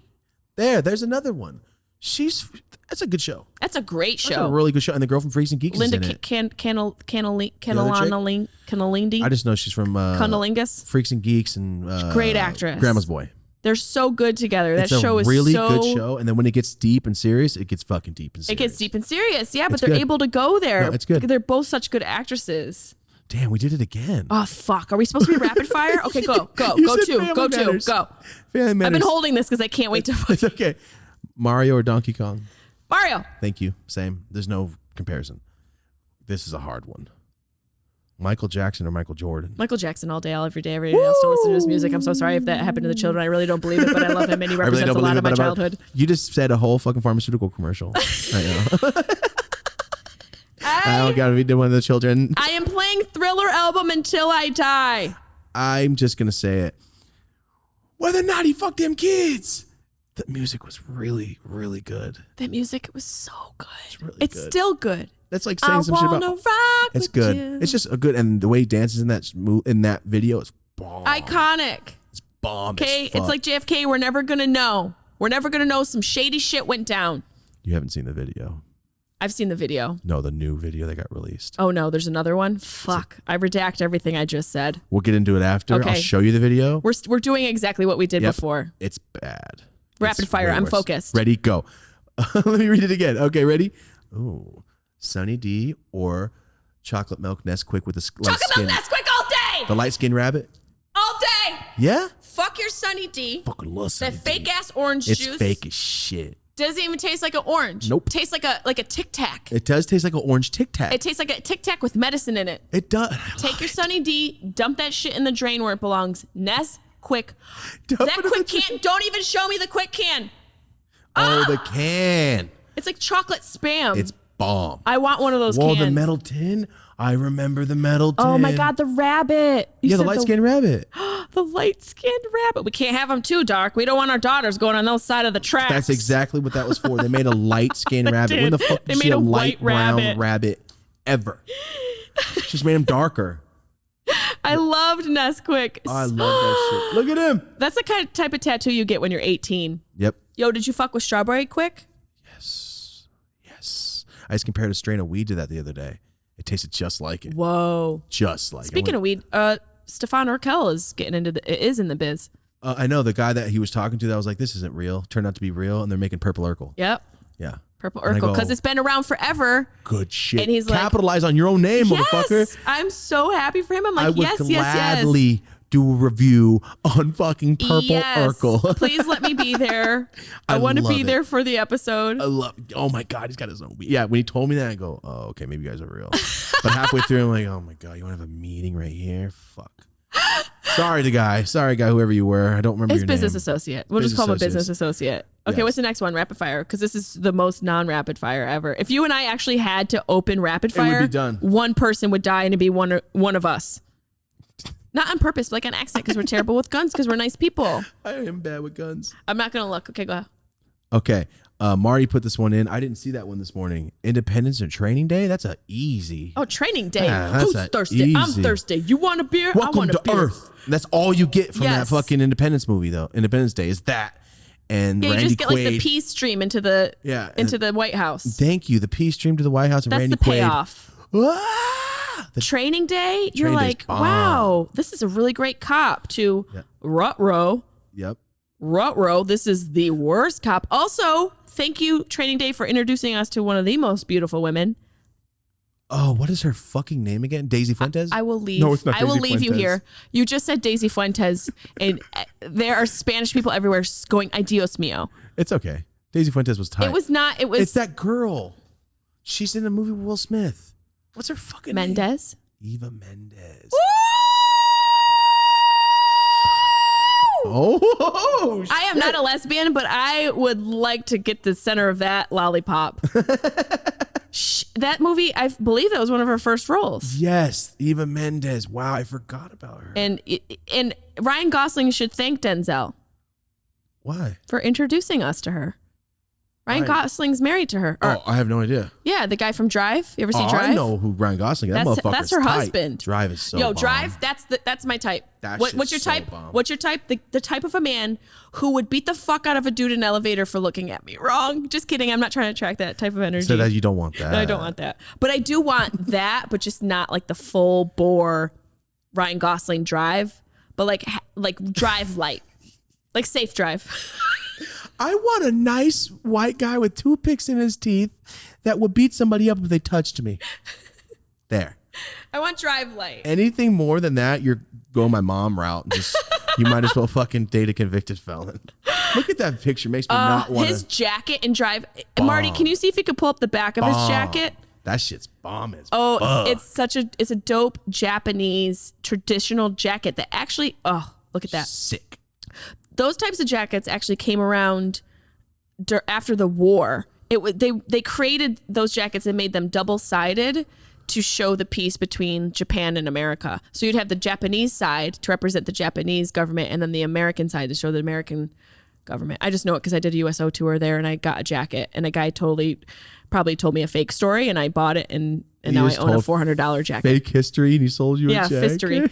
Speaker 1: There's another one. That's a good show.
Speaker 2: That's a great show.
Speaker 1: That's a really good show. And the girl from Freaks and Geeks
Speaker 2: Linda
Speaker 1: is in it.
Speaker 2: Canalindi.
Speaker 1: I just know she's from
Speaker 2: Cunnilingus.
Speaker 1: Freaks and Geeks and
Speaker 2: Great actress.
Speaker 1: Grandma's Boy.
Speaker 2: They're so good together. That
Speaker 1: It's
Speaker 2: show
Speaker 1: a
Speaker 2: is
Speaker 1: really
Speaker 2: so
Speaker 1: good show. And then when it gets deep and serious, it gets fucking deep and serious.
Speaker 2: It gets deep and serious. Yeah, but
Speaker 1: It's
Speaker 2: they're
Speaker 1: good.
Speaker 2: able to go there.
Speaker 1: No, it's good.
Speaker 2: They're both such good actresses.
Speaker 1: Damn, we did it again.
Speaker 2: Oh fuck! Are we supposed to be rapid fire? Okay, go
Speaker 1: You said
Speaker 2: two,
Speaker 1: Family
Speaker 2: go
Speaker 1: Matters.
Speaker 2: two, go.
Speaker 1: Family
Speaker 2: I've been
Speaker 1: Matters.
Speaker 2: holding this because I can't wait to.
Speaker 1: It's okay. Mario or Donkey Kong?
Speaker 2: Mario.
Speaker 1: Thank you. Same. There's no comparison. This is a hard one. Michael Jackson or Michael Jordan?
Speaker 2: Michael Jackson all day, every day. Everybody else to listen to his music. I'm so sorry if that happened to the children. I really don't believe it, but I love him and he represents a lot of my childhood.
Speaker 1: You just said a whole fucking pharmaceutical commercial. I know. I don't gotta be one of the children.
Speaker 2: I am playing Thriller album until I die.
Speaker 1: I'm just gonna say it. Whether or not he fucked them kids. The music was really, really good.
Speaker 2: That music was so good.
Speaker 1: It's
Speaker 2: good. Still good.
Speaker 1: That's like saying some shit about.
Speaker 2: Rock
Speaker 1: it's good.
Speaker 2: You.
Speaker 1: It's just a good, and the way he dances in that video is bomb.
Speaker 2: Iconic.
Speaker 1: It's bomb.
Speaker 2: Okay, it's like JFK. We're never gonna know. We're never gonna know some shady shit went down.
Speaker 1: You haven't seen the video.
Speaker 2: I've seen the video.
Speaker 1: No, the new video that got released.
Speaker 2: Oh no, there's another one. Fuck, I redact everything I just said.
Speaker 1: We'll get into it after.
Speaker 2: Okay.
Speaker 1: I'll show you the video.
Speaker 2: We're doing exactly what we did before.
Speaker 1: It's bad.
Speaker 2: Rapid fire. I'm focused.
Speaker 1: Ready? Go. Let me read it again. Okay, ready? Ooh. Sunny D or chocolate milk Nesquik with the light skin.
Speaker 2: Chocolate milk Nesquik all day.
Speaker 1: The light skin rabbit.
Speaker 2: All day.
Speaker 1: Yeah.
Speaker 2: Fuck your Sunny D.
Speaker 1: Fucking love Sunny
Speaker 2: That
Speaker 1: D.
Speaker 2: fake ass orange
Speaker 1: it's
Speaker 2: juice.
Speaker 1: It's fake as shit.
Speaker 2: Doesn't even taste like an orange.
Speaker 1: Nope.
Speaker 2: Tastes like a Tic Tac.
Speaker 1: It does taste like an orange Tic Tac.
Speaker 2: It tastes like a Tic Tac with medicine in it.
Speaker 1: It does.
Speaker 2: Take your Sunny D, dump that shit in the drain where it belongs. Nesquik. That quick can. Don't even show me the quick can.
Speaker 1: Oh, the can.
Speaker 2: It's like chocolate Spam.
Speaker 1: It's bomb.
Speaker 2: I want one of those
Speaker 1: cans.
Speaker 2: Whoa,
Speaker 1: the metal tin. I remember the metal tin.
Speaker 2: Oh my God, the rabbit.
Speaker 1: The light-skinned rabbit.
Speaker 2: The light-skinned rabbit. We can't have them too dark. We don't want our daughters going on those side of the tracks.
Speaker 1: That's exactly what that was for. They made a light-skinned rabbit. When the fuck did you see a light brown rabbit ever? Just made him darker.
Speaker 2: I loved Nesquik.
Speaker 1: I love that shit. Look at him.
Speaker 2: That's the kind of type of tattoo you get when you're 18.
Speaker 1: Yep.
Speaker 2: Yo, did you fuck with strawberry quick?
Speaker 1: Yes. I just compared a strain of weed to that the other day. It tasted just like it.
Speaker 2: Whoa.
Speaker 1: Just like it.
Speaker 2: Speaking of weed, Stefan Urkel is getting is in the biz.
Speaker 1: I know the guy that he was talking to that was like, this isn't real. Turned out to be real, and they're making Purple Urkel.
Speaker 2: Yep.
Speaker 1: Yeah.
Speaker 2: Purple Urkel, because it's been around forever.
Speaker 1: Good shit.
Speaker 2: And he's
Speaker 1: capitalize on your own name,
Speaker 2: yes,
Speaker 1: motherfucker.
Speaker 2: I'm so happy for him. I'm like,
Speaker 1: I would
Speaker 2: yes.
Speaker 1: gladly do a review on fucking Purple Urkel.
Speaker 2: Please let me be there. I want to be there for the episode.
Speaker 1: I love it. Oh my God, he's got his own. Yeah, when he told me that, I go, oh, okay, maybe you guys are real. But halfway through, I'm like, oh my God, you want to have a meeting right here? Fuck. Sorry, guy, whoever you were. I don't remember your name.
Speaker 2: Business associate. We'll just call him a business associate. Okay, What's the next one? Rapid fire, because this is the most non-rapid fire ever. If you and I actually had to open rapid fire,
Speaker 1: it would be done.
Speaker 2: One person would die and it'd be one of us. Not on purpose, but like an accident, because we're terrible with guns, because we're nice people.
Speaker 1: I am bad with guns.
Speaker 2: I'm not going to look. Okay, go ahead.
Speaker 1: Okay. Marty put this one in. I didn't see that one this morning. Independence and Training Day? That's a easy.
Speaker 2: Oh, Training Day.
Speaker 1: Yeah,
Speaker 2: Who's thirsty?
Speaker 1: Easy.
Speaker 2: I'm thirsty. You want a beer?
Speaker 1: Welcome
Speaker 2: I want
Speaker 1: to
Speaker 2: a beer.
Speaker 1: Earth. That's all you get from that fucking Independence movie, though. Independence Day is that. And
Speaker 2: yeah,
Speaker 1: Randy
Speaker 2: you just get
Speaker 1: Quaid,
Speaker 2: like the peace stream into the White House.
Speaker 1: Thank you. The peace stream to the White House and
Speaker 2: That's
Speaker 1: Randy
Speaker 2: the
Speaker 1: Quaid.
Speaker 2: payoff. The Training Day, you're like, wow, this is a really great cop. To Ruh-roh.
Speaker 1: Yep.
Speaker 2: Ruh-roh, this is the worst cop. Also, thank you, Training Day, for introducing us to one of the most beautiful women.
Speaker 1: Oh, what is her fucking name again? Daisy Fuentes?
Speaker 2: I will leave.
Speaker 1: No, it's not
Speaker 2: I will
Speaker 1: Daisy
Speaker 2: leave you
Speaker 1: Fuentes.
Speaker 2: here. You just said Daisy Fuentes, and there are Spanish people everywhere going, "Ay Dios mío."
Speaker 1: It's okay. Daisy Fuentes was tight.
Speaker 2: It was not. It was.
Speaker 1: It's that girl. She's in a movie with Will Smith. What's her fucking name?
Speaker 2: Mendez?
Speaker 1: Eva Mendes.
Speaker 2: Woo!
Speaker 1: Oh,
Speaker 2: I am not a lesbian, but I would like to get the center of that lollipop. That movie, I believe that was one of her first roles.
Speaker 1: yes, Eva Mendes. Wow, I forgot about her.
Speaker 2: And Ryan Gosling should thank Denzel
Speaker 1: Why?
Speaker 2: for introducing us to her. Ryan Gosling's married to her.
Speaker 1: Oh, I have no idea.
Speaker 2: Yeah, the guy from Drive. You ever see Drive?
Speaker 1: I know who Ryan Gosling is. That motherfucker's
Speaker 2: That's her
Speaker 1: tight.
Speaker 2: husband.
Speaker 1: Drive is so
Speaker 2: Yo,
Speaker 1: bomb.
Speaker 2: Drive, that's my type.
Speaker 1: That
Speaker 2: What's
Speaker 1: shit's
Speaker 2: your
Speaker 1: so
Speaker 2: type?
Speaker 1: bomb.
Speaker 2: What's your type? The type of a man who would beat the fuck out of a dude in an elevator for looking at me wrong. Just kidding. I'm not trying to attract that type of energy.
Speaker 1: So that you don't want that.
Speaker 2: No, I don't want that. But I do want that, but just not like the full bore Ryan Gosling Drive, but like Drive light. Like safe Drive.
Speaker 1: I want a nice white guy with toothpicks in his teeth that would beat somebody up if they touched me. There.
Speaker 2: I want Drive light.
Speaker 1: Anything more than that, you're going my mom route. Just you might as well fucking date a convicted felon. Look at that picture. Makes me not want
Speaker 2: his
Speaker 1: to.
Speaker 2: jacket and drive. Marty, can you see if you could pull up the back of his jacket?
Speaker 1: That shit's bomb as
Speaker 2: Oh,
Speaker 1: fuck.
Speaker 2: it's a dope Japanese traditional jacket that actually, look at that.
Speaker 1: Sick.
Speaker 2: Those types of jackets actually came around after the war. They created those jackets and made them double-sided to show the peace between Japan and America. So you'd have the Japanese side to represent the Japanese government and then the American side to show the American government. I just know it because I did a USO tour there and I got a jacket and a guy probably told me a fake story and I bought it and now I own a $400 jacket.
Speaker 1: Fake history and he sold you a jacket?
Speaker 2: Yeah, Fistery.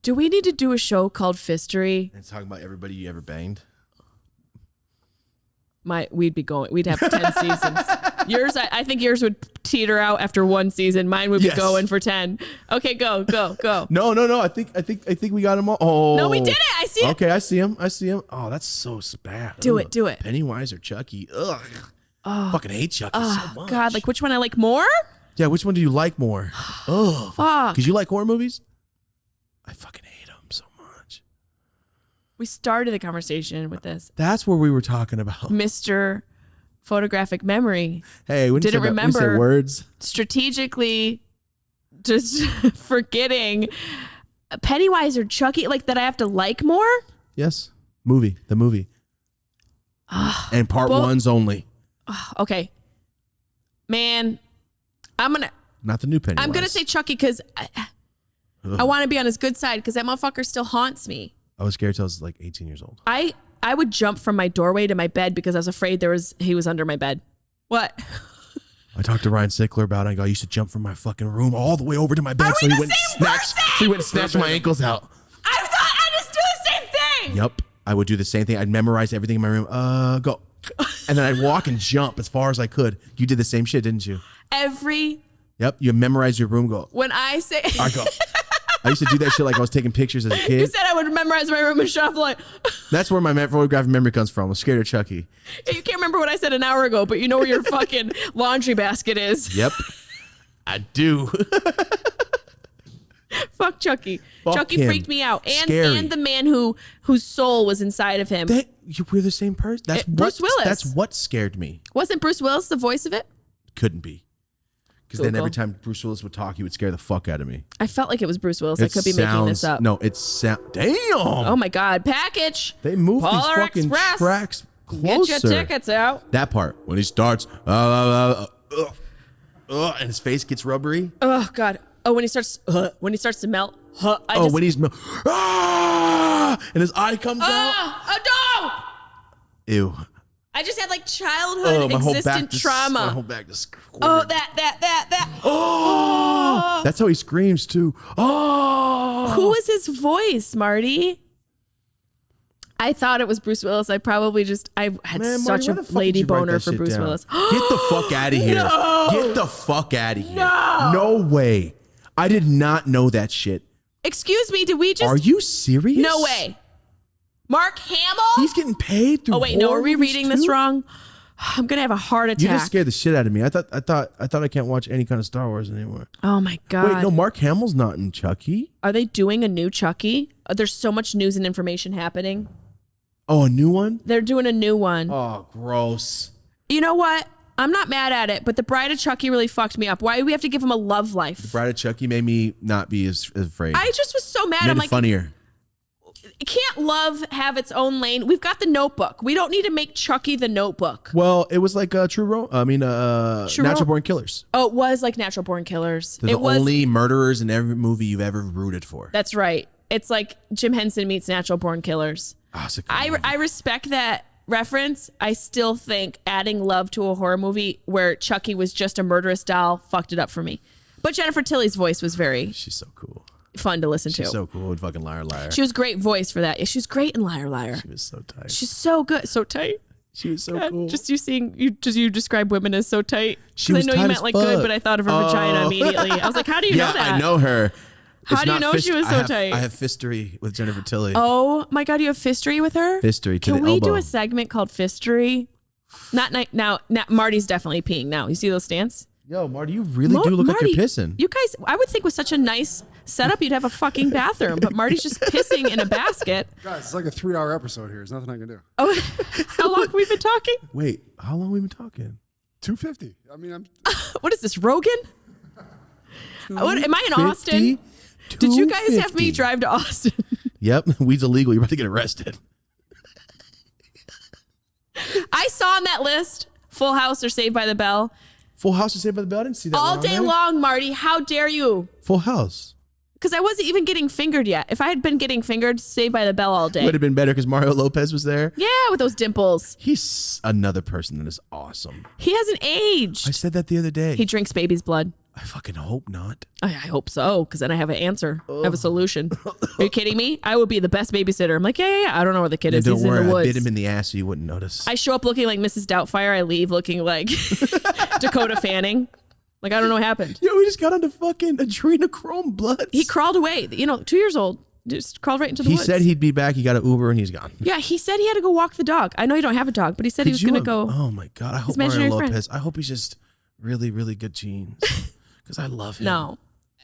Speaker 2: Do we need to do a show called Fistery?
Speaker 1: And talking about everybody you ever banged.
Speaker 2: We'd have 10 seasons. Yours, I think yours would teeter out after one season. Mine would be going for 10. Okay, go.
Speaker 1: No. I think we got them all. Oh.
Speaker 2: No, we did it. I see it.
Speaker 1: Okay, I see him. Oh, that's so bad.
Speaker 2: Do it.
Speaker 1: Pennywise or Chucky. Ugh. Fucking hate Chucky so much.
Speaker 2: God, like which one I like more?
Speaker 1: Yeah, which one do you like more? Oh.
Speaker 2: Fuck.
Speaker 1: Because you like horror movies? I fucking hate them so much.
Speaker 2: We started the conversation with this.
Speaker 1: That's where we were talking about.
Speaker 2: Mr. Photographic Memory.
Speaker 1: Hey, we
Speaker 2: didn't remember
Speaker 1: say words.
Speaker 2: Strategically just forgetting Pennywise or Chucky, like that I have to like more?
Speaker 1: Yes. The movie. And part ones only.
Speaker 2: Okay. Man,
Speaker 1: Not the new Pennywise.
Speaker 2: I'm going to say Chucky because I want to be on his good side because that motherfucker still haunts me.
Speaker 1: I was scared till I was like 18 years old.
Speaker 2: I would jump from my doorway to my bed because I was afraid he was under my bed. What?
Speaker 1: I talked to Ryan Sickler about it. I go, I used to jump from my fucking room all the way over to my bed.
Speaker 2: So he went and
Speaker 1: snatched my ankles out.
Speaker 2: I thought I just do the same thing.
Speaker 1: Yep. I would do the same thing. I'd memorize everything in my room. Go. And then I'd walk and jump as far as I could. You did the same shit, didn't you?
Speaker 2: Yep.
Speaker 1: You memorize your room. Go.
Speaker 2: When I say.
Speaker 1: I go. I used to do that shit like I was taking pictures as a kid.
Speaker 2: You said I would memorize my room and shut off the light.
Speaker 1: That's where my photographic memory comes from. I'm scared of Chucky.
Speaker 2: You can't remember what I said an hour ago, but you know where your fucking laundry basket is.
Speaker 1: Yep. I do.
Speaker 2: Fuck Chucky.
Speaker 1: Fuck
Speaker 2: Chucky
Speaker 1: him.
Speaker 2: freaked me out.
Speaker 1: Scary.
Speaker 2: And the man whose soul was inside of him.
Speaker 1: We're the same person.
Speaker 2: Bruce Willis.
Speaker 1: That's what scared me.
Speaker 2: Wasn't Bruce Willis the voice of it?
Speaker 1: Couldn't be. Because then every time Bruce Willis would talk, he would scare the fuck out of me.
Speaker 2: I felt like it was Bruce Willis. I could be making this up.
Speaker 1: No, damn.
Speaker 2: Oh my God. Package.
Speaker 1: They moved these
Speaker 2: Polar
Speaker 1: fucking
Speaker 2: Express.
Speaker 1: tracks closer.
Speaker 2: Get your tickets out.
Speaker 1: That part, when he starts, and his face gets rubbery.
Speaker 2: Oh God. Oh, when he starts to melt.
Speaker 1: When he's and his eye comes out.
Speaker 2: Oh no!
Speaker 1: Ew.
Speaker 2: I just had like childhood existent trauma.
Speaker 1: My whole back just.
Speaker 2: Oh, that.
Speaker 1: Oh, that's how he screams too. Oh.
Speaker 2: Who was his voice, Marty? I thought it was Bruce Willis. I had such a lady boner for Bruce Willis.
Speaker 1: Get the fuck out of here.
Speaker 2: No.
Speaker 1: Get the fuck out of here. No way. I did not know that shit.
Speaker 2: Excuse me, did we just...
Speaker 1: Are you serious?
Speaker 2: No way. Mark Hamill?
Speaker 1: He's getting paid through.
Speaker 2: Oh wait, no, are we reading this wrong? I'm gonna have a heart attack.
Speaker 1: You just scared the shit out of me. I thought I can't watch any kind of Star Wars anymore.
Speaker 2: Oh my God.
Speaker 1: Wait, no, Mark Hamill's not in Chucky.
Speaker 2: Are they doing a new Chucky? There's so much news and information happening.
Speaker 1: Oh, a new one?
Speaker 2: They're doing a new one.
Speaker 1: Oh, gross.
Speaker 2: You know what? I'm not mad at it, but the Bride of Chucky really fucked me up. Why do we have to give him a love life?
Speaker 1: The Bride of Chucky made me not be as afraid.
Speaker 2: I just was so mad.
Speaker 1: Made
Speaker 2: I'm
Speaker 1: it
Speaker 2: like,
Speaker 1: funnier.
Speaker 2: Can't love have its own lane? We've got The Notebook. We don't need to make Chucky The Notebook.
Speaker 1: Well, it was like Natural Born Killers.
Speaker 2: Oh, it was like Natural Born Killers.
Speaker 1: They're the only murderers in every movie you've ever rooted for.
Speaker 2: That's right. It's like Jim Henson meets Natural Born Killers.
Speaker 1: Oh,
Speaker 2: I respect that reference. I still think adding love to a horror movie where Chucky was just a murderous doll fucked it up for me. But Jennifer Tilly's voice was
Speaker 1: She's so cool.
Speaker 2: Fun to listen to.
Speaker 1: She's so cool in fucking Liar Liar.
Speaker 2: She was great voice for that. Yeah, she was great in Liar Liar.
Speaker 1: She was so tight.
Speaker 2: She's so good. So tight.
Speaker 1: She was so cool.
Speaker 2: Just you describe women as so tight.
Speaker 1: She was
Speaker 2: I know you meant like good, but I thought of her vagina immediately. I was like, how do you know that?
Speaker 1: Yeah, I know her.
Speaker 2: How do you know she was so tight?
Speaker 1: I have fistery with Jennifer Tilly.
Speaker 2: Oh my God, you have fistery with her?
Speaker 1: Fistery to the elbow.
Speaker 2: Can we do a segment called Fistery? Not now. Marty's definitely peeing now. You see those stance?
Speaker 1: Yo, Marty, you really do look like you're pissing.
Speaker 2: You guys, I would think with such a nice set up, you'd have a fucking bathroom. But Marty's just pissing in a basket.
Speaker 3: Guys, it's like a 3-hour episode here. There's nothing I can do.
Speaker 2: Oh, how long have we been talking?
Speaker 1: Wait, how long have we been talking?
Speaker 3: 250. I mean, I'm.
Speaker 2: What is this, Rogan? What, am I in Austin? Did you guys have me drive to Austin?
Speaker 1: Yep, weed's illegal. You're about to get arrested.
Speaker 2: I saw on that list Full House or Saved by the Bell.
Speaker 1: Full House or Saved by the Bell? I didn't see that
Speaker 2: All
Speaker 1: one on
Speaker 2: day
Speaker 1: there.
Speaker 2: long, Marty. How dare you?
Speaker 1: Full House.
Speaker 2: Because I wasn't even getting fingered yet. If I had been getting fingered, Saved by the Bell all day.
Speaker 1: Would have been better because Mario Lopez was there.
Speaker 2: Yeah, with those dimples.
Speaker 1: He's another person that is awesome.
Speaker 2: He hasn't aged.
Speaker 1: I said that the other day.
Speaker 2: He drinks baby's blood.
Speaker 1: I fucking hope not.
Speaker 2: I hope so, because then I have an answer. I have a solution. Are you kidding me? I would be the best babysitter. I'm like, yeah. I don't know where the kid is.
Speaker 1: Don't
Speaker 2: He's
Speaker 1: worry,
Speaker 2: in the
Speaker 1: I
Speaker 2: woods.
Speaker 1: bit him in the ass so you wouldn't notice.
Speaker 2: I show up looking like Mrs. Doubtfire. I leave looking like Dakota Fanning. Like, I don't know what happened.
Speaker 1: Yo, we just got onto fucking adrenochrome blood.
Speaker 2: He crawled away. 2 years old. Just crawled right into the
Speaker 1: He
Speaker 2: woods.
Speaker 1: said he'd be back. He got an Uber and he's gone.
Speaker 2: Yeah, he said he had to go walk the dog. I know you don't have a dog, but he said he was going to go.
Speaker 1: Oh my God. I hope
Speaker 2: imaginary
Speaker 1: Mario
Speaker 2: friend.
Speaker 1: Lopez. I hope he's just really, really good genes. Because I love him.
Speaker 2: No,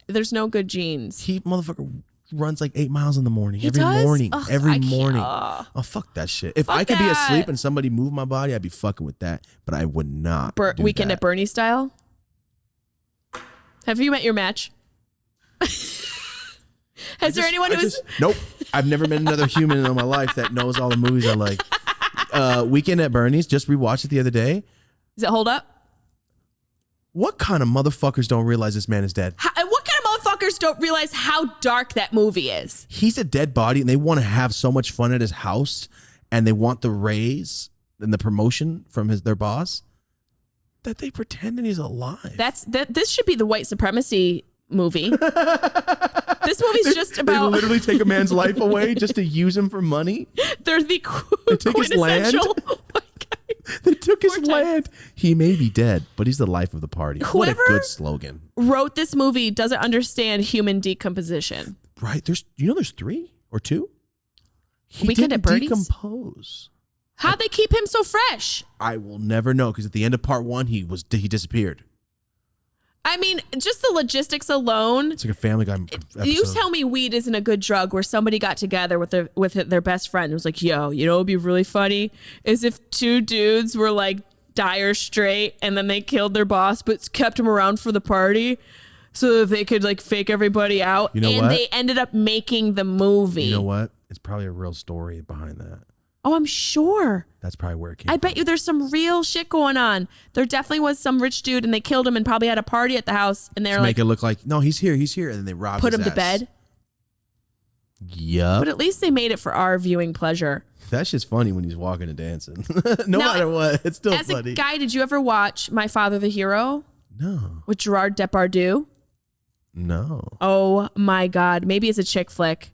Speaker 2: there's no good genes.
Speaker 1: He motherfucker runs like 8 miles in the morning.
Speaker 2: He
Speaker 1: every
Speaker 2: does?
Speaker 1: morning.
Speaker 2: Ugh,
Speaker 1: every
Speaker 2: I can't-
Speaker 1: morning.
Speaker 2: ugh.
Speaker 1: Oh, fuck that shit. If
Speaker 2: Fuck
Speaker 1: I could be
Speaker 2: that.
Speaker 1: asleep and somebody moved my body, I'd be fucking with that. But I would not. Do
Speaker 2: Weekend
Speaker 1: that.
Speaker 2: at Bernie style. Have you met your match? Has there anyone who's
Speaker 1: Nope. I've never met another human in my life that knows all the movies I like. Weekend at Bernie's, just rewatched it the other day.
Speaker 2: Does it hold up?
Speaker 1: What kind of motherfuckers don't realize this man is dead?
Speaker 2: What kind of motherfuckers don't realize how dark that movie is?
Speaker 1: He's a dead body and they want to have so much fun at his house and they want the raise and the promotion from their boss that they pretend that he's alive.
Speaker 2: This should be the white supremacy movie. This movie's just
Speaker 1: They
Speaker 2: about.
Speaker 1: literally take a man's life away just to use him for money.
Speaker 2: They're the
Speaker 1: They took his land.
Speaker 2: quintessential white guy.
Speaker 1: They took his
Speaker 2: Poor
Speaker 1: land. He may be dead, but he's the life of the party. What a
Speaker 2: Whoever-
Speaker 1: good slogan.
Speaker 2: Wrote this movie doesn't understand human decomposition.
Speaker 1: Right. There's 3 or 2. He
Speaker 2: Weekend
Speaker 1: didn't
Speaker 2: at Bernie's?
Speaker 1: decompose.
Speaker 2: How'd they keep him so fresh?
Speaker 1: I will never know because at the end of part 1, he disappeared.
Speaker 2: I mean, just the logistics alone.
Speaker 1: It's like a Family Guy episode.
Speaker 2: You tell me weed isn't a good drug where somebody got together with their best friend and was like, yo, you know what would be really funny is if 2 dudes were like dire straight and then they killed their boss but kept him around for the party so that they could like fake everybody out.
Speaker 1: You know
Speaker 2: and
Speaker 1: what?
Speaker 2: they ended up making the movie.
Speaker 1: You know what? It's probably a real story behind that.
Speaker 2: Oh, I'm sure.
Speaker 1: That's probably where it came
Speaker 2: I
Speaker 1: from.
Speaker 2: bet you there's some real shit going on. There definitely was some rich dude and they killed him and probably had a party at the house and they're
Speaker 1: To
Speaker 2: like,
Speaker 1: make it look like, no, he's here. And then they robbed
Speaker 2: put
Speaker 1: his
Speaker 2: him to
Speaker 1: ass.
Speaker 2: bed.
Speaker 1: Yup.
Speaker 2: But at least they made it for our viewing pleasure.
Speaker 1: That's just funny when he's walking and dancing. No
Speaker 2: Now,
Speaker 1: matter what, it's still
Speaker 2: As
Speaker 1: funny.
Speaker 2: a guy, did you ever watch My Father the Hero
Speaker 1: No.
Speaker 2: with Gerard Depardieu?
Speaker 1: No.
Speaker 2: Oh my God. Maybe it's a chick flick.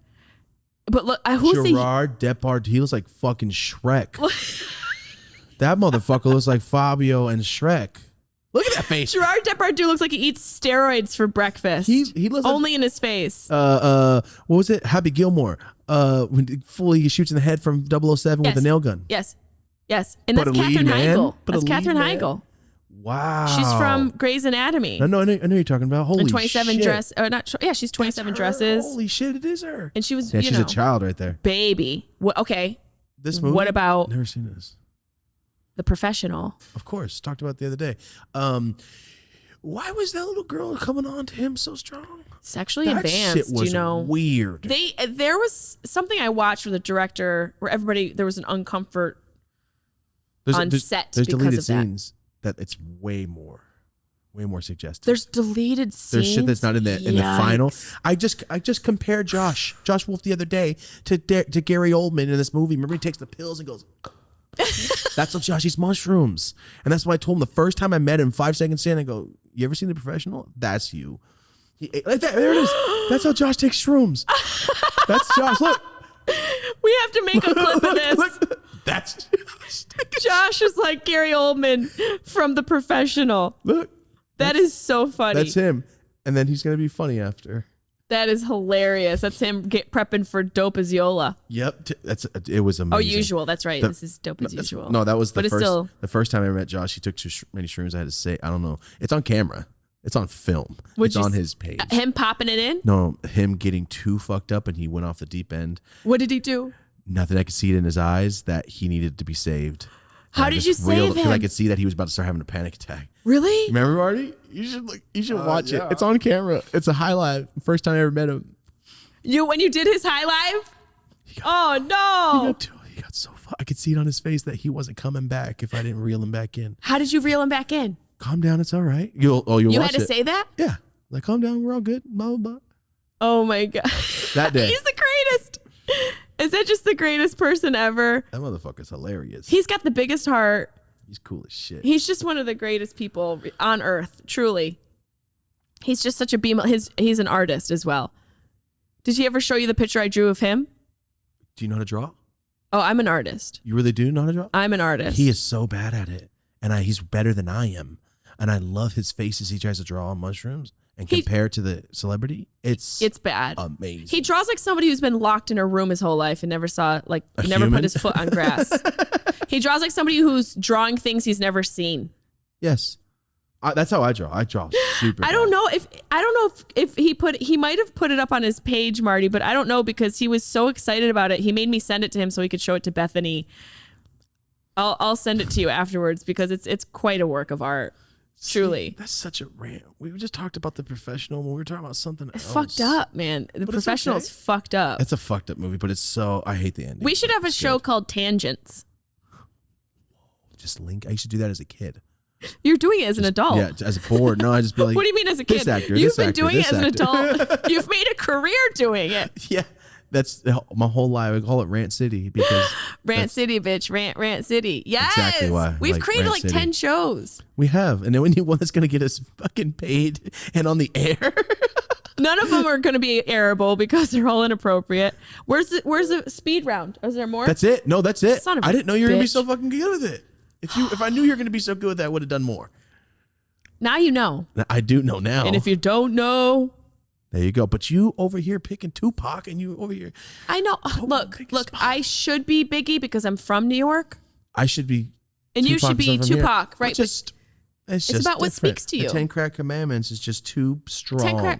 Speaker 2: But look, who's the...
Speaker 1: Gerard Depardieu. He looks like fucking Shrek. That motherfucker looks like Fabio and Shrek. Look at that face.
Speaker 2: Gerard Depardieu looks like he eats steroids for breakfast.
Speaker 1: He looks like,
Speaker 2: Only in his face.
Speaker 1: what was it? Happy Gilmore. When he shoots in the head from 007 with
Speaker 2: Yes.
Speaker 1: a nail gun.
Speaker 2: Yes. Yes. And
Speaker 1: But
Speaker 2: that's
Speaker 1: a lead
Speaker 2: Katherine
Speaker 1: man?
Speaker 2: Heigl.
Speaker 1: But a
Speaker 2: That's
Speaker 1: lead
Speaker 2: Katherine
Speaker 1: man?
Speaker 2: Heigl.
Speaker 1: Wow.
Speaker 2: She's from Grey's Anatomy.
Speaker 1: I know who you're talking about. Holy
Speaker 2: And 27
Speaker 1: shit.
Speaker 2: dress. Or not. Yeah, she's 27
Speaker 1: That's her.
Speaker 2: dresses.
Speaker 1: Holy shit, it is her.
Speaker 2: And she was,
Speaker 1: Yeah,
Speaker 2: you
Speaker 1: she's
Speaker 2: know,
Speaker 1: a child right there.
Speaker 2: baby. Okay.
Speaker 1: This movie.
Speaker 2: What about
Speaker 1: Never seen this.
Speaker 2: The Professional?
Speaker 1: Of course, talked about it the other day. Why was that little girl coming on to him so strong?
Speaker 2: Sexually
Speaker 1: That
Speaker 2: advanced,
Speaker 1: shit was
Speaker 2: you know.
Speaker 1: weird.
Speaker 2: There was something I watched with the director where there was an uncomfort on set
Speaker 1: There's
Speaker 2: because
Speaker 1: deleted
Speaker 2: of that.
Speaker 1: scenes that it's way more suggestive.
Speaker 2: There's deleted scenes.
Speaker 1: There's shit that's not in the final.
Speaker 2: Yikes.
Speaker 1: I just compared Josh Wolf the other day to Gary Oldman in this movie. Remember he takes the pills and goes. That's what Josh eats mushrooms, and that's why I told him the first time I met him 5 seconds in. I go, "You ever seen The Professional? That's you." He ate like that. There it is. That's how Josh takes shrooms. That's Josh. Look.
Speaker 2: We have to make a clip of this.
Speaker 1: Look. That's
Speaker 2: Josh is like Gary Oldman from The Professional.
Speaker 1: look.
Speaker 2: That is so funny.
Speaker 1: That's him, and then he's gonna be funny after.
Speaker 2: That is hilarious. That's him prepping for Dope as Yola.
Speaker 1: Yep, it was amazing.
Speaker 2: Oh, usual. That's right.
Speaker 1: The-
Speaker 2: This is Dope as Usual.
Speaker 1: No, that was
Speaker 2: But it's still-
Speaker 1: the first time I met Josh. He took too many shrooms. I had to say, I don't know. It's on camera. It's on film.
Speaker 2: Would
Speaker 1: it's on his page.
Speaker 2: Him popping it in?
Speaker 1: No, him getting too fucked up and he went off the deep end.
Speaker 2: What did he do?
Speaker 1: Nothing. I could see it in his eyes that he needed to be saved.
Speaker 2: How did you save him?
Speaker 1: Because I could see that he was about to start having a panic attack.
Speaker 2: Really?
Speaker 1: Remember, Marty? You should watch it. It's on camera. It's a highlight. First time I ever met him.
Speaker 2: When you did his high live?
Speaker 1: He got so far. I could see it on his face that he wasn't coming back if I didn't reel him back in.
Speaker 2: How did you reel him back in?
Speaker 1: Calm down. It's all right. You
Speaker 2: had to say that?
Speaker 1: Yeah. Like, calm down. We're all good. Blah, blah, blah.
Speaker 2: Oh, my God.
Speaker 1: That day.
Speaker 2: He's the greatest. Is that just the greatest person ever?
Speaker 1: That motherfucker's hilarious.
Speaker 2: He's got the biggest heart.
Speaker 1: He's cool as shit.
Speaker 2: He's just one of the greatest people on earth, truly. He's just such a beam. He's an artist as well. Did he ever show you the picture I drew of him?
Speaker 1: Do you know how to draw?
Speaker 2: Oh, I'm an artist.
Speaker 1: You really do know how to draw?
Speaker 2: I'm an artist.
Speaker 1: He is so bad at it. And he's better than I am. And I love his faces he tries to draw on mushrooms and compare to the celebrity. It's
Speaker 2: bad.
Speaker 1: Amazing.
Speaker 2: He draws like somebody who's been locked in a room his whole life and never never put his foot on grass. He draws like somebody who's drawing things he's never seen.
Speaker 1: Yes. That's how I draw. I draw super bad.
Speaker 2: I don't know if he might have put it up on his page, Marty, but I don't know because he was so excited about it. He made me send it to him so he could show it to Bethany. I'll send it to you afterwards because it's quite a work of art. Truly.
Speaker 1: See, that's such a rant. We just talked about The Professional when we were talking about something else.
Speaker 2: It's fucked up, man. The Professional is fucked up.
Speaker 1: It's a fucked up movie, but I hate the ending.
Speaker 2: We should have a show called Tangents.
Speaker 1: Just link. I used to do that as a kid.
Speaker 2: You're doing it as an adult.
Speaker 1: Yeah, as a board. No, I just be like,
Speaker 2: what do you mean as a kid?
Speaker 1: This actor,
Speaker 2: You've been
Speaker 1: actor,
Speaker 2: doing it as an
Speaker 1: actor.
Speaker 2: adult. You've made a career doing it.
Speaker 1: Yeah. That's my whole life. I call it Rant City because
Speaker 2: Rant City, bitch. Rant City. Yes.
Speaker 1: Exactly why.
Speaker 2: We've created like 10 shows.
Speaker 1: We have. And then we need one that's going to get us fucking paid and on the air.
Speaker 2: None of them are going to be airable because they're all inappropriate. Where's the speed round? Is there more?
Speaker 1: That's it. No, that's it.
Speaker 2: Son of a
Speaker 1: I didn't know you were going to be
Speaker 2: bitch.
Speaker 1: so fucking good with it. If I knew you were going to be so good with that, I would have done more.
Speaker 2: Now you know.
Speaker 1: I do know now.
Speaker 2: And if you don't know,
Speaker 1: there you go. But you over here picking Tupac and you over here.
Speaker 2: I know. Look, I should be Biggie because I'm from New York.
Speaker 1: I should be.
Speaker 2: And you should be Tupac, right?
Speaker 1: It's just
Speaker 2: about what
Speaker 1: different.
Speaker 2: speaks to you.
Speaker 1: The 10 Crack Commandments is just too strong.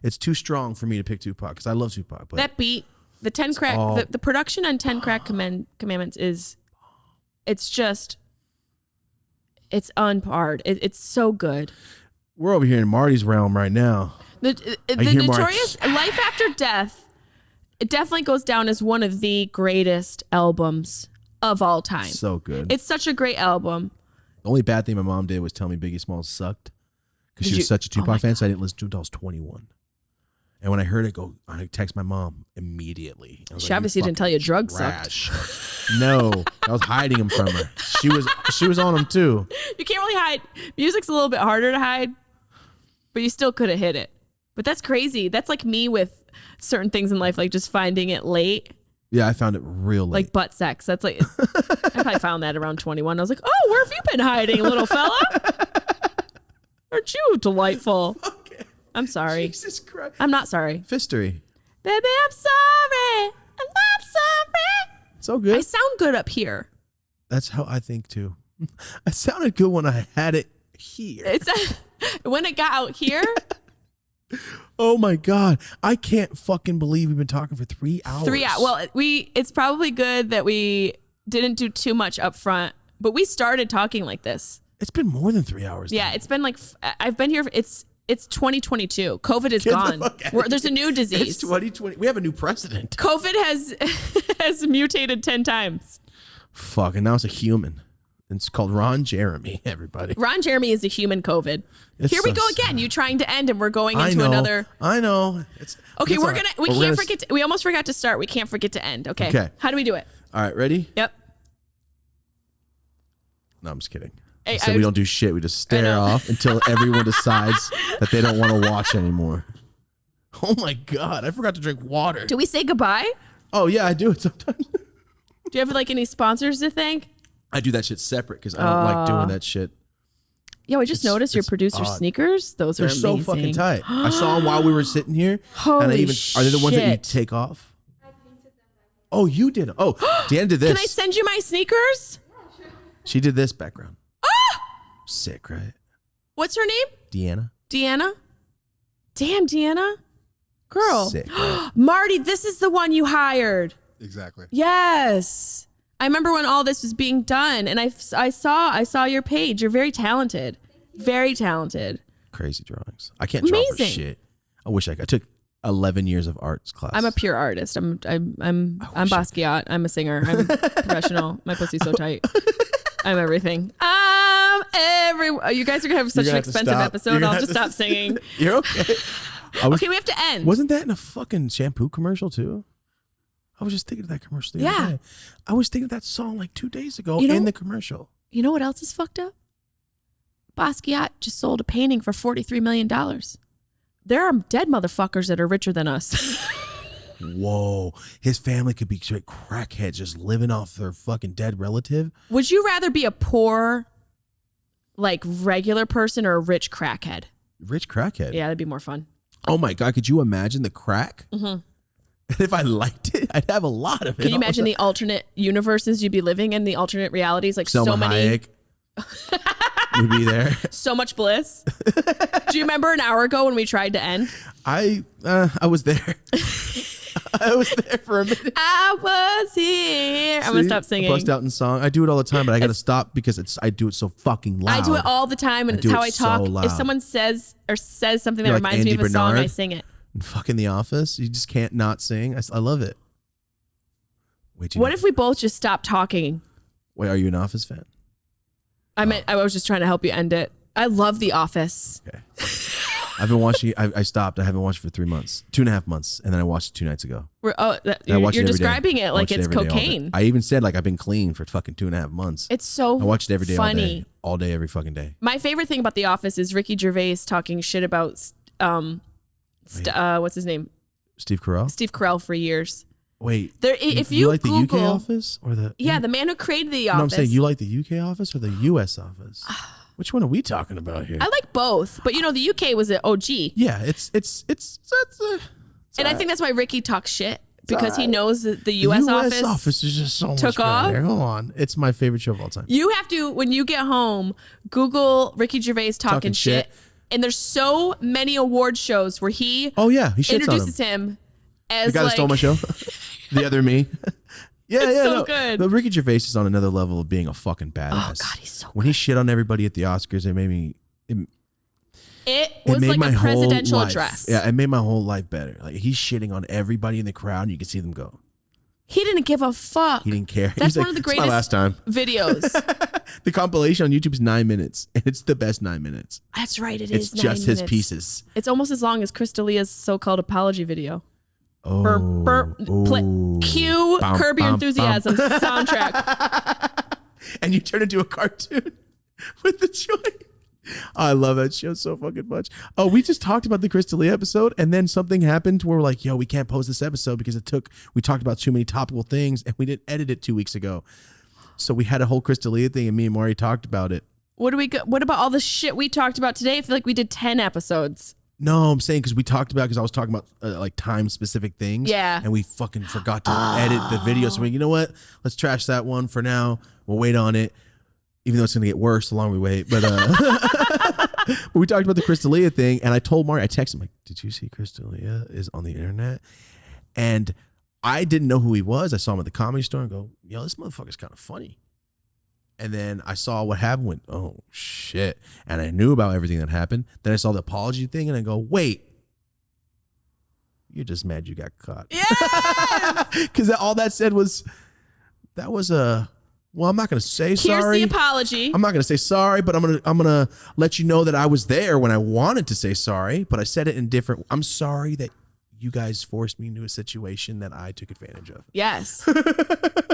Speaker 1: It's too strong for me to pick Tupac because I love Tupac. But
Speaker 2: that beat, the 10 Crack, the production on 10 Crack Commandments it's unparred. It's so good.
Speaker 1: We're over here in Marty's realm right now.
Speaker 2: The Notorious Life After Death, it definitely goes down as one of the greatest albums of all time.
Speaker 1: So good.
Speaker 2: It's such a great album.
Speaker 1: The only bad thing my mom did was tell me Biggie Smalls sucked because she was such a Tupac fan, so I didn't listen to it until I was 21. And when I heard it go, I text my mom immediately.
Speaker 2: She obviously didn't tell you drugs sucked.
Speaker 1: No, I was hiding them from her. She was on them too.
Speaker 2: You can't really hide. Music's a little bit harder to hide, but you still could have hit it. But that's crazy. That's like me with certain things in life, like just finding it late.
Speaker 1: Yeah, I found it real late.
Speaker 2: Like butt sex. That's like, I probably found that around 21. I was like, oh, where have you been hiding, little fella? Aren't you delightful?
Speaker 1: Okay.
Speaker 2: I'm sorry.
Speaker 1: Jesus Christ.
Speaker 2: I'm not sorry.
Speaker 1: Fistery.
Speaker 2: Baby, I'm sorry. I'm not sorry.
Speaker 1: So good.
Speaker 2: I sound good up here.
Speaker 1: That's how I think too. I sounded good when I had it here.
Speaker 2: When it got out here.
Speaker 1: Oh my God. I can't fucking believe we've been talking for 3 hours.
Speaker 2: 3 hours. Well, it's probably good that we didn't do too much up front, but we started talking like this.
Speaker 1: It's been more than 3 hours.
Speaker 2: Yeah,
Speaker 1: now.
Speaker 2: it's been like, I've been here. It's 2022. COVID is gone. There's a new disease.
Speaker 1: It's 2020. We have a new president.
Speaker 2: COVID has mutated 10 times.
Speaker 1: Fuck, and now it's a human. It's called Ron Jeremy, everybody.
Speaker 2: Ron Jeremy is a human COVID. Here we go again. You trying to end and we're going into another.
Speaker 1: I know.
Speaker 2: Okay, we almost forgot to start. We can't forget to end. Okay. How do we do it?
Speaker 1: All right, ready?
Speaker 2: Yep.
Speaker 1: No, I'm just kidding.
Speaker 2: Hey,
Speaker 1: So we don't do shit. We just stare off until everyone decides that they don't want to watch anymore. Oh my God, I forgot to drink water.
Speaker 2: Do we say goodbye?
Speaker 1: Oh yeah, I do it sometimes.
Speaker 2: Do you have like any sponsors to thank?
Speaker 1: I do that shit separate because I don't like doing that shit.
Speaker 2: Yeah, we just noticed your producer sneakers. Those are amazing.
Speaker 1: They're so fucking tight. I saw them while we were sitting here.
Speaker 2: Holy
Speaker 1: are they the ones that you take off? I painted them. Oh, you did. Oh, Deanna did this.
Speaker 2: Can I send you my sneakers?
Speaker 1: She did this background. Sick, right?
Speaker 2: What's her name?
Speaker 1: Deanna.
Speaker 2: Deanna? Damn, Deanna. Girl.
Speaker 1: Sick, right?
Speaker 2: Marty, this is the one you hired.
Speaker 3: Exactly.
Speaker 2: Yes. I remember when all this was being done, and I saw your page. You're very talented. Very talented.
Speaker 1: Crazy drawings. I can't draw for
Speaker 2: Amazing.
Speaker 1: shit. I wish I could. I took 11 years of arts class.
Speaker 2: I'm a pure artist. I'm Basquiat. I'm a singer. I'm professional. My pussy's so tight. I'm everything. You guys are gonna have such an expensive episode. I'll just stop singing.
Speaker 1: You're okay.
Speaker 2: Okay, we have to end.
Speaker 1: Wasn't that in a fucking shampoo commercial too? I was just thinking of that commercial the other day. I was thinking of that song like 2 days ago in the commercial.
Speaker 2: You know what else is fucked up? Basquiat just sold a painting for $43 million. There are dead motherfuckers that are richer than us.
Speaker 1: Whoa. His family could be straight crackheads just living off their fucking dead relative.
Speaker 2: Would you rather be a poor, like, regular person or a rich crackhead?
Speaker 1: Rich crackhead?
Speaker 2: Yeah, that'd be more fun.
Speaker 1: Oh my God. Could you imagine the crack?
Speaker 2: Mm-hmm.
Speaker 1: And if I liked it, I'd have a lot of it.
Speaker 2: Can you imagine the alternate universes you'd be living in, the alternate realities? Like
Speaker 1: Selma
Speaker 2: so many.
Speaker 1: Hayek would be there.
Speaker 2: So much bliss. Do you remember an hour ago when we tried to end?
Speaker 1: I was there. I was there for a minute.
Speaker 2: I was here. I'm going to stop singing.
Speaker 1: Bust out in song. I do it all the time, but I got to stop because I do it so fucking loud.
Speaker 2: I do it all the time, and it's how I talk. So if someone says something that reminds me of a song, I sing it.
Speaker 1: And fucking The Office, you just can't not sing. I love it. Wait,
Speaker 2: what if we both just stopped talking?
Speaker 1: Wait, are you an Office fan?
Speaker 2: I was just trying to help you end it. I love The Office.
Speaker 1: Okay. I've been watching. I stopped. I haven't watched it for 3 months, 2.5 months, and then I watched it 2 nights ago.
Speaker 2: You're describing it like it's cocaine.
Speaker 1: I even said like I've been clean for fucking 2.5 months.
Speaker 2: It's so.
Speaker 1: I watched it every day,
Speaker 2: funny.
Speaker 1: all day, every fucking day.
Speaker 2: My favorite thing about The Office is Ricky Gervais talking shit about what's his name?
Speaker 1: Steve Carell.
Speaker 2: Steve Carell for years.
Speaker 1: Wait,
Speaker 2: if you
Speaker 1: like
Speaker 2: Google,
Speaker 1: the UK Office or the
Speaker 2: the man who created The Office.
Speaker 1: No, I'm saying you like the UK Office or the US Office. Which one are we talking about here?
Speaker 2: I like both, but the UK was an OG.
Speaker 1: Yeah, it's
Speaker 2: and I think that's why Ricky talks shit because he knows that the US
Speaker 1: Office is just so
Speaker 2: took
Speaker 1: much
Speaker 2: off.
Speaker 1: better. Hold on, it's my favorite show of all time.
Speaker 2: You have to, when you get home, Google Ricky Gervais talking shit. And there's so many award shows where he introduces him as
Speaker 1: the guy that stole my show, the other me.
Speaker 2: It's good.
Speaker 1: But Ricky Gervais is on another level of being a fucking badass.
Speaker 2: Oh God, he's so good.
Speaker 1: When he shit on everybody at the Oscars, it made me.
Speaker 2: It was like a presidential address.
Speaker 1: Yeah, it made my whole life better. Like he's shitting on everybody in the crowd, and you can see them go.
Speaker 2: He didn't give a fuck.
Speaker 1: He didn't care.
Speaker 2: That's one of the greatest
Speaker 1: my last time.
Speaker 2: videos.
Speaker 1: The compilation on YouTube is 9 minutes, and it's the best 9 minutes.
Speaker 2: That's right.
Speaker 1: It's just his pieces.
Speaker 2: It's almost as long as Chris D'Elia's so-called apology video.
Speaker 1: Oh,
Speaker 2: cue Curb Your Enthusiasm soundtrack.
Speaker 1: And you turn into a cartoon with the joint. I love that show so fucking much. Oh, we just talked about the Chris D'Elia episode, and then something happened where we're like, yo, we can't post this episode because we talked about too many topical things, and we didn't edit it 2 weeks ago. So we had a whole Chris D'Elia thing, and me and Maury talked about it.
Speaker 2: What about all the shit we talked about today? I feel like we did 10 episodes.
Speaker 1: No, I'm saying because I was talking about like time specific things.
Speaker 2: Yeah.
Speaker 1: And we fucking forgot to edit the video. So you know what? Let's trash that one for now. We'll wait on it. Even though it's going to get worse the longer we wait. But, but we talked about the Chris D'Elia thing. And I told Maury, I texted him like, did you see Chris D'Elia is on the internet? And I didn't know who he was. I saw him at the Comedy Store and go, yo, this motherfucker's kind of funny. And then I saw what happened, went, oh, shit. And I knew about everything that happened. Then I saw the apology thing, and I go, wait. You're just mad you got caught.
Speaker 2: Yeah.
Speaker 1: Because all that said was, well, I'm not going to say sorry.
Speaker 2: Here's the apology.
Speaker 1: I'm not going to say sorry, but I'm gonna let you know that I was there when I wanted to say sorry, but I said it in different, I'm sorry that you guys forced me into a situation that I took advantage of.
Speaker 2: Yes.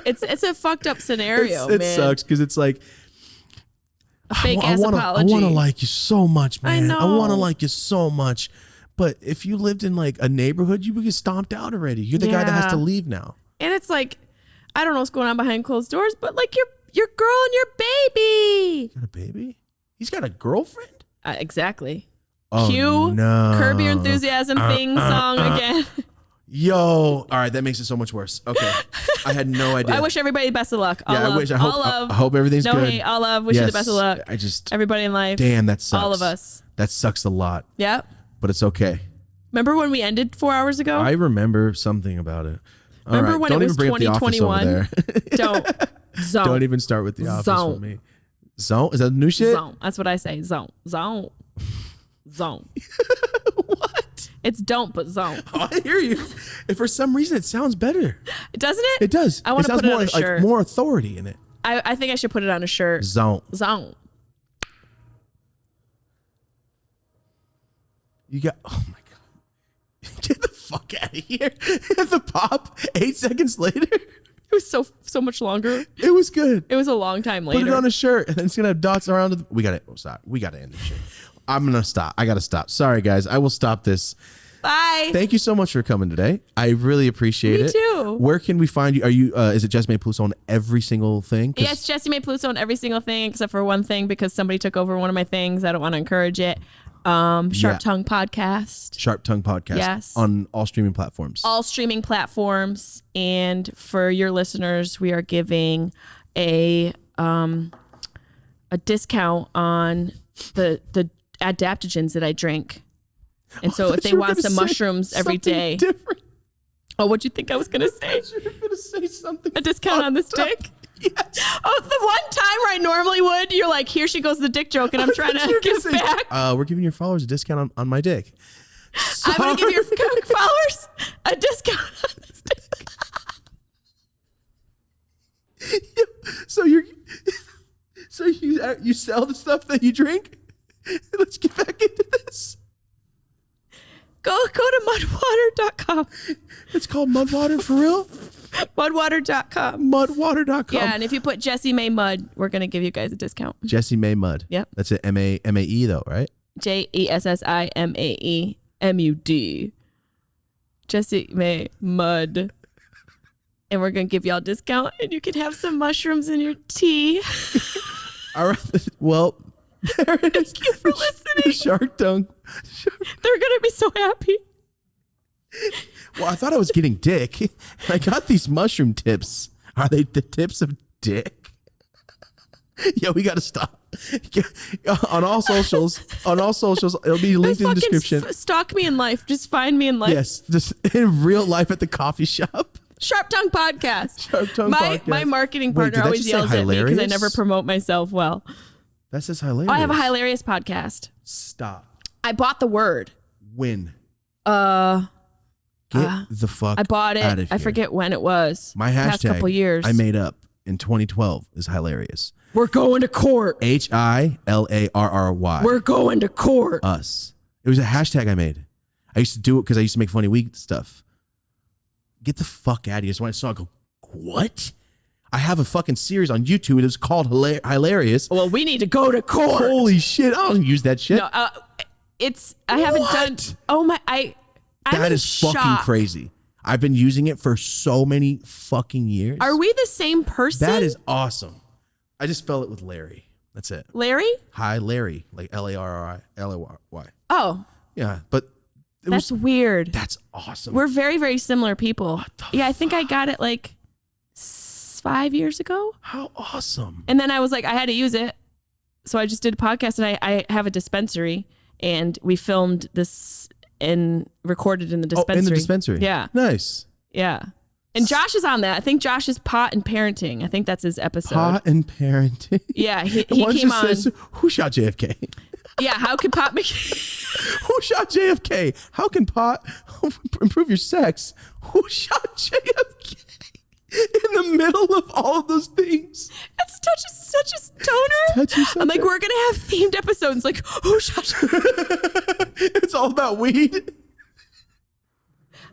Speaker 2: It's a fucked up scenario,
Speaker 1: It
Speaker 2: man.
Speaker 1: sucks because it's like,
Speaker 2: a fake ass apology.
Speaker 1: I want to like you so much, man.
Speaker 2: I know.
Speaker 1: I want to like you so much. But if you lived in like a neighborhood, you would get stomped out already. You're the guy that has to leave now.
Speaker 2: And it's like, I don't know what's going on behind closed doors, but like your girl and your baby.
Speaker 1: You got a baby? He's got a girlfriend?
Speaker 2: Exactly.
Speaker 1: Oh,
Speaker 2: Cue
Speaker 1: no.
Speaker 2: Curb Your Enthusiasm thing song again.
Speaker 1: Yo, all right, that makes it so much worse. Okay, I had no idea.
Speaker 2: I wish everybody best of luck. All love.
Speaker 1: I hope everything's
Speaker 2: no
Speaker 1: good.
Speaker 2: No hate, all love. Wish you the best of luck. Everybody in life.
Speaker 1: Damn, that sucks.
Speaker 2: All of us.
Speaker 1: That sucks a lot.
Speaker 2: Yep.
Speaker 1: But it's okay.
Speaker 2: Remember when we ended 4 hours ago?
Speaker 1: I remember something about it. All
Speaker 2: remember
Speaker 1: right,
Speaker 2: when
Speaker 1: don't
Speaker 2: it was
Speaker 1: even bring up The Office over
Speaker 2: 2021?
Speaker 1: there.
Speaker 2: Don't.
Speaker 1: Don't even start with The Office with me. Zone? Is that new shit?
Speaker 2: Zone. That's what I say. Zone. Zone. Zone.
Speaker 1: What?
Speaker 2: It's don't, but zone.
Speaker 1: Oh, I hear you. And for some reason, it sounds better.
Speaker 2: Doesn't it?
Speaker 1: It does.
Speaker 2: I want to put it on a shirt.
Speaker 1: Like more authority in it.
Speaker 2: I think I should put it on a shirt.
Speaker 1: Zone.
Speaker 2: Zone.
Speaker 1: You got, oh my God. Get the fuck out of here. The pop 8 seconds later.
Speaker 2: It was so much longer.
Speaker 1: It was good.
Speaker 2: It was a long time later.
Speaker 1: Put it on a shirt and then it's going to have dots around it. We got to stop. We got to end this shit. I'm going to stop. I got to stop. Sorry, guys. I will stop this.
Speaker 2: Bye.
Speaker 1: Thank you so much for coming today. I really appreciate it.
Speaker 2: Me too.
Speaker 1: Where can we find you? Are you, is it Jessimae Peluso on every single thing?
Speaker 2: Yes, Jessimae Peluso on every single thing except for one thing because somebody took over one of my things. I don't want to encourage it. Sharp Tongue Podcast.
Speaker 1: Sharp Tongue Podcast.
Speaker 2: Yes.
Speaker 1: On all streaming platforms.
Speaker 2: All streaming platforms. And for your listeners, we are giving a discount on the adaptogens that I drink. And so if they want some mushrooms every day.
Speaker 1: Different.
Speaker 2: Oh, what'd you think I was going to say?
Speaker 1: You were going to say something.
Speaker 2: A discount on the stick?
Speaker 1: Yes.
Speaker 2: Oh, the one time where I normally would, you're like, here she goes the dick joke, and I'm trying to give back.
Speaker 1: We're giving your followers a discount on my dick.
Speaker 2: I'm going to give your followers a discount on this dick.
Speaker 1: So you sell the stuff that you drink? Let's get back into this.
Speaker 2: Go to mudwater.com.
Speaker 1: It's called Mudwater for real?
Speaker 2: Mudwater.com.
Speaker 1: Mudwater.com.
Speaker 2: Yeah, and if you put Jessimae Mud, we're going to give you guys a discount.
Speaker 1: Jessimae Mud.
Speaker 2: Yep.
Speaker 1: That's it. M-A-E though, right?
Speaker 2: JESSIMAEMUD. Jessimae Mud. And we're going to give y'all a discount and you can have some mushrooms in your tea.
Speaker 1: All right. Well, there it is.
Speaker 2: Thank you for listening.
Speaker 1: Shark Tongue.
Speaker 2: They're going to be so happy.
Speaker 1: Well, I thought I was getting dick. I got these mushroom tips. Are they the tips of dick? Yeah, we got to stop. On all socials, it'll be linked in the description.
Speaker 2: Stalk me in life. Just find me in life.
Speaker 1: Yes, just in real life at the coffee shop.
Speaker 2: Sharp Tongue Podcast.
Speaker 1: Sharp Tongue Podcast.
Speaker 2: My marketing partner always yells at me because I never promote myself well.
Speaker 1: That says hilarious.
Speaker 2: Oh, I have a hilarious podcast.
Speaker 1: Stop.
Speaker 2: I bought the word.
Speaker 1: When? Get the fuck
Speaker 2: I bought it.
Speaker 1: out of here.
Speaker 2: I forget when it was.
Speaker 1: My hashtag
Speaker 2: past couple years.
Speaker 1: I made up in 2012 is hilarious.
Speaker 2: We're going to court.
Speaker 1: HILARRY.
Speaker 2: We're going to court.
Speaker 1: Us. It was a hashtag I made. I used to do it because I used to make funny weed stuff. Get the fuck out of here. So when I saw it, I go, what? I have a fucking series on YouTube. It was called Hilarious.
Speaker 2: Well, we need to go to court.
Speaker 1: Holy shit. I don't use that shit.
Speaker 2: No, I haven't done. Oh my,
Speaker 1: That is fucking crazy. I've been using it for so many fucking years.
Speaker 2: Are we the same person?
Speaker 1: That is awesome. I just spell it with Larry. That's it.
Speaker 2: Larry?
Speaker 1: Hi, Larry. Like Larry.
Speaker 2: Oh.
Speaker 1: Yeah, but
Speaker 2: that's weird.
Speaker 1: That's awesome.
Speaker 2: We're very, very similar people. Yeah, I think I got it like 5 years ago.
Speaker 1: How awesome.
Speaker 2: And then I was like, I had to use it. So I just did a podcast and I have a dispensary and we filmed this and recorded in the dispensary.
Speaker 1: Oh, in the dispensary.
Speaker 2: Yeah.
Speaker 1: Nice.
Speaker 2: Yeah. And Josh is on that. I think Josh is pot and parenting. I think that's his episode.
Speaker 1: Pot and parenting.
Speaker 2: Yeah. He came on. Says,
Speaker 1: who shot JFK?
Speaker 2: Yeah. How can pot make...
Speaker 1: Who shot JFK? How can pot improve your sex? Who shot JFK? In the middle of all of those things.
Speaker 2: That's such a stoner. I'm like, we're going to have themed episodes. Like, who shot
Speaker 1: It's all about weed.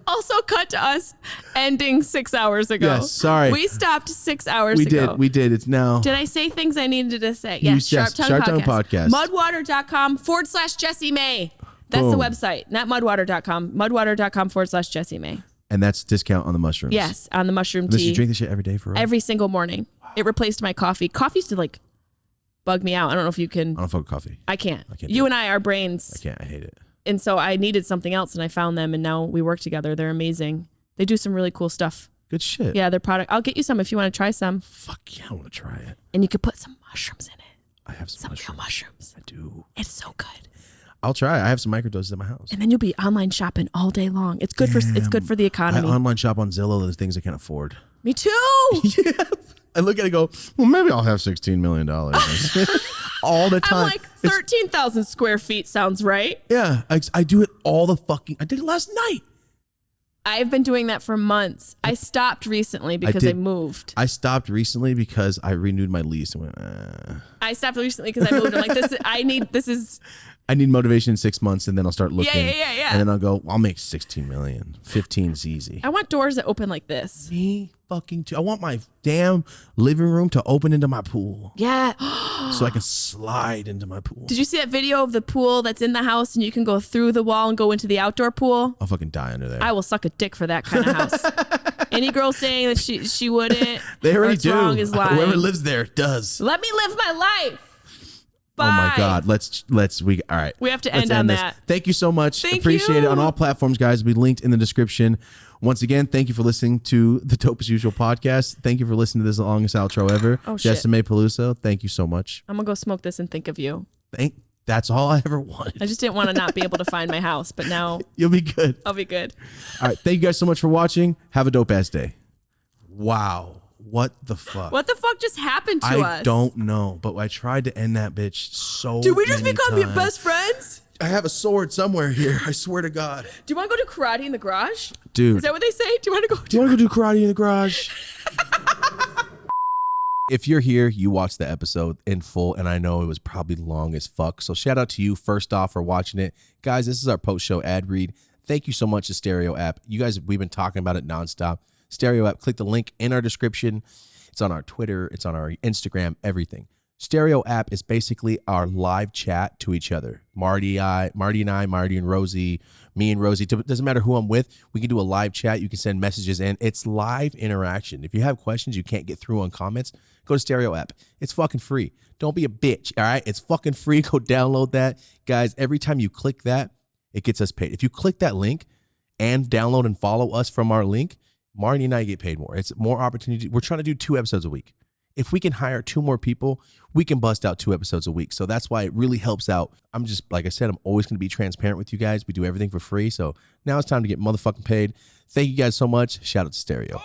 Speaker 2: Also cut to us ending 6 hours ago.
Speaker 1: Yes, sorry.
Speaker 2: We stopped 6 hours ago.
Speaker 1: We did. It's now.
Speaker 2: Did I say things I needed to say? Yes.
Speaker 1: Sharp Tongue Podcast.
Speaker 2: Mudwater.com/Jessimae. That's the website. Not mudwater.com. Mudwater.com/Jessimae.
Speaker 1: And that's discount on the mushrooms.
Speaker 2: Yes, on the mushroom tea.
Speaker 1: You drink this shit every day for real?
Speaker 2: Every single morning. Wow. It replaced my coffee. Coffee used to like bug me out. I don't know if you can.
Speaker 1: I don't fuck with coffee.
Speaker 2: I can't. You and I, our brains.
Speaker 1: I can't. I hate it.
Speaker 2: And so I needed something else, and I found them, and now we work together. They're amazing. They do some really cool stuff.
Speaker 1: Good shit.
Speaker 2: Yeah, their product. I'll get you some if you want to try some.
Speaker 1: Fuck yeah, I want to try it.
Speaker 2: And you could put some mushrooms in it.
Speaker 1: I have some
Speaker 2: real mushrooms.
Speaker 1: I do.
Speaker 2: It's so good.
Speaker 1: I'll try it. I have some microdoses at my house.
Speaker 2: And then you'll be online shopping all day long. It's good for the economy.
Speaker 1: I online shop on Zillow the things I can't afford.
Speaker 2: Me too.
Speaker 1: Yeah. I look at it and go, well, maybe I'll have $16 million. All the time.
Speaker 2: I'm like, 13,000 square feet sounds right.
Speaker 1: Yeah. I do it all the fucking, I did it last night.
Speaker 2: I've been doing that for months. I stopped recently because I moved.
Speaker 1: I stopped recently because I renewed my lease and went,
Speaker 2: I stopped recently because I moved. I'm like,
Speaker 1: I need motivation in 6 months, and then I'll start looking.
Speaker 2: Yeah.
Speaker 1: And then I'll go, I'll make 16 million. 15's easy.
Speaker 2: I want doors that open like this.
Speaker 1: Me fucking too. I want my damn living room to open into my pool.
Speaker 2: Yeah.
Speaker 1: So I can slide into my pool.
Speaker 2: Did you see that video of the pool that's in the house and you can go through the wall and go into the outdoor pool?
Speaker 1: I'll fucking die under there.
Speaker 2: I will suck a dick for that kind of house. Any girl saying that she wouldn't,
Speaker 1: they already do.
Speaker 2: Wrong is lying.
Speaker 1: Whoever lives there does.
Speaker 2: Let me live my life. Bye.
Speaker 1: Oh my God. All right.
Speaker 2: We have to end on that.
Speaker 1: Thank you so much.
Speaker 2: Thank
Speaker 1: Appreciate
Speaker 2: you.
Speaker 1: it on all platforms, guys. Be linked in the description. Once again, thank you for listening to the Dope as Usual podcast. Thank you for listening to this longest outro ever.
Speaker 2: Oh, shit.
Speaker 1: Jessimae Peluso, thank you so much.
Speaker 2: I'm going to go smoke this and think of you.
Speaker 1: That's all I ever wanted.
Speaker 2: I just didn't want to not be able to find my house, but now
Speaker 1: You'll be good.
Speaker 2: I'll be good.
Speaker 1: All right. Thank you guys so much for watching. Have a dope ass day. Wow. What the fuck?
Speaker 2: What the fuck just happened to us?
Speaker 1: I don't know, but I tried to end that bitch so
Speaker 2: Did we just
Speaker 1: many
Speaker 2: become your
Speaker 1: times.
Speaker 2: best friends?
Speaker 1: I have a sword somewhere here. I swear to God.
Speaker 2: Do you want to go do karate in the garage?
Speaker 1: Dude.
Speaker 2: Is that what they say? Do you want to go
Speaker 1: Do you want to go do karate in the garage? If you're here, you watched the episode in full, and I know it was probably long as fuck. So shout out to you first off for watching it. Guys, this is our post-show ad read. Thank you so much to Stereo App. You guys, we've been talking about it nonstop. Stereo App, click the link in our description. It's on our Twitter. It's on our Instagram, everything. Stereo App is basically our live chat to each other. Marty and Rosie, me and Rosie. It doesn't matter who I'm with. We can do a live chat. You can send messages in. It's live interaction. If you have questions you can't get through on comments, go to Stereo App. It's fucking free. Don't be a bitch, all right? It's fucking free. Go download that. Guys, every time you click that, it gets us paid. If you click that link and download and follow us from our link, Marty and I get paid more. It's more opportunity. We're trying to do 2 episodes a week. If we can hire 2 more people, we can bust out 2 episodes a week. So that's why it really helps out. I'm just, like I said, I'm always going to be transparent with you guys. We do everything for free. So now it's time to get motherfucking paid. Thank you guys so much. Shout out to Stereo.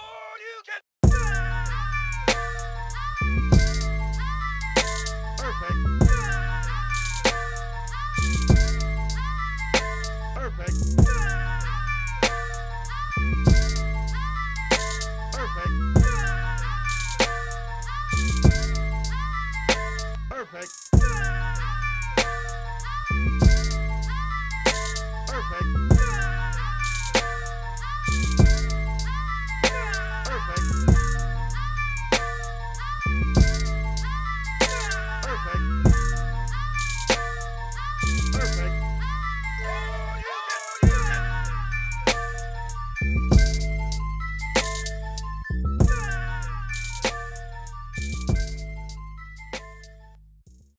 Speaker 4: Perfect.